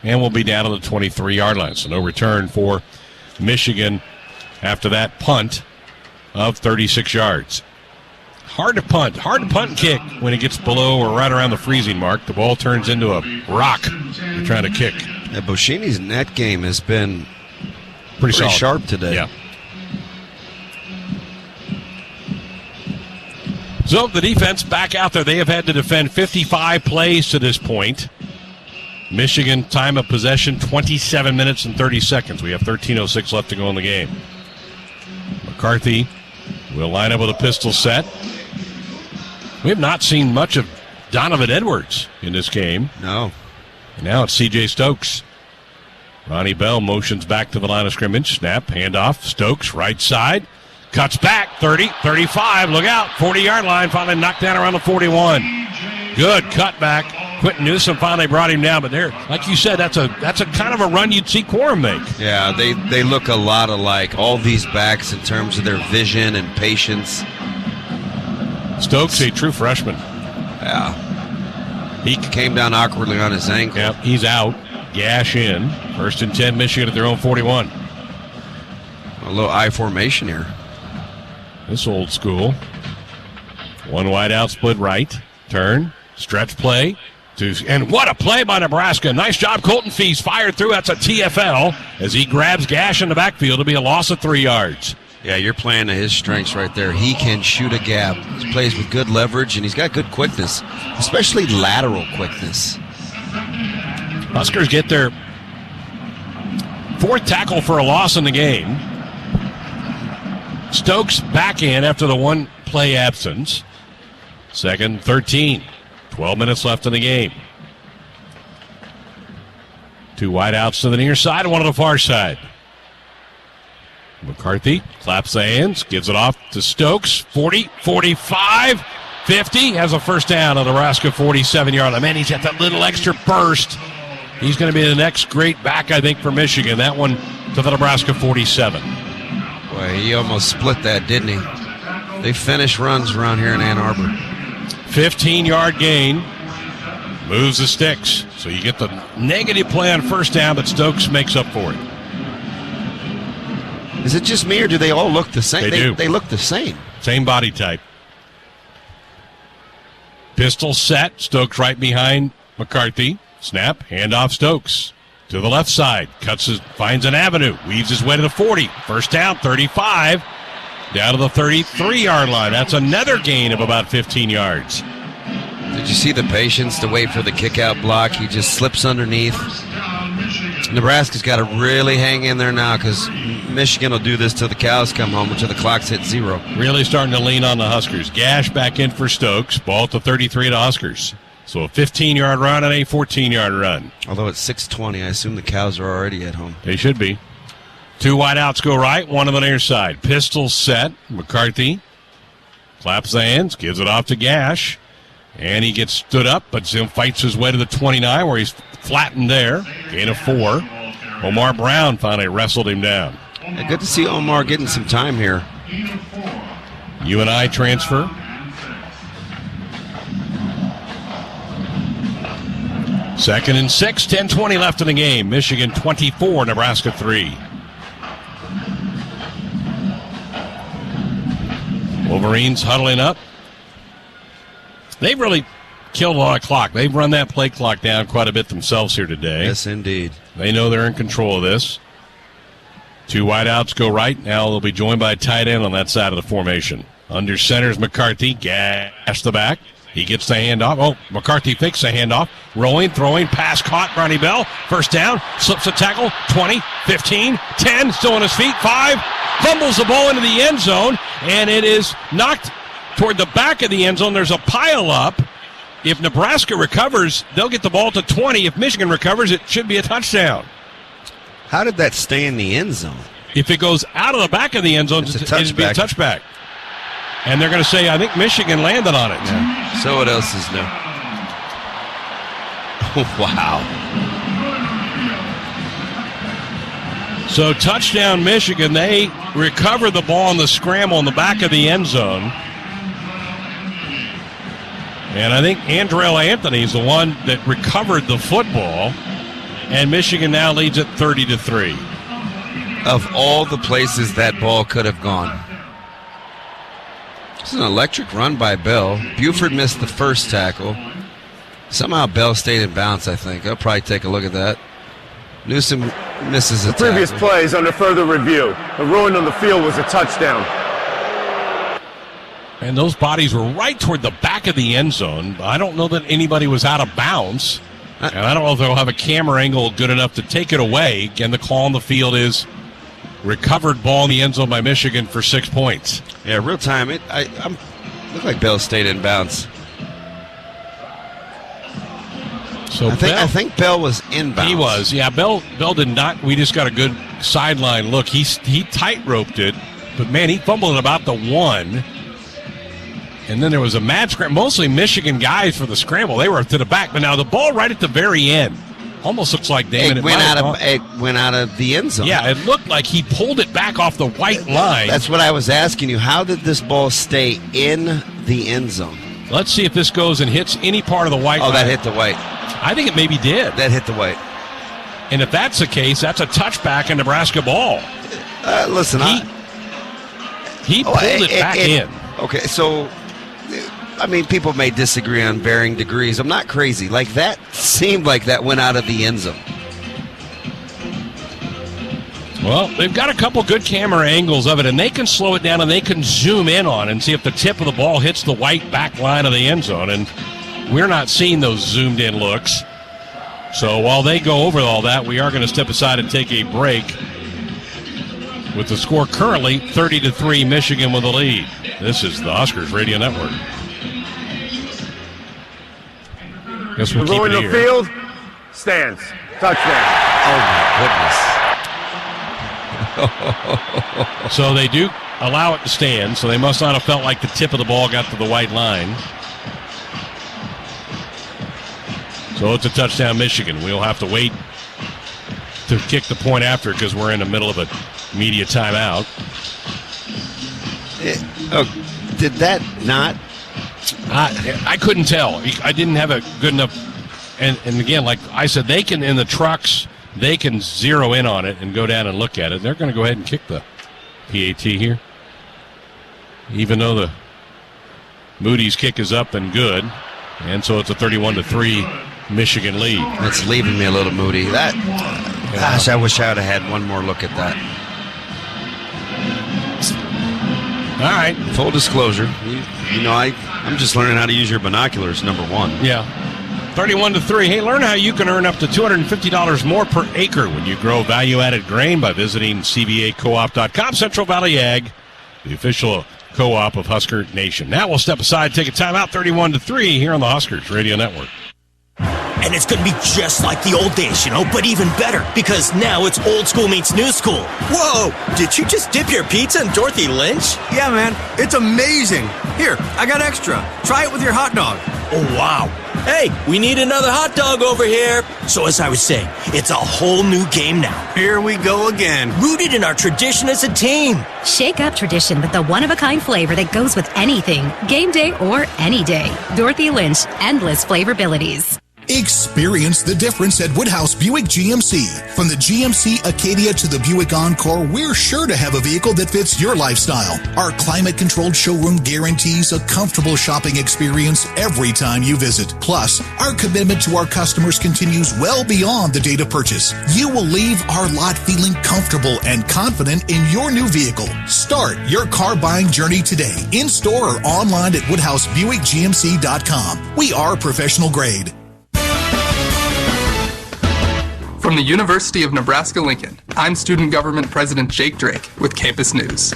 And will be down on the 23-yard line. So no return for Michigan after that punt of 36 yards. Hard to punt and kick when it gets below or right around the freezing mark. The ball turns into a rock you're trying to kick. Yeah, Buschini's net game has been pretty sharp today. Yeah. So the defense back out there. They have had to defend 55 plays to this point. Michigan time of possession 27 minutes and 30 seconds. We have 13:06 left to go in the game. McCarthy will line up with a pistol set. We have not seen much of Donovan Edwards in this game. No. And now it's C.J. Stokes. Ronnie Bell motions back to the line of scrimmage. Snap, handoff. Stokes, right side. Cuts back, 30, 35. Look out, 40-yard line. Finally knocked down around the 41. Good cutback. Quentin Newsom finally brought him down. But there, like you said, that's a kind of a run you'd see Quorum make. Yeah, they look a lot alike. All these backs in terms of their vision and patience. Stokes, a true freshman. Yeah. He came down awkwardly on his ankle. Yep, he's out. Gash in. 1st and 10, Michigan at their own 41. A little I formation here. This old school. One wide out, split right. Turn. Stretch play. And what a play by Nebraska. Nice job. Colton Feast fired through. That's a TFL as he grabs Gash in the backfield. It'll be a loss of 3 yards. Yeah, you're playing to his strengths right there. He can shoot a gap. He plays with good leverage, and he's got good quickness, especially lateral quickness. Huskers get their 4th tackle for a loss in the game. Stokes back in after the 1 play absence. 2nd, 13. 12 minutes left in the game. 2 wide outs to the near side, 1 to the far side. McCarthy claps the hands, gives it off to Stokes. 40, 45, 50. Has a first down on the Nebraska 47-yard line. Man, he's got that little extra burst. He's going to be the next great back, I think, for Michigan. That one to the Nebraska 47. Boy, he almost split that, didn't he? They finish runs around here in Ann Arbor. 15-yard gain. Moves the sticks. So you get the negative play on first down, but Stokes makes up for it. Is it just me, or do they all look the same? They do. They look the same. Same body type. Pistol set. Stokes right behind McCarthy. Snap. Handoff Stokes. To the left side. Finds an avenue. Weaves his way to the 40. First down, 35. Down to the 33-yard line. That's another gain of about 15 yards. Did you see the patience to wait for the kick-out block? He just slips underneath. Nebraska's got to really hang in there now because Michigan will do this till the cows come home, until the clock's hit 0. Really starting to lean on the Huskers. Gash back in for Stokes. Ball at the 33 to Huskers. So a 15-yard run and a 14-yard run. Although it's 6:20, I assume the cows are already at home. They should be. 2 wide outs go right, 1 on the near side. Pistol set. McCarthy claps the hands, gives it off to Gash. And he gets stood up, but Zim fights his way to the 29 where he's flattened there. Gain of 4. Omar Brown finally wrestled him down. Yeah, good to see Omar getting some time here. UNI transfer. Second and 6, 10:20 left in the game. Michigan 24, Nebraska 3. Wolverines huddling up. They've really killed a lot of clock. They've run that play clock down quite a bit themselves here today. Yes, indeed. They know they're in control of this. 2 wideouts go right. Now they'll be joined by a tight end on that side of the formation. Under center's McCarthy. Gash the back. He gets the handoff. Oh, McCarthy fakes the handoff. Rolling, throwing, pass caught. Ronnie Bell. First down. Slips a tackle. 20, 15, 10. Still on his feet. 5. Fumbles the ball into the end zone. And it is knocked toward the back of the end zone. There's a pile up. If Nebraska recovers, they'll get the ball to 20. If Michigan recovers, it should be a touchdown. How did that stay in the end zone? If it goes out of the back of the end zone, it'd be a touchback. And they're going to say, I think Michigan landed on it. Yeah. So what else is new? Wow. So touchdown Michigan. They recover the ball on the scramble in the back of the end zone. And I think Andrell Anthony is the one that recovered the football. And Michigan now leads at 30-3. Of all the places that ball could have gone. This is an electric run by Bell. Buford missed the first tackle. Somehow Bell stayed in bounds, I think. I'll probably take a look at that. Newsom misses a tackle. The previous plays under further review. The ruling on the field was a touchdown. And those bodies were right toward the back of the end zone. I don't know that anybody was out of bounds. And I don't know if they'll have a camera angle good enough to take it away. Again, the call on the field is recovered ball in the end zone by Michigan for 6 points. Yeah, real time. Looked like Bell stayed in bounds. So I think Bell was inbounds. He was, yeah. Bell did not. We just got a good sideline look. He tight-roped it, but man, he fumbled it about the 1. And then there was a mad scramble. Mostly Michigan guys for the scramble. They were to the back, but now the ball right at the very end almost looks like Damon. It went out of the end zone. Yeah, it looked like he pulled it back off the white line. That's what I was asking you. How did this ball stay in the end zone? Let's see if this goes and hits any part of the white line. Oh, that hit the white. I think it maybe did. That hit the white. And if that's the case, that's a touchback in Nebraska ball. Listen, he pulled it back in. Okay, so, I mean, people may disagree on varying degrees. I'm not crazy. Like, that seemed like that went out of the end zone. Well, they've got a couple good camera angles of it, and they can slow it down and they can zoom in on and see if the tip of the ball hits the white back line of the end zone. And we're not seeing those zoomed-in looks. So while they go over all that, we are going to step aside and take a break. With the score currently 30-3, Michigan with the lead. This is the Huskers Radio Network. Guess we'll keep going it to here. the field. Stands. Touchdown. Oh, my goodness. So they do allow it to stand, so they must not have felt like the tip of the ball got to the white line. So it's a touchdown, Michigan. We'll have to wait to kick the point after because we're in the middle of a media timeout. Did that not? I couldn't tell. I didn't have a good enough. And again, like I said, they can, in the trucks, they can zero in on it and go down and look at it. They're going to go ahead and kick the PAT here. Even though the Moody's kick is up and good. And so it's a 31-3 Michigan lead. It's leaving me a little moody. Gosh, I wish I would have had one more look at that. All right. Full disclosure, you know, I'm just learning how to use your binoculars, number one. Yeah. 31-3. Hey, learn how you can earn up to $250 more per acre when you grow value-added grain by visiting cvacoop.com. Central Valley Ag, the official co-op of Husker Nation. Now we'll step aside, take a timeout. 31-3 here on the Huskers Radio Network. And it's going to be just like the old days, but even better, because now it's old school meets new school. Whoa, did you just dip your pizza in Dorothy Lynch? Yeah, man, it's amazing. Here, I got extra. Try it with your hot dog. Oh, wow. Hey, we need another hot dog over here. So as I was saying, it's a whole new game now. Here we go again. Rooted in our tradition as a team. Shake up tradition with the one-of-a-kind flavor that goes with anything, game day or any day. Dorothy Lynch, endless flavorabilities. Experience the difference at Woodhouse Buick GMC. From the GMC Acadia to the Buick Encore, we're sure to have a vehicle that fits your lifestyle. Our climate-controlled showroom guarantees a comfortable shopping experience every time you visit. Plus, our commitment to our customers continues well beyond the date of purchase. You will leave our lot feeling comfortable and confident in your new vehicle. Start your car buying journey today, in-store or online at WoodhouseBuickGMC.com. We are professional grade. From the University of Nebraska-Lincoln, I'm Student Government President Jake Drake with Campus News.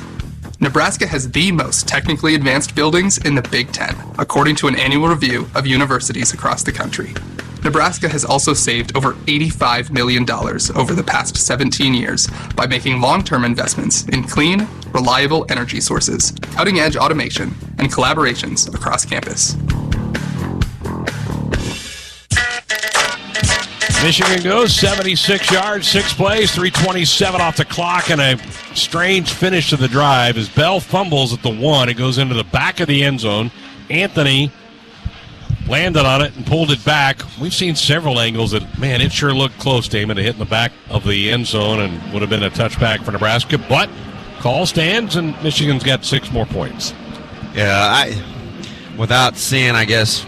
Nebraska has the most technically advanced buildings in the Big Ten, according to an annual review of universities across the country. Nebraska has also saved over $85 million over the past 17 years by making long-term investments in clean, reliable energy sources, cutting-edge automation, and collaborations across campus. Michigan goes 76 yards, 6 plays, 3:27 off the clock, and a strange finish to the drive as Bell fumbles at the 1. It goes into the back of the end zone. Anthony landed on it and pulled it back. We've seen several angles that, man, it sure looked close, Damon, to hit in the back of the end zone and would have been a touchback for Nebraska. But call stands, and Michigan's got 6 more points. Yeah, without seeing, I guess,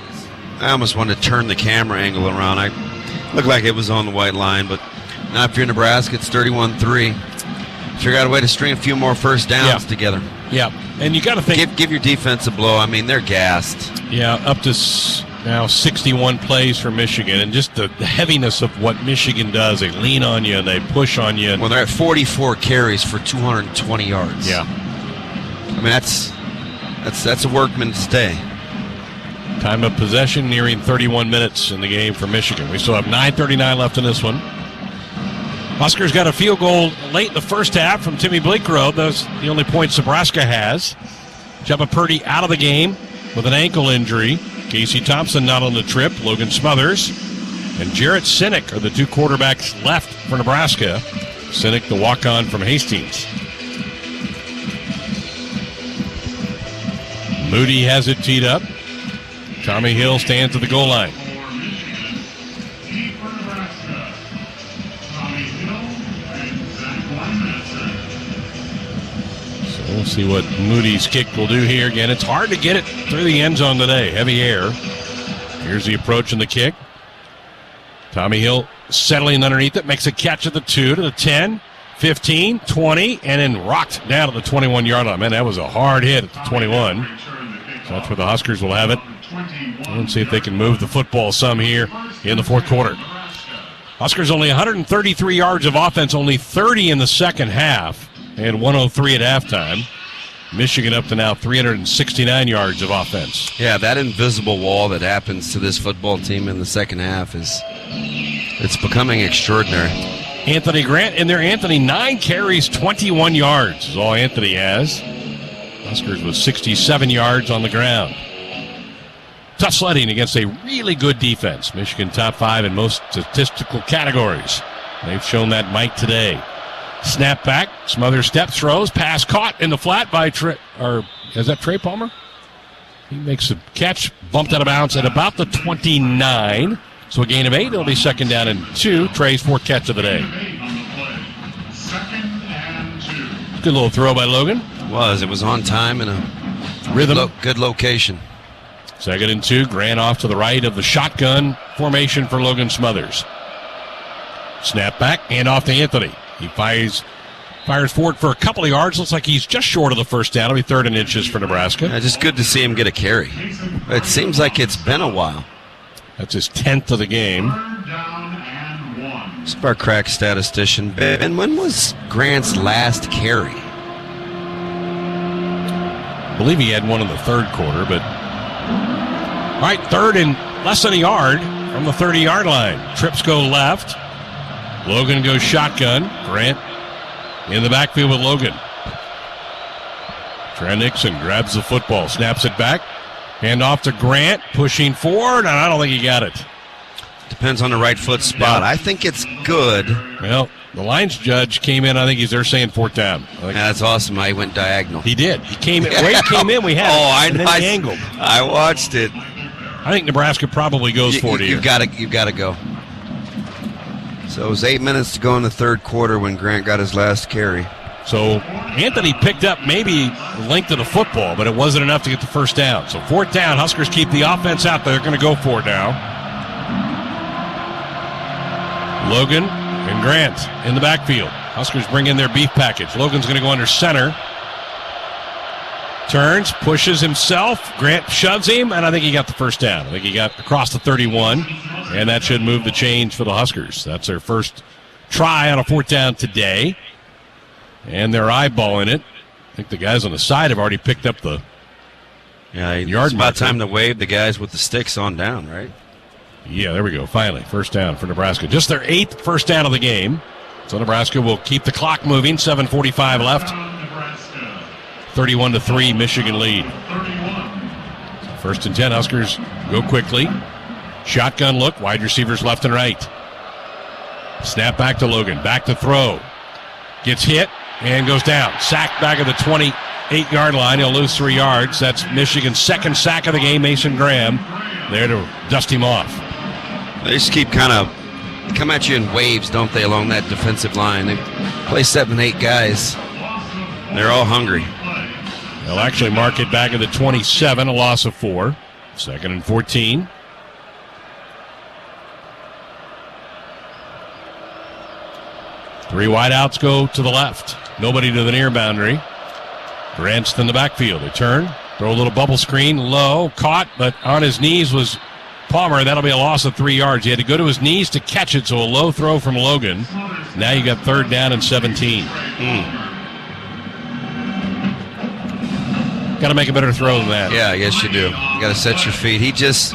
I almost wanted to turn the camera angle around. Looked like it was on the white line, but now if you're Nebraska, it's 31-3. Figure out a way to string a few more first downs together. Yeah, and you got to think. Give your defense a blow. I mean, they're gassed. Yeah, up to now 61 plays for Michigan, and just the heaviness of what Michigan does. They lean on you, and they push on you. Well, they're at 44 carries for 220 yards. Yeah. I mean, that's a workman's day. Time of possession nearing 31 minutes in the game for Michigan. We still have 9:39 left in this one. Huskers got a field goal late in the first half from Timmy Bleekrode. Those the only points Nebraska has. Jebba Purdy out of the game with an ankle injury. Casey Thompson not on the trip. Logan Smothers and Jarrett Sinek are the two quarterbacks left for Nebraska. Sinek, the walk-on from Hastings. Moody has it teed up. Tommy Hill stands at the goal line. So we'll see what Moody's kick will do here. Again, it's hard to get it through the end zone today. Heavy air. Here's the approach and the kick. Tommy Hill settling underneath it. Makes a catch at the 2 to the 10, 15, 20, and then rocked down at the 21-yard line. Man, that was a hard hit at the 21. So that's where the Huskers will have it. Let's see if they can move the football some here in the fourth quarter. Huskers only 133 yards of offense, only 30 in the second half, and 103 at halftime. Michigan up to now 369 yards of offense. Yeah, that invisible wall that happens to this football team in the second half it's becoming extraordinary. Anthony Grant in there. Anthony, 9 carries, 21 yards is all Anthony has. Huskers with 67 yards on the ground. Tough sledding against a really good defense. Michigan top 5 in most statistical categories. They've shown that might today. Snap back, Smothers step throws, pass caught in the flat by is that Trey Palmer? He makes a catch, bumped out of bounds at about the 29. So a gain of 8. It'll be second down and 2. Trey's 4th catch of the day. Good little throw by Logan. It was on time and a rhythm. Good location. Second and 2. Grant off to the right of the shotgun formation for Logan Smothers. Snap back, hand off to Anthony. He fires forward for a couple of yards. Looks like he's just short of the first down. It'll be 3rd and inches for Nebraska. Yeah, just good to see him get a carry. It seems like it's been a while. That's his 10th of the game. It's our crack statistician. And when was Grant's last carry? I believe he had one in the third quarter, but... All right, 3rd and less than a yard from the 30-yard line. Trips go left. Logan goes shotgun. Grant in the backfield with Logan. Trent Nixon grabs the football, snaps it back. Hand off to Grant, pushing forward, and I don't think he got it. Depends on the right foot spot. I think it's good. Well, the lines judge came in. I think they're saying 4th down. That's awesome. He went diagonal. He did. He came in. Where he came in, we had it. I know. He angled. I watched it. I think Nebraska probably goes for it here. You've got to go. So it was 8 minutes to go in the third quarter when Grant got his last carry. So Anthony picked up maybe the length of the football, but it wasn't enough to get the first down. So 4th down, Huskers keep the offense out there. They're going to go for it now. Logan and Grant in the backfield. Huskers bring in their beef package. Logan's going to go under center. Turns, pushes himself. Grant shoves him, and I think he got the first down. I think he got across the 31, and that should move the chains for the Huskers. That's their first try on a 4th down today. And they're eyeballing it. I think the guys on the side have already picked up the yard. It's about time to wave the guys with the sticks on down, right? Yeah, there we go. Finally, first down for Nebraska. Just their 8th first down of the game. So Nebraska will keep the clock moving. 7:45 left. 31-3, Michigan lead. 1st and 10, Huskers go quickly. Shotgun look, wide receivers left and right. Snap back to Logan, back to throw. Gets hit and goes down. Sacked back at the 28-yard line. He'll lose 3 yards. That's Michigan's 2nd sack of the game, Mason Graham. There to dust him off. They just keep come at you in waves, don't they, along that defensive line. They play 7-8 guys. They're all hungry. They'll actually mark it back at the 27, a loss of 4. 2nd and 14. Three wideouts go to the left. Nobody to the near boundary. Grant's in the backfield. They turn, throw a little bubble screen, low, caught, but on his knees was Palmer. That'll be a loss of 3 yards. He had to go to his knees to catch it, so a low throw from Logan. Now you got 3rd down and 17. Got to make a better throw than that. Yeah, yes you do. You got to set your feet. He just,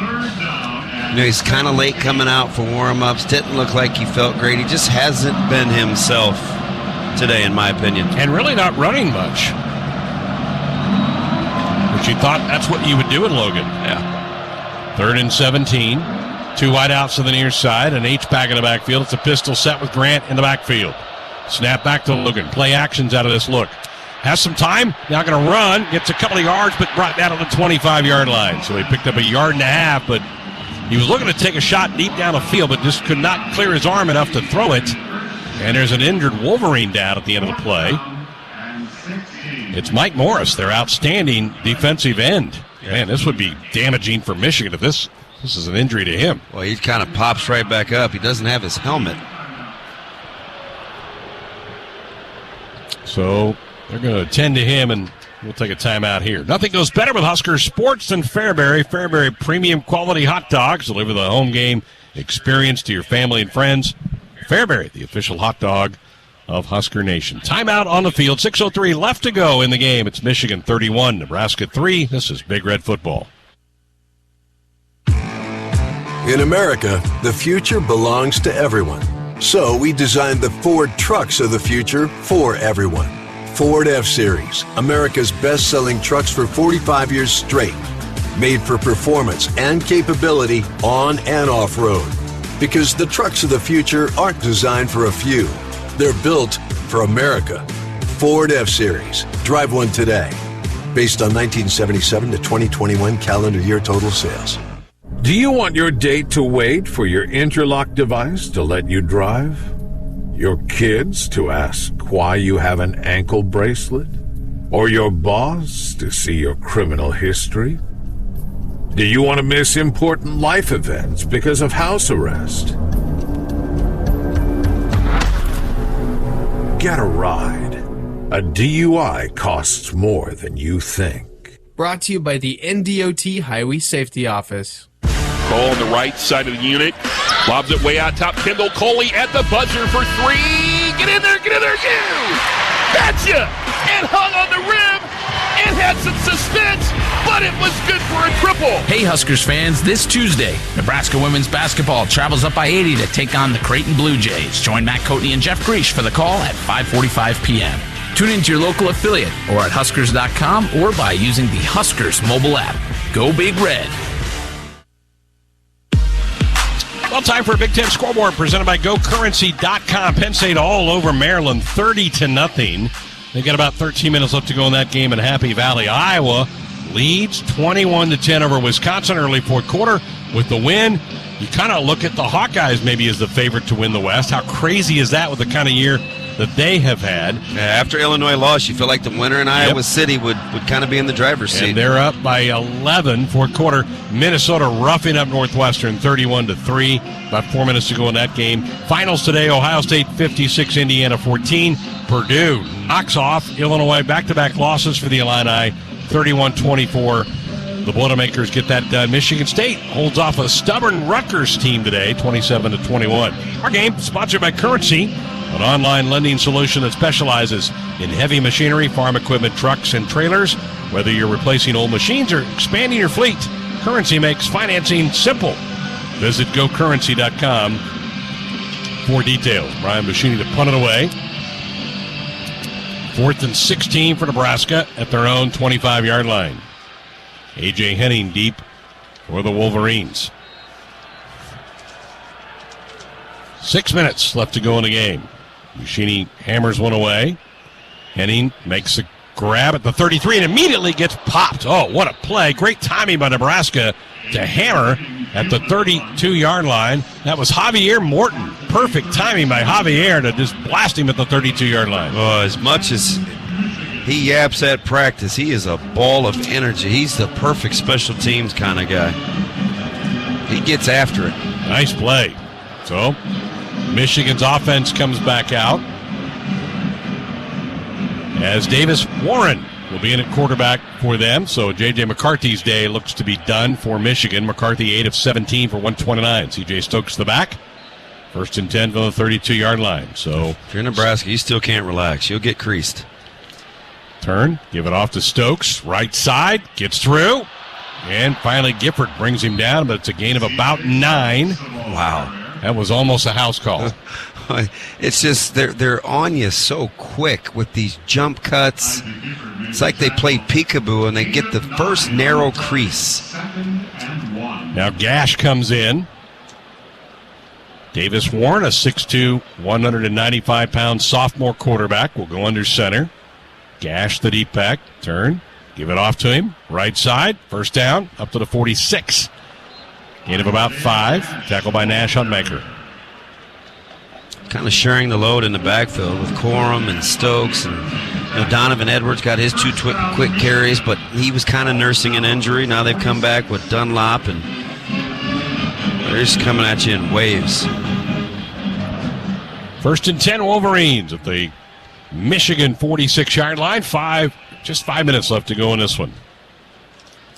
he's kind of late coming out for warm-ups. Didn't look like he felt great. He just hasn't been himself today, in my opinion. And really not running much. Which you thought that's what you would do in Logan. Yeah. 3rd and 17. 2 wide outs to the near side. An H-back in the backfield. It's a pistol set with Grant in the backfield. Snap back to Logan. Play actions out of this look. Has some time. Now going to run. Gets a couple of yards, but brought down to the 25-yard line. So he picked up 1.5 yards, but he was looking to take a shot deep down the field, but just could not clear his arm enough to throw it. And there's an injured Wolverine down at the end of the play. It's Mike Morris, their outstanding defensive end. Man, this would be damaging for Michigan if this is an injury to him. Well, he kind of pops right back up. He doesn't have his helmet. So they're going to attend to him, and we'll take a timeout here. Nothing goes better with Husker Sports than Fairbury. Fairbury premium quality hot dogs. Deliver the home game experience to your family and friends. Fairbury, the official hot dog of Husker Nation. Timeout on the field. 6:03 left to go in the game. It's Michigan 31, Nebraska 3. This is Big Red Football. In America, the future belongs to everyone. So we designed the Ford trucks of the future for everyone. Ford F-Series, America's best-selling trucks for 45 years straight. Made for performance and capability on and off-road. Because the trucks of the future aren't designed for a few. They're built for America. Ford F-Series. Drive one today. Based on 1977 to 2021 calendar year total sales. Do you want your date to wait for your interlock device to let you drive? Your kids to ask why you have an ankle bracelet? Or your boss to see your criminal history? Do you want to miss important life events because of house arrest? Get a ride. A DUI costs more than you think. Brought to you by the NDOT Highway Safety Office. Cole on the right side of the unit. Lobs it way out top. Kendall Coley at the buzzer for 3. Get in there, you! Gotcha! And hung on the rim. It had some suspense, but it was good for a triple. Hey, Huskers fans, this Tuesday, Nebraska women's basketball travels up I-80 to take on the Creighton Blue Jays. Join Matt Coatney and Jeff Griesch for the call at 5:45 p.m. Tune into your local affiliate or at Huskers.com or by using the Huskers mobile app. Go Big Red. Well, time for a Big Ten scoreboard presented by GoCurrency.com. Penn State all over Maryland, 30-0. They got about 13 minutes left to go in that game in Happy Valley. Iowa leads 21-10 over Wisconsin early fourth quarter with the win. You kind of look at the Hawkeyes maybe as the favorite to win the West. How crazy is that with the kind of year that they have had? After Illinois lost, you feel like the winner in Iowa City would kind of be in the driver's seat. And they're up by 11, fourth quarter. Minnesota roughing up Northwestern 31-3. About 4 minutes to go in that game. Finals today, Ohio State 56, Indiana 14. Purdue knocks off Illinois. Back-to-back losses for the Illini, 31-24. The Boilermakers get that done. Michigan State holds off a stubborn Rutgers team today, 27-21. Our game sponsored by Currency, an online lending solution that specializes in heavy machinery, farm equipment, trucks, and trailers. Whether you're replacing old machines or expanding your fleet, Currency makes financing simple. Visit GoCurrency.com for details. Brian Buschini to punt it away. 4th and 16 for Nebraska at their own 25-yard line. A.J. Henning deep for the Wolverines. 6 minutes left to go in the game. Buschini hammers one away. Henning makes a grab at the 33 and immediately gets popped. Oh, what a play. Great timing by Nebraska to hammer at the 32-yard line. That was Javier Morton. Perfect timing by Javier to just blast him at the 32-yard line. Oh, as much as he yaps at practice, he is a ball of energy. He's the perfect special teams kind of guy. He gets after it. Nice play. So, Michigan's offense comes back out as Davis Warren will be in at quarterback for them. So J.J. McCarthy's day looks to be done for Michigan. McCarthy 8 of 17 for 129. C.J. Stokes the back. 1st and 10 from the 32-yard line. So if you're Nebraska, you still can't relax. You'll get creased. Turn, give it off to Stokes. Right side, gets through. And finally Gifford brings him down, but it's a gain of about 9. Wow. That was almost a house call. It's just they're on you so quick with these jump cuts. It's like they play peekaboo and they get the first narrow crease. Now Gash comes in. Davis Warren, a 6'2", 195-pound sophomore quarterback, will go under center. Gash the deep back. Turn. Give it off to him. Right side. First down. Up to the 46. Gain of about 5. Tackled by Nash Huntmaker. Kind of sharing the load in the backfield with Corum and Stokes. And Donovan Edwards got his 2 quick carries, but he was kind of nursing an injury. Now they've come back with Dunlop, and they're just coming at you in waves. 1st and 10 Wolverines at the Michigan 46-yard line. Just 5 minutes left to go in this one.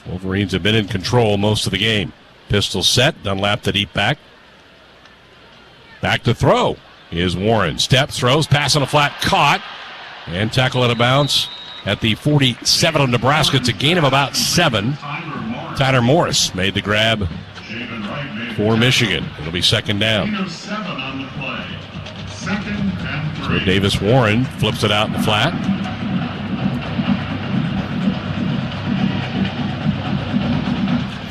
Wolverines have been in control most of the game. Pistol set. Dunlap the deep back. Back to throw is Warren. Step, throws, pass on a flat, caught, and tackle out of bounds at the 47 of Nebraska. It's a gain of about 7. Tyler Morris made the grab for Michigan. It'll be 2nd down. So Davis Warren flips it out in the flat.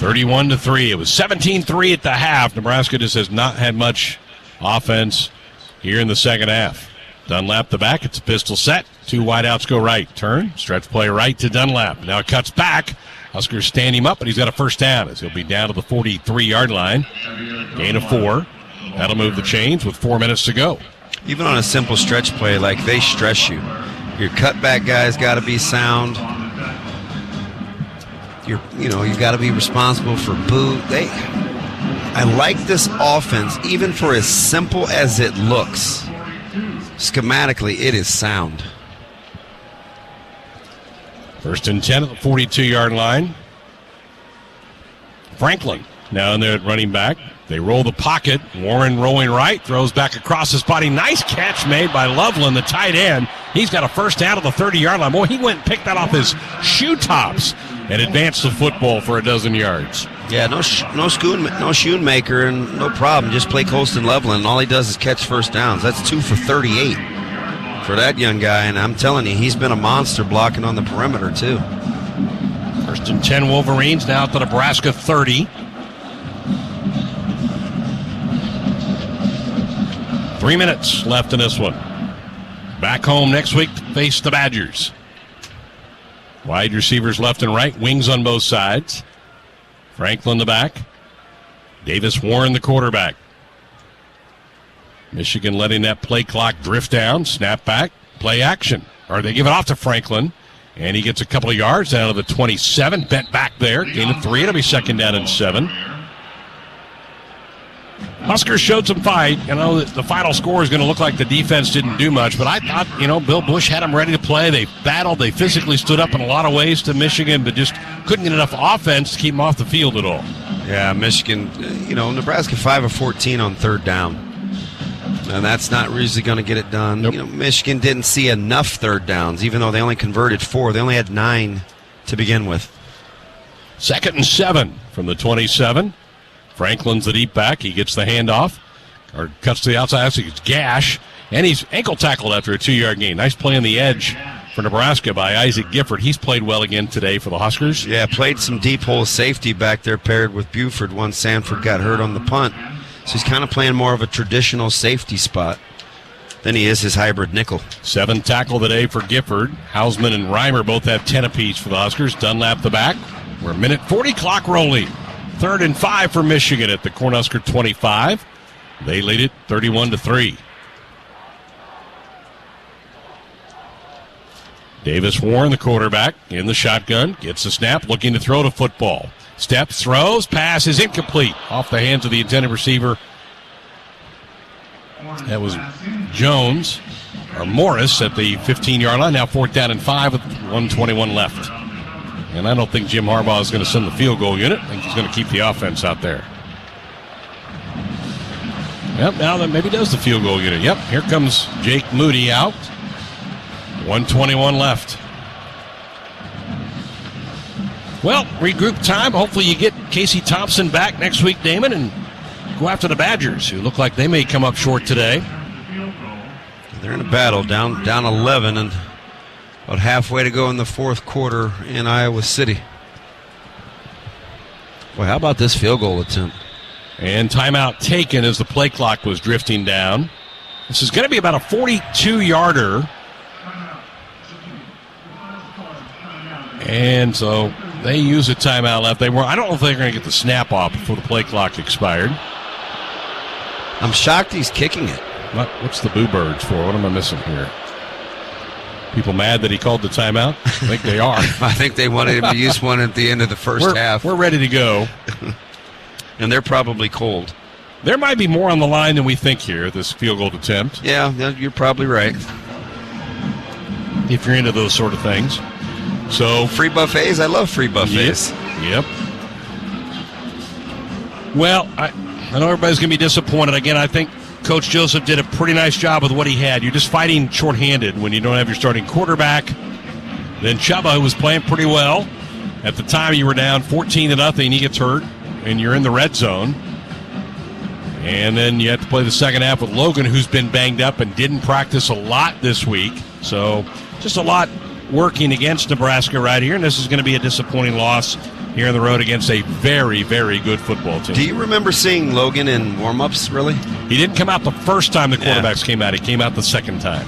(31-3). It was 17-3 at the half. Nebraska just has not had much offense here in the second half. Dunlap the back. It's a pistol set. 2 wideouts go right. Turn. Stretch play right to Dunlap. Now it cuts back. Huskers stand him up, but he's got a first down as he'll be down to the 43-yard line. Gain of 4. That'll move the chains with 4 minutes to go. Even on a simple stretch play, like they stress you. Your cutback guy's got to be sound. You got to be responsible for boot. I like this offense, even for as simple as it looks. Schematically, it is sound. 1st and 10 at the 42-yard line. Franklin now in there at running back. They roll the pocket. Warren rolling right, throws back across his body. Nice catch made by Loveland, the tight end. He's got a first down at the 30-yard line. Boy, he went and picked that off his shoe tops and advanced the football for a dozen yards. Yeah, no Schoonmaker, and no problem. Just play Colston Loveland, and all he does is catch first downs. That's 2 for 38 for that young guy, and I'm telling you, he's been a monster blocking on the perimeter, too. 1st and 10 Wolverines now at the Nebraska 30. 3 minutes left in this one. Back home next week to face the Badgers. Wide receivers left and right, wings on both sides. Franklin the back. Davis Warren the quarterback. Michigan letting that play clock drift down. Snap back, play action. Or they give it off to Franklin. And he gets a couple of yards down to the 27. Bent back there. Gain of 3. It'll be 2nd down and 7. Huskers showed some fight. The final score is going to look like the defense didn't do much, but I thought, Bill Bush had them ready to play. They battled. They physically stood up in a lot of ways to Michigan, but just couldn't get enough offense to keep them off the field at all. Yeah, Michigan, Nebraska 5 of 14 on 3rd down. And that's not really going to get it done. Nope. Michigan didn't see enough 3rd downs, even though they only converted 4. They only had 9 to begin with. 2nd and 7 from the 27. Franklin's the deep back. He gets the handoff, or cuts to the outside. So it's Gash, and he's ankle tackled after a 2-yard gain. Nice play on the edge for Nebraska by Isaac Gifford. He's played well again today for the Huskers. Yeah, played some deep hole safety back there paired with Buford once Sanford got hurt on the punt. So he's kind of playing more of a traditional safety spot than he is his hybrid nickel. 7 tackle today for Gifford. Hausman and Reimer both have 10 apiece for the Huskers. Dunlap the back. We're a minute 40 clock rolling. 3rd and 5 for Michigan at the Cornhusker 25. They lead it 31-3. Davis Warren, the quarterback, in the shotgun. Gets the snap, looking to throw the football. Steps, throws, pass is incomplete. Off the hands of the intended receiver. That was Jones, or Morris, at the 15-yard line. Now 4th down and 5 with 1:21 left. And I don't think Jim Harbaugh is going to send the field goal unit. I think he's going to keep the offense out there. Yep, now that maybe does the field goal unit. Yep, here comes Jake Moody out. 1:21 left. Well, regroup time. Hopefully you get Casey Thompson back next week, Damon, and go after the Badgers, who look like they may come up short today. They're in a battle, down 11, and about halfway to go in the fourth quarter in Iowa City. Boy, how about this field goal attempt? And timeout taken as the play clock was drifting down. This is going to be about a 42-yarder. And so they use a timeout left. I don't know if they're going to get the snap off before the play clock expired. I'm shocked he's kicking it. What's the boo birds for? What am I missing here? People mad that he called the timeout? I think they are. I think they wanted him to use one at the end of the first half. We're ready to go. And they're probably cold. There might be more on the line than we think here, this field goal attempt. Yeah, you're probably right. If you're into those sort of things. So free buffets? I love free buffets. Yep. Well, I know everybody's going to be disappointed. Again, I think Coach Joseph did a pretty nice job with what he had. You're just fighting shorthanded when you don't have your starting quarterback. Then Chubba, who was playing pretty well. At the time, you were down 14-0. He gets hurt, and you're in the red zone. And then you have to play the second half with Logan, who's been banged up and didn't practice a lot this week. So just a lot working against Nebraska right here, and this is going to be a disappointing loss here on the road against a very, very good football team. Do you remember seeing Logan in warm-ups, really? He didn't come out the first time the quarterbacks came out. He came out the second time.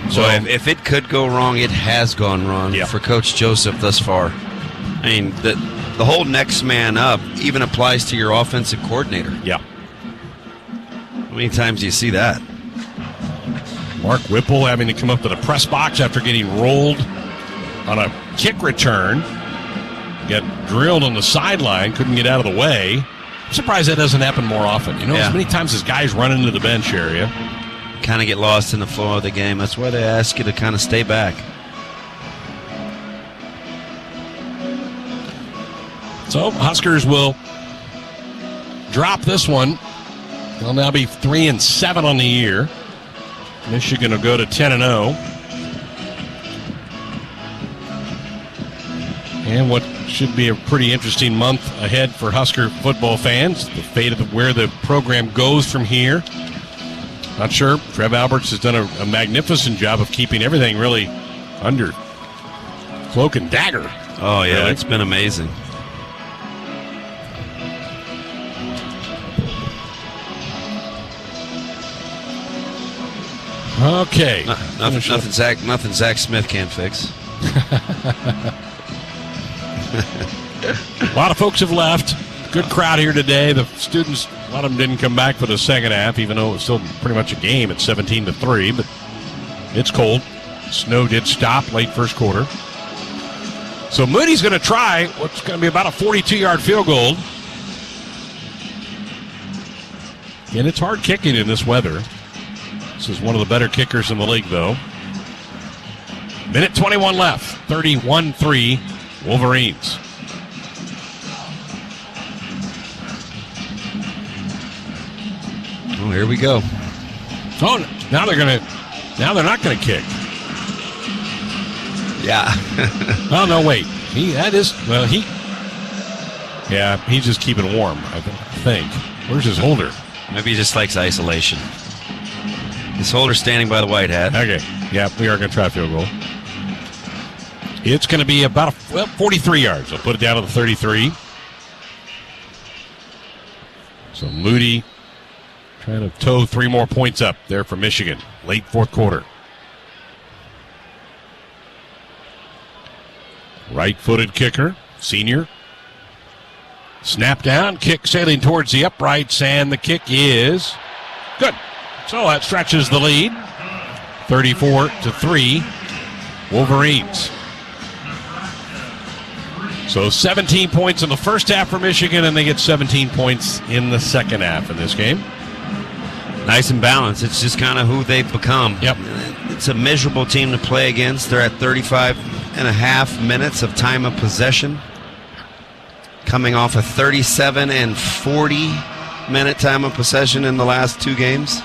So if it could go wrong, it has gone wrong for Coach Joseph thus far. I mean, the whole next man up even applies to your offensive coordinator. Yeah. How many times do you see that? Mark Whipple having to come up to the press box after getting rolled on a kick return. Got drilled on the sideline, couldn't get out of the way. I'm surprised that doesn't happen more often. You know, as many times as guys run into the bench area. Kind of get lost in the flow of the game. That's why they ask you to kind of stay back. So Huskers will drop this one. They'll now be 3-7 on the year. Michigan will go to 10-0. And what should be a pretty interesting month ahead for Husker football fans. The fate of where the program goes from here. Not sure. Trev Alberts has done a magnificent job of keeping everything really under cloak and dagger. Oh, yeah, really. It's been amazing. Okay. Nothing Zach Smith can't fix. A lot of folks have left. Good crowd here today. The students, a lot of them didn't come back for the second half, even though it was still pretty much a game at 17-3. But it's cold. Snow did stop late first quarter. So Moody's going to try what's going to be about a 42-yard field goal. And it's hard kicking in this weather. This is one of the better kickers in the league, though. Minute 21 left. 31-3 Wolverines. Oh, here we go. Oh, now they're not gonna kick. Yeah. Oh no, wait. He's just keeping warm, I think. Where's his holder? Maybe he just likes isolation. His holder's standing by the white hat. Okay. Yeah, we are gonna try a field goal. It's gonna be about 43 yards. I'll put it down to the 33. So Moody trying to tow 3 more points up there for Michigan. Late fourth quarter. Right-footed kicker, senior. Snap down, kick sailing towards the uprights, and the kick is good. So that stretches the lead. 34-3, Wolverines. So 17 points in the first half for Michigan, and they get 17 points in the second half in this game. Nice and balanced. It's just kind of who they've become. Yep. It's a miserable team to play against. They're at 35.5 minutes of time of possession. Coming off a 37 and 40 minute time of possession in the last 2 games.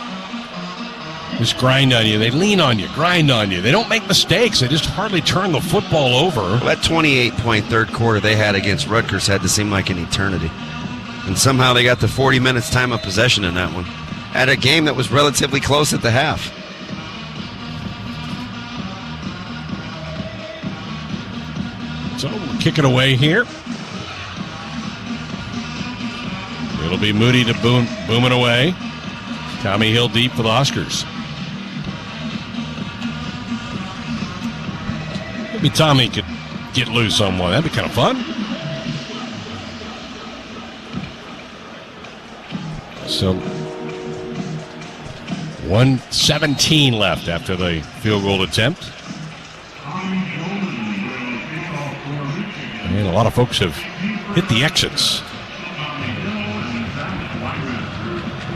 just grind on you. They lean on you, grind on you. They don't make mistakes. They just hardly turn the football over. Well, that 28-point third quarter they had against Rutgers had to seem like an eternity. And somehow they got the 40 minutes time of possession in that one. At a game that was relatively close at the half. So we'll kick it away here. It'll be Moody to boom it away. Tommy Hill deep for the Huskers. Maybe Tommy could get loose on one. That'd be kind of fun. So 1:17 left after the field goal attempt. And a lot of folks have hit the exits.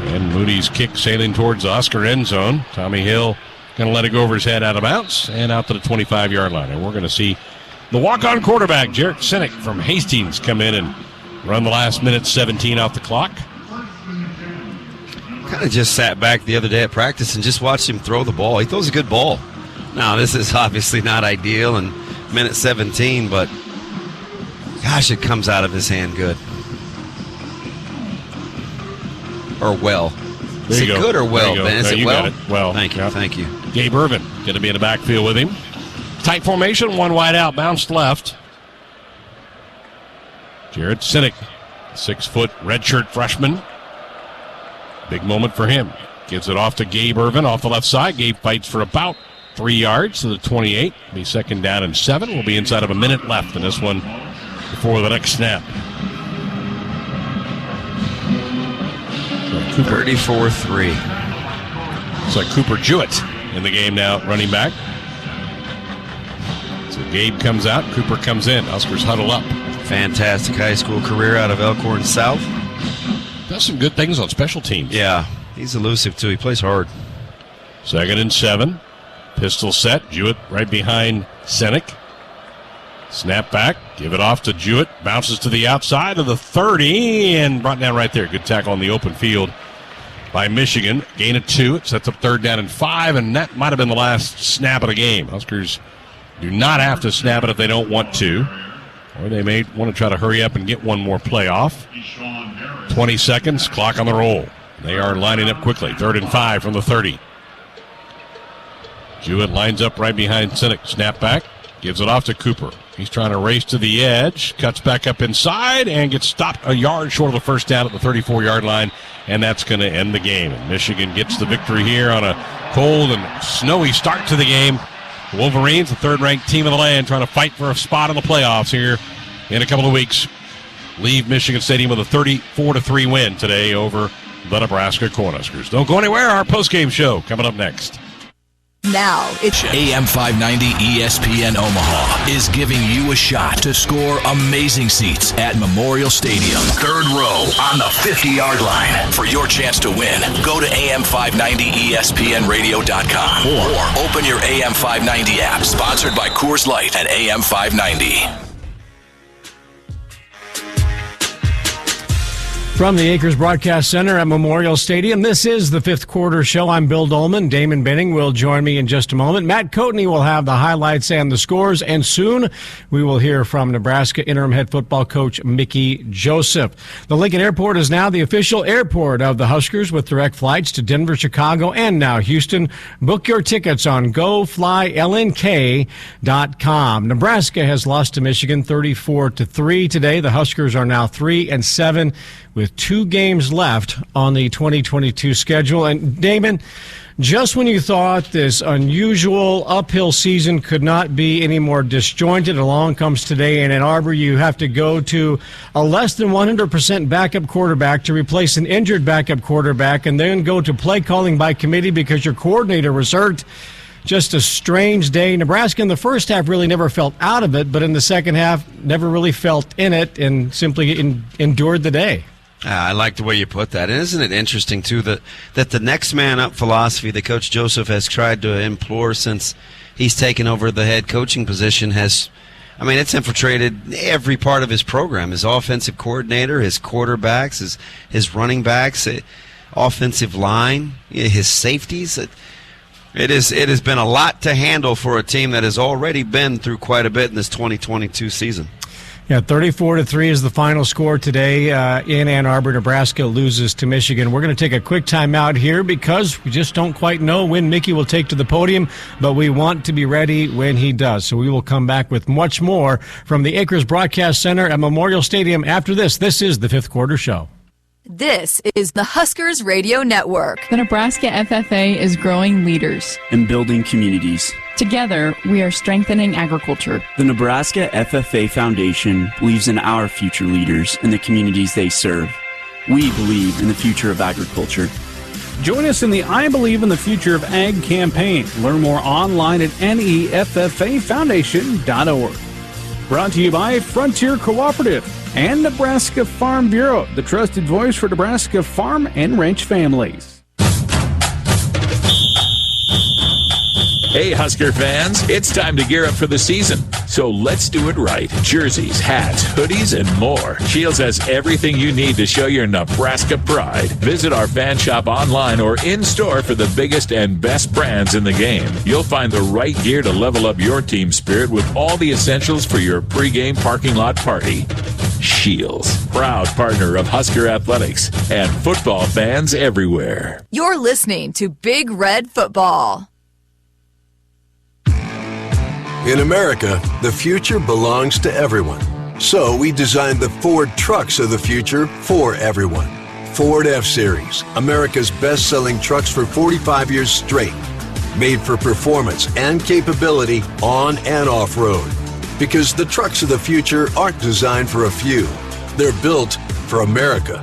And Moody's kick sailing towards the Husker end zone. Tommy Hill going to let it go over his head out of bounds and out to the 25-yard line. And we're going to see the walk-on quarterback, Jarrett Sinek from Hastings, come in and run the last minute 17 off the clock. Kind of just sat back the other day at practice and just watched him throw the ball. He throws a good ball. Now, this is obviously not ideal in minute 17, but gosh, it comes out of his hand good. Or well. Is it good or well, Ben? Is it well? Well. Thank you. Yep. Thank you. Gabe Irvin going to be in the backfield with him. Tight formation, one wide out, bounced left. Jarrett Sinek, 6-foot redshirt freshman. Big moment for him. Gives it off to Gabe Irvin off the left side. Gabe fights for about 3 yards to the 28. Be 2nd down and 7. We'll be inside of a minute left in this one before the next snap. 34-3. It's like Cooper Jewett in the game now, running back. So Gabe comes out, Cooper comes in. Huskers huddle up. Fantastic high school career out of Elkhorn South. Does some good things on special teams. Yeah, he's elusive too. He plays hard. 2nd and 7. Pistol set. Jewett right behind Sinek. Snap back. Give it off to Jewett. Bounces to the outside of the 30 and brought down right there. Good tackle on the open field by Michigan. Gain of 2. It sets up 3rd down and 5, and that might have been the last snap of the game. Huskers do not have to snap it if they don't want to, or they may want to try to hurry up and get one more play off. 20 seconds, clock on the roll. They are lining up quickly. 3rd and 5 from the 30. Jewett lines up right behind Sinek. Snap back. Gives it off to Cooper. He's trying to race to the edge. Cuts back up inside and gets stopped a yard short of the 1st down at the 34-yard line. And that's going to end the game. And Michigan gets the victory here on a cold and snowy start to the game. The Wolverines, the 3rd-ranked team in the land, trying to fight for a spot in the playoffs here in a couple of weeks. Leave Michigan Stadium with a 34-3 win today over the Nebraska Cornhuskers. Don't go anywhere. Our postgame show coming up next. Now it's AM 590 ESPN Omaha is giving you a shot to score amazing seats at Memorial Stadium. 3rd row on the 50-yard line. For your chance to win, go to AM590ESPNradio.com or open your AM 590 app, sponsored by Coors Light and AM 590. From the Acres Broadcast Center at Memorial Stadium, this is the 5th quarter show. I'm Bill Dolman. Damon Benning will join me in just a moment. Matt Coatney will have the highlights and the scores, and soon we will hear from Nebraska interim head football coach Mickey Joseph. The Lincoln Airport is now the official airport of the Huskers with direct flights to Denver, Chicago, and now Houston. Book your tickets on GoFlyLNK.com. Nebraska has lost to Michigan 34-3 today. The Huskers are now 3-7. with 2 games left on the 2022 schedule. And Damon, just when you thought this unusual uphill season could not be any more disjointed, along comes today in Ann Arbor. You have to go to a less than 100% backup quarterback to replace an injured backup quarterback, and then go to play calling by committee because your coordinator was hurt. Just a strange day. Nebraska in the first half really never felt out of it, but in the second half never really felt in it and simply endured the day. I like the way you put that. And isn't it interesting, too, that the next man up philosophy that Coach Joseph has tried to implore since he's taken over the head coaching position it's infiltrated every part of his program. His offensive coordinator, his quarterbacks, his running backs, offensive line, his safeties. It has been a lot to handle for a team that has already been through quite a bit in this 2022 season. Yeah, 34-3 is the final score today in Ann Arbor. Nebraska loses to Michigan. We're going to take a quick time out here because we just don't quite know when Mickey will take to the podium, but we want to be ready when he does. So we will come back with much more from the Acres Broadcast Center at Memorial Stadium after this. This is the Fifth Quarter Show. This is the Huskers Radio Network. The Nebraska FFA is growing leaders and building communities. Together, we are strengthening agriculture. The Nebraska FFA Foundation believes in our future leaders and the communities they serve. We believe in the future of agriculture. Join us in the I Believe in the Future of Ag campaign. Learn more online at neffafoundation.org. Brought to you by Frontier Cooperative and Nebraska Farm Bureau, the trusted voice for Nebraska farm and ranch families. Hey, Husker fans, it's time to gear up for the season. So let's do it right. Jerseys, hats, hoodies, and more. Shields has everything you need to show your Nebraska pride. Visit our fan shop online or in-store for the biggest and best brands in the game. You'll find the right gear to level up your team spirit with all the essentials for your pregame parking lot party. Shields, proud partner of Husker Athletics and football fans everywhere. You're listening to Big Red Football. In America, the future belongs to everyone. So we designed the Ford trucks of the future for everyone. Ford F-Series, America's best-selling trucks for 45 years straight. Made for performance and capability on and off-road. Because the trucks of the future aren't designed for a few. They're built for America.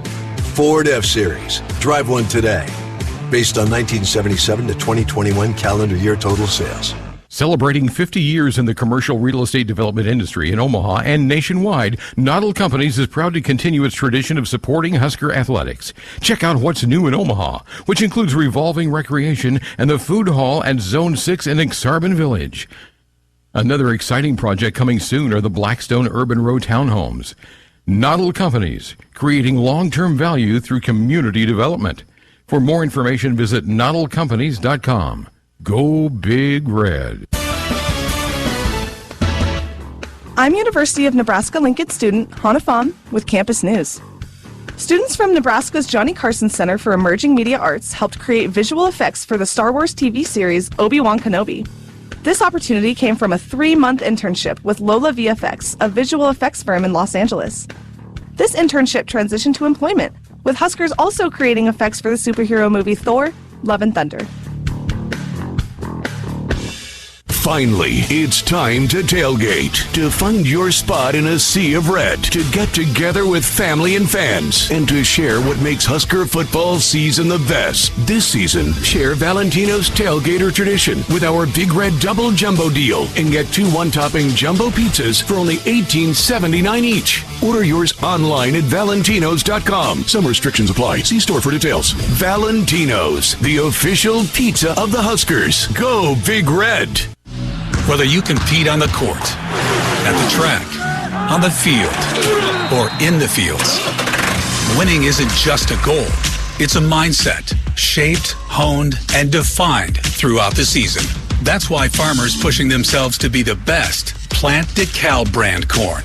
Ford F-Series. Drive one today. Based on 1977 to 2021 calendar year total sales. Celebrating 50 years in the commercial real estate development industry in Omaha and nationwide, Noddle Companies is proud to continue its tradition of supporting Husker athletics. Check out what's new in Omaha, which includes revolving recreation and the food hall at Zone 6 in Exarban Village. Another exciting project coming soon are the Blackstone Urban Row townhomes. Noddle Companies, creating long-term value through community development. For more information, visit noddlecompanies.com. Go Big Red. I'm University of Nebraska-Lincoln student Hannah Pham with Campus News. Students from Nebraska's Johnny Carson Center for Emerging Media Arts helped create visual effects for the Star Wars TV series Obi-Wan Kenobi. This opportunity came from a 3-month internship with Lola VFX, a visual effects firm in Los Angeles. This internship transitioned to employment, with Huskers also creating effects for the superhero movie Thor: Love and Thunder. Finally, it's time to tailgate, to find your spot in a sea of red, to get together with family and fans, and to share what makes Husker football season the best. This season, share Valentino's Tailgater tradition with our Big Red Double Jumbo deal and get 2 one-topping jumbo pizzas for only $18.79 each. Order yours online at valentinos.com. Some restrictions apply. See store for details. Valentino's, the official pizza of the Huskers. Go Big Red! Whether you compete on the court, at the track, on the field, or in the fields, winning isn't just a goal. It's a mindset, shaped, honed, and defined throughout the season. That's why farmers pushing themselves to be the best plant DeKalb brand corn.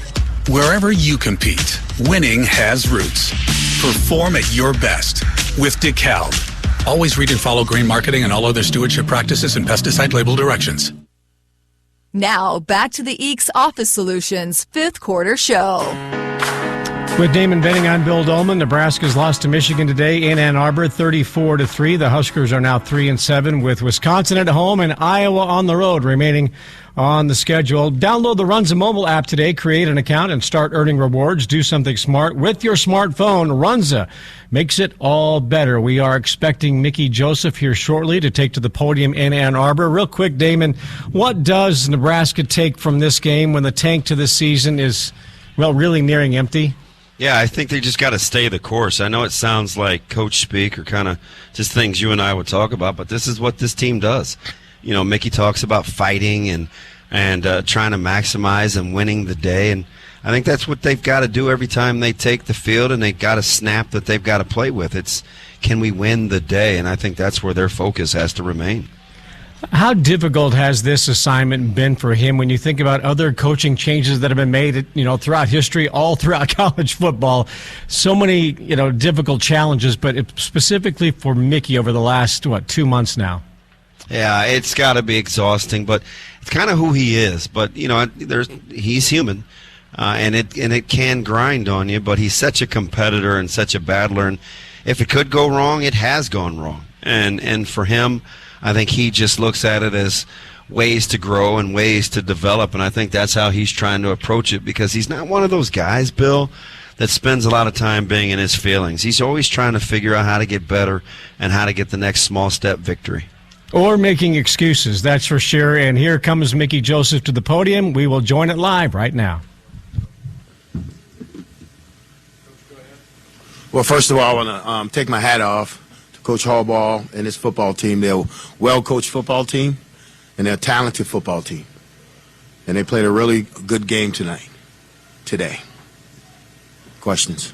Wherever you compete, winning has roots. Perform at your best with DeKalb. Always read and follow grain marketing and all other stewardship practices and pesticide label directions. Now, back to the EECS Office Solutions Fifth Quarter Show. With Damon Benning, I'm Bill Dolman. Nebraska's lost to Michigan today in Ann Arbor, 34-3. The Huskers are now 3-7 with Wisconsin at home and Iowa on the road remaining on the schedule. Download the Runza mobile app today, create an account, and start earning rewards. Do something smart with your smartphone. Runza makes it all better. We are expecting Mickey Joseph here shortly to take to the podium in Ann Arbor. Real quick, Damon, what does Nebraska take from this game when the tank to this season is, well, really nearing empty? Yeah, I think they just got to stay the course. I know it sounds like coach speak or kind of just things you and I would talk about, but this is what this team does. You know, Mickey talks about fighting and trying to maximize and winning the day, and I think that's what they've got to do every time they take the field, and they've got a snap that they've got to play with. It's, can we win the day? And I think that's where their focus has to remain. How difficult has this assignment been for him when you think about other coaching changes that have been made, throughout history, all throughout college football? So many, difficult challenges, but specifically for Mickey over the last, 2 months now? Yeah, it's got to be exhausting, but it's kind of who he is. But, he's human, and it can grind on you, but he's such a competitor and such a battler, and if it could go wrong, it has gone wrong. And for him, I think he just looks at it as ways to grow and ways to develop, and I think that's how he's trying to approach it, because he's not one of those guys, Bill, that spends a lot of time being in his feelings. He's always trying to figure out how to get better and how to get the next small step victory. Or making excuses, that's for sure. And here comes Mickey Joseph to the podium. We will join it live right now. Well, first of all, I want to take my hat off to Coach Arbor and his football team. They're a well-coached football team, and they're a talented football team. And they played a really good game today. Questions?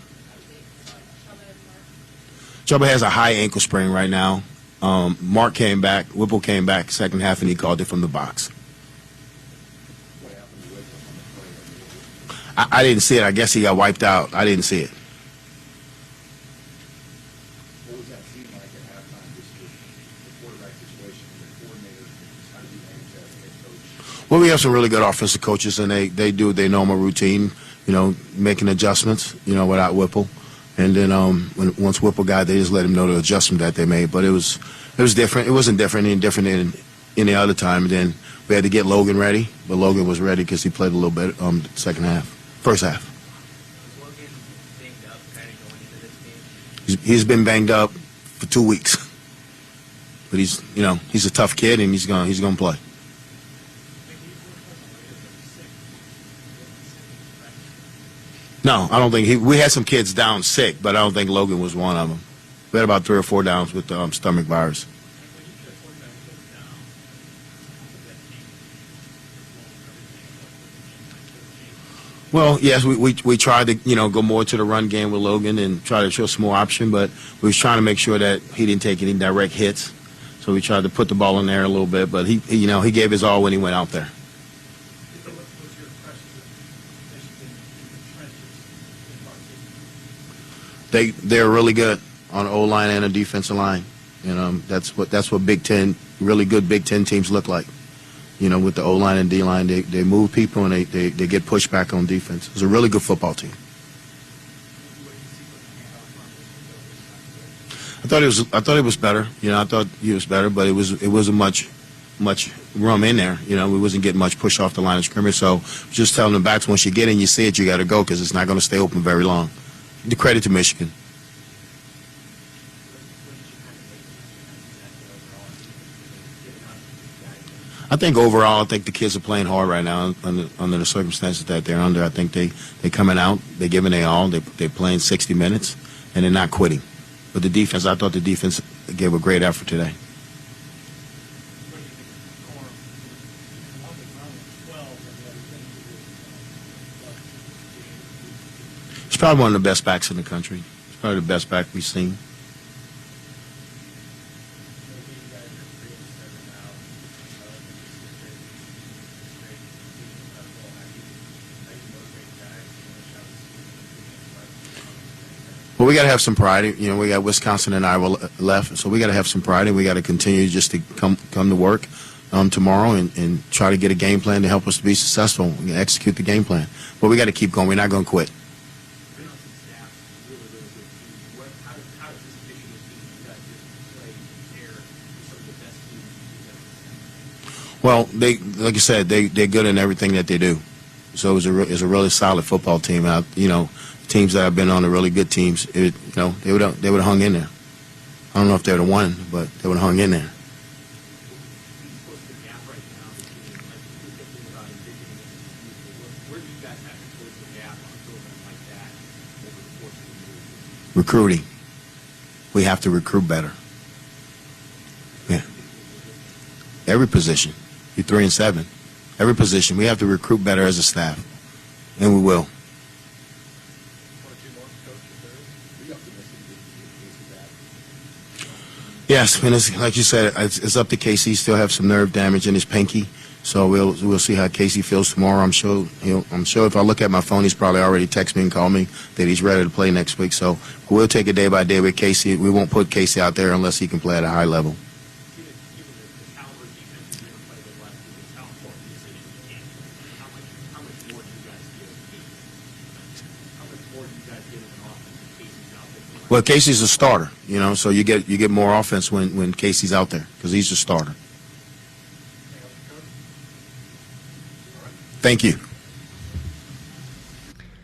Chuba has a high ankle sprain right now. Mark came back, Whipple came back second half, and he called it from the box. I didn't see it. I guess he got wiped out. I didn't see it. Well, we have some really good offensive coaches, and they do their normal routine, making adjustments, without Whipple. And then once Whipple got, they just let him know the adjustment that they made. But it was different. It wasn't any different than any other time. And then we had to get Logan ready, but Logan was ready because he played a little bit first half. He's been banged up for 2 weeks, but he's a tough kid, and he's gonna play. No, I don't think we had some kids down sick, but I don't think Logan was one of them. We had about 3 or 4 downs with the stomach virus. Well, yes, we tried to go more to the run game with Logan and try to show some more option, but we was trying to make sure that he didn't take any direct hits. So we tried to put the ball in there a little bit, but he gave his all when he went out there. They're really good on the O-line and the defensive line. That's what Big Ten, really good Big Ten teams look like. With the O-line and D-line, they move people and they get pushed back on defense. It's a really good football team. I thought it was better. I thought he was better, but it wasn't much room in there. We wasn't getting much push off the line of scrimmage. So just telling the backs, once you get in, you see it, you got to go because it's not going to stay open very long. The credit to Michigan. I think overall, the kids are playing hard right now under the circumstances that they're under. I think they coming out, they're giving their all. They're playing 60 minutes, and they're not quitting. But the defense, I thought the defense gave a great effort today. He's probably one of the best backs in the country. He's probably the best back we've seen. Well, we got to have some pride. We got Wisconsin and Iowa left, so we got to have some pride, and we got to continue just to come to work tomorrow and try to get a game plan to help us to be successful and execute the game plan. But we got to keep going. We're not going to quit. Well, like I said, they're good in everything that they do. So it's a really solid football team. Teams that have been on the really good teams, they would have hung in there. I don't know if they would have won, but they would have hung in there. Recruiting. We have to recruit better. Yeah. Every position. You're 3-7. Every position. We have to recruit better as a staff. And we will. Yes, and it's, like you said, it's up to Casey. He still have some nerve damage in his pinky, so we'll see how Casey feels tomorrow. I'm sure if I look at my phone, he's probably already texted me and called me that he's ready to play next week. So we'll take it day by day with Casey. We won't put Casey out there unless he can play at a high level. Well, Casey's a starter, so you get more offense when Casey's out there because he's a starter. Thank you.